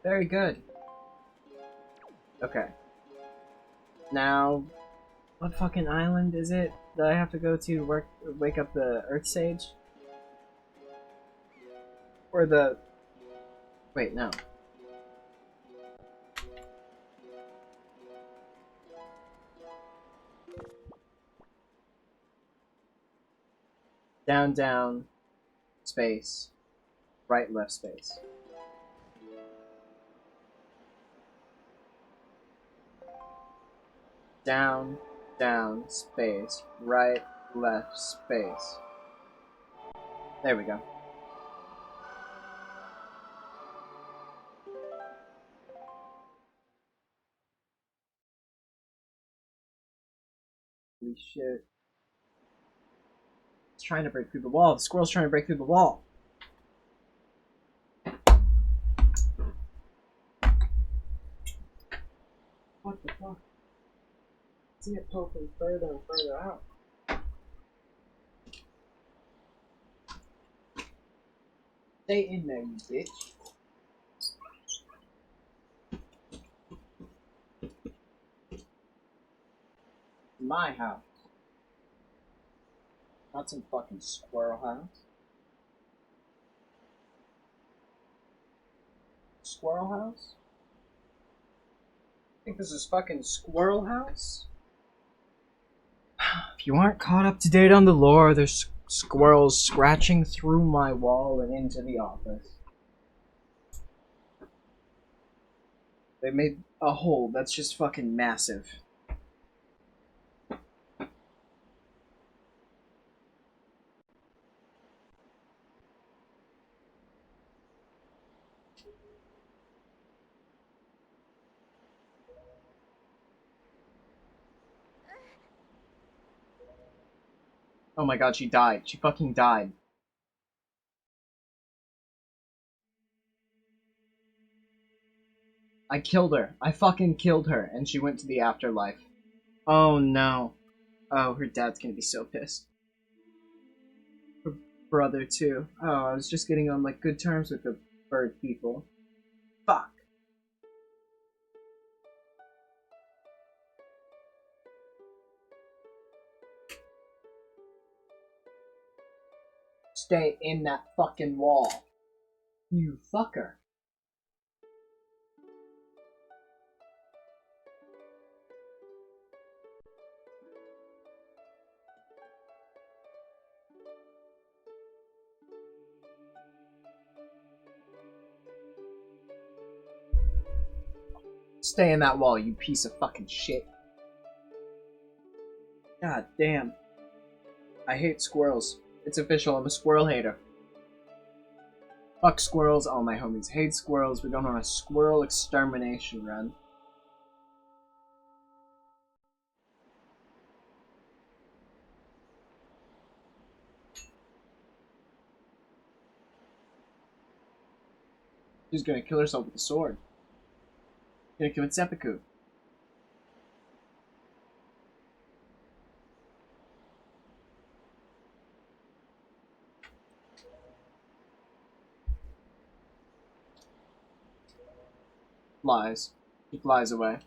Very good. Okay. Now, what fucking island is it that I have to go to wake up the Earth Sage? Or the... Wait, no. Down, down, space, right, left, space. Down, down, space, right, left, space. There we go. Holy shit. It's trying to break through the wall. The squirrel's trying to break through the wall. What the fuck? See it poking further and further out. Stay in there, you bitch. My house. Not some fucking squirrel house. Squirrel house? Think this is fucking Squirrel House? If you aren't caught up to date on the lore, there's squirrels scratching through my wall and into the office. They made a hole that's just fucking massive. Oh my god, she died. She fucking died. I killed her. I fucking killed her, and she went to the afterlife. Oh no. Oh, her dad's gonna be so pissed. Her brother, too. Oh, I was just getting on, like, good terms with the bird people. Fuck. Stay in that fucking wall. You fucker. Stay in that wall, you piece of fucking shit. God damn. I hate squirrels. It's official, I'm a squirrel hater. Fuck squirrels, all my homies hate squirrels. We're going on a squirrel extermination run. She's gonna kill herself with a sword. Gonna commit seppuku. Flies. She flies away.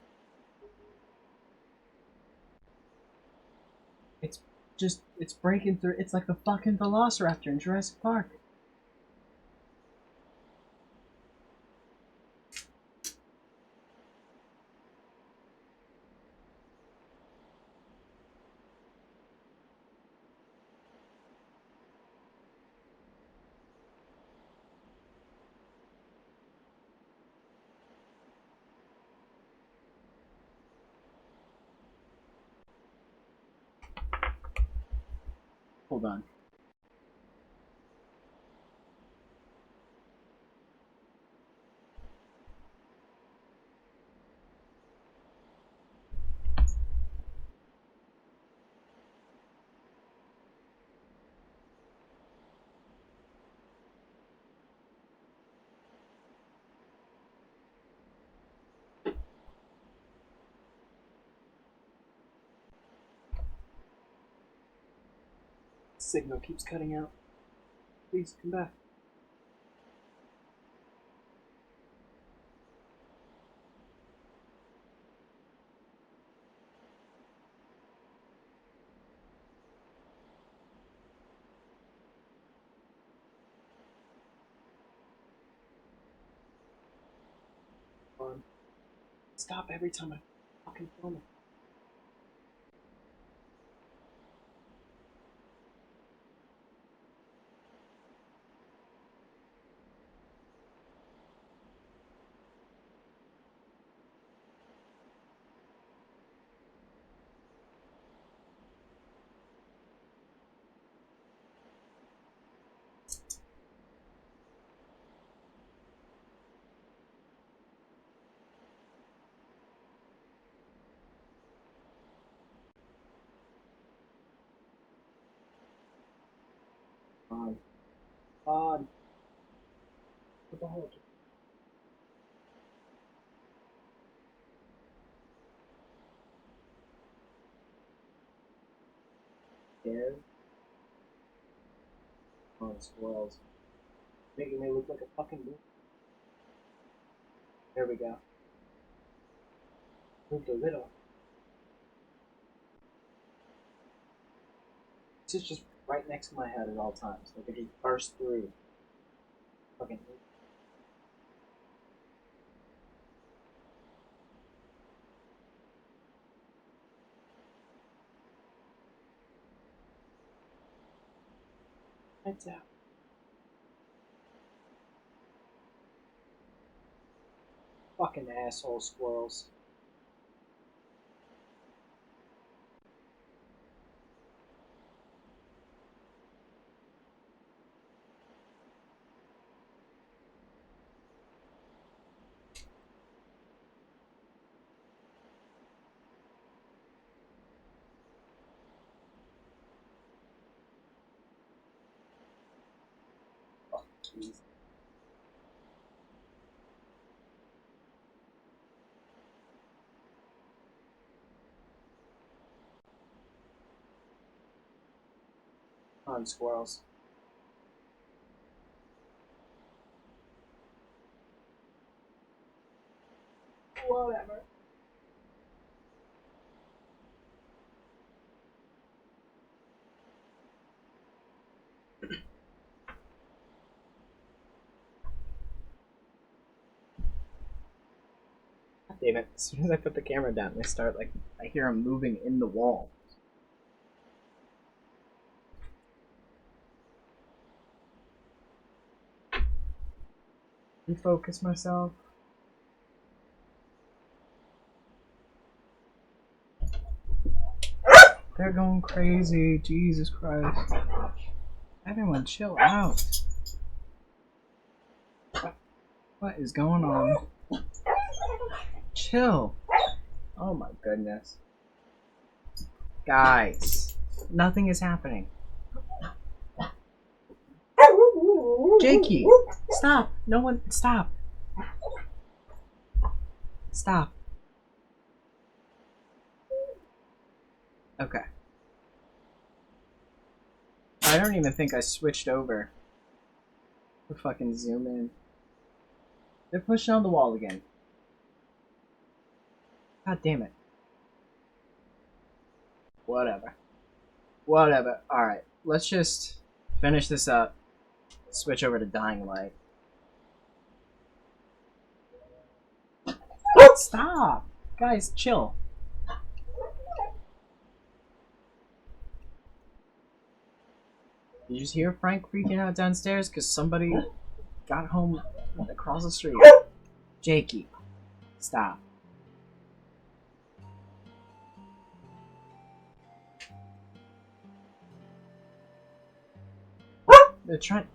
It's breaking through. It's like the fucking velociraptor in Jurassic Park. Hold on. Signal keeps cutting out. Please come back. Stop every time I fucking film it. On. What the hell? Scared? Oh, squirrels. Making me look like a fucking moon. There we go. Moved a little. This is just right next to my head at all times. Like it just burst through. Fucking. Heads out. Fucking asshole squirrels. Jeez. On squirrels. Whatever. God damn it. As soon as I put the camera down, they start like, I hear them moving in the wall. Refocus myself. They're going crazy. Jesus Christ. Everyone chill out. What is going on? Chill. Oh my goodness. Guys. Nothing is happening. Jakey. Stop. No one. Stop. Stop. Okay. I don't even think I switched over to fucking zoom in. They're pushing on the wall again. God damn it. Whatever. Whatever. Alright, let's just finish this up. Switch over to Dying Light. Stop! Guys, chill. Did you just hear Frank freaking out downstairs because somebody got home across the street? Jakey, stop. They're trying.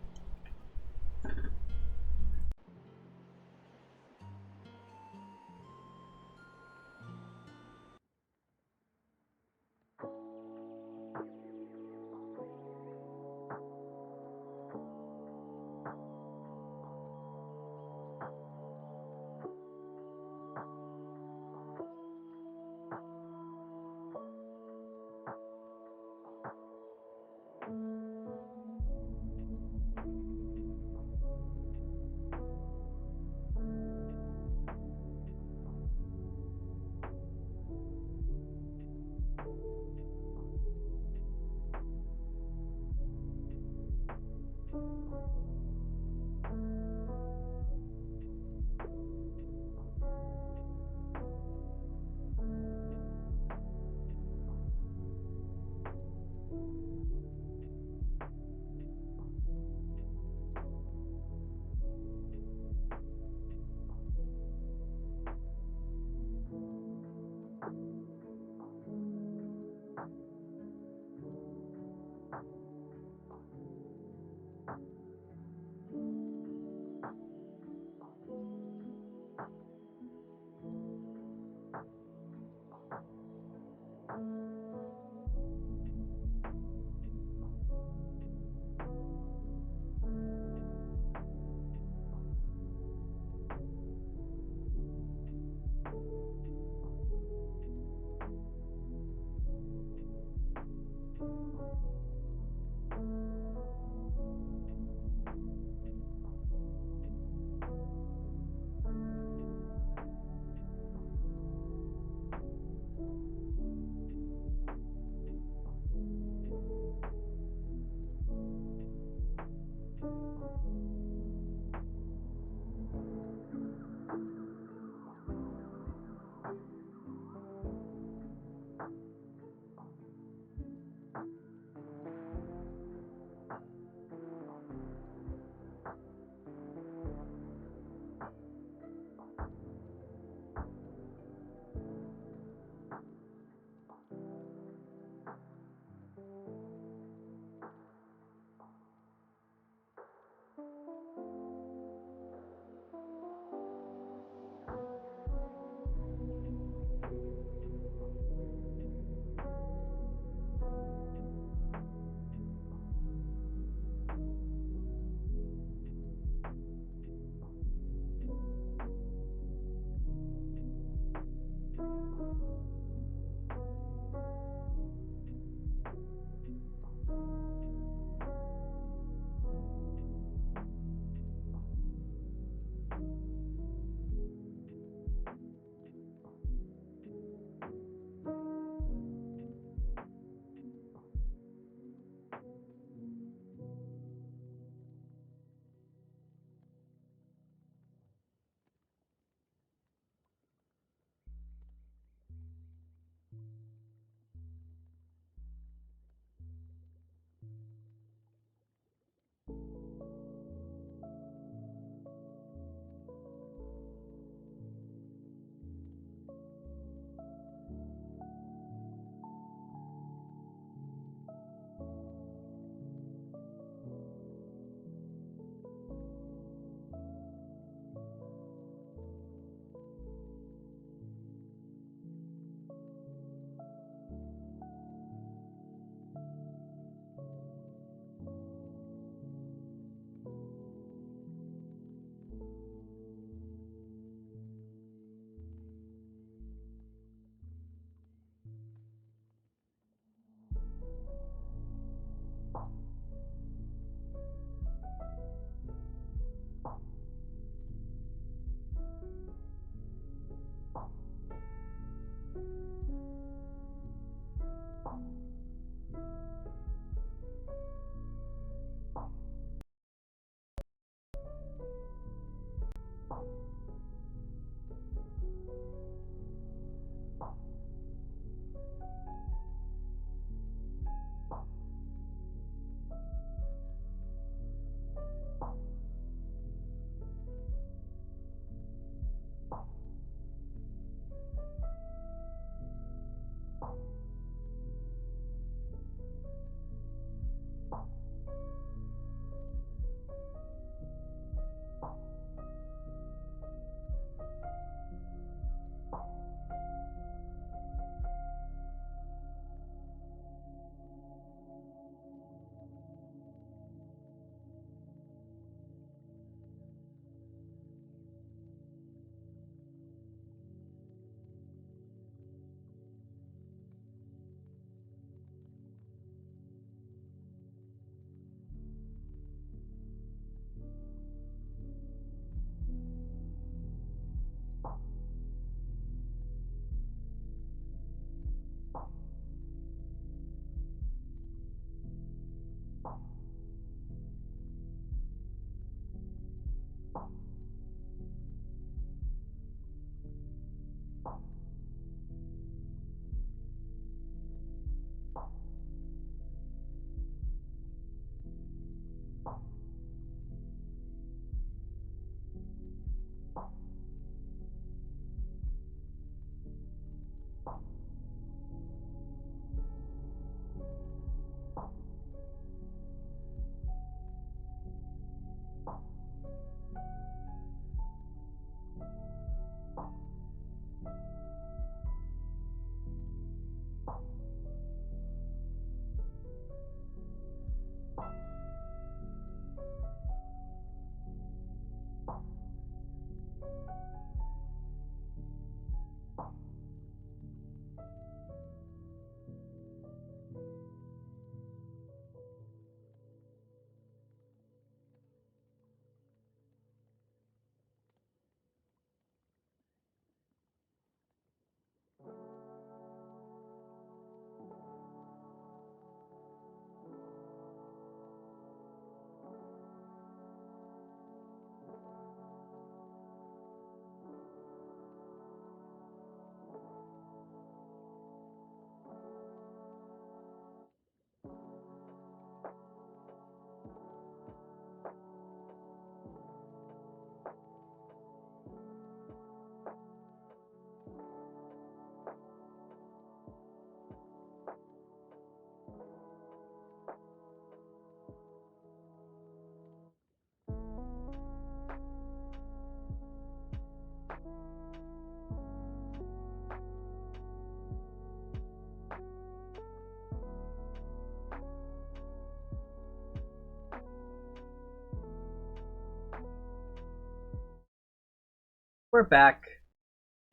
We're back,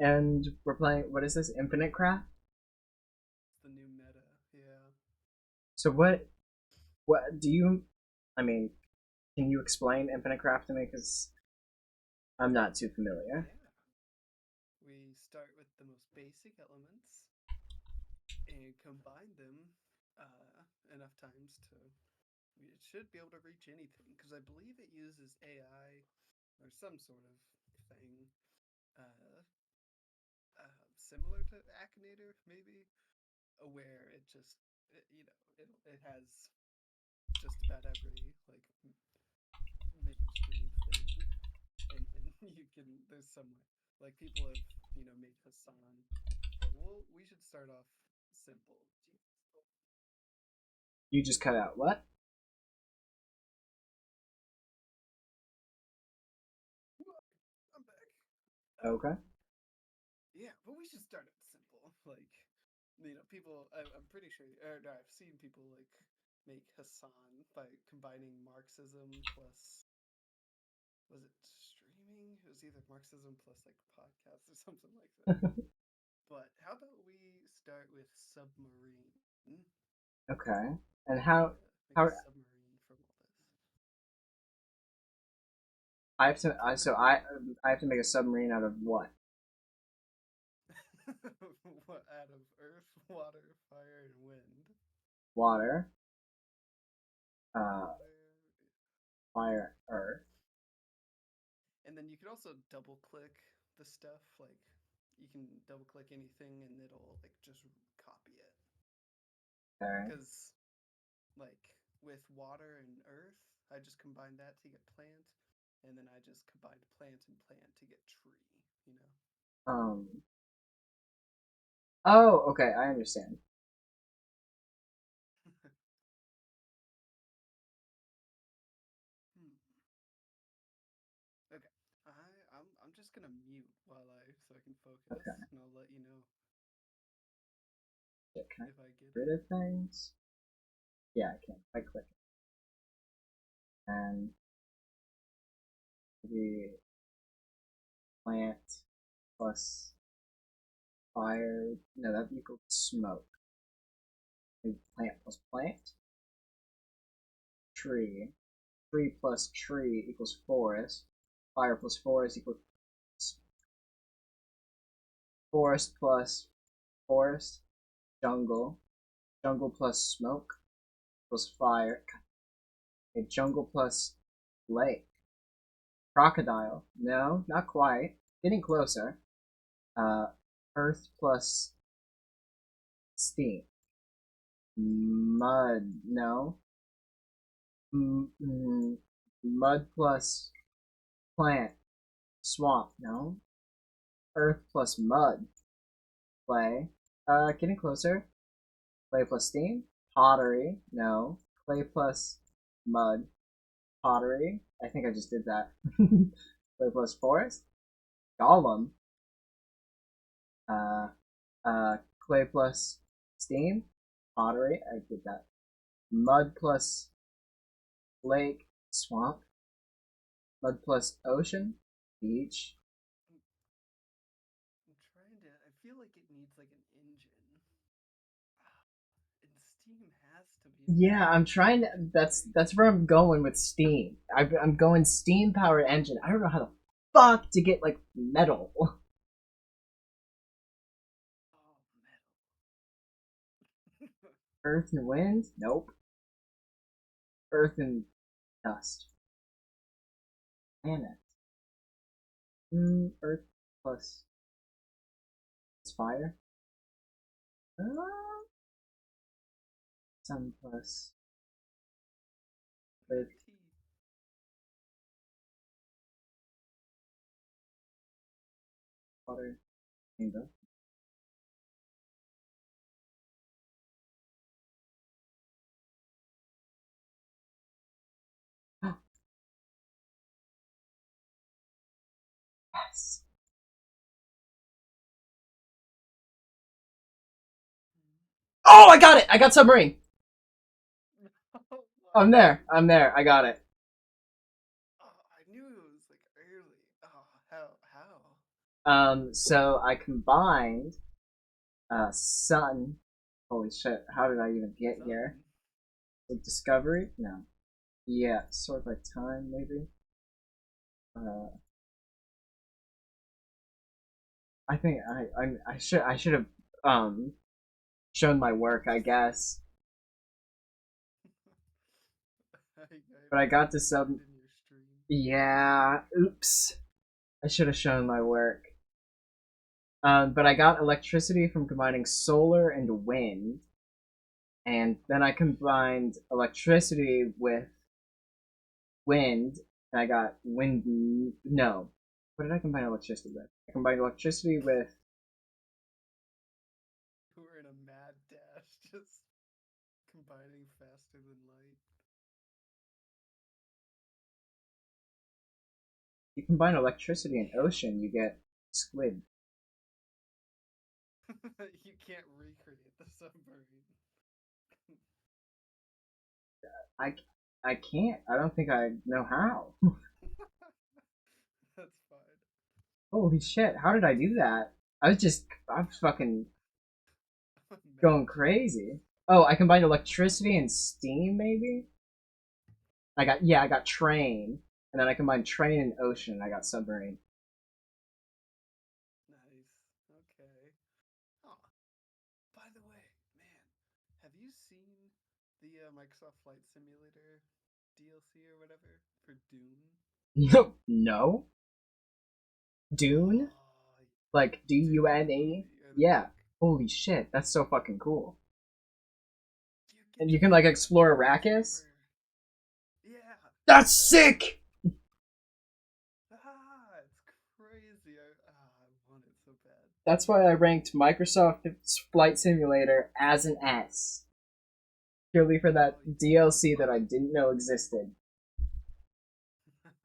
and we're playing. What is this? Infinite Craft. It's the new meta, yeah. So what? What do you? I mean, can you explain Infinite Craft to me? Because I'm not too familiar. Yeah. We start with the most basic elements and combine them enough times to. It should be able to reach anything because I believe it uses AI or some sort of thing. Similar to Akinator, maybe, where it just, it has just about every, like, mainstream thing, and you can, there's some, like, people have, made Hassan, but we should start off simple. You just cut out what? I'm back. Okay. Yeah, but we should start out simple. Like, people. I'm pretty sure. No, I've seen people like make Hassan by combining Marxism plus. Was it streaming? It was either Marxism plus like podcasts or something like that. But how about we start with submarine? Okay. And how submarine from all this? I have to. I have to make a submarine out of what? What, out of earth, water, fire, and wind? Water. Fire, earth. And then you can also double click the stuff, like you can double click anything and it'll like just copy it. Okay. Because like with water and earth, I just combined that to get plant, and then I just combined plant and plant to get tree, Oh, okay, I understand. Okay. I'm just gonna mute so I can focus, Okay. and I'll let you know Can if I get rid of things? Yeah, I can. I click it. And the plant plus fire. No, that equals smoke. Plant plus plant. Tree. Tree plus tree equals forest. Fire plus forest equals forest plus forest. Jungle. Jungle plus smoke equals fire. A jungle plus lake. Crocodile. No, not quite. Getting closer. Earth plus steam. Mud. No. Mud plus plant. Swamp. No. Earth plus mud. Clay. Getting closer. Clay plus steam. Pottery. No. Clay plus mud. Pottery. I think I just did that. Clay plus forest. Golem. Clay plus steam. Pottery. I did that. Mud plus lake. Swamp. Mud plus ocean. Beach. I'm trying to. I feel like it needs like an engine. And steam has to be. Yeah, I'm trying to. That's where I'm going with steam. I'm going steam powered engine. I don't know how the fuck to get like metal. Earth and wind? Nope. Earth and dust. Planet. Earth plus fire. Sun plus earth. Water. Rainbow. Yes. Oh, I got it! I got submarine! I'm there. I got it. Oh, I knew it was like early. Oh, how? So I combined sun. Holy shit, how did I even get here? Like discovery? No. Yeah, sort by time maybe. I think I should have shown my work, I guess. But I got to sub. Yeah, oops. I should have shown my work. But I got electricity from combining solar and wind. And then I combined electricity with wind, and I got wind. No. What did I combine electricity with? I combined electricity with. You were in a mad dash, just combining faster than light. You combine electricity and ocean, you get squid. You can't recreate the submarine. I can't. I don't think I know how. That's fine. Holy shit! How did I do that? I was fucking going crazy. Oh, I combined electricity and steam, maybe. I got train, and then I combined train and ocean, and I got submarine. Nice. Okay. Oh, by the way, man, have you seen the Microsoft Flight Simulator DLC or whatever for Dune? No. Dune? Like Dune? Yeah. Holy shit, that's so fucking cool. And you can like explore Arrakis? Yeah. That's sick! It's crazy. I want it so bad. That's why I ranked Microsoft Flight Simulator as an S. Purely for that DLC that I didn't know existed.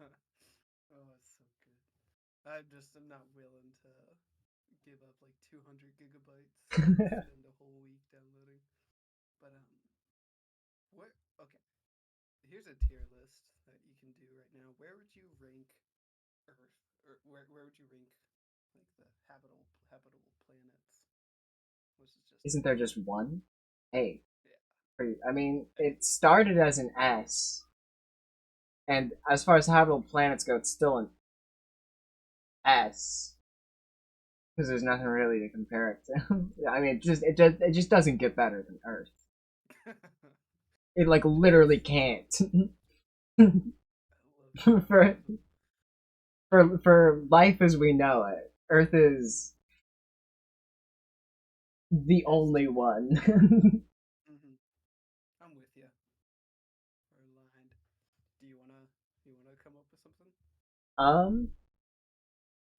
Oh, it's so good. I'm not willing to give up like 200 gigabytes and spend a whole week downloading. But okay. Here's a tier list that you can do right now. Where would you rank Earth, or where would you rank like the habitable planets? Which is just. Isn't there just one? A. Yeah. I mean, it started as an S, and as far as habitable planets go, it's still an S. Because there's nothing really to compare it to. I mean, it just doesn't get better than Earth. It like literally can't. for for life as we know it, Earth is the only one. Mm-hmm. I'm with you. We're aligned. Do you wanna come up with something?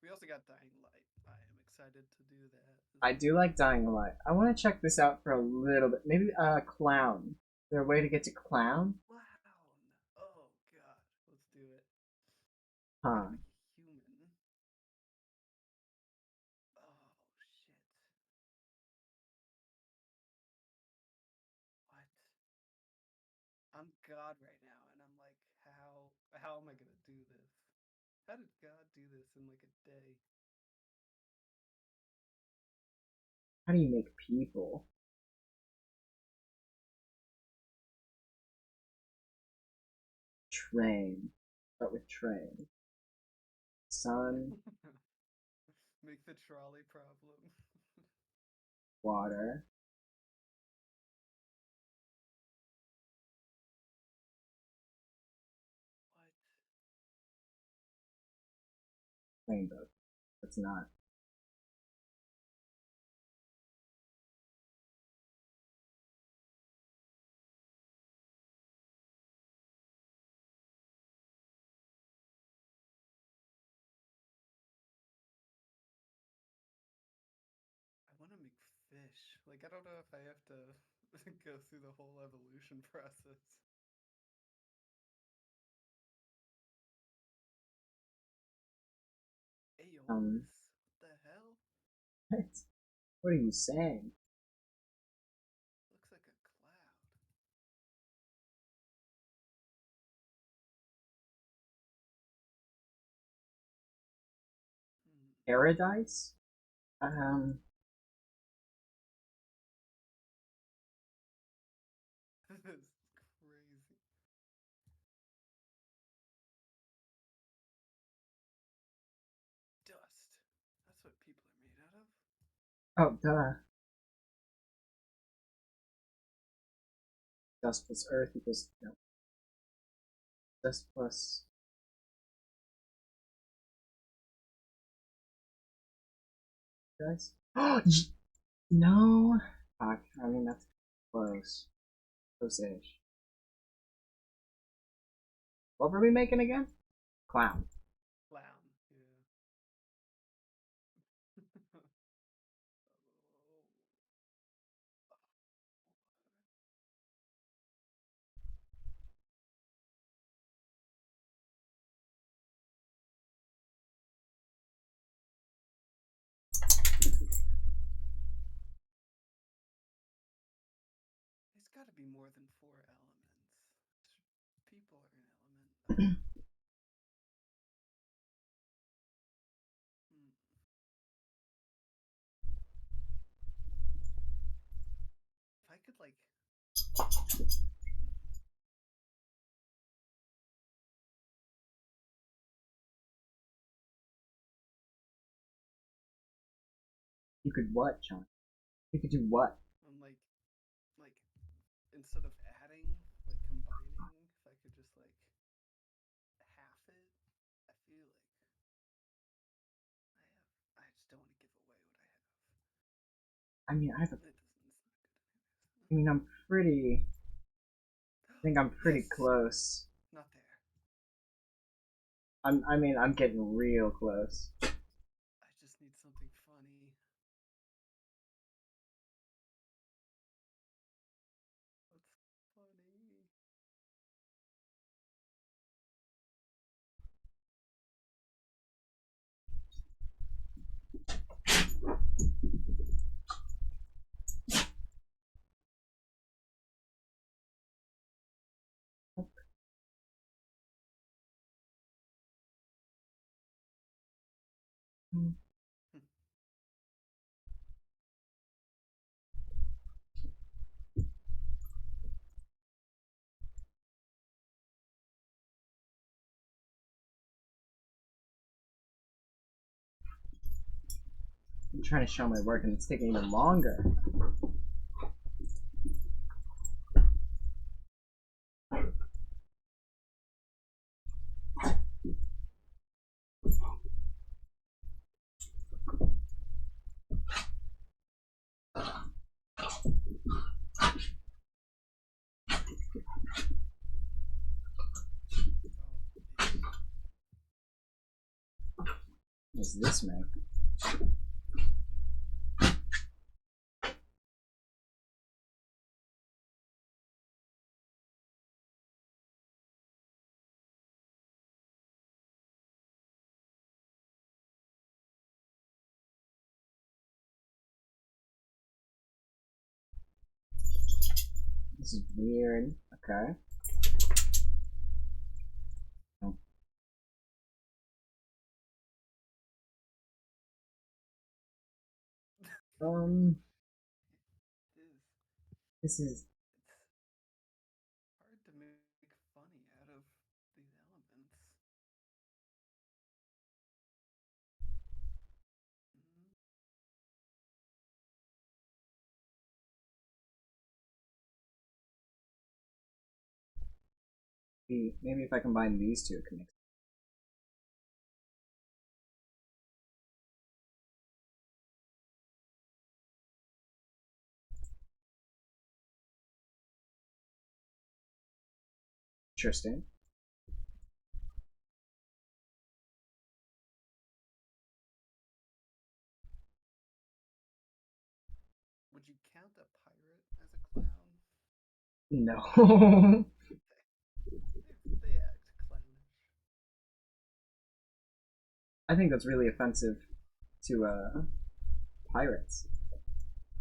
We also got Dying Light. I am excited to do that. I do like Dying Light. I want to check this out for a little bit. Maybe clown. Is there a way to get to clown? Clown. Oh god. Let's do it. Huh. Human. Oh shit. What? I'm God right now, and I'm like, how am I gonna do this? How did God do this in like a day? How do you make people? Train. Start with train. Sun. Make the trolley problem. Water. Rainbow. That's not. I want to make fish. Like, I don't know if I have to go through the whole evolution process. Aeolus? What the hell? What? What are you saying? Looks like a cloud. Paradise? This is crazy. Dust. That's what people are made out of. Oh, duh. Dust plus earth equals no. Dust plus guys. Oh no. Fuck. I mean that's close. Close-ish. What were we making again? Clown. Clown. Yeah. It's got to be more than 4 elements. People are an element. If I could, like... You could what, John? You could do what? I'm like, instead of adding, like combining, if I could just like half it, I feel like I just don't want to give away what I have. I mean, I have a. It doesn't sound good. I mean, I'm pretty. I think I'm pretty Yes! close. Not there. I mean, I'm getting real close. I just need something funny. What's funny? I'm trying to show my work and it's taking even longer. What does this make? This is weird. Okay. Oh. This is hard to make funny out of these elements. maybe if I combine these two, it can make. Interesting. Would you count a pirate as a clown? No. They act clownish. I think that's really offensive to pirates.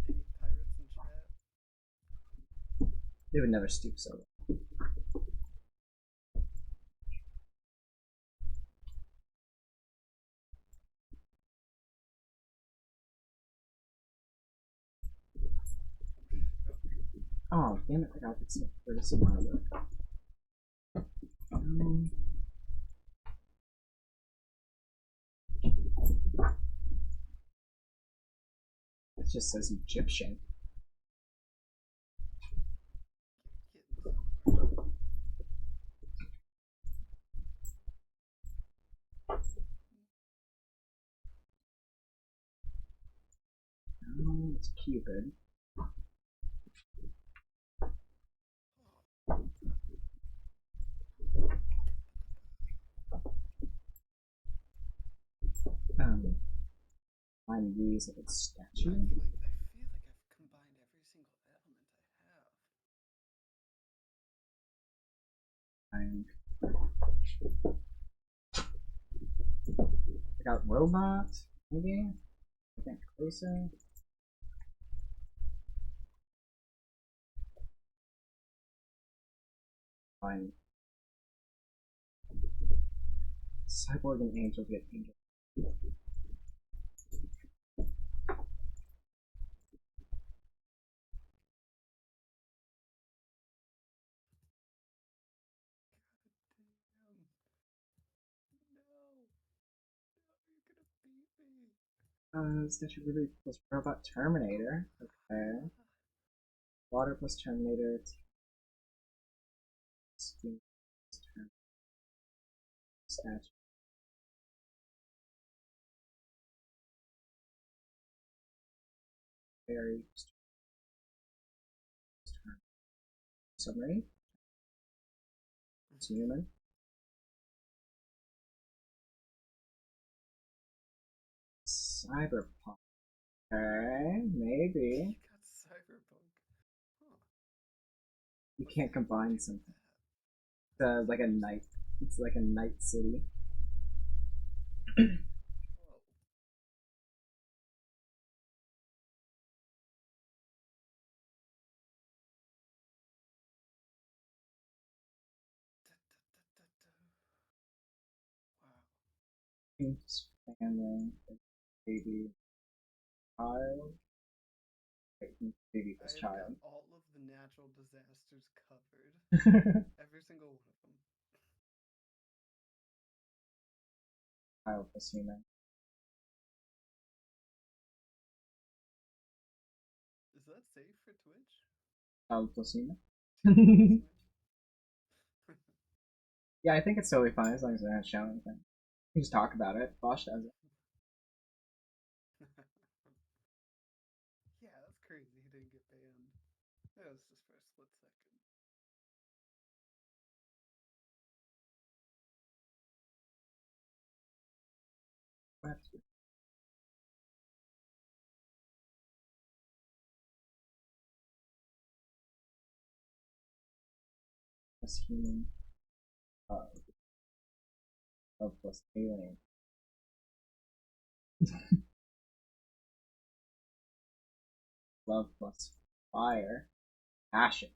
Any pirates in chat? They would never stoop so low. Oh, damn it, I got this for this amount of work. It just says Egyptian. Oh, it's Cupid. Find these of its statue. I feel like I've combined every single element I have. I got robot, maybe? I think closer. Fine. Cyborg and angel get angel. Statue really plus robot Terminator. Okay. Water plus Terminator. Statue. Very. Submarine. It's human. Cyberpunk. Okay, maybe. You got cyberpunk. Huh. You can't combine something. It's like a night. It's like a night city. It's family, baby, child. Baby plus child. I've got all of the natural disasters covered. Every single one of them. Child plus human. Is that safe for Twitch? Child plus human. Yeah, I think it's totally fine as long as they're not showing anything. You just talk about it. Bosch does it. Yeah, that's crazy. He didn't get banned. That was just for a split second. What? plus human. Love plus alien. Love plus fire. Passion.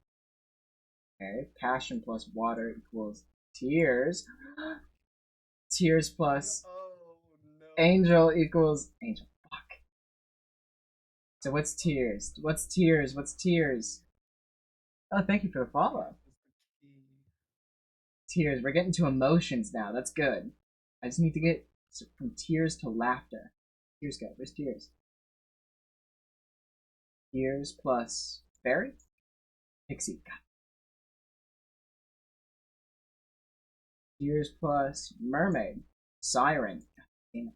Okay, passion plus water equals tears. Tears plus angel equals angel. Fuck. So what's tears? What's tears? What's tears? Oh, thank you for the follow. Tears. We're getting to emotions now. That's good. I just need to get from tears to laughter. Tears go. Where's tears? Tears plus fairy? Pixie. God. Tears plus mermaid. Siren. God damn it.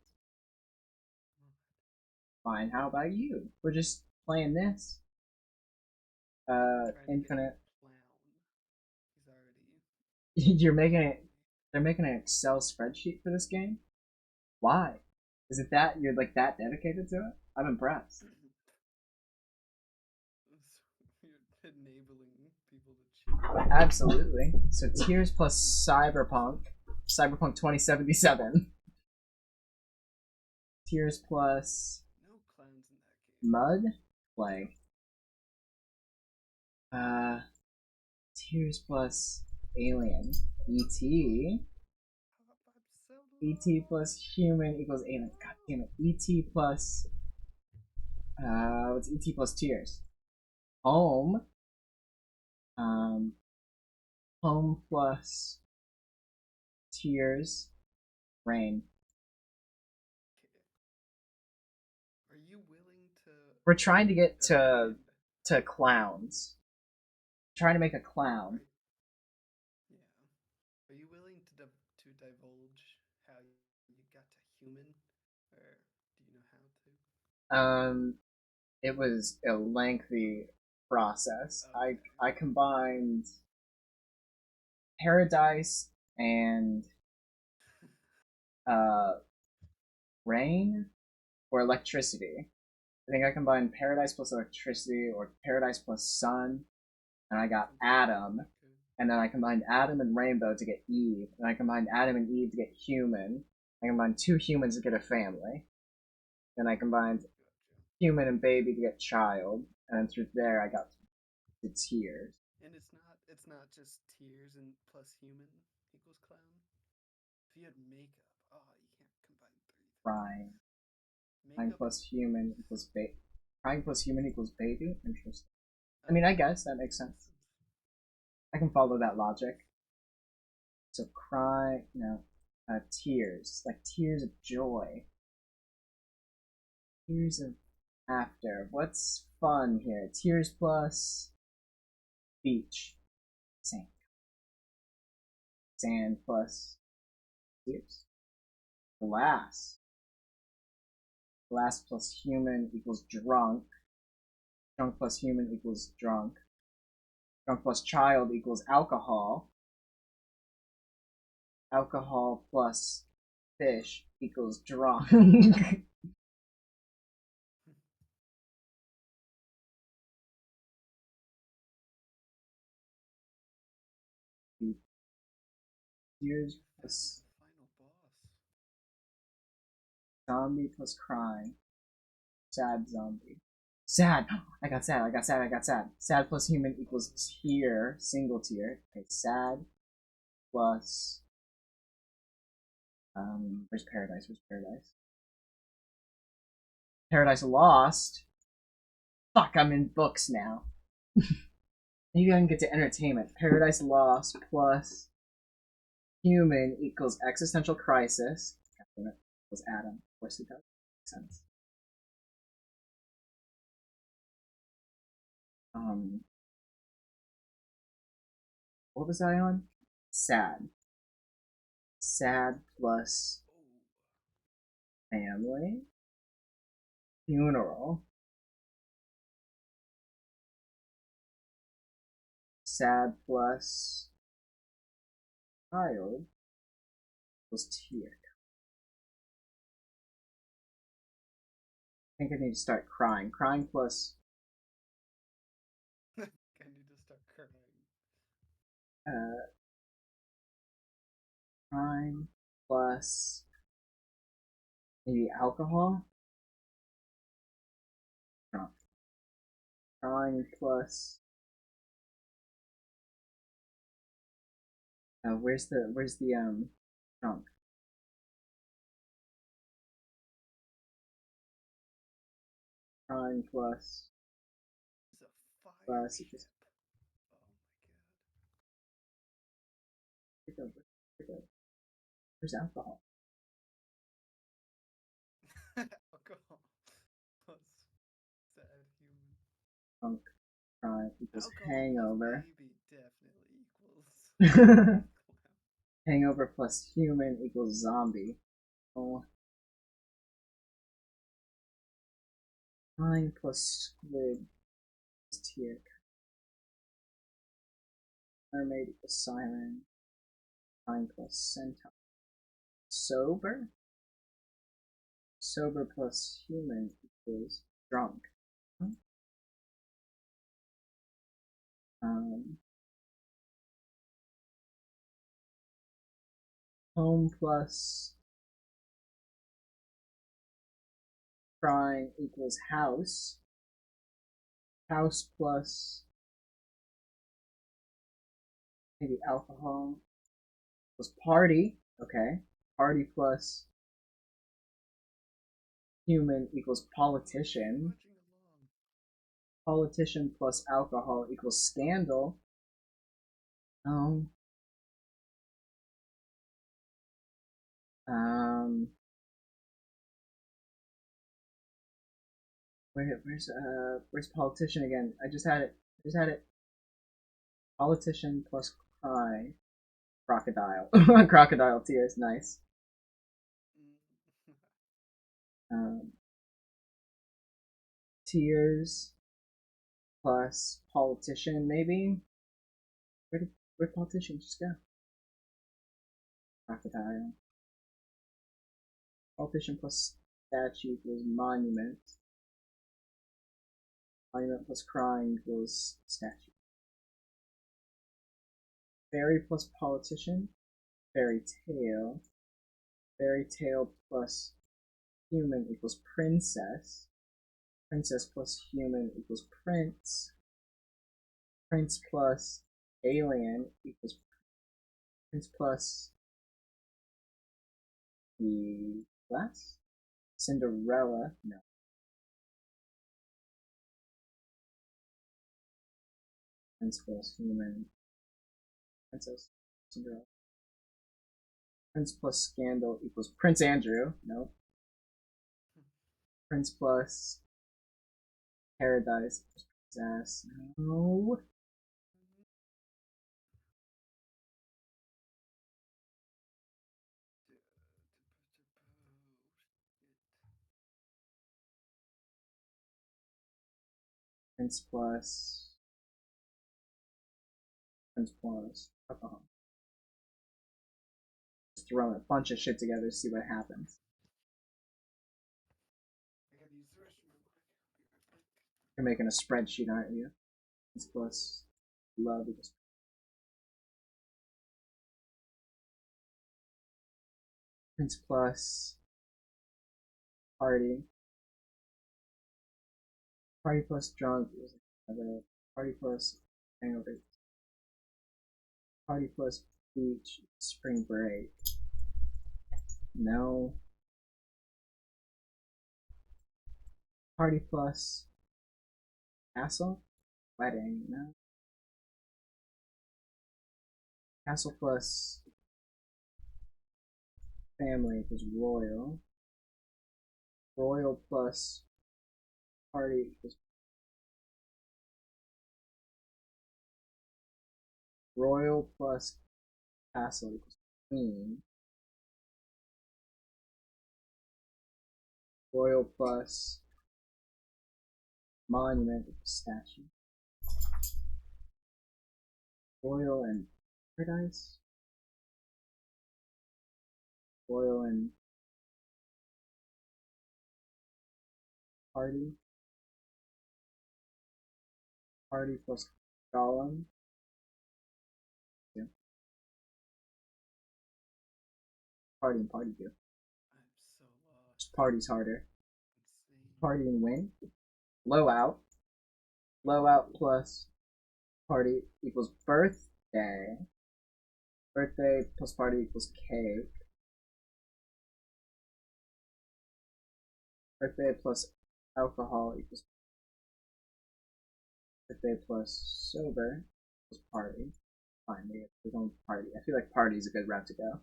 Fine, how about you? We're just playing this. Infinite. You're making it. They're making an Excel spreadsheet for this game? Why? Is it that you're like that dedicated to it? I'm impressed. You're enabling people to cheat. Absolutely. So Tears plus Cyberpunk. Cyberpunk 2077. Tears plus No clowns in that game. Mud? Plague. Tears plus Alien. E.T. E.T. plus human equals alien. God damn it. E.T. plus what's E.T. plus tears? Home. Home plus tears. Rain. Are you willing to? We're trying to get to clowns. Trying to make a clown. Yeah. Are you willing to divulge how you got to human, or do you know how to? It was a lengthy process. Okay. I combined paradise and rain or electricity. I think I combined paradise plus electricity or paradise plus sun, and I got Adam. And then I combined Adam and Rainbow to get Eve, and I combined Adam and Eve to get human. I combined two humans to get a family. Then I combined human and baby to get child, and then through there I got to tears. And it's not just tears and plus human equals clown. If you had makeup, you can't combine three. Crying. Crying Makeup. plus human equals baby. Crying plus human equals baby? Interesting. I mean, I guess that makes sense. I can follow that logic. So tears. Like tears of joy. Tears of after. What's fun here? Tears plus beach. Sand. Sand plus tears. Glass. Glass plus human equals drunk. Drunk plus human equals drunk. Drunk plus child equals alcohol. Alcohol plus fish equals drunk. Tears plus Final boss. zombie plus crying. Sad zombie. Sad! I got sad, I got sad, I got sad. Sad plus human equals tear, single tear. Okay, sad plus where's paradise? Where's paradise? Paradise Lost. Fuck, I'm in books now. Maybe I can get to entertainment. Paradise Lost plus human equals existential crisis. Equals Adam. Of course it does. Makes sense. What was I on? Sad. Sad plus family. Funeral. Sad plus child equals tear. I think I need to start crying. Crying plus I need to start crying. plus maybe alcohol. Drunk. Drawing plus. Where's the drunk? Drawing plus. Plus. Where's alcohol? Alcohol plus sad human. Drunk. Crime equals Alcohol hangover. plus baby definitely equals. Hangover plus human equals zombie. Oh. Nine plus squid is tier. Mermaid equals siren. 9 plus centaur. Sober? Sober plus human equals drunk. Home plus crying equals house. House plus maybe alcohol equals party. Okay. Party plus human equals politician. Politician plus alcohol equals scandal. Where's politician again? I just had it. Politician plus cry. Crocodile. Crocodile tears, nice. Tears plus politician, maybe? Where'd politician just go? Crocodile. Politician plus statue equals monument. Monument plus crying equals statue. Fairy plus politician. Fairy tale. Fairy tale plus human equals princess. Princess plus human equals prince. Prince plus alien equals prince plus the glass. Cinderella, no. Prince plus human. Princess. Cinderella. Prince plus scandal equals Prince Andrew, no. Prince plus paradise equals princess, no. Prince plus alcohol. Just throwing a bunch of shit together to see what happens. You're making a spreadsheet, aren't you? Prince plus love equals Prince plus party. Party plus drunk is another. Party plus hangover. Party plus beach, spring break. No. Party plus castle, wedding. No. Castle plus family equals royal. Royal plus party equals royal plus castle equals queen. Royal plus monument equals statue. Royal and paradise. Royal and party. Party plus golem. Yeah. Party and party do? I'm so lost. Just party's harder. Let's see. Party and win. Blowout. Blowout plus party equals birthday. Birthday plus party equals cake. Birthday plus alcohol equals birthday plus sober equals party. Fine, we're going with party. I feel like party is a good route to go.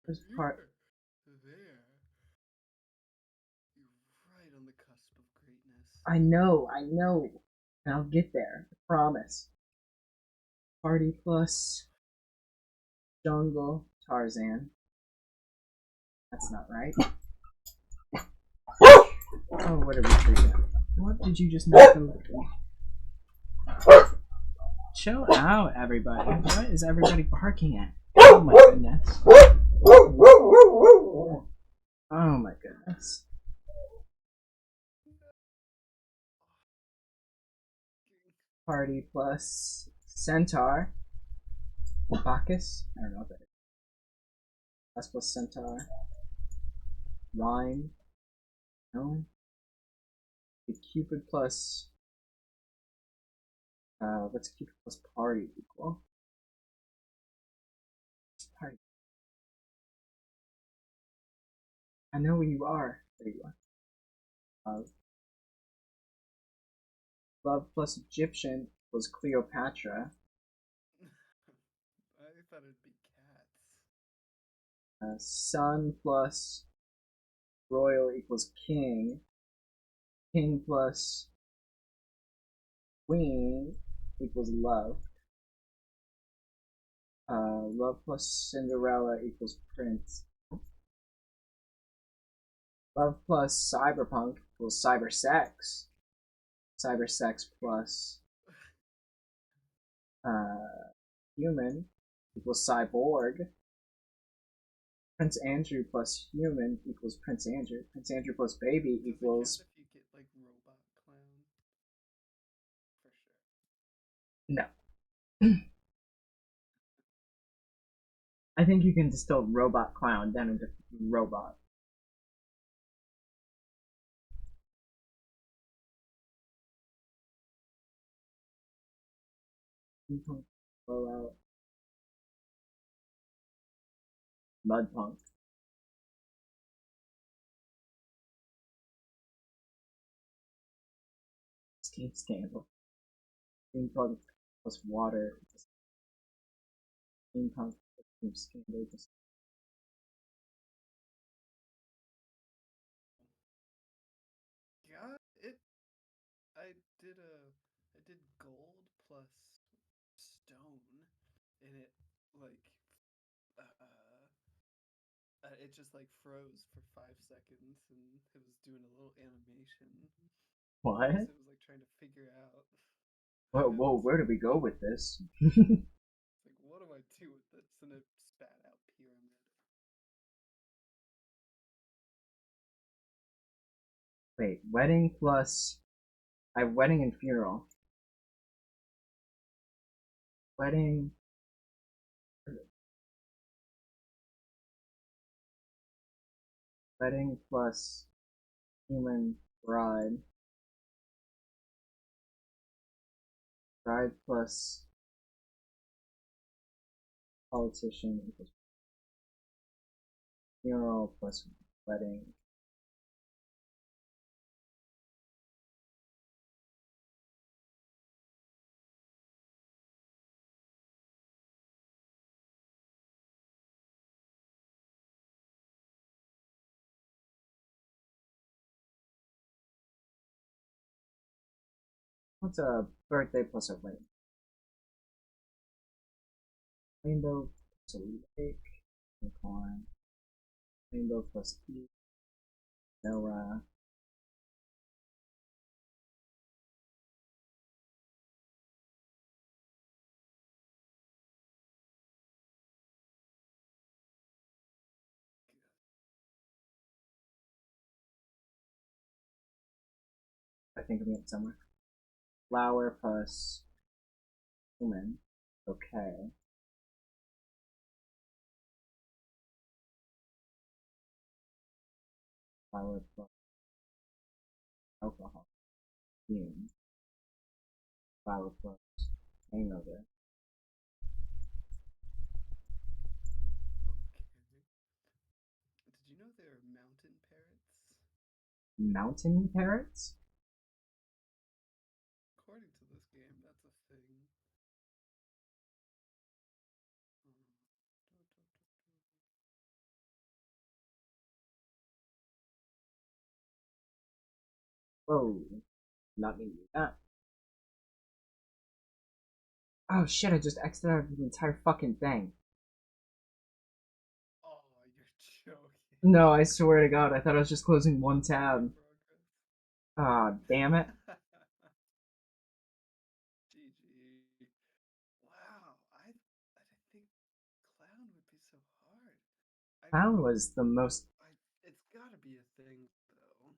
Where's part? There. You're right on the cusp of greatness. I know. And I'll get there. I promise. Party plus jungle Tarzan. That's not right. Oh, what are we freaking out about? What did you just knock over? Chill out, everybody. What is everybody barking at? Oh my goodness. Oh my goodness. Party plus centaur. Bacchus? I don't know what that is. That's plus centaur. Wine. No. The Cupid plus what's Cupid plus party equal? Party. I know where you are. There you are. Love plus Egyptian was Cleopatra. I thought it'd be cats. Sun plus royal equals king. King plus queen equals love. Love plus Cinderella equals prince. Love plus cyberpunk equals cybersex. Cybersex plus human equals cyborg. Prince Andrew plus human equals Prince Andrew. Prince Andrew plus baby equals. If you get like robot clown, for sure. No. I think you can distill robot clown down into robot. Blow out. Mudpunk. Steam Scandal. Steampunk plus water. Steampunk plus Steam Scandal. Yeah, I did gold plus stone, and it like it just like froze for 5 seconds, and it was doing a little animation. What? It was like trying to figure out. Whoa, where did we go with this? It's like, what do I do with this? And it spat out pyramid. Wait, wedding plus. I have wedding and funeral. Wedding. Wedding plus human bride. Bride plus politician equals funeral plus wedding. What's a birthday plus a wedding? Rainbow plus a lake. Unicorn. Rainbow plus E. Noah. I think I'm getting somewhere. Flower plus human. Okay. Flower plus alcohol. Fumes. Flower plus hangover. Did you know there are mountain parrots? Mountain parrots? According to this game, that's a thing. Whoa. Not me do that. Oh shit, I just exited out of the entire fucking thing. Oh, you're joking. No, I swear to God, I thought I was just closing one tab. Ah, damn it. GG. Wow, I didn't think clown would be so hard. Clown was the most. It's gotta be a thing, though. I'll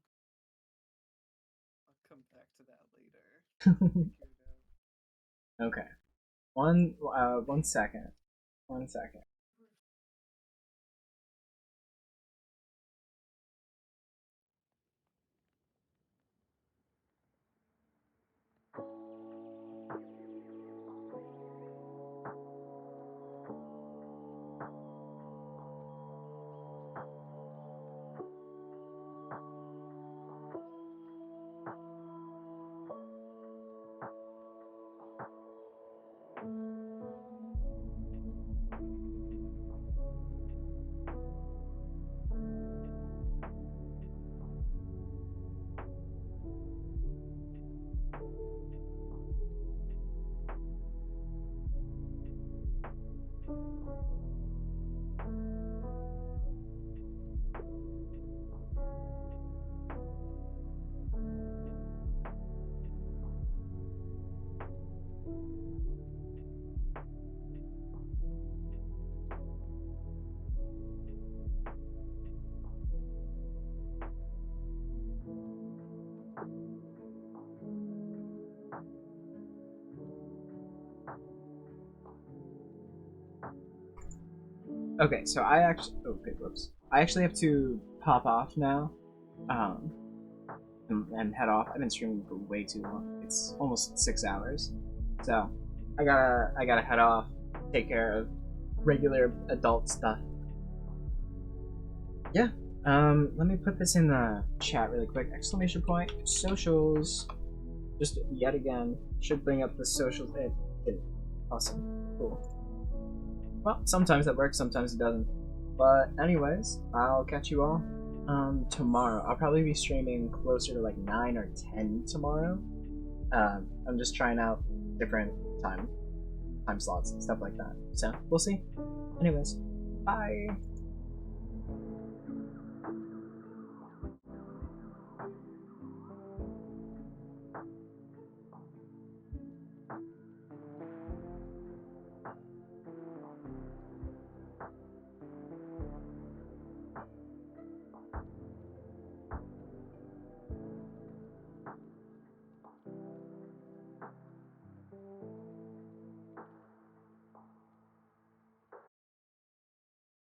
come back to that later. Figure it out. Okay. One second. 1 second. Okay, so I actually. Okay, whoops. I actually have to pop off now. And head off. I've been streaming for way too long. It's almost 6 hours. So I gotta head off, take care of regular adult stuff. Yeah. Let me put this in the chat really quick. Exclamation point, socials. Just yet again. Should bring up the socials. Awesome. Cool. Well, sometimes that works, sometimes it doesn't. But anyways, I'll catch you all tomorrow. I'll probably be streaming closer to like 9 or 10 tomorrow. I'm just trying out different time slots and stuff like that. So we'll see. Anyways, bye.